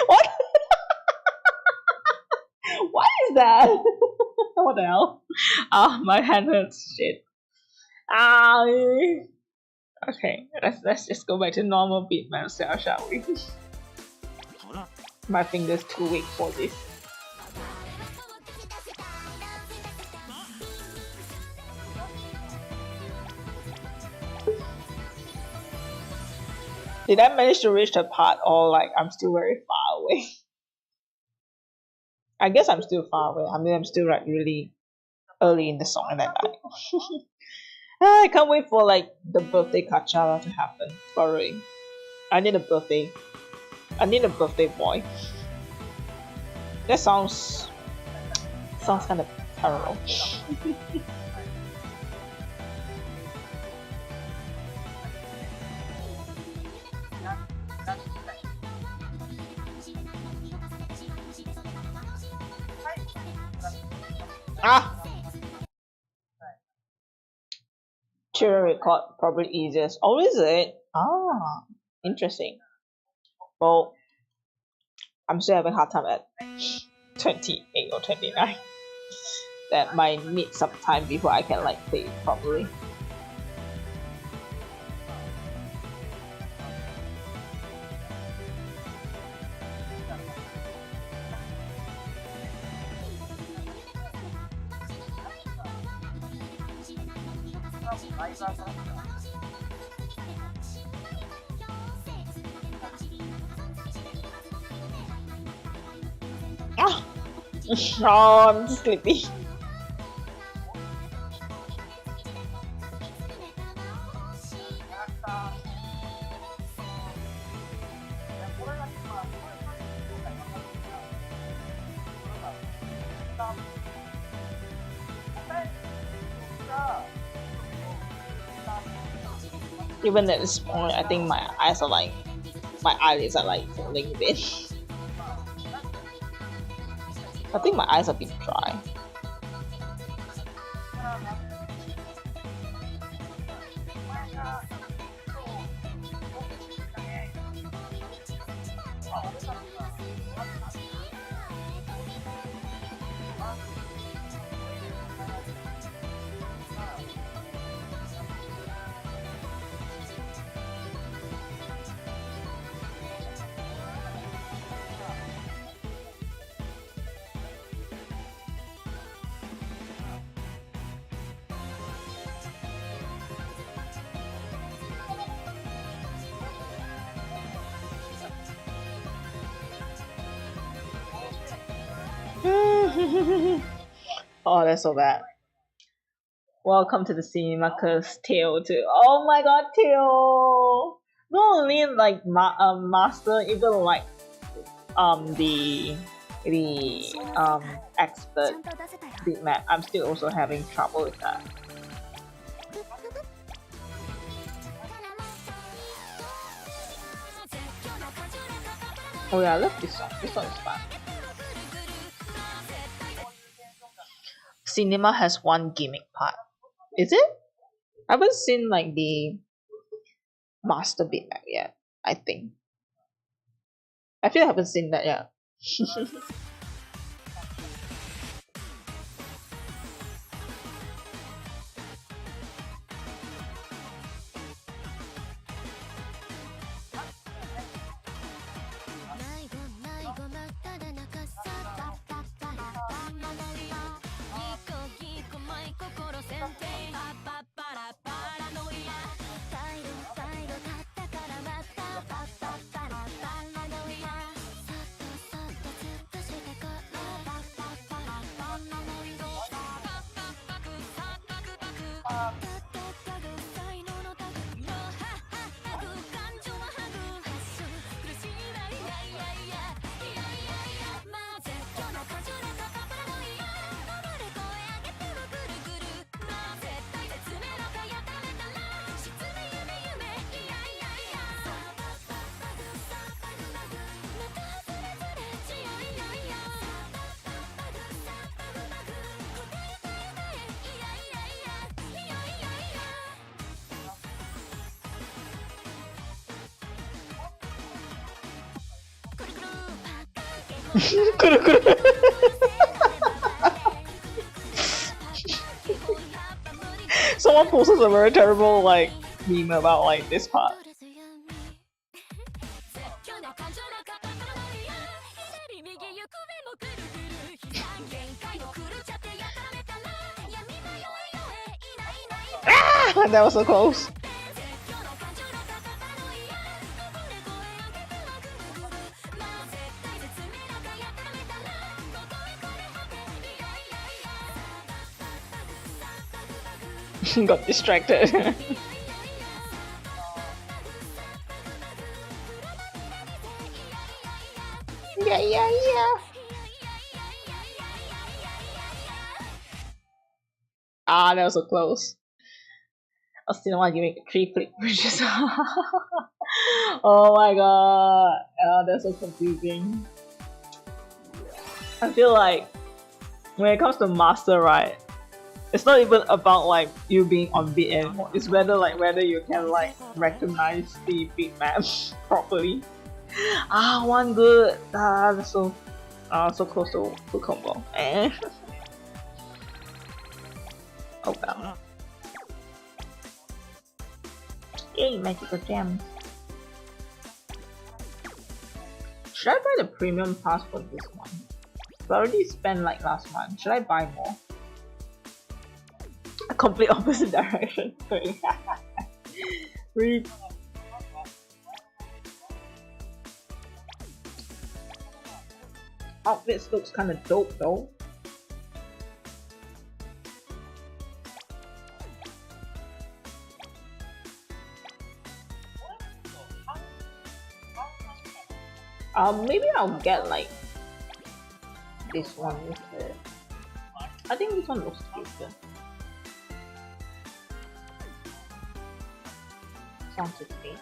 What? Why is that? What the hell? Ah, my hand hurts. Shit. Ah. Okay, let's just go back to normal beat master, shall we? My finger's too weak for this. Did I manage to reach the part, or like I'm still very far away? I guess I'm still far away. I mean, I'm still like really early in the song and that night. I can't wait for like the birthday kachala to happen. Sorry, I need a birthday. I need a birthday boy. That sounds kind of terrible. Ah! Children record probably easiest. Oh, is it? Ah, interesting. Well, I'm still having a hard time at 28 or 29. That might need some time before I can like play it properly. Ah! Oh, I'm sleepy. Even at this point, I think my eyelids are like falling a bit. I think my eyes are a bit dry. Oh, that's so bad. Welcome to the cinema, cause Theo too. Oh my god, Theo! Not only like master, even like the expert beat map. I'm still also having trouble with that. Oh yeah, I love this song. This song is fun. Cinema has one gimmick part. Is it? I haven't seen like the master beat map yet, I think. I feel I haven't seen that yet. Someone posted a very terrible like meme about like this part. Ah, that was so close. Got distracted. Yeah. Ah, that was so close. I still want to give it 3 click bridges. Oh my god. Oh, that's so confusing. I feel like when it comes to master, right? It's not even about like you being on beat anymore. It's whether you can like recognize the beat map properly. Ah, one good. Ah, that's so close to combo. Eh. Oh well. Yay, magical gems. Should I buy the premium pass for this one? I already spent like last month. Should I buy more? A complete opposite direction. Read. Outfits looks kind of dope though. Maybe I'll get like this one instead. I think this one looks cuter. Sounds okay.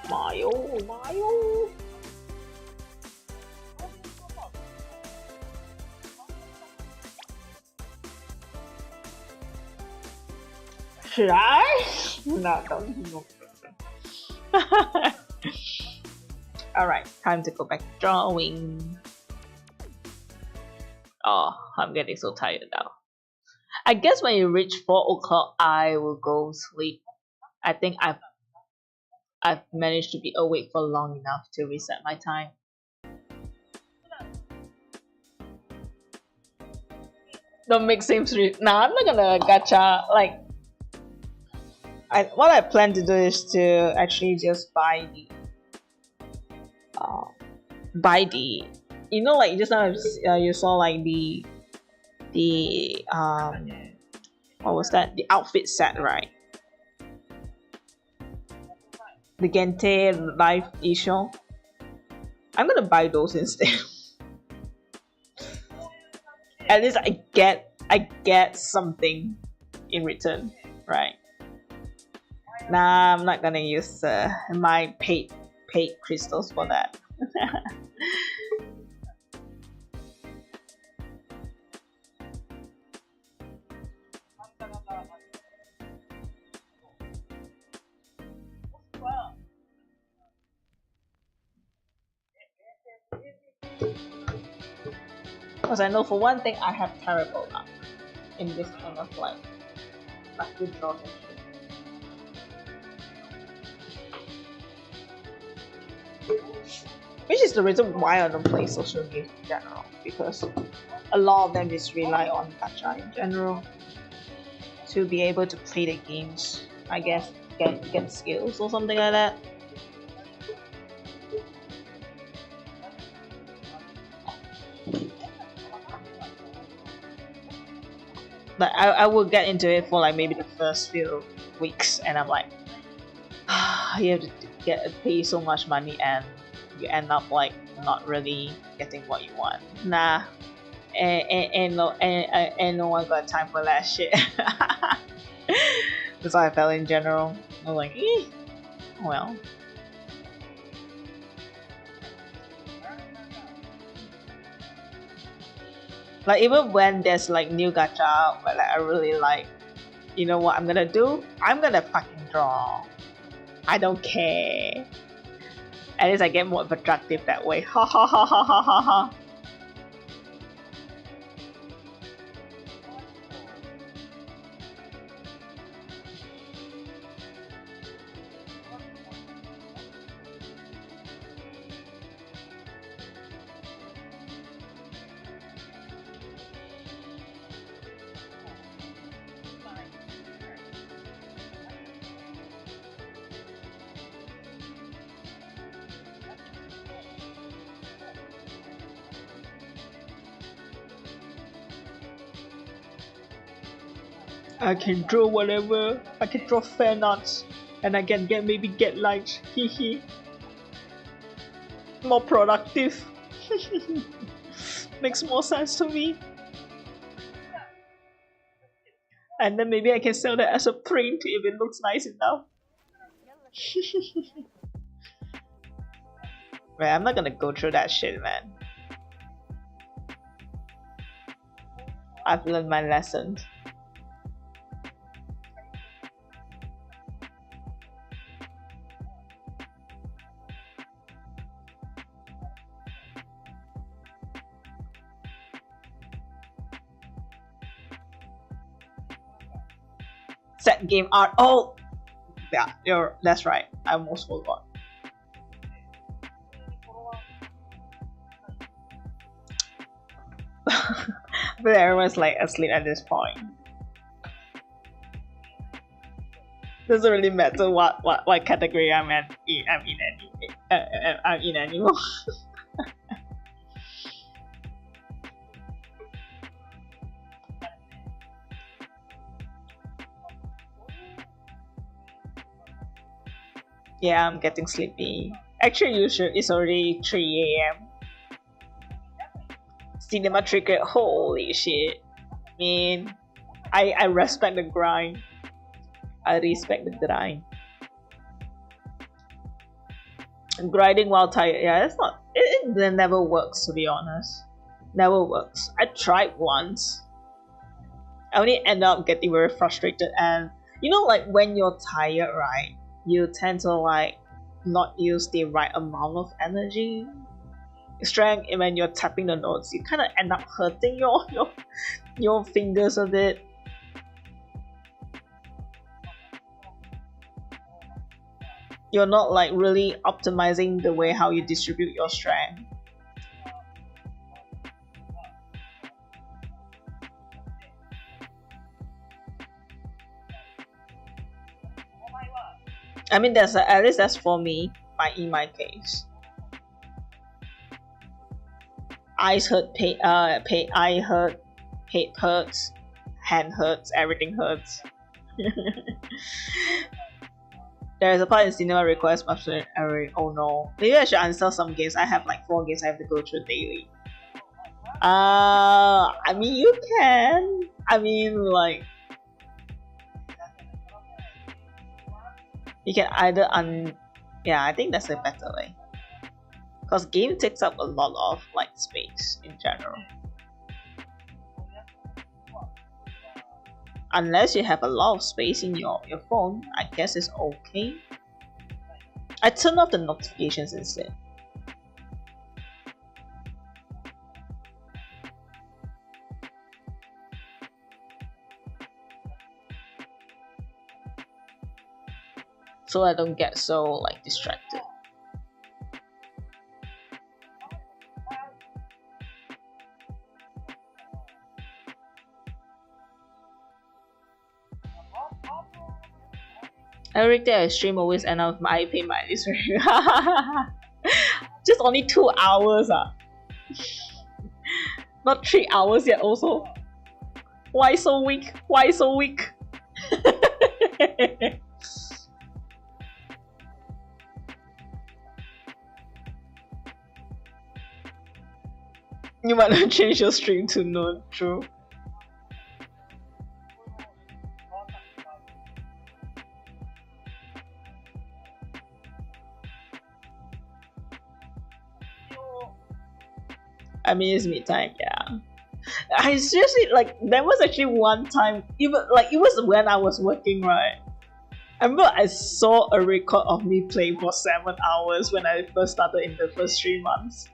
Mayo. Should I? No, don't. Alright, time to go back to drawing. Oh, I'm getting so tired now. I guess when you reach 4 o'clock, I will go sleep. I think I've managed to be awake for long enough to reset my time. Don't make same street. Nah, I'm not gonna gacha. Like, what I plan to do is to actually just buy the you know, like just now you saw like the what was that, the outfit set, right? The Gente live issue. I'm gonna buy those instead. At least I get something in return, right? Nah, I'm not gonna use my paid crystals for that. Because I know for one thing I have terrible luck in this kind of like lucky draws and shit. Which is the reason why I don't play social games in general, because a lot of them just rely on gacha in general to be able to play the games, I guess, get skills or something like that. But I will get into it for like maybe the first few weeks, and I'm like, you have to pay so much money, and you end up like not really getting what you want. Nah, and no one got time for that shit. That's how I felt in general. I'm like, well. Like even when there's like new gacha, but like I really like, you know what I'm gonna do? I'm gonna fucking draw. I don't care. At least I get more productive that way. Ha ha ha ha ha ha ha. I can draw whatever. I can draw fan arts, and I can maybe get likes. Hehe. More productive. Makes more sense to me. And then maybe I can sell that as a print if it looks nice enough. Man, I'm not gonna go through that shit, man. I've learned my lesson. Set game art. Oh, yeah, that's right. I almost forgot. But everyone's like asleep at this point. Doesn't really matter what category I'm in anymore. Yeah, I'm getting sleepy. Actually, it's already 3 AM. Cinema trigger, holy shit. Man, I respect the grind. I respect the grind. Grinding while tired, yeah, it's not. It never works, to be honest. Never works. I tried once. I only end up getting very frustrated, and you know, like when you're tired, right? You tend to like not use the right amount of energy, strength, and when you're tapping the notes, you kind of end up hurting your fingers a bit. You're not like really optimizing the way how you distribute your strength. I mean, at least that's for me. In my case, eyes hurt, eye hurt, head hurts, hand hurts, everything hurts. There is a part in cinema request option error. Oh no. Maybe I should uninstall some games. I have like 4 games I have to go through daily. I mean, you can. I mean, like, you can either yeah, I think that's a better way. Because game takes up a lot of like space in general. Unless you have a lot of space in your phone, I guess it's okay. I turn off the notifications instead. So I don't get so like distracted. Every day I stream always end up with my pay my list. Just only 2 hours Not 3 hours yet also. Why so weak? Why so weak? You might not change your stream to noon, true. I mean, it's midtime, yeah. I seriously, like, there was actually one time, even, like, it was when I was working, right? I remember I saw a record of me playing for 7 hours when I first started in the first 3 months.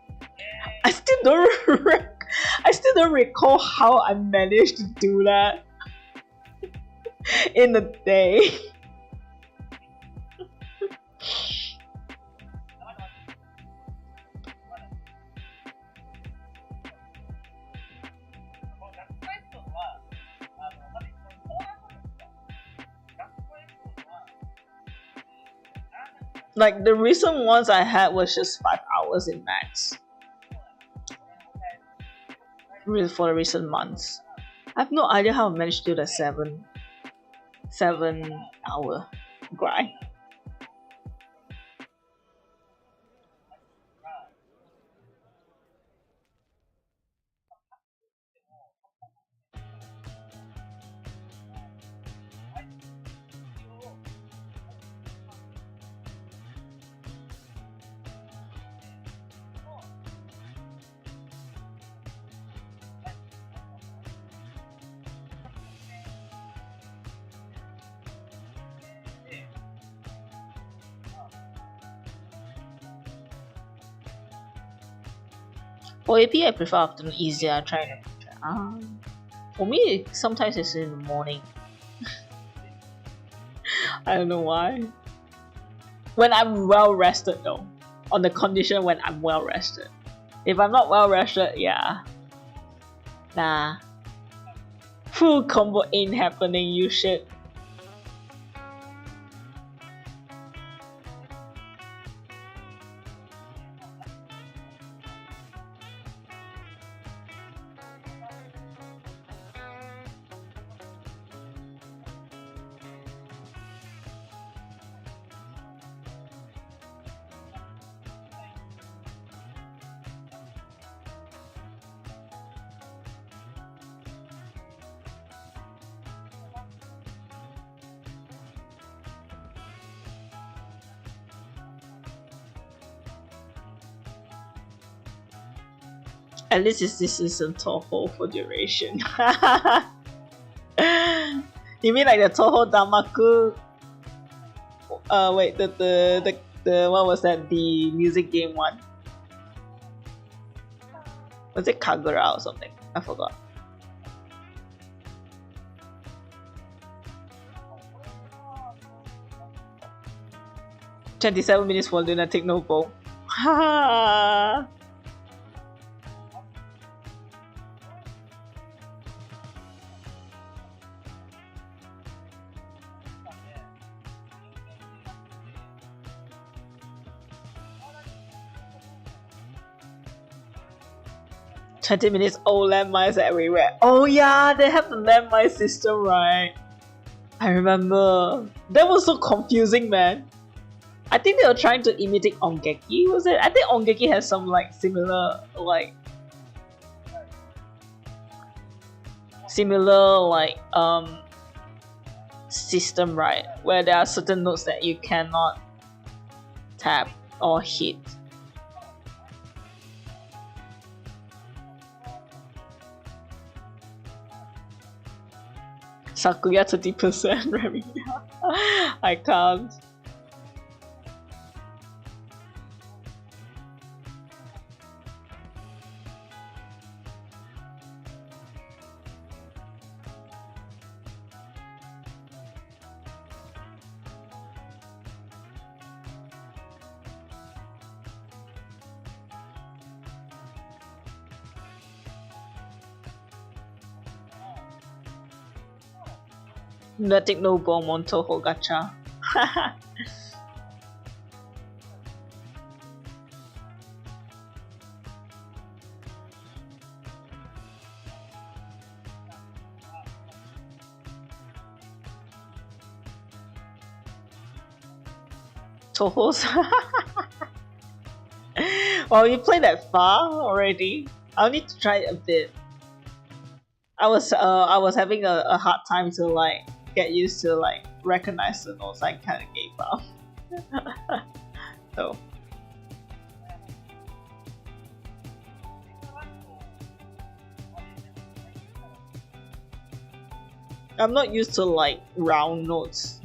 I still don't recall how I managed to do that in a day. Like, the recent ones I had was just 5 hours in max. For the recent months. I have no idea how I managed to do the 7 hour grind. For AP, I prefer afternoon, easier. I try to. For me, sometimes it's in the morning. I don't know why. When I'm well rested, though. On the condition when I'm well rested. If I'm not well rested, yeah. Nah. Full combo ain't happening, you shit. At least this isn't Toho for duration. You mean like the Toho Damaku? Wait, the what was that? The music game one? Was it Kagura or something? I forgot. "27 minutes for lunatic noble." Ha. 20 minutes. Oh, landmines everywhere. Oh yeah, they have the landmine system, right? I remember. That was so confusing, man. I think they were trying to imitate Ongeki, was it? I think Ongeki has some like similar system, right? Where there are certain notes that you cannot tap or hit. Sakuya 30% revenue. I can't. Nothing no bomb on Toho Gacha. Toho's. Well, you played that far already. I'll need to try it a bit. I was having a hard time to like get used to like recognize the notes. I kind of gave up. So I'm not used to like round notes.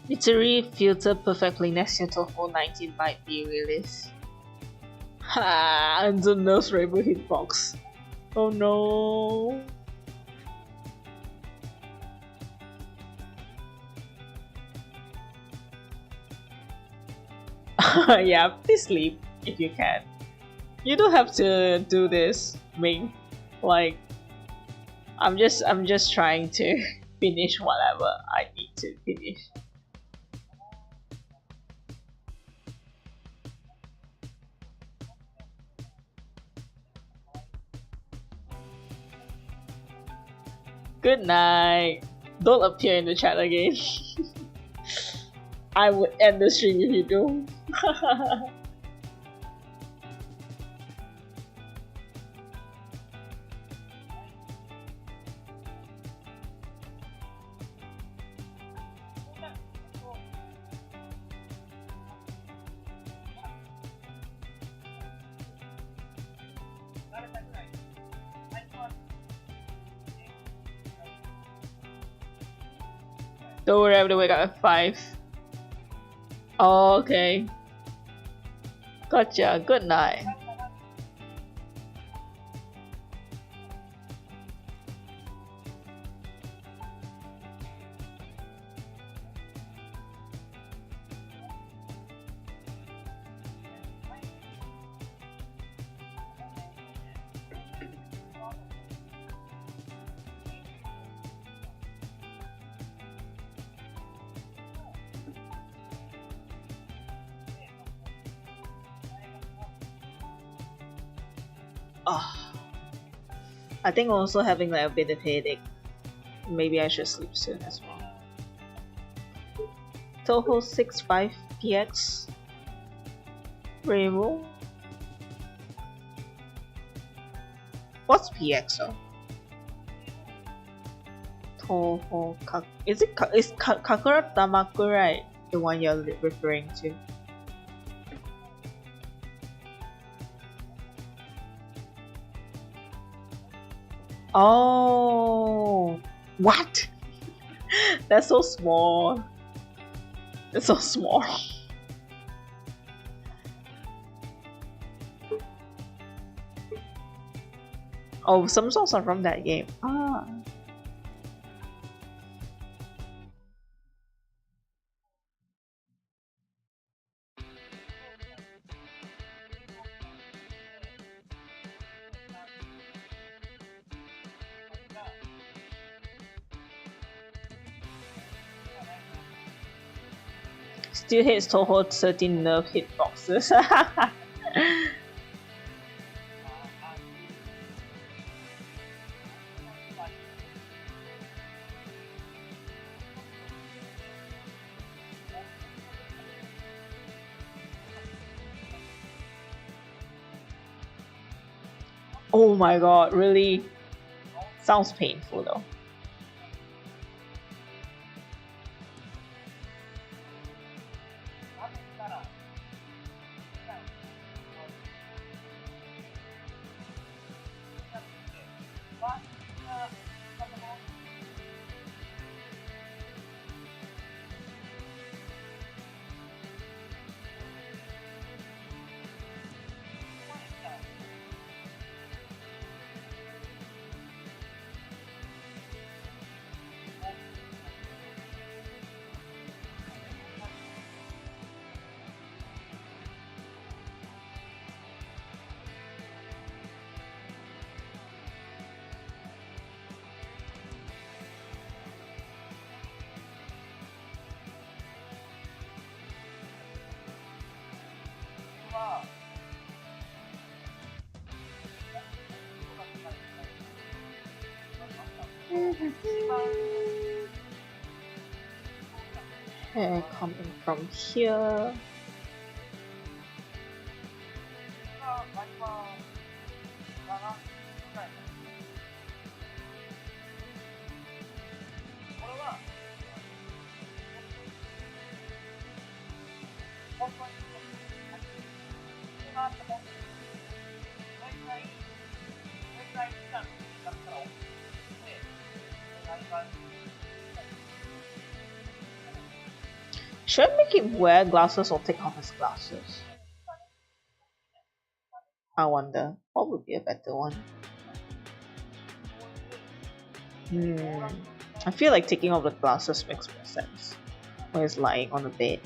Literary filter perfectly next year Toho 19 might be released. Ha! And the Nurse Rainbow hitbox. Oh no! Yeah, please sleep if you can. You don't have to do this, Ming. Like, I'm just trying to finish whatever I need to finish. Good night. Don't appear in the chat again. I would end the stream if you do. Don't worry, I have to wake up at 5. Oh, okay. Gotcha. Good night. Oh, I think I'm also having like a bit of headache. Maybe I should sleep soon as well. Toho 65PX Rainbow. What's PX though? Is it is Kakura Tamaku, right? The one you're referring to. Oh, what? That's so small. That's so small. Oh, some songs are from that game. Ah. Still hits Toho 13 nerf hitboxes. Oh my god, really? Sounds painful though. Hair coming from here. Should I make him wear glasses or take off his glasses? I wonder. What would be a better one? I feel like taking off the glasses makes more sense when he's lying on the bed.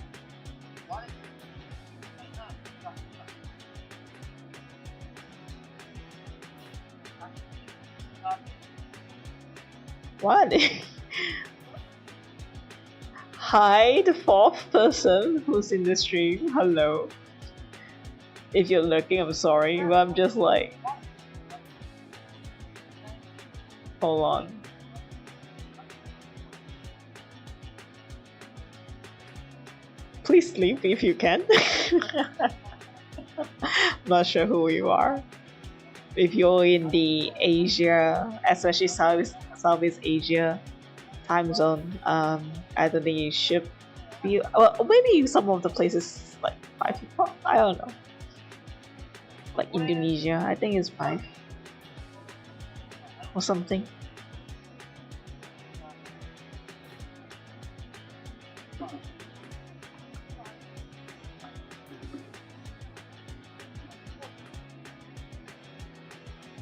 What? Hi, the fourth person who's in the stream. Hello. If you're lurking, I'm sorry, but I'm just like... Hold on. Please sleep if you can. Not sure who you are. If you're in the Asia, especially Southeast Asia time zone, I don't think you should be. Well, maybe some of the places like 5 people. I don't know. Like Indonesia, I think it's 5 or something.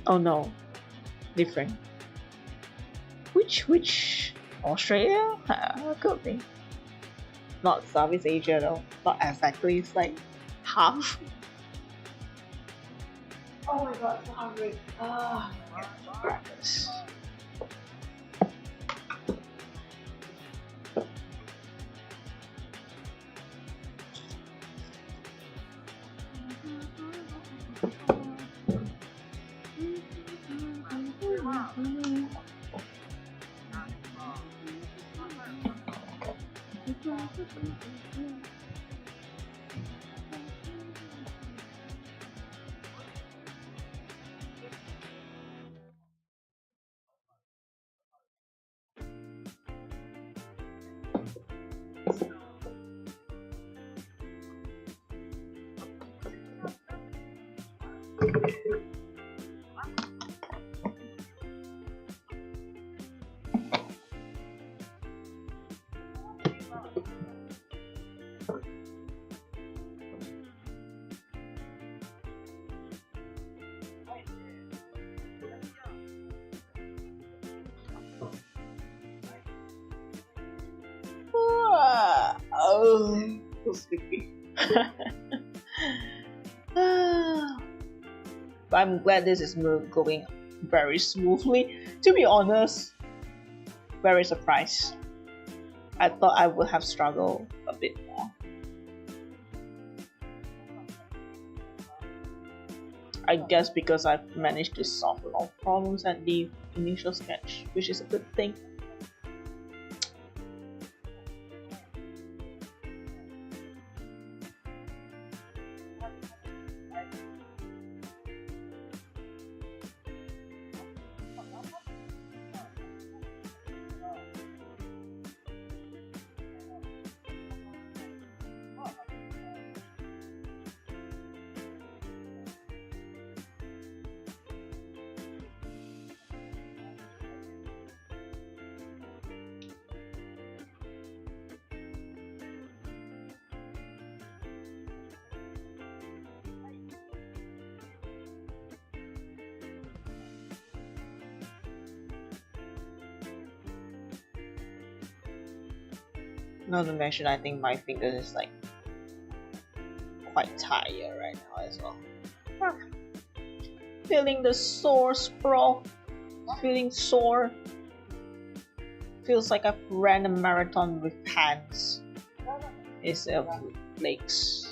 Oh no, different. Which Australia? Could be. Not Southeast Asia though. Not exactly. It's like half. Oh my god, I'm hungry. Breakfast. Oh, so sleepy. But I'm glad this is going very smoothly. To be honest, very surprised. I thought I would have struggled a bit more. I guess because I've managed to solve a lot of problems at the initial sketch, which is a good thing. Not to mention, I think my fingers is like quite tired right now as well. Feeling the sore sprawl. Feeling sore. Feels like I've ran a marathon with hands instead of legs.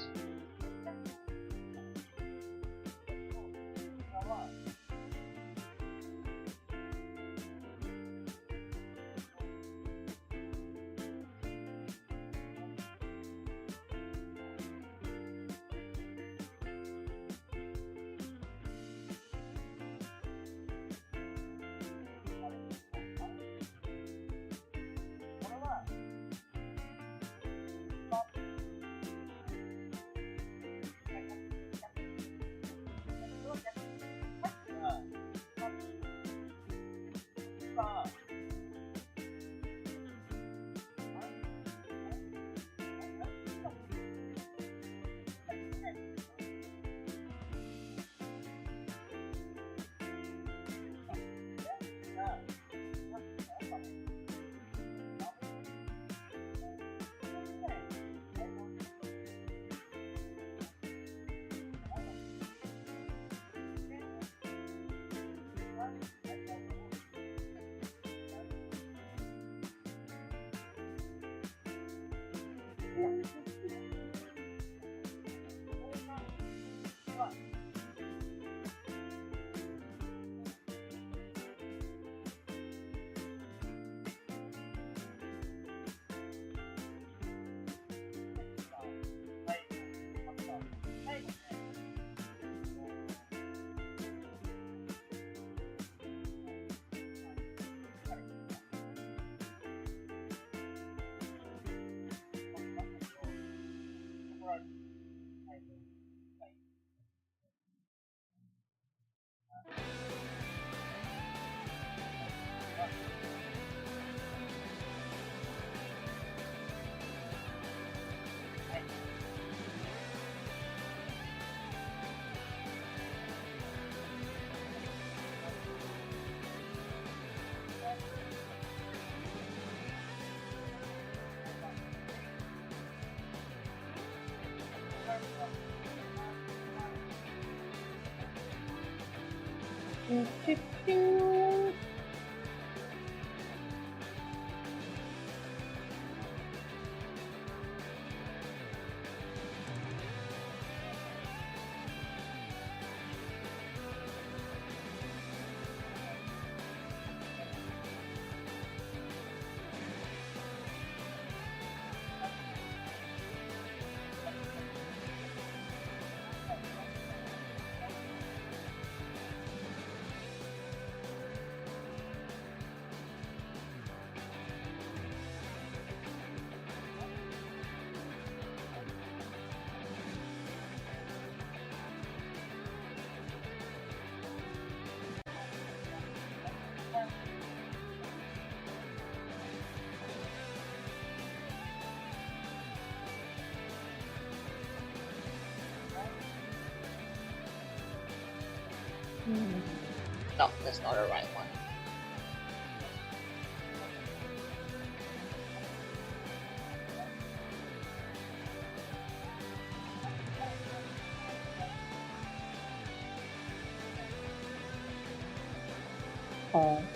No, that's not the right one.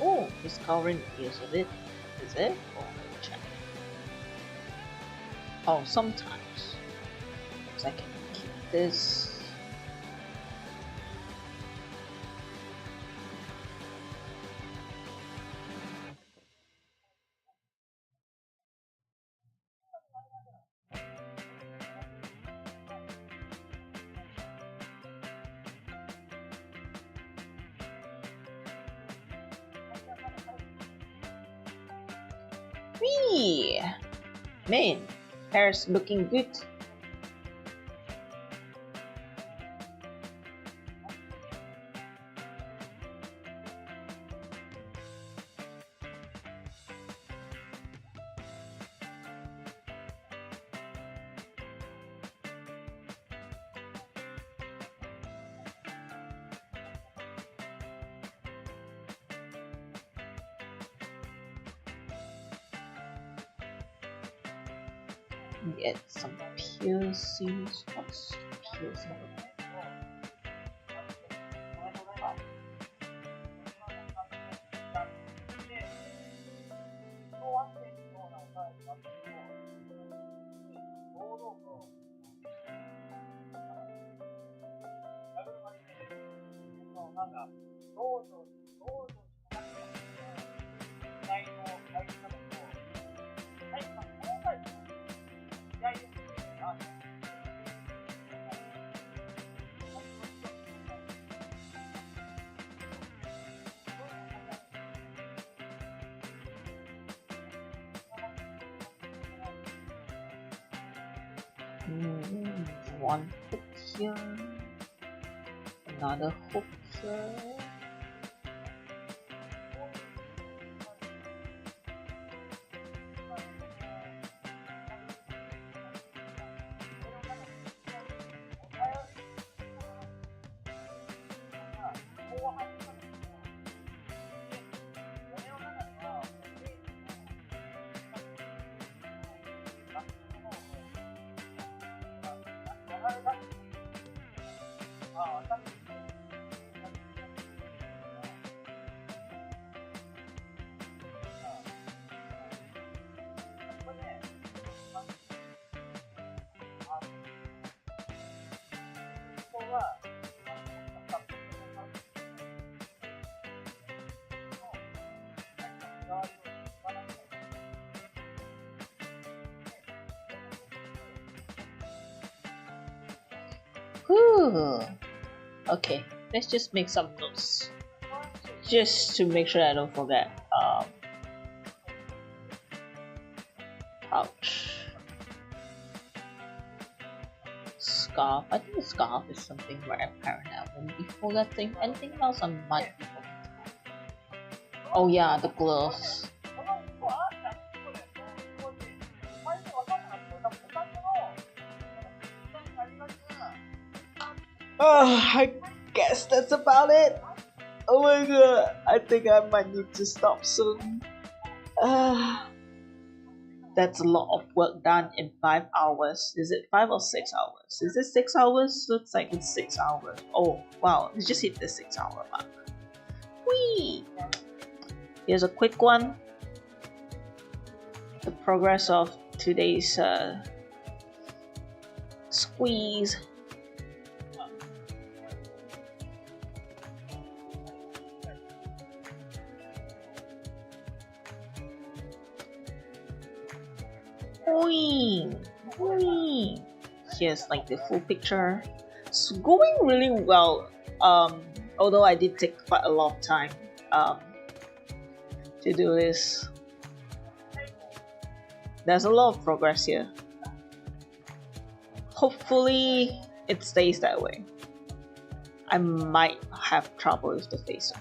Oh, discovering use of it. Is it? Oh, let me check. Oh, sometimes. So I can keep this. Whee! Man, hair's looking good. Get some piercings. What's piercing? One hook here, another hook here. Whew. Okay, let's just make some notes, just to make sure I don't forget. Pouch, scarf. I think the scarf is something where apparently I won't be forgetting. Anything else I might be forgetting. Oh yeah, the gloves. I guess that's about it. Oh my god, I think I might need to stop soon. That's a lot of work done in 5 hours. Is it 5 or 6 hours? Is it 6 hours? Looks like it's 6 hours. Oh wow, it's just hit the 6 hour mark. Whee! Here's a quick one. The progress of today's squeeze. Here's like the full picture. It's going really well. Although I did take quite a lot of time to do this. There's a lot of progress here. Hopefully it stays that way. I might have trouble with the face.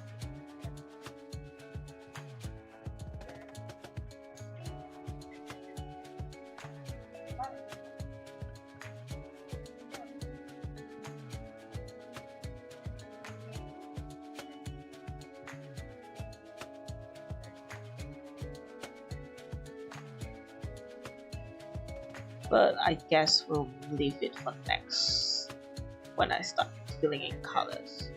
but I guess we'll leave it for next when I start filling in colors.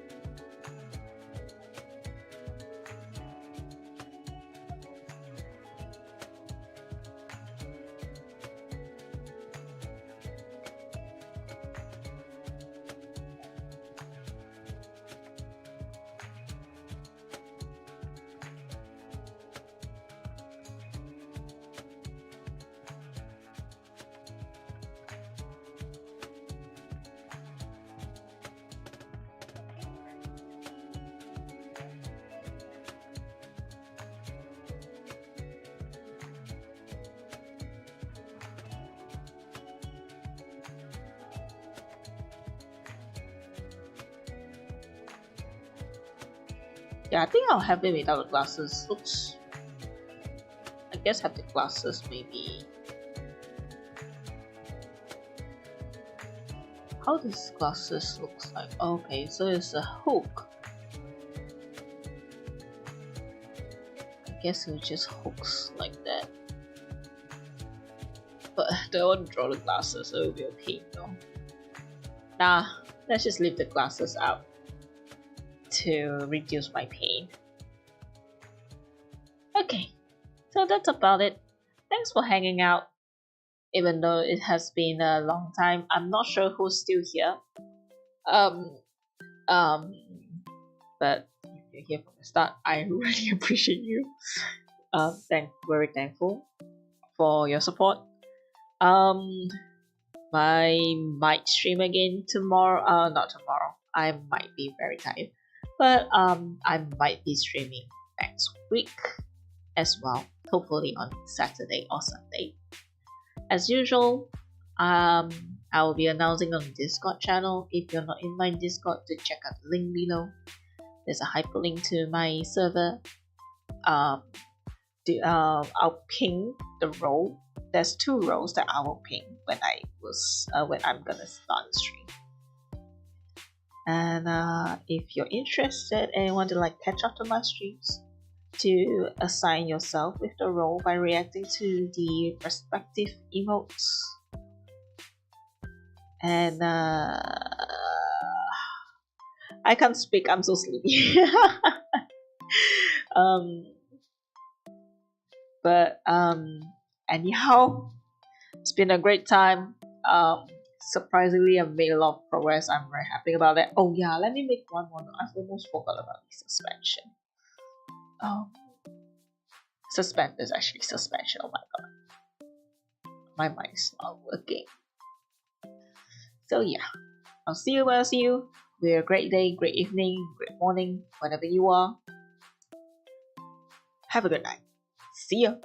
Yeah, I think I'll have it without the glasses. Oops. I guess have the glasses maybe. How does glasses looks like? Okay, so it's a hook. I guess it just hooks like that. But I don't want to draw the glasses, so it'll be okay though. Nah, let's just leave the glasses out to reduce my pain. Okay, so that's about it. Thanks for hanging out. Even though it has been a long time, I'm not sure who's still here. But if you're here from the start, I really appreciate you. Very thankful for your support. I might stream again tomorrow. Not tomorrow. I might be very tired. But I might be streaming next week as well, hopefully on Saturday or Sunday. As usual, I will be announcing on the Discord channel. If you're not in my Discord, to check out the link below. There's a hyperlink to my server. I'll ping the role. There's 2 roles that I will ping when I'm gonna start the stream. And if you're interested and want to catch up to my streams, to assign yourself with the role by reacting to the respective emotes. And I can't speak, I'm so sleepy. Anyhow, it's been a great time. Surprisingly, I've made a lot of progress. I'm very happy about that. Oh yeah, let me make one more. I've almost forgot about the suspension. Suspenders, actually suspension. Oh my god, my mind's not working. So yeah, I'll see you when I see you. Have a great day, great evening, great morning, whenever you are. Have a good night. See ya.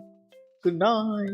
Good night.